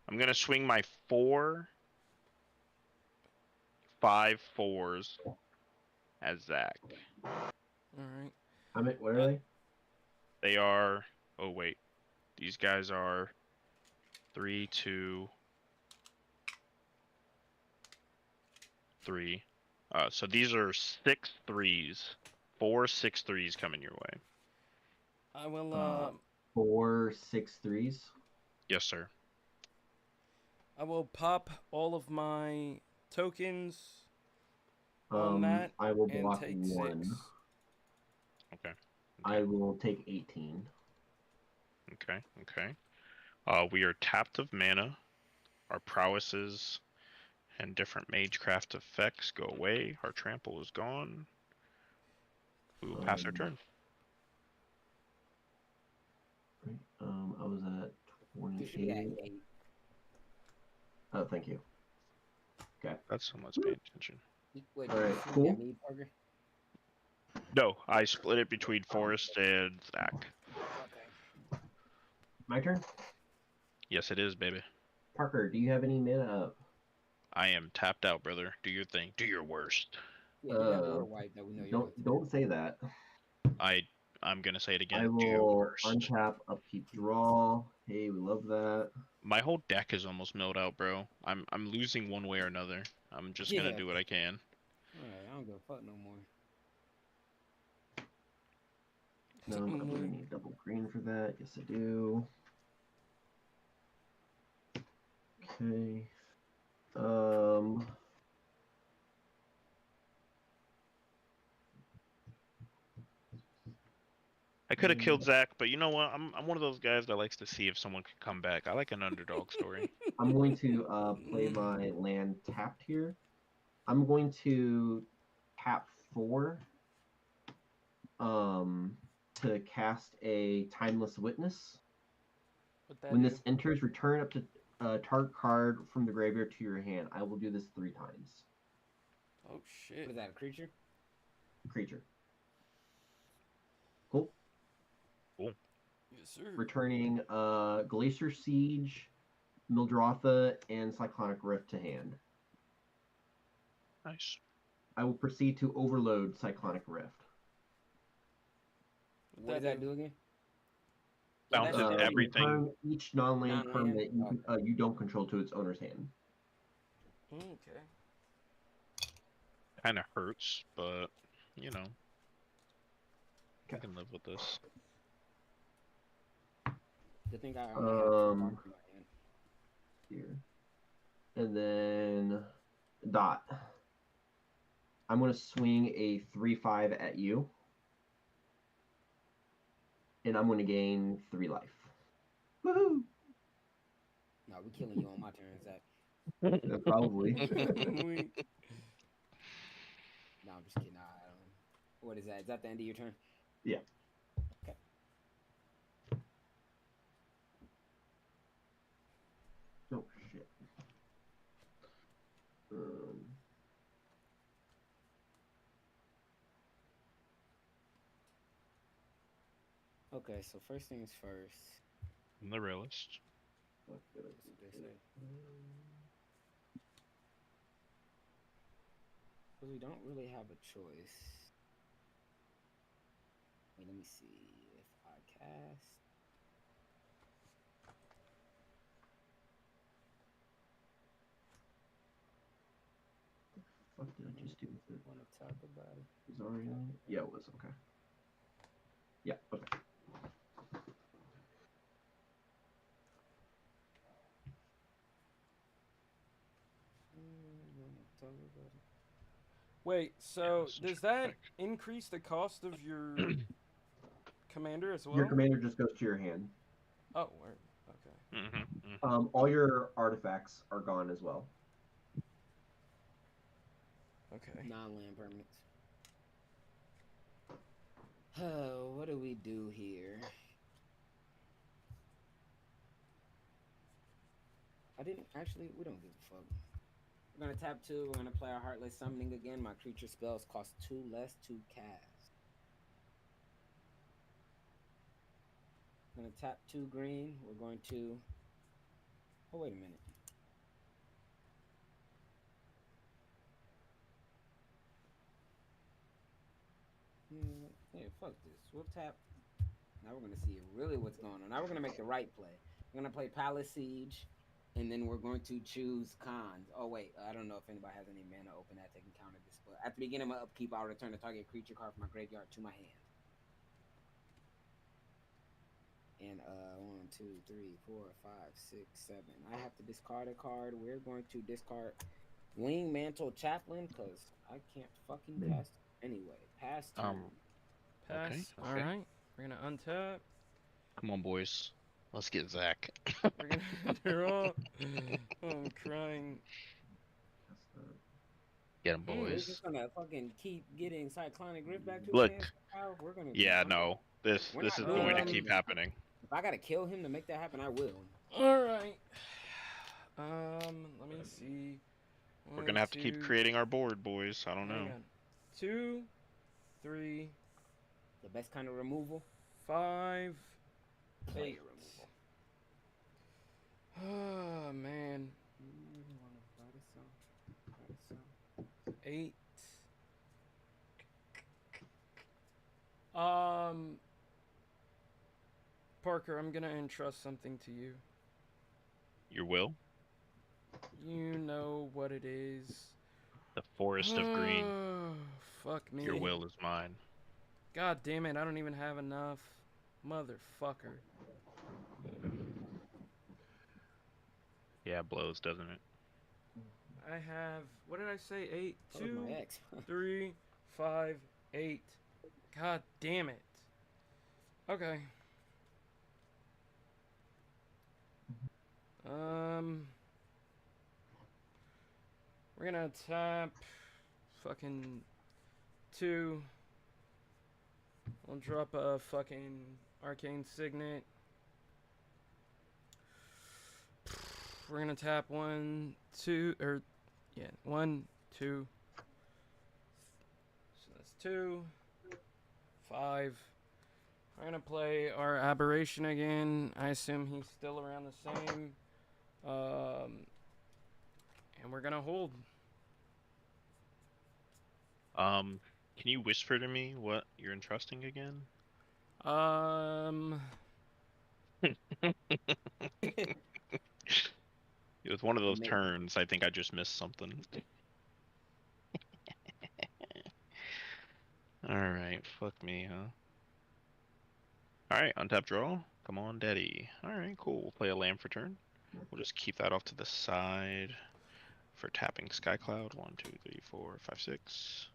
I'm gonna swing my 4, 5 4s as Zach. Alright. Where are they? They are. Oh wait, these guys are 3, 2, 3. So these are 6 3s. 4 6 3s coming your way. I will 4 6 3s. Yes, sir. I will pop all of my tokens on that I will and block take 1. 6. Okay. I will take 18. Okay. Okay. We are tapped of mana. Our prowesses and different magecraft effects go away. Our trample is gone. We will pass our turn. Right. I was at You should be at 28. 8. Oh, thank you. That's someone's paying attention. Wait, All right, you should be cool. at me, Parker? No, I split it between Forrest and Zach. Okay. My turn. Yes, it is, baby. Parker, do you have any mana up? I am tapped out, brother. Do your thing. Do your worst. Yeah, do that board wipe that we know you're going to. Don't say that. I'm gonna say it again. I Do your will worst. untap, upkeep, draw. Hey, we love that. My whole deck is almost milled out, bro. I'm losing one way or another. I'm just gonna Yeah. do what I can. Alright, I don't give a fuck no more. No, I'm gonna need double green for that. Yes, I do. Okay. I could have killed Zach, but you know what? I'm one of those guys that likes to see if someone can come back. I like an underdog story. I'm going to play my land tapped here. I'm going to tap 4 to cast a Timeless Witness. When this enters, return up to target card from the graveyard to your hand. I will do this 3 times. Oh What shit. is that, a creature? Creature. Cool. Yes, sir. Returning Glacier Siege, Mildrotha, and Cyclonic Rift to hand. Nice. I will proceed to overload Cyclonic Rift. What does that do again? Bounces that's You everything. return each non-land Non-land? permanent you don't control to its owner's hand. Okay. Kind of hurts, but you know, I Okay. can live with this. The thing I only have 2 cards in my hand. Here. And then Dot. I'm going to swing a 3/5 at you. And I'm going to gain 3 life. Woohoo! No, we're killing you on my turn, Zach. Probably. No, I'm just kidding. I don't. What is that? Is that the end of your turn? Yeah. Okay. Oh, shit. Okay, so first things first. I'm the realist. That's what they say. Because we don't really have a choice. Wait, let me see if I cast. What did I just do with it? Want to talk about it? Was it already on it? Yeah, it was. Okay. Yeah, okay. Wanna talk about it? Wait, so let's does check that back. increase the cost of your commander as well? Your commander just goes to your hand. Oh, word. Okay. All your artifacts are gone as well. Okay. Non-land permanents. Oh, what do we do here? I didn't actually. We don't give a fuck. We're gonna tap 2. We're gonna play our Heartless Summoning again. My creature spells cost 2 less to cast. I'm gonna tap 2 green. We're going to. Oh wait a minute. Yeah, fuck this. We'll tap. Now we're gonna see really what's going on. Now we're gonna make the right play. We're gonna play Palace Siege, and then we're going to choose Khans. Oh wait, I don't know if anybody has any mana open that they can counter this. But at the beginning of my upkeep, I'll return a target creature card from my graveyard to my hand. And 1, 2, 3, 4, 5, 6, 7. I have to discard a card. We're going to discard Wing Mantle Chaplain because I can't fucking cast it anyway. Pass turn. Pass. Okay, All okay. right. We're gonna untap. Come on, boys. Let's get Zach. We're gonna draw. Oh, I'm crying. Get him, We're boys. just gonna fucking keep getting Cyclonic Rift back to his Look. hand somehow. We're gonna. Yeah, I'm- no. This We're this not is doing going to that. keep happening. If I gotta kill him to make that happen, I will. All right. Let me see. We're gonna have to keep creating our board, boys. I don't know. 2, 3, The best kind of removal. 5, Player 8. removal. Oh man. 8. Parker, I'm gonna entrust something to you. Your will? You know what it is. The forest of green. Fuck me. Your will is mine. God damn it, I don't even have enough. Motherfucker. Yeah, it blows, doesn't it? I have, what did I say? 8, That was 2, my ex. 3, 5, 8. God damn it. Okay. We're gonna tap fucking 2. We'll drop a fucking arcane signet. We're gonna tap 1, 2, or yeah, 1, 2. So that's 2, 5. We're gonna play our aberration again. I assume he's still around the same. And we're gonna hold. Can you whisper to me what you're entrusting again? It was one of those Maybe. turns. I think I just missed something. Alright, fuck me, huh? Alright, untap draw. Come on, daddy. Alright, cool. We'll play a land for turn. We'll just keep that off to the side for tapping Skycloud. 1, 2, 3, 4, 5, 6.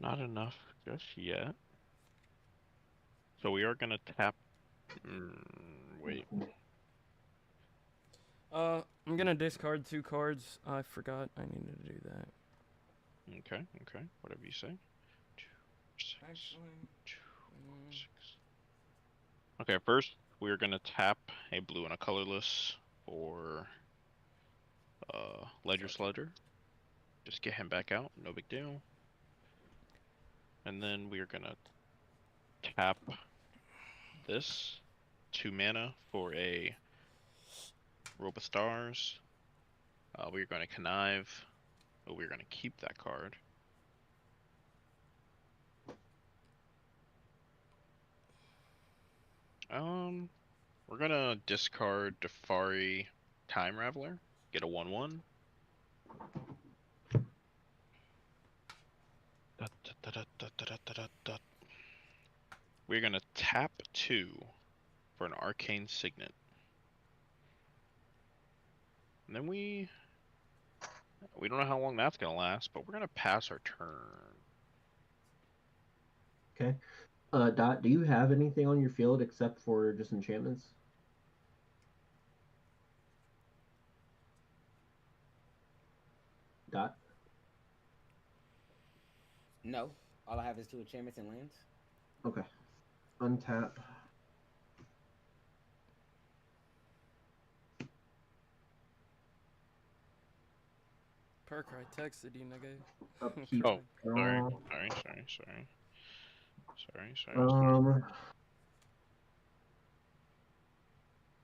Not enough just yet. So we are gonna tap. Wait. I'm gonna discard 2 cards. I forgot I needed to do that. Okay, okay. Whatever you say. 2, 6. Actually, 2, 6. Okay, first we're gonna tap a blue and a colorless for Ledger Sludger. Just get him back out, no big deal. And then we're gonna tap this 2 mana for a Robe of Stars. We're gonna connive, but we're gonna keep that card. We're gonna discard Defari Time Raveler, get a 1/1. We're gonna tap 2 for an Arcane Signet. And then we don't know how long that's gonna last, but we're gonna pass our turn. Okay. Dot, do you have anything on your field except for just enchantments? Dot. No, all I have is 2 enchantments and lands. Okay. Untap. Parker, I texted you, nigga. Upkeep. Oh, sorry, draw. sorry.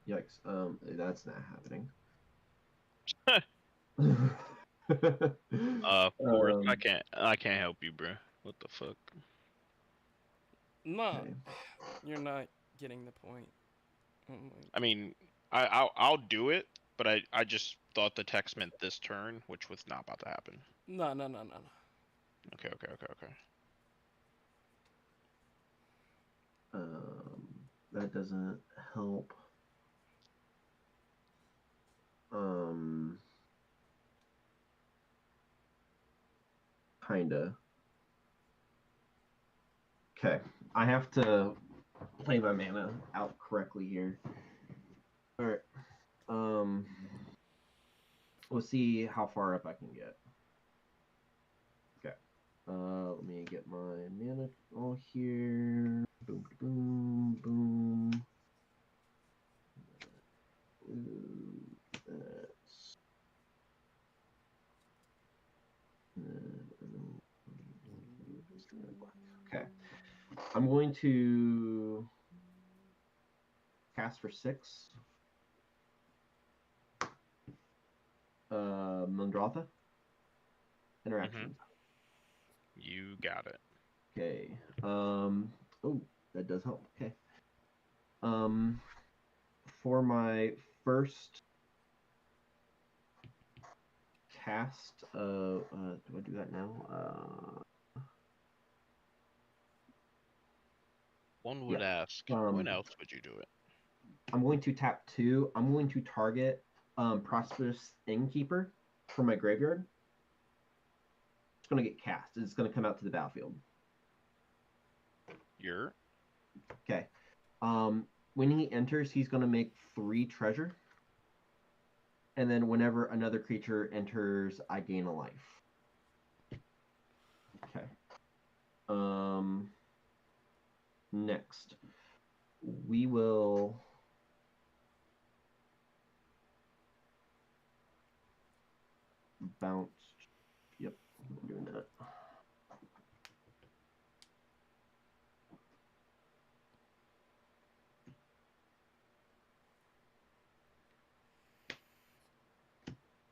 Yikes. That's not happening. Forrest, I can't help you, bro. What the fuck? No, Okay. you're not getting the point. Oh my- I mean, I'll do it, but I just thought the text meant this turn, which was not about to happen. No. Okay. That doesn't help. Kinda. Okay, I have to play my mana out correctly here. All right. We'll see how far up I can get. Okay. Let me get my mana all here. Boom, boom, boom. Blue, that's. Okay. I'm going to cast for 6. Mundrotha. Interactions. You got it. Okay. Oh, that does help. Okay. For my first cast, do I do that now? One would ask, Um, when else would you do it? I'm going to tap 2. I'm going to target Prosperous Innkeeper from my graveyard. It's going to get cast. It's going to come out to the battlefield. You're Okay. When he enters, he's going to make 3 treasure. And then whenever another creature enters, I gain a life. Okay. Next, we will bounce. Yep, I'm doing that.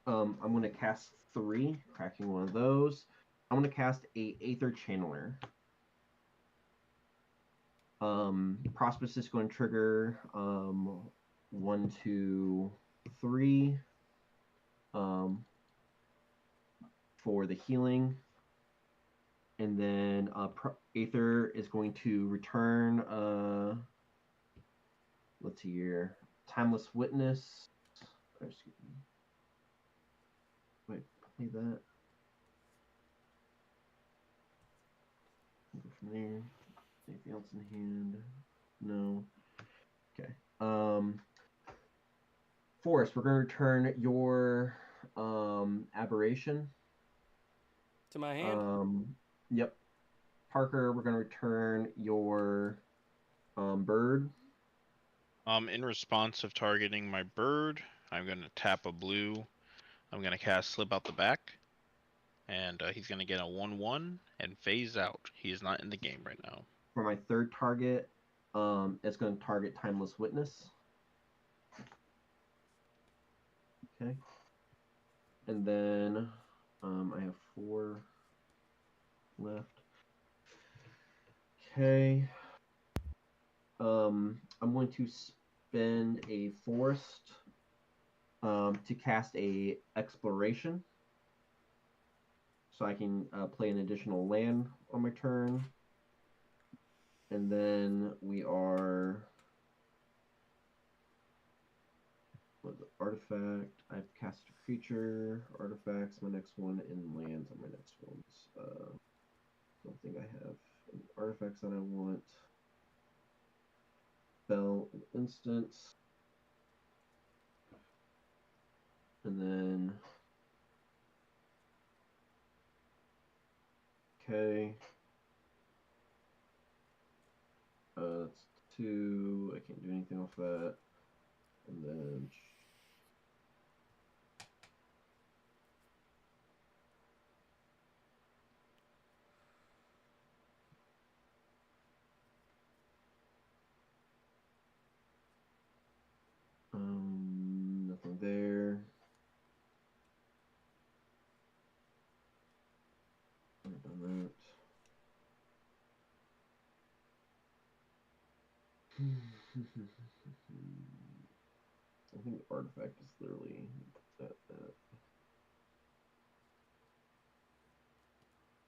I'm going to cast 3, cracking one of those. I'm going to cast a Aether Channeler. Prosperous is going to trigger 1, 2, 3 for the healing. And then Aether is going to return, let's see here, Timeless Witness. Excuse me. Wait, play that. Go from there. Anything else in hand? No. Okay. Forrest, we're going to return your Aberration. To my hand? Yep. Parker, we're going to return your Bird. in response of targeting my bird, I'm gonna tap a blue. I'm gonna cast Slip Out the Back, and he's gonna get a 1/1 and phase out. He is not in the game right now. For my third target, it's going to target Timeless Witness. Okay. And then I have 4 left. Okay. I'm going to spend a Forest to cast a Exploration. So I can play an additional land on my turn. And then we are with the artifact. I've cast a creature, artifacts, my next one, and lands on my next ones. Don't think I have any artifacts that I want. Spell an instance. And then okay. That's 2. I can't do anything off that. And then nothing there. I've done that. I think artifact is literally that.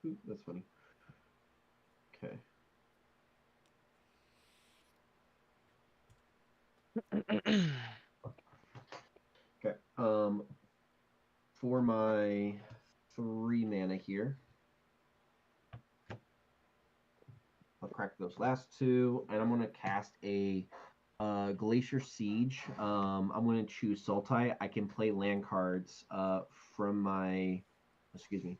Ooh, that's funny. Okay. Okay. For my 3 mana here, I'll crack those last two, and I'm gonna cast a Glacier Siege. I'm gonna choose Sultai. I can play land cards from my. Excuse me.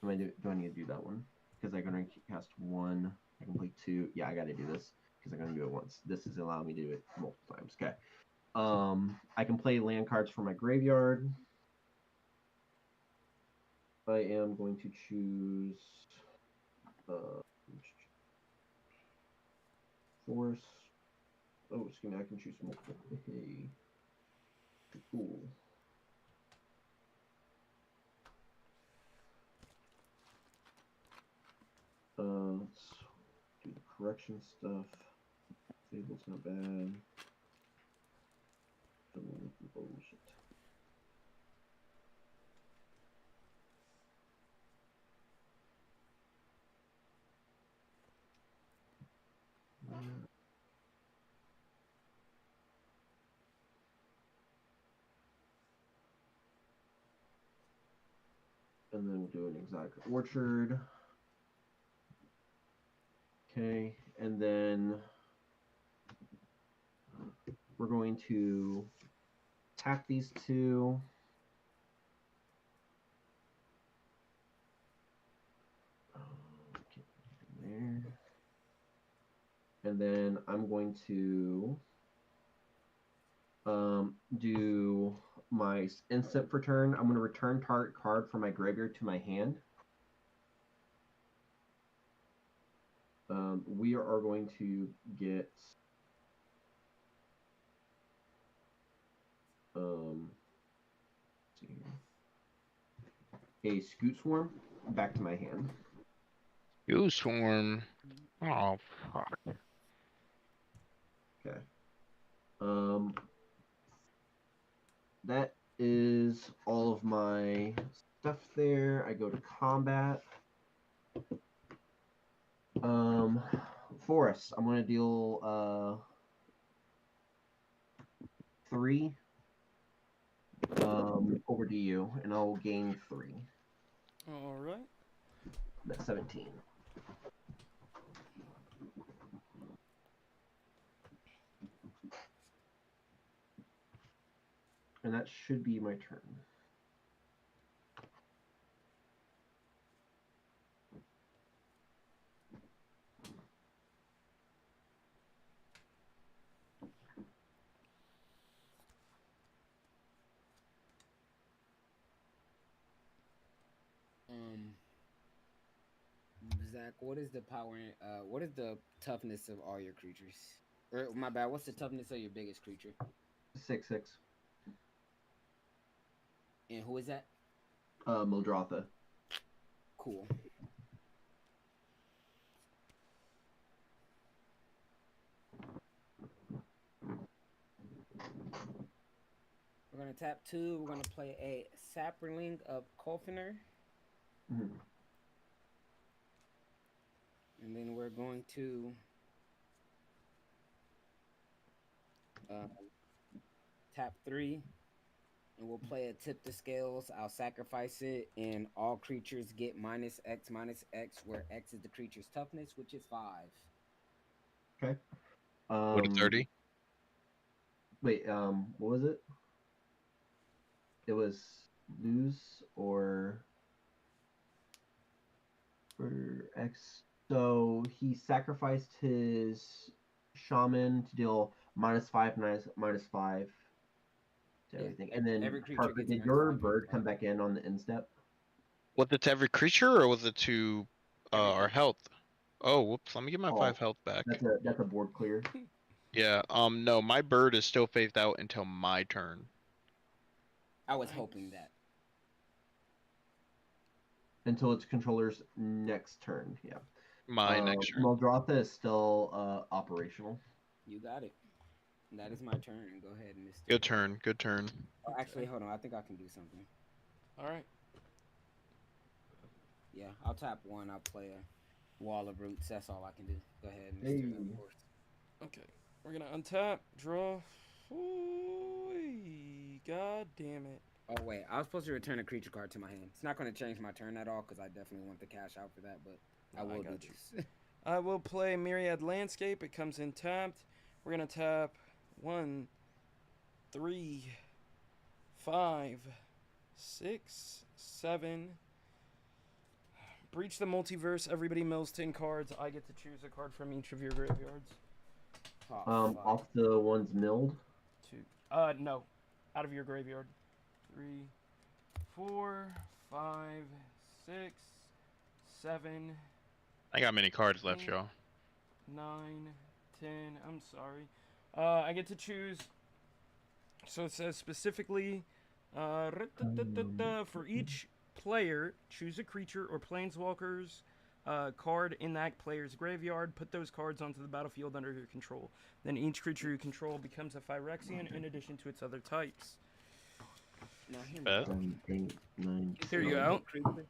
Do I need to do that one? Because I'm gonna cast one. I can play two. Yeah, I gotta do this because I'm gonna do it once. This is allowing me to do it multiple times. Okay. I can play land cards from my graveyard. I am going to choose force. Oh, excuse me. I can choose multiple. Hey, cool. Let's do the correction stuff. Fable's not bad. Bullshit. And then we'll do an exotic orchard. Okay, and then we're going to tap these two. There. And then I'm going to do my instant for turn. I'm going to return target card from my graveyard to my hand. We are going to get a Scoot Swarm back to my hand. You swarm. Oh fuck. Okay. That is all of my stuff there. I go to combat. Forest. I'm gonna deal 3 over to you, and I'll gain 3. All right. That's 17. And that should be my turn. Zach, what is the power? What is the toughness of all your creatures? Or my bad, what's the toughness of your biggest creature? 6/6. And who is that? Muldrotha. Cool. We're gonna tap 2. We're gonna play a Saproling of Kolfiner. Mhm. And then we're going to tap 3. And we'll play a Tip the Scales. I'll sacrifice it, and all creatures get -X, where X is the creature's toughness, which is 5. Okay. What a 30. Wait, what was it? It was lose or for X. So he sacrificed his shaman to deal -5, -5 to Yeah. everything. And then Every creature Parker, gets did -5, your -5. bird come back in on the instep? Was it to every creature or was it to Every our creature. health? Oh, whoops. Let me get my Oh, 5 health back. That's a board clear. Yeah. No, my bird is still phased out until my turn. I was hoping that. Until its controller's next turn. Yeah. My next turn. Muldrotha is still operational. You got it. That is my turn. Go ahead, Mr. Good turn. Good turn. Oh, actually, hold on. I think I can do something. All right. Yeah, I'll tap 1. I'll play a Wall of Roots. That's all I can do. Go ahead, Mr. Hey. Of course. Okay. We're gonna untap, draw. Ooh, God damn it. Oh wait, I was supposed to return a creature card to my hand. It's not going to change my turn at all because I definitely want the cash out for that, but I No, I will do got you. this. I will play Myriad Landscape. It comes in tapped. We're gonna tap 1, 3, 5, 6, 7. Breach the multiverse. Everybody mills 10 cards. I get to choose a card from each of your graveyards. Oh, fuck. Off the ones milled. 2. No. Out of your graveyard. 3, 4, 5, 6, 7, I got many cards left, Mm. y'all. 9, 10. I'm sorry. I get to choose. So it says specifically, for each player, choose a creature or planeswalker's card in that player's graveyard. Put those cards onto the battlefield under your control. Then each creature you control becomes a Phyrexian in addition to its other types. Now, hear me Bet. out. 7, 8, 9. Here you can go. only take creatures-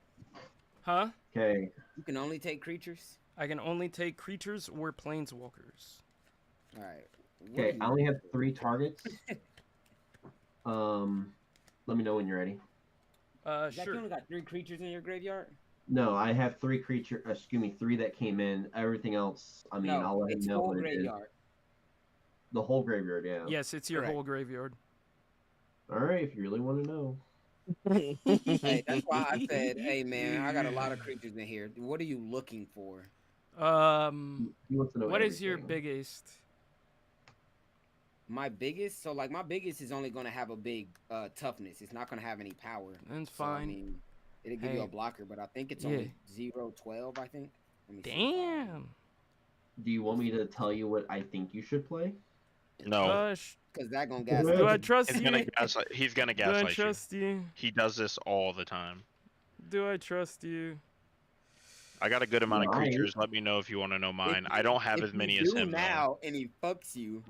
Huh? Okay. You can only take creatures. I can only take creatures or planeswalkers. All right. What Okay. do I you only want have to do? 3 targets. Let me know when you're ready. Zach, you Sure. only got 3 creatures in your graveyard. No, I have 3 creature. Excuse me, 3 that came in. Everything else, I mean, No, I'll let him it's know full what it is. graveyard. The whole graveyard, yeah. Yes, it's your Correct. whole graveyard. All right, if you really want to know. Hey, that's why I said, hey man, I got a lot of creatures in here. What are you looking for? He wants to know What is your everything. biggest? My biggest, so like my biggest is only gonna have a big toughness. It's not gonna have any power. That's So, I fine. mean, it'll give you Hey. a blocker, but I think it's Yeah. only 0-12, I think. Let me see. Damn. Do you want me to tell you what I think you should play? No, Because that gonna Do gas. Do I trust he's you? gonna gaslight. He's gonna Do I gaslight you. trust you? He does this all the time. Do I trust you? I got a good amount of Right. creatures. Let me know if you want to know mine. If I don't have if as you many as do him though. now, and he fucks you.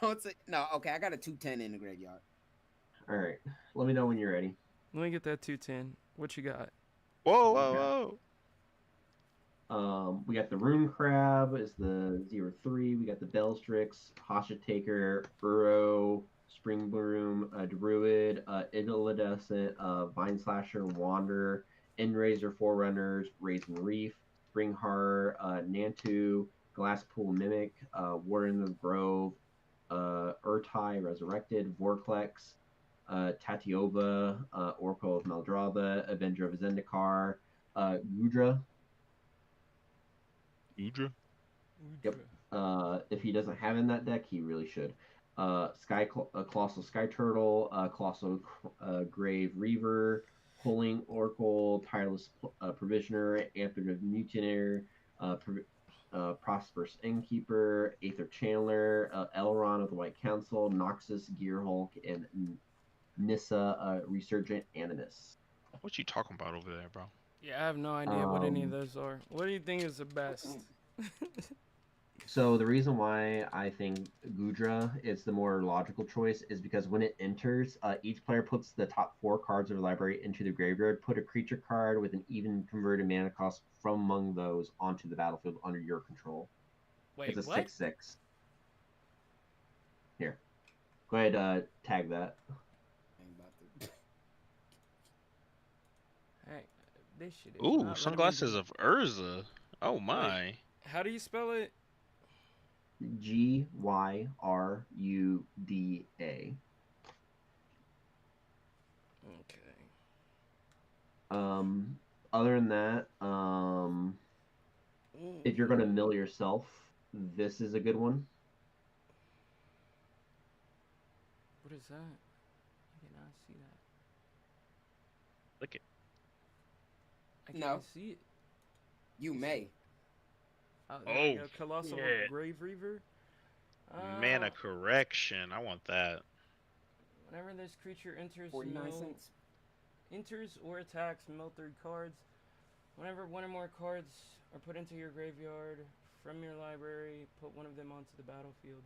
Don't say no. Okay, I got a 210 in the graveyard. All right. Let me know when you're ready. Let me get that 210. What you got? Whoa, whoa, Okay. whoa! We got the Rune Crab is the 0/3. We got the Bellstrix, Hostage Taker, Uro, Spring Bloom, Druid, Idolidescent, Vine Slasher, Wanderer, Endraiser, Forerunners, Raisin Reef, Springheart, Nantu, Glasspool Mimic, Warden of the Grove, Urtai, Resurrected, Vorklex, Tatioba, Oracle of Maldraba, Avenger of Zendikar, Gudra. Udra? Yep. If he doesn't have in that deck, he really should. Colossal Sky Turtle, Colossal Grave Reaver, Pulling Oracle, Tireless Provisioner, Anther of Mutineer, Prosperous Innkeeper, Aether Chandler, Elrond of the White Council, Noxus, Gearhulk, and Nissa, Resurgent Animus. What you talking about over there, bro? Yeah, I have no idea what any of Um, those are. What do you think is the best? So the reason why I think Gudra is the more logical choice is because when it enters, each player puts the top 4 cards of their library into the graveyard. Put a creature card with an even converted mana cost from among those onto the battlefield under your control. Wait, It's a what? 6/6. Here, go ahead, tag that. I'm about to- Hey, this shit is Ooh, not letting me sunglasses do- of Urza. Oh my. How do you spell it? Gyruda. Okay. Other than that, if you're gonna mill yourself, this is a good one. What is that? I cannot see that. Look it. I No. can't see it. You may. There you Oh, go. Colossal shit. Grave Reaver. Mana correction. I want that. Whenever this creature enters 49 mill, cents. enters or attacks, mill 3 cards. Whenever one or more cards are put into your graveyard from your library, put one of them onto the battlefield.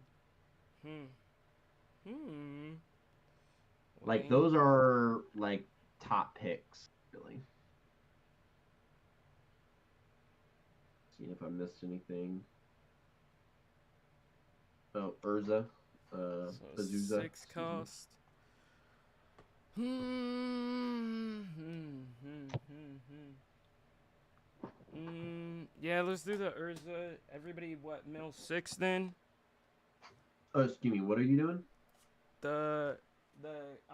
Like Wait. those are like top picks, really. Seeing if I missed anything. Oh, Urza, So Azusa. 6 cost. Yeah, let's do the Urza. Everybody, what, mill 6 then? Oh, excuse me. What are you doing? I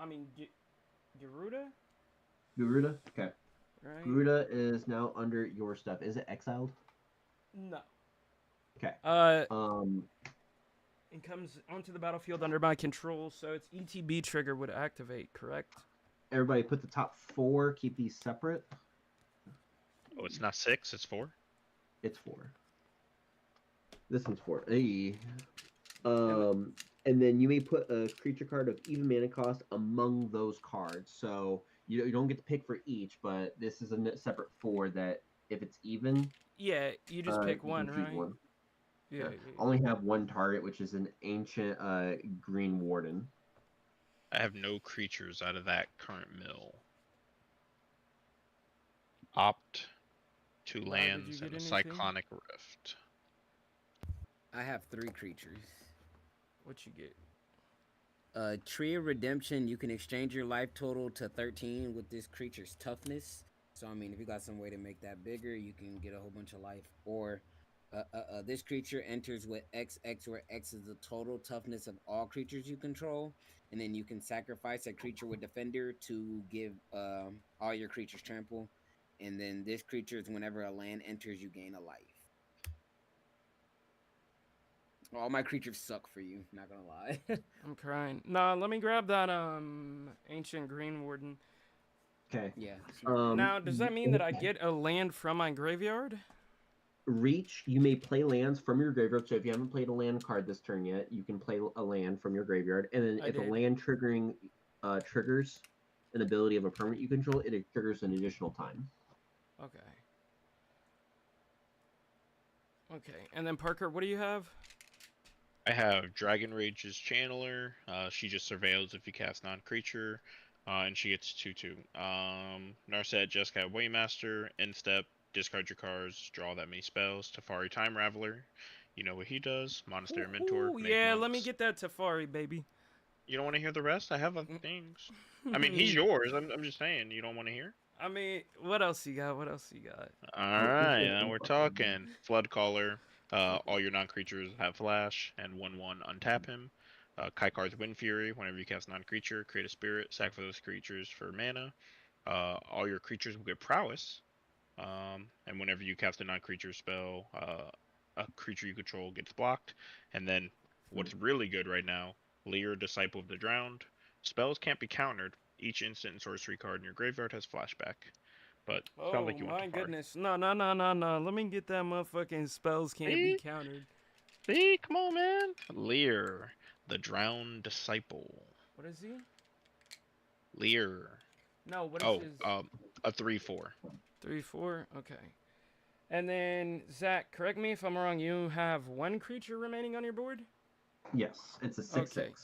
mean, Garuda, Garuda? Okay. right? Garuda is now under your stuff. Is it exiled? No. Okay. It comes onto the battlefield under my control, so its ETB trigger would activate, correct? Everybody put the top 4, keep these separate. Oh, it's not 6, it's 4. It's 4. This one's 4. Hey. And then you may put a creature card of even mana cost among those cards. So you don't get to pick for each, but this is a separate 4 that if it's even, Yeah, you just pick you one, can choose right? one. Yeah. Only have one target, which is an ancient green warden. I have no creatures out of that current mill. Opt, 2 Wow, did you lands, get and a anything? Cyclonic Rift. I have 3 creatures. What you get? Tree of Redemption, you can exchange your life total to 13 with this creature's toughness. So, I mean, if you got some way to make that bigger, you can get a whole bunch of life. Or this creature enters with XX, where X is the total toughness of all creatures you control. And then you can sacrifice a creature with Defender to give all your creatures trample. And then this creature is whenever a land enters, you gain a life. All my creatures suck for you, not gonna lie. I'm crying. Nah, let me grab that ancient green warden. Okay. Yeah. Now, does that mean that I get a land from my graveyard? Reach, you may play lands from your graveyard. So if you haven't played a land card this turn yet, you can play a land from your graveyard. And then if a land triggering triggers an ability of a permanent you control, it triggers an additional time. Okay. Okay, and then Parker, what do you have? I have Dragon Rage's Channeler. She just surveils if you cast non-creature, and she gets 2/2. Narset just got Waymaster, Instep, discard your cards, draw that many spells. Teferi Time Raveler, you know what he does. Monastery Mentor. Ooh, make yeah, let me monks. get that Teferi, baby. You don't want to hear the rest? I have other things. I mean, he's yours. I'm just saying. You don't want to hear? I mean, what else you got? What else you got? All right, now we're talking. Floodcaller. All your non-creatures have flash, and 1/1 untap him. Kaikar's Wind Fury. Whenever you cast non-creature, create a spirit, sack for those creatures for mana. All your creatures will get prowess. And whenever you cast a non-creature spell, a creature you control gets blocked. And then, what's really good right now, Lear, Disciple of the Drowned. Spells can't be countered. Each instant and sorcery card in your graveyard has flashback. But sounds like you want my Teferi. goodness. No. Let me get that motherfucking spells can't be countered. See, come on, man. Lear, the Drowned Disciple. What is he? Lear. No, what is his... a 3/4. 3/4? Okay. And then, Zach, correct me if I'm wrong, you have 1 creature remaining on your board? Yes, it's a 6/6. Okay.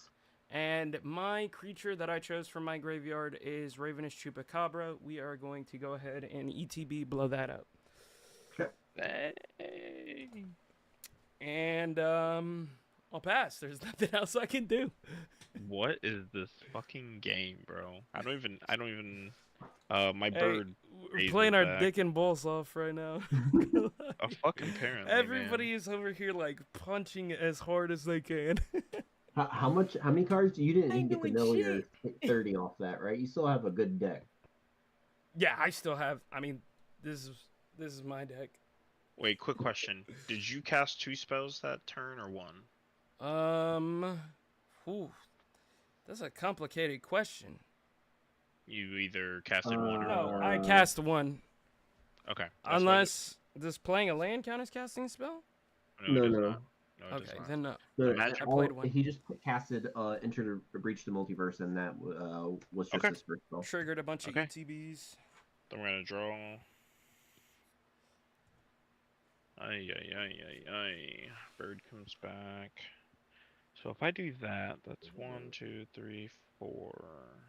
And my creature that I chose from my graveyard is Ravenous Chupacabra. We are going to go ahead and ETB blow that up. Okay. And I'll pass. There's nothing else I can do. What is this fucking game, bro? I don't even my Hey, bird we're raised playing his our back. dick and balls off right now. A fucking parent. Everybody is over here like punching as hard as they can. How many cards? You didn't Ain't get to doing mill your 30 off that, right? You still have a good deck. Yeah, I still have. I mean, this is my deck. Wait, quick question. Did you cast 2 spells that turn or 1? Ooh, that's a complicated question. You either casted 1 or No, I cast 1. Okay. that's what Unless does playing a land count as casting a spell? it- No, it does no. not. No, it does Okay, not. then no. No, Magic. I played 1. He just casted Enter the Breach the Multiverse, and that was just Okay. his first spell. Triggered a bunch of Okay. ETBs. Then we're gonna draw. Ay. Bird comes back. So if I do that, that's 1, 2, 3, 4.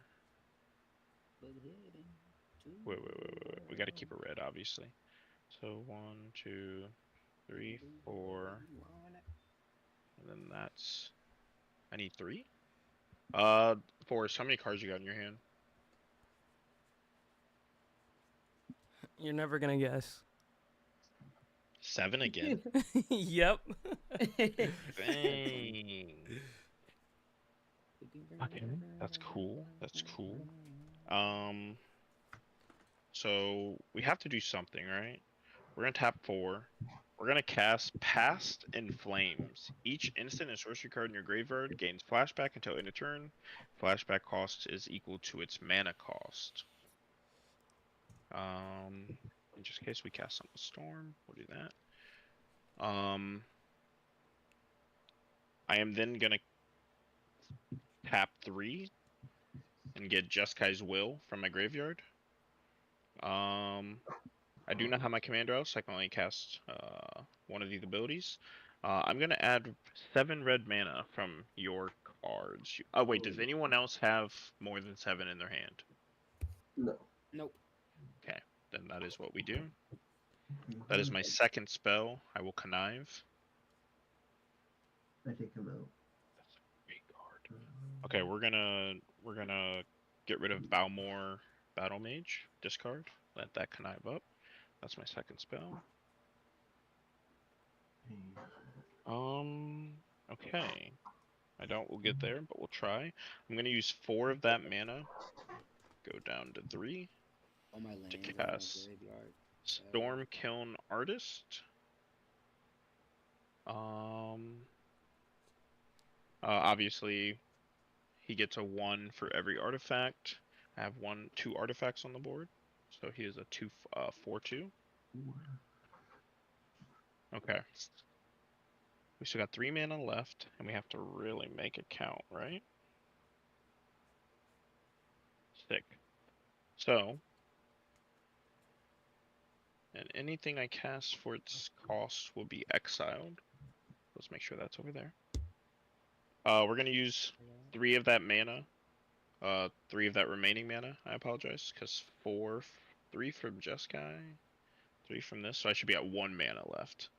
Wait. We gotta keep it red, obviously. So 1, 2, 3, 4. And then that's... I need 3? Forrest, how many cards you got in your hand? You're never gonna guess. 7 again. Yep. Dang. Okay, that's cool. That's cool. So we have to do something, right? We're gonna tap 4. We're gonna cast Past in Flames. Each instant and sorcery card in your graveyard gains flashback until end of turn. Flashback cost is equal to its mana cost. In just case we cast on the storm, we'll do that. I am then gonna tap 3 and get Jeskai's Will from my graveyard. I do not have my commander out, so I can only cast one of these abilities. I'm gonna add 7 red mana from your cards. Oh wait, does anyone else have more than 7 in their hand? No. Nope. Okay, then that is what we do. That is my second spell. I will connive. I take him out. That's a great card. Okay, we're gonna get rid of Balmor Battle Mage. Discard. Let that connive up. That's my second spell. Okay. I doubt we'll get there, but we'll try. I'm gonna use 4 of that mana. Go down to 3. All my lands To are in the cast graveyard. Stormkiln Artist. Obviously, he gets a 1 for every artifact. I have 2 artifacts on the board, so he is a 4/2. Okay. We still got 3 mana left, and we have to really make it count, right? Sick. So, and anything I cast for its cost will be exiled. Let's make sure that's over there. We're gonna use 3 of that mana. 3 of that remaining mana. I apologize, because 3 from Jeskai, 3 from this, so I should be at 1 mana left.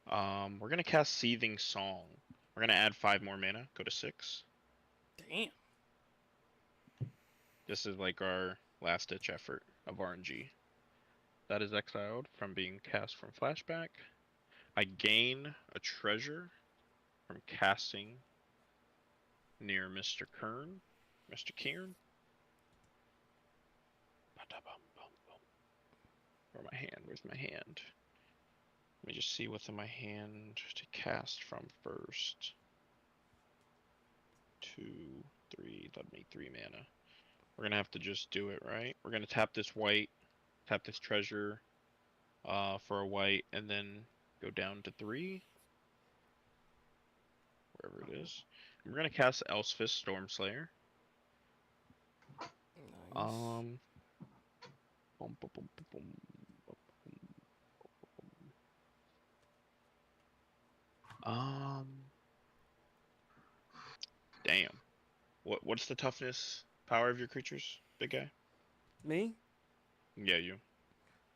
We're gonna cast Seething Song. We're gonna add 5 more mana. Go to 6. Damn. This is like our last-ditch effort of RNG. That is exiled from being cast from flashback. I gain a treasure from casting near Mr. Kern. Mr. Kern. Where's my hand? Let me just see what's in my hand to cast from first. 2, 3, that'd make 3 mana. We're gonna have to just do it, right? We're gonna tap this white, tap this treasure for a white, and then go down to 3. Wherever it is. And we're gonna cast Elspeth Stormslayer. Nice. Boom, boom, boom, boom, boom. Damn. What's the toughness power of your creatures, big guy? Me? Yeah, you.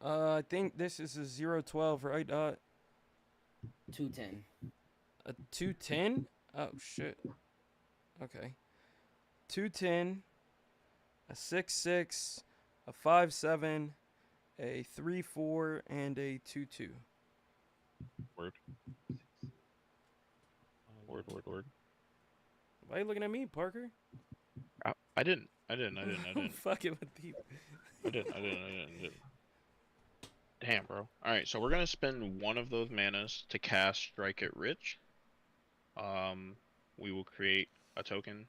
I think this is a 012, right? 210. A 210? Oh shit. Okay. 210, a 6/6, a 5/7, a 3/4, and a 2/2. Word. Word. Why are you looking at me, Parker? I didn't. I'm fucking with people. I didn't. Damn, bro. Alright, so we're gonna spend 1 of those manas to cast Strike It Rich. We will create a token,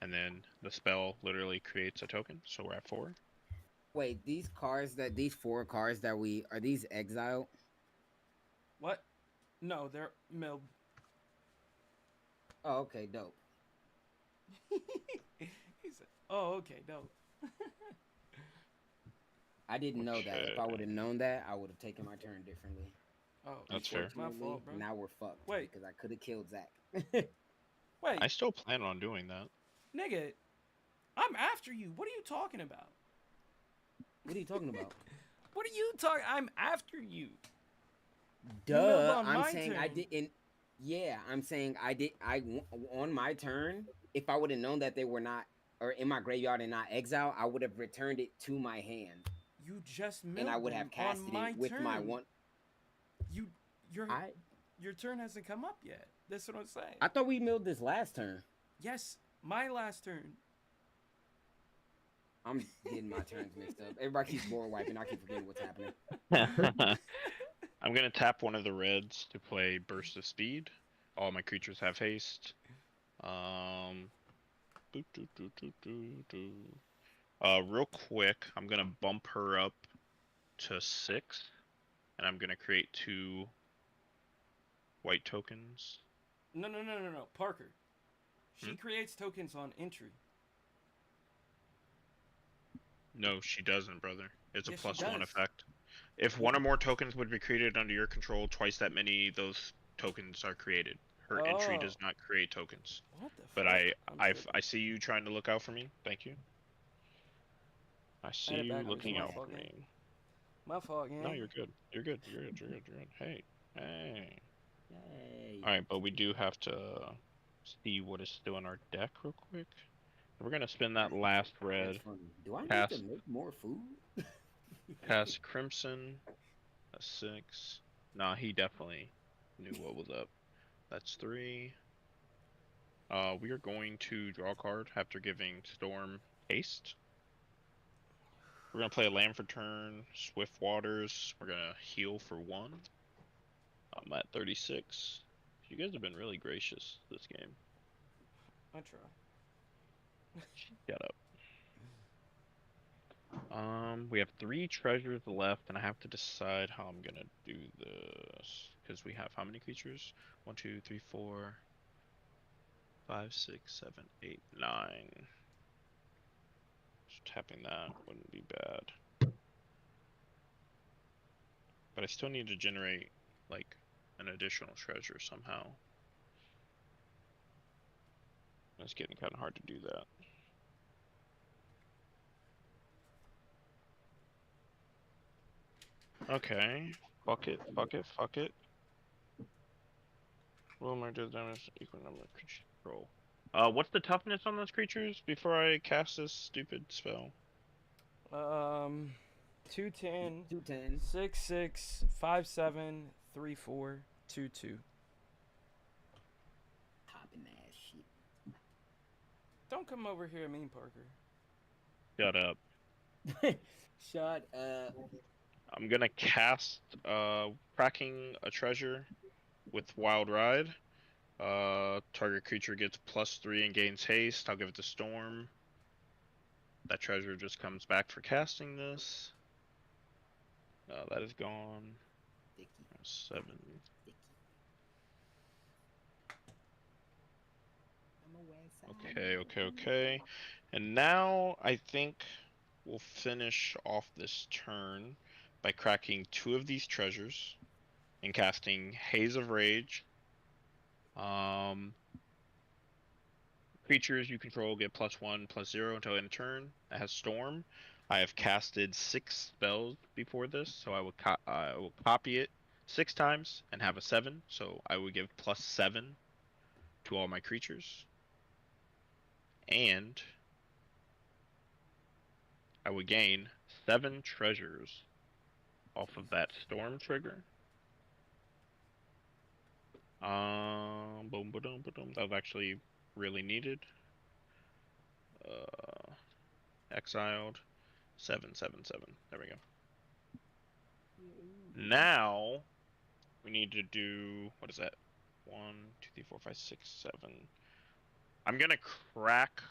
and then the spell literally creates a token, so we're at 4. Wait, these 4 cards that are these exiled? What? No, they're milled. Oh, okay, dope. He said, "Oh, okay, dope." I didn't know that. If I Okay. would have known that, I would have taken my turn differently. Oh, That's fair. My fault, bro. Unfortunately, now we're fucked. Wait. Because I could have killed Zach. Wait, I still plan on doing that. nigga, I'm after you. What are you talking about? What are you talking about? What are you talking? I'm after you. Duh. on I'm my saying I turn. didn't. Yeah, I'm saying I did. On my turn, if I would have known that they were not or in my graveyard and not exile, I would have returned it to my hand. You just milled and I would them have casted on my it with turn. my one. Your turn hasn't come up yet. That's what I'm saying. I thought we milled this last turn. Yes, my last turn. I'm getting my turns mixed up. Everybody keeps board wiping. I keep forgetting what's happening. I'm gonna tap one of the reds to play Burst of Speed. All my creatures have haste. Boop, doo, doo, doo, doo, doo. Real quick, I'm gonna bump her up to 6, and I'm gonna create 2 white tokens. No, Parker. She Hmm? creates tokens on entry. No, she doesn't, brother. It's a Yes, she +1 does. effect. If one or more tokens would be created under your control, twice that many those tokens are created. Her entry Oh. does not create tokens. What the But fuck? I I'm tripping. see you trying to look out for me. Thank you. I see it you back, looking my out fault, for gang. me. My fault, gang. No, you're good. You're good. You're good. You're good. You're good. Hey. Hey. Yay. Alright, but we do have to see what is still in our deck real quick. We're gonna spin that last That's red. funny. Do I need Cast. to make more food? Cast Crimson. That's 6. Nah, he definitely knew what was up. That's 3. We are going to draw a card after giving Storm haste. We're gonna play a land for turn, Swift Waters. We're gonna heal for 1. I'm at 36. You guys have been really gracious this game. I try. Shut up. We have 3 treasures left, and I have to decide how I'm gonna do this. Because we have how many creatures? 1, 2, 3, 4, 5, 6, 7, 8, 9. Just tapping that wouldn't be bad. But I still need to generate, like, an additional treasure somehow. It's getting kind of hard to do that. Okay. Fuck it. Fuck it. Fuck it. Wilmer does damage equal number of creatures control. What's the toughness on those creatures before I cast this stupid spell? 210, 210. 6, 6, 5, 7, 3, 4, 2, 2. Popping that shit. Don't come over here at me, Parker. Shut up. Shut up. I'm gonna cast Cracking a Treasure with Wild Ride. Target creature gets +3 and gains haste. I'll give it to Storm. That treasure just comes back for casting this. That is gone. Sticky. 7. Sticky. I'm a west side. Okay. And now I think we'll finish off this turn by cracking 2 of these treasures and casting Haze of Rage. Creatures you control get +1/+0 until end of turn. That has Storm. I have casted 6 spells before this, so I will copy it 6 times and have a 7. So I would give +7 to all my creatures. And I would gain 7 treasures off of that Storm trigger. Boom, ba-dum, ba-dum. That was actually really needed. Exiled. 7, 7, 7. There we go. Now we need to do, what is that? 1, 2, 3, 4, 5, 6, 7. I'm gonna crack.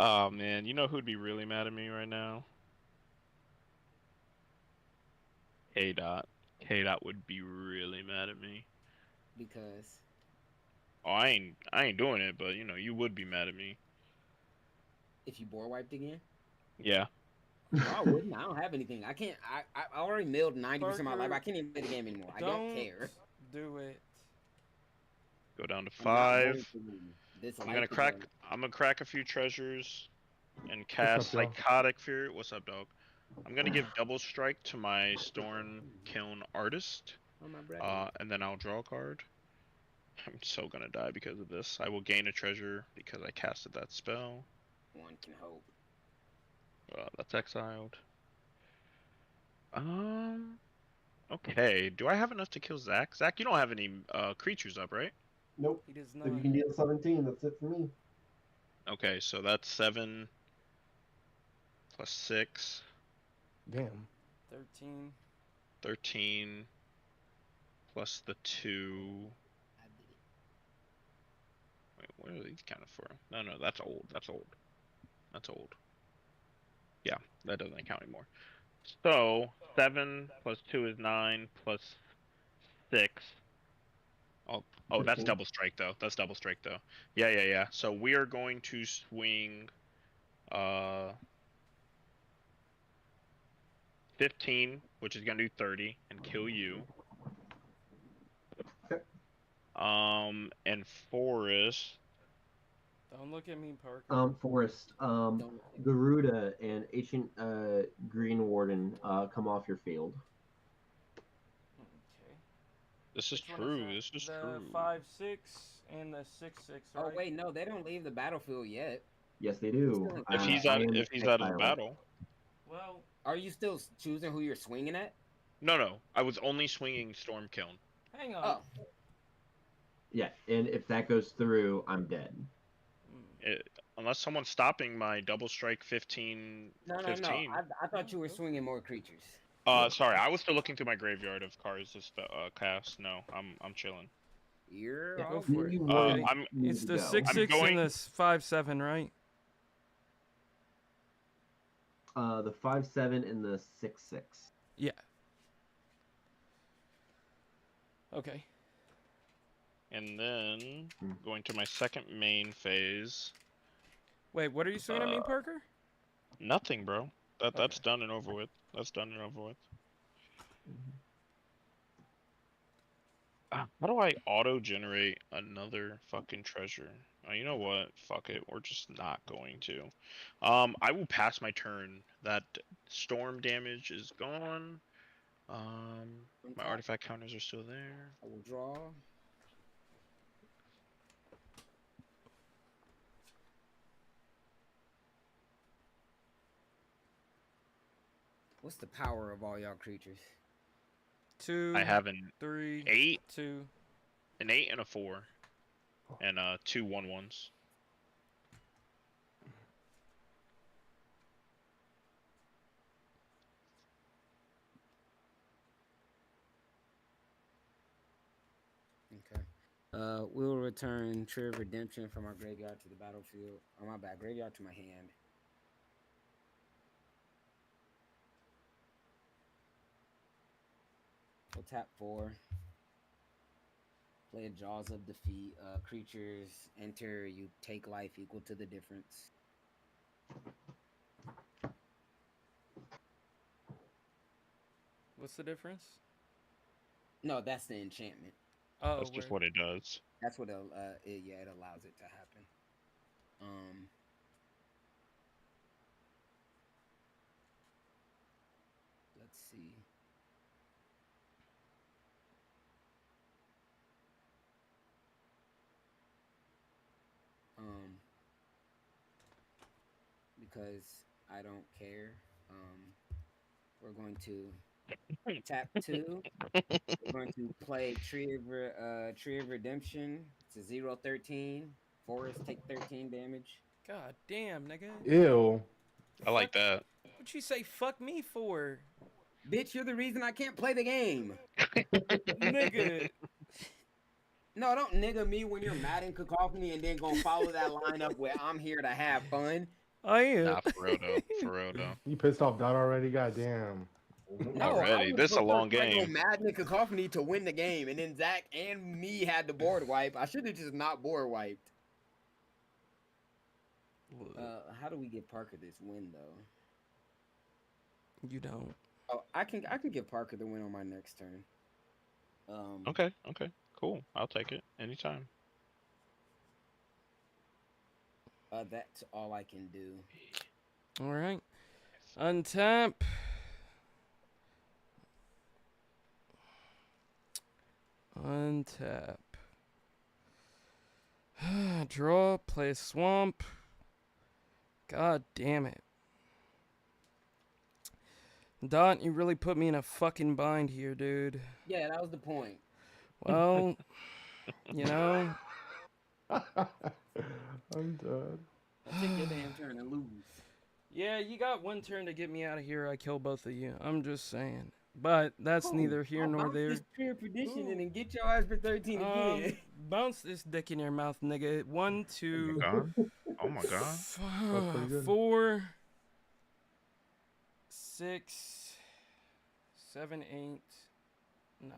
Oh man, you know who'd be really mad at me right now? K-Dot. K-Dot would be really mad at me. Because Oh, I ain't doing it, but you know, you would be mad at me. if you board wiped again, Yeah. no, I wouldn't. I don't have anything. I can't. I already milled 90% of my life. Parker, I can't even play the game anymore. I Don't don't care. do it. Go down to I'm not going 5. to win. This I'm life gonna is crack. over. I'm gonna crack a few treasures, and cast up, y'all? Psychotic Fury. What's up, dog? I'm gonna give Double Strike to my Storm Kiln Artist, Oh, my brother. and then I'll draw a card. I'm so gonna die because of this. I will gain a treasure because I casted that spell, One can hope. That's exiled. Okay. Do I have enough to kill Zach? Zach, you don't have any creatures up, right? Nope. He does So you not. can deal 17. That's it for me. Okay, so that's 7 plus 6, Damn. 13. 13 plus the 2. I did it. Wait, what are these kind of for? No, that's old. That's old. That's old. Yeah, that doesn't count anymore. So 7 plus 2 is 9 plus 6. Oh, that's 15. double strike though. That's double strike though. Yeah. So we are going to swing 15, which is gonna do 30 and kill you. Okay. And Forest. Don't look at me, Parker. Forest, Don't. Garuda and Ancient Green Warden come off your field. Okay. This is Which one true. that? This is the true. 5-6 and the 6-6, right? Oh wait, no, they don't leave the battlefield yet. Yes, they do. still in If he's I out, am if he's out of the exiled. battle. Well, Are you still choosing who you're swinging at? No. I was only swinging Stormkiln. hang on. Oh, Yeah, and if that goes through, I'm dead. Unless someone's stopping my double strike 15. no. 15. I thought you were swinging more creatures. Sorry, I was still looking through my graveyard of cards to cast. No, I'm chilling. You're Yeah, go all for good. it. you Okay. really I'm- need It's to the go. 6-6 going- and the 5-7, right? The 5-7 and the 6-6. Yeah. Okay. And then Hmm. going to my second main phase. Wait, what are you swinging at me, Uh, Parker? Nothing, bro. That's Okay. done and over with. That's done and over with. How do I auto-generate another fucking treasure? You know what? Fuck it. We're just not going to. I will pass my turn. That storm damage is gone. My artifact counters are still there. I will draw. What's the power of all y'all creatures? 2, I have an 3, 8, 2. an 8 and a 4, and 2 1/1s. Okay. We'll return Tree of Redemption from our graveyard to the battlefield. Oh my bad, graveyard to my hand. We'll tap 4. Play a Jaws of Defeat. Creatures enter, you take life equal to the difference. What's the difference? No, that's the enchantment. Oh, That's just where- what it does. That's what it allows it to happen. Let's see. Because I don't care. We're going to tap 2. We're going to play Tree of Redemption. It's a 0/13. Forest take 13 damage. God damn, nigga. Ew. I like that. What'd you say fuck me for? Bitch, you're the reason I can't play the game. Nigga. No, don't nigga me when you're mad in Cacophony and then gonna follow that lineup where I'm here to have fun. I am. Nah, for real though. For real though. You pissed off Dot already? Goddamn. No, Already, I was this a the long first one to go game. mad in Cacophony to win the game, and then Zach and me had the board wipe. I should have just not board wiped. How do we give Parker this win though? You don't. Oh, I can give Parker the win on my next turn. Okay, cool. I'll take it anytime. That's all I can do. All right. Untap. Untap. Draw, play a swamp. God damn it. Dot, you really put me in a fucking bind here, dude. Yeah, that was the point. Well, you know, I'm done. Take your damn turn and lose. yeah, you got one turn to get me out of here. I kill both of you. I'm just saying. But that's neither here I'll nor bounce there. This pure prediction and then get your ass for 13 again. Bounce this dick in your mouth, nigga. 1, 2, God. Oh my god. That's pretty good. 4, 6, 7, 8, 9.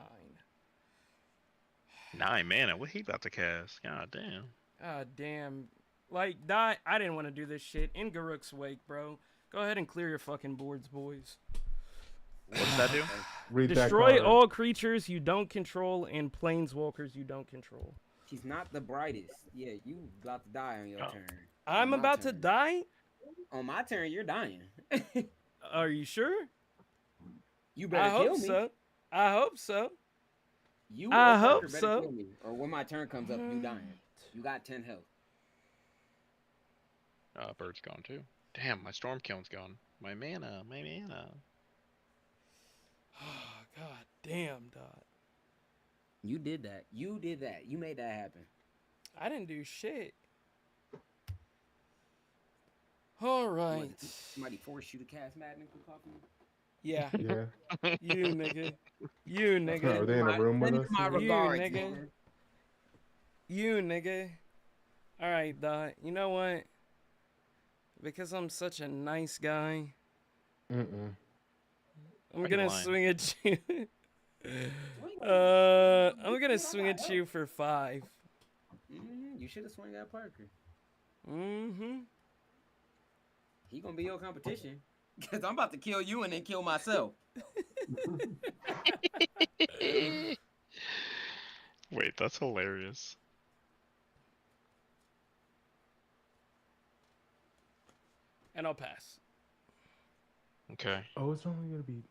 9 mana. What he about to cast? God damn. Ah, damn. Like, I didn't want to do this shit. In Garuk's wake, bro. Go ahead and clear your fucking boards, boys. What does that do? Read that Destroy card. all creatures you don't control and planeswalkers you don't control. He's not the brightest. Yeah, you about to die on your Oh. turn. I'm My about to turn. die? On my turn, you're dying. Are you sure? You I better kill hope me. so. I hope so. You I or Parker hope better so. kill me. Or when my turn comes up, you dying. You got 10 health. Bird's gone too. Damn, my storm kiln's gone. My mana. Oh, god damn, Dot. You did that. You did that. You made that happen. I didn't do shit. All right. Somebody forced you to cast Madden and coffee. Yeah, Yeah. you nigga. You Are nigga. they in the room with Send us? my You regards, nigga. nigga. You nigga. All right, Dot. You know what? Because I'm such a nice guy, Mm-mm. I'm Why you gonna lying? swing at you. I'm gonna swing at you for 5. You should have swung at Parker. Mm-hmm. He gonna be your competition. Cause I'm about to kill you and then kill myself. Wait, that's hilarious. And I'll pass. Okay. Oh, it's only gonna be.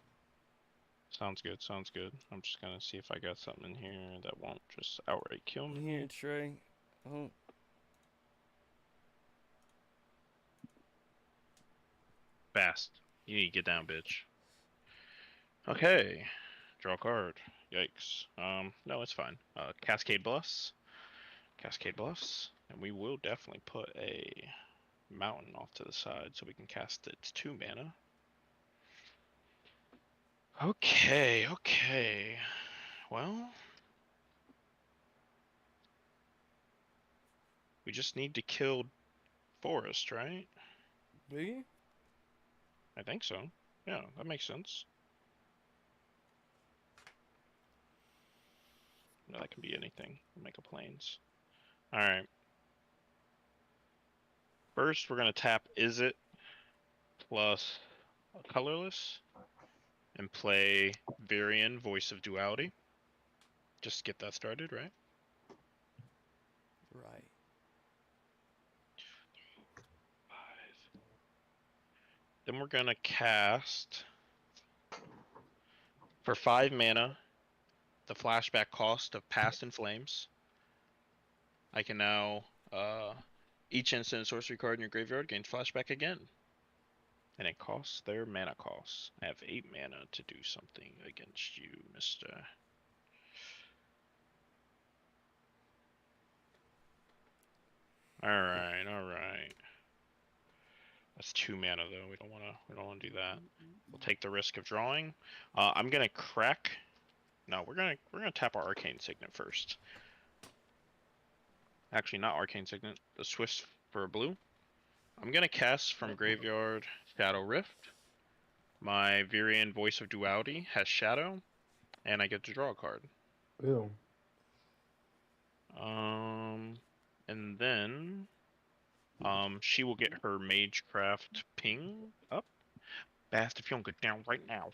Sounds good. I'm just gonna see if I got something in here that won't just outright kill me. Here, Trey. Oh. Fast. You need to get down, bitch. Okay. Draw a card. Yikes. No, it's fine. Cascade Bluffs. And we will definitely put a mountain off to the side so we can cast its 2 mana. Okay. Well, we just need to kill Forest, right? Do you? I think so. Yeah, that makes sense. No, that can be anything. Make a plains. Alright. First, we're going to tap Is It plus Colorless and play Varian Voice of Duality. Just to get that started, right? Right. 5. Then we're going to cast for 5 mana the flashback cost of Past in Flames. I can now each instant and sorcery card in your graveyard gains flashback again. And it costs their mana costs. I have 8 mana to do something against you, mister. Alright. That's 2 mana though. We don't wanna do that. We'll take the risk of drawing. I'm gonna crack. No, we're gonna tap our Arcane Signet first. Actually, not Arcane Signet. The Swift for blue. I'm gonna cast from graveyard Shadow Rift. My Varian Voice of Duality has Shadow, and I get to draw a card. Ew. And then, she will get her Magecraft ping up. Bast, if you don't get down right now.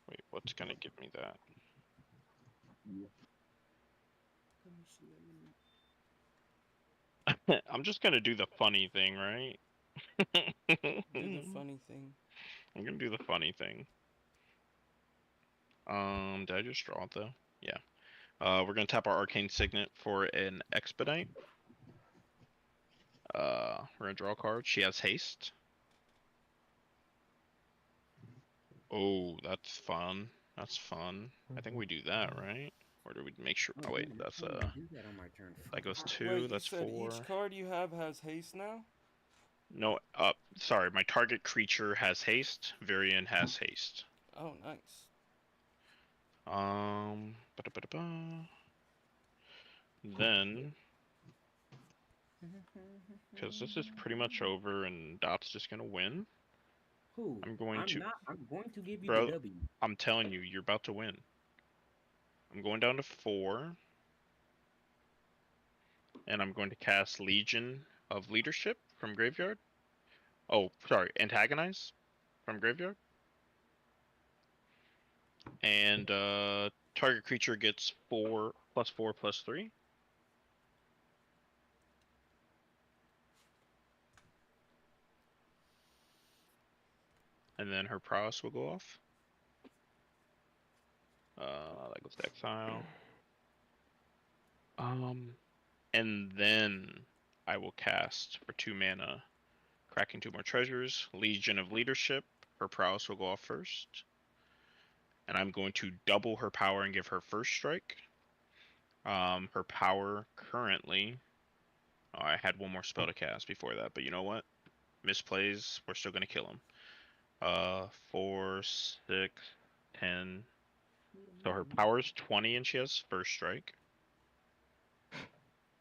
Wait, what's gonna give me that? I'm just gonna do the funny thing, right? Do the funny thing. I'm gonna do the funny thing. Did I just draw it though? Yeah. We're gonna tap our Arcane Signet for an Expedite. We're gonna draw a card. She has haste. Oh, that's fun. That's fun. I think we do that, right? Or do we make sure? Oh wait, damn, that's I can't even do that on my turn. that goes Fuck. 2. Wait, you That's said 4. each card you have has haste now? No, sorry. My target creature has haste. Varian has haste. Oh, nice. Ba-da-ba-da-ba. Then, because this is pretty much over and Dot's just gonna win, Who? I'm going to, I'm going to give you bro. the W. I'm telling you, you're about to win. I'm going down to 4, and I'm going to cast Legion of Leadership from Graveyard. Oh, sorry, Antagonize from Graveyard. And target creature gets 4 + 4 + 3. And then her prowess will go off. That goes to exile. And then I will cast for 2 mana, Cracking 2 More Treasures, Legion of Leadership. Her prowess will go off first. And I'm going to double her power and give her first strike. Her power currently. Oh, I had one more spell to cast before that, but you know what? Misplays. We're still gonna kill him. 4, 6, 10. So her power's 20 and she has first strike.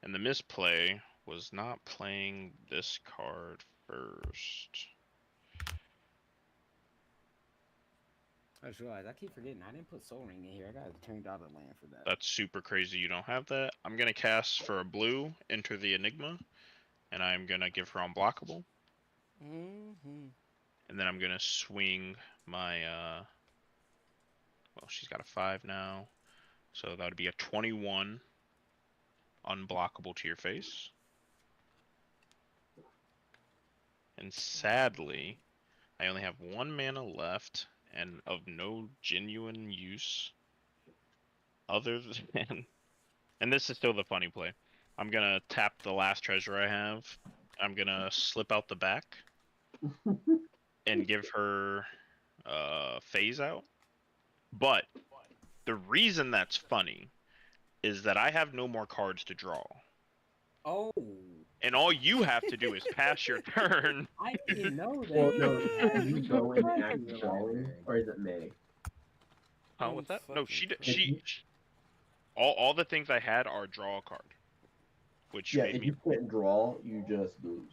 And the misplay was not playing this card first. I just realized I keep forgetting I didn't put Soul Ring in here. I gotta turn out the land for that. That's super crazy you don't have that. I'm gonna cast for a blue, Enter the Enigma, and I'm gonna give her unblockable. Mm-hmm. And then I'm gonna swing my well, she's got a 5 now. So that would be a 21 unblockable to your face. And sadly, I only have 1 mana left and of no genuine use other than, and this is still the funny play. I'm gonna tap the last treasure I have. I'm gonna slip out the back and give her phase out. But the reason that's funny is that I have no more cards to draw. Oh, And all you have to do is pass your turn. I didn't know that. Well, no, do you go in I act didn't drawing, realize or is it May? Oh, what's that? No, she Fucking she. All the things I had are draw a card, which Yeah, made if me. you can't draw, you just lose.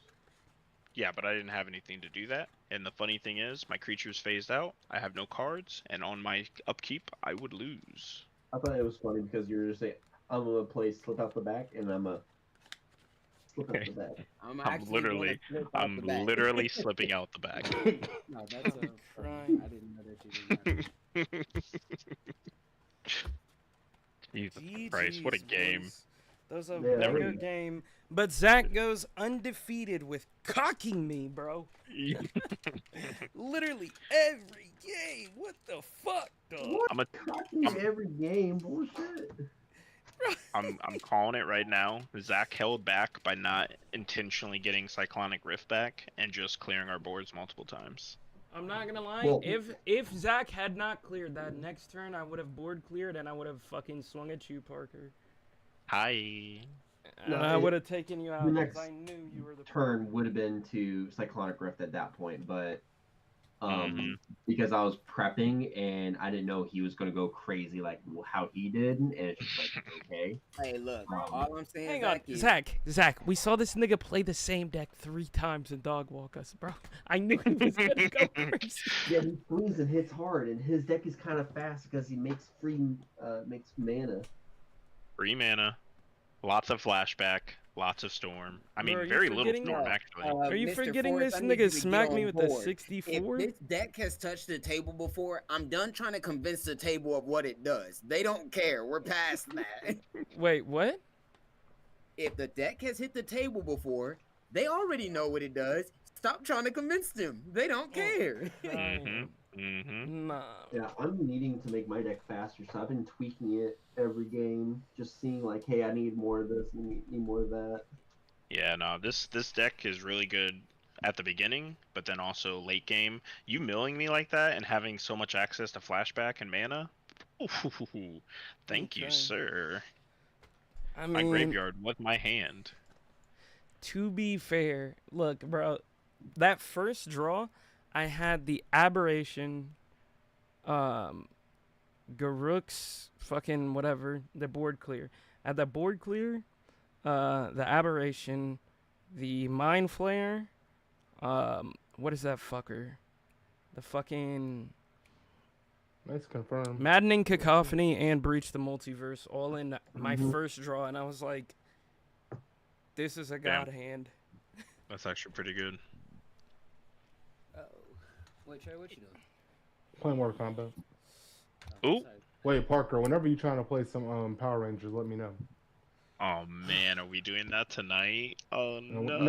Yeah, but I didn't have anything to do that. And the funny thing is, my creature's phased out. I have no cards, and on my upkeep, I would lose. I thought it was funny because you were just saying, I'm gonna play slip out the back, and I'm a slip out the back. I'm I'm actually literally, gonna slip out I'm the back. literally slipping out the back. No, that's I'm funny. crying. I didn't know that you did that. Jesus Christ, what a GG's, game. boys. That was a Yeah, that banger was- game. But Zach goes undefeated with cocking me, bro. Literally every game. What the fuck, dog? Cocking every game, bullshit. I'm calling it right now. Zach held back by not intentionally getting Cyclonic Rift back and just clearing our boards multiple times. I'm not gonna lie. Well- if Zach had not cleared that next turn, I would have board cleared and I would have fucking swung at you, Parker. Hi. No, And I would have taken you out because next I knew you were the Turn would have been to Cyclonic Rift at that point, but Mhm. because I was prepping and I didn't know he was gonna go crazy like how he did, and it's just like okay. Hey, look, all I'm saying, Hang on, Zach, is Zach. We saw this nigga play the same deck 3 times and dog walk us, bro. I knew he was gonna go crazy. Yeah, he swings and hits hard, and his deck is kind of fast because he makes makes mana. Free mana. Lots of flashback. Lots of storm. I mean, Bro, are you very little forgetting- storm, actually. Are you Mr. forgetting Forrest, this I need you nigga to smacked get me on with the board. 64? If this deck has touched the table before, I'm done trying to convince the table of what it does. They don't care. We're past that. Wait, what? If the deck has hit the table before, they already know what it does. Stop trying to convince them. They don't care. Mm-hmm. Mm-hmm. Nah. Yeah, I'm needing to make my deck faster, so I've been tweaking it every game, just seeing like, hey, I need more of this, need more of that. Yeah, no, this deck is really good. at the beginning, but then also late game. You milling me like that and having so much access to flashback and mana. Ooh, thank you, Okay. sir. I My mean, graveyard was my hand. to be fair, look, bro, that first draw, I had the Aberration, Garruk's fucking whatever, the board clear. At the board clear, the Aberration, the Mind Flare, what is that fucker? The fucking Nice confirm. Maddening Cacophony and Breach the Multiverse all in my Mhm. first draw, and I was like, this is a Damn. god hand. That's actually pretty good. Oh. Wait, Trey, what you doing? Playing Mortal Kombat. Ooh. Sorry. Wait, Parker. Whenever you trying to play some Power Rangers, let me know. Oh man, are we doing that tonight? Oh No, no.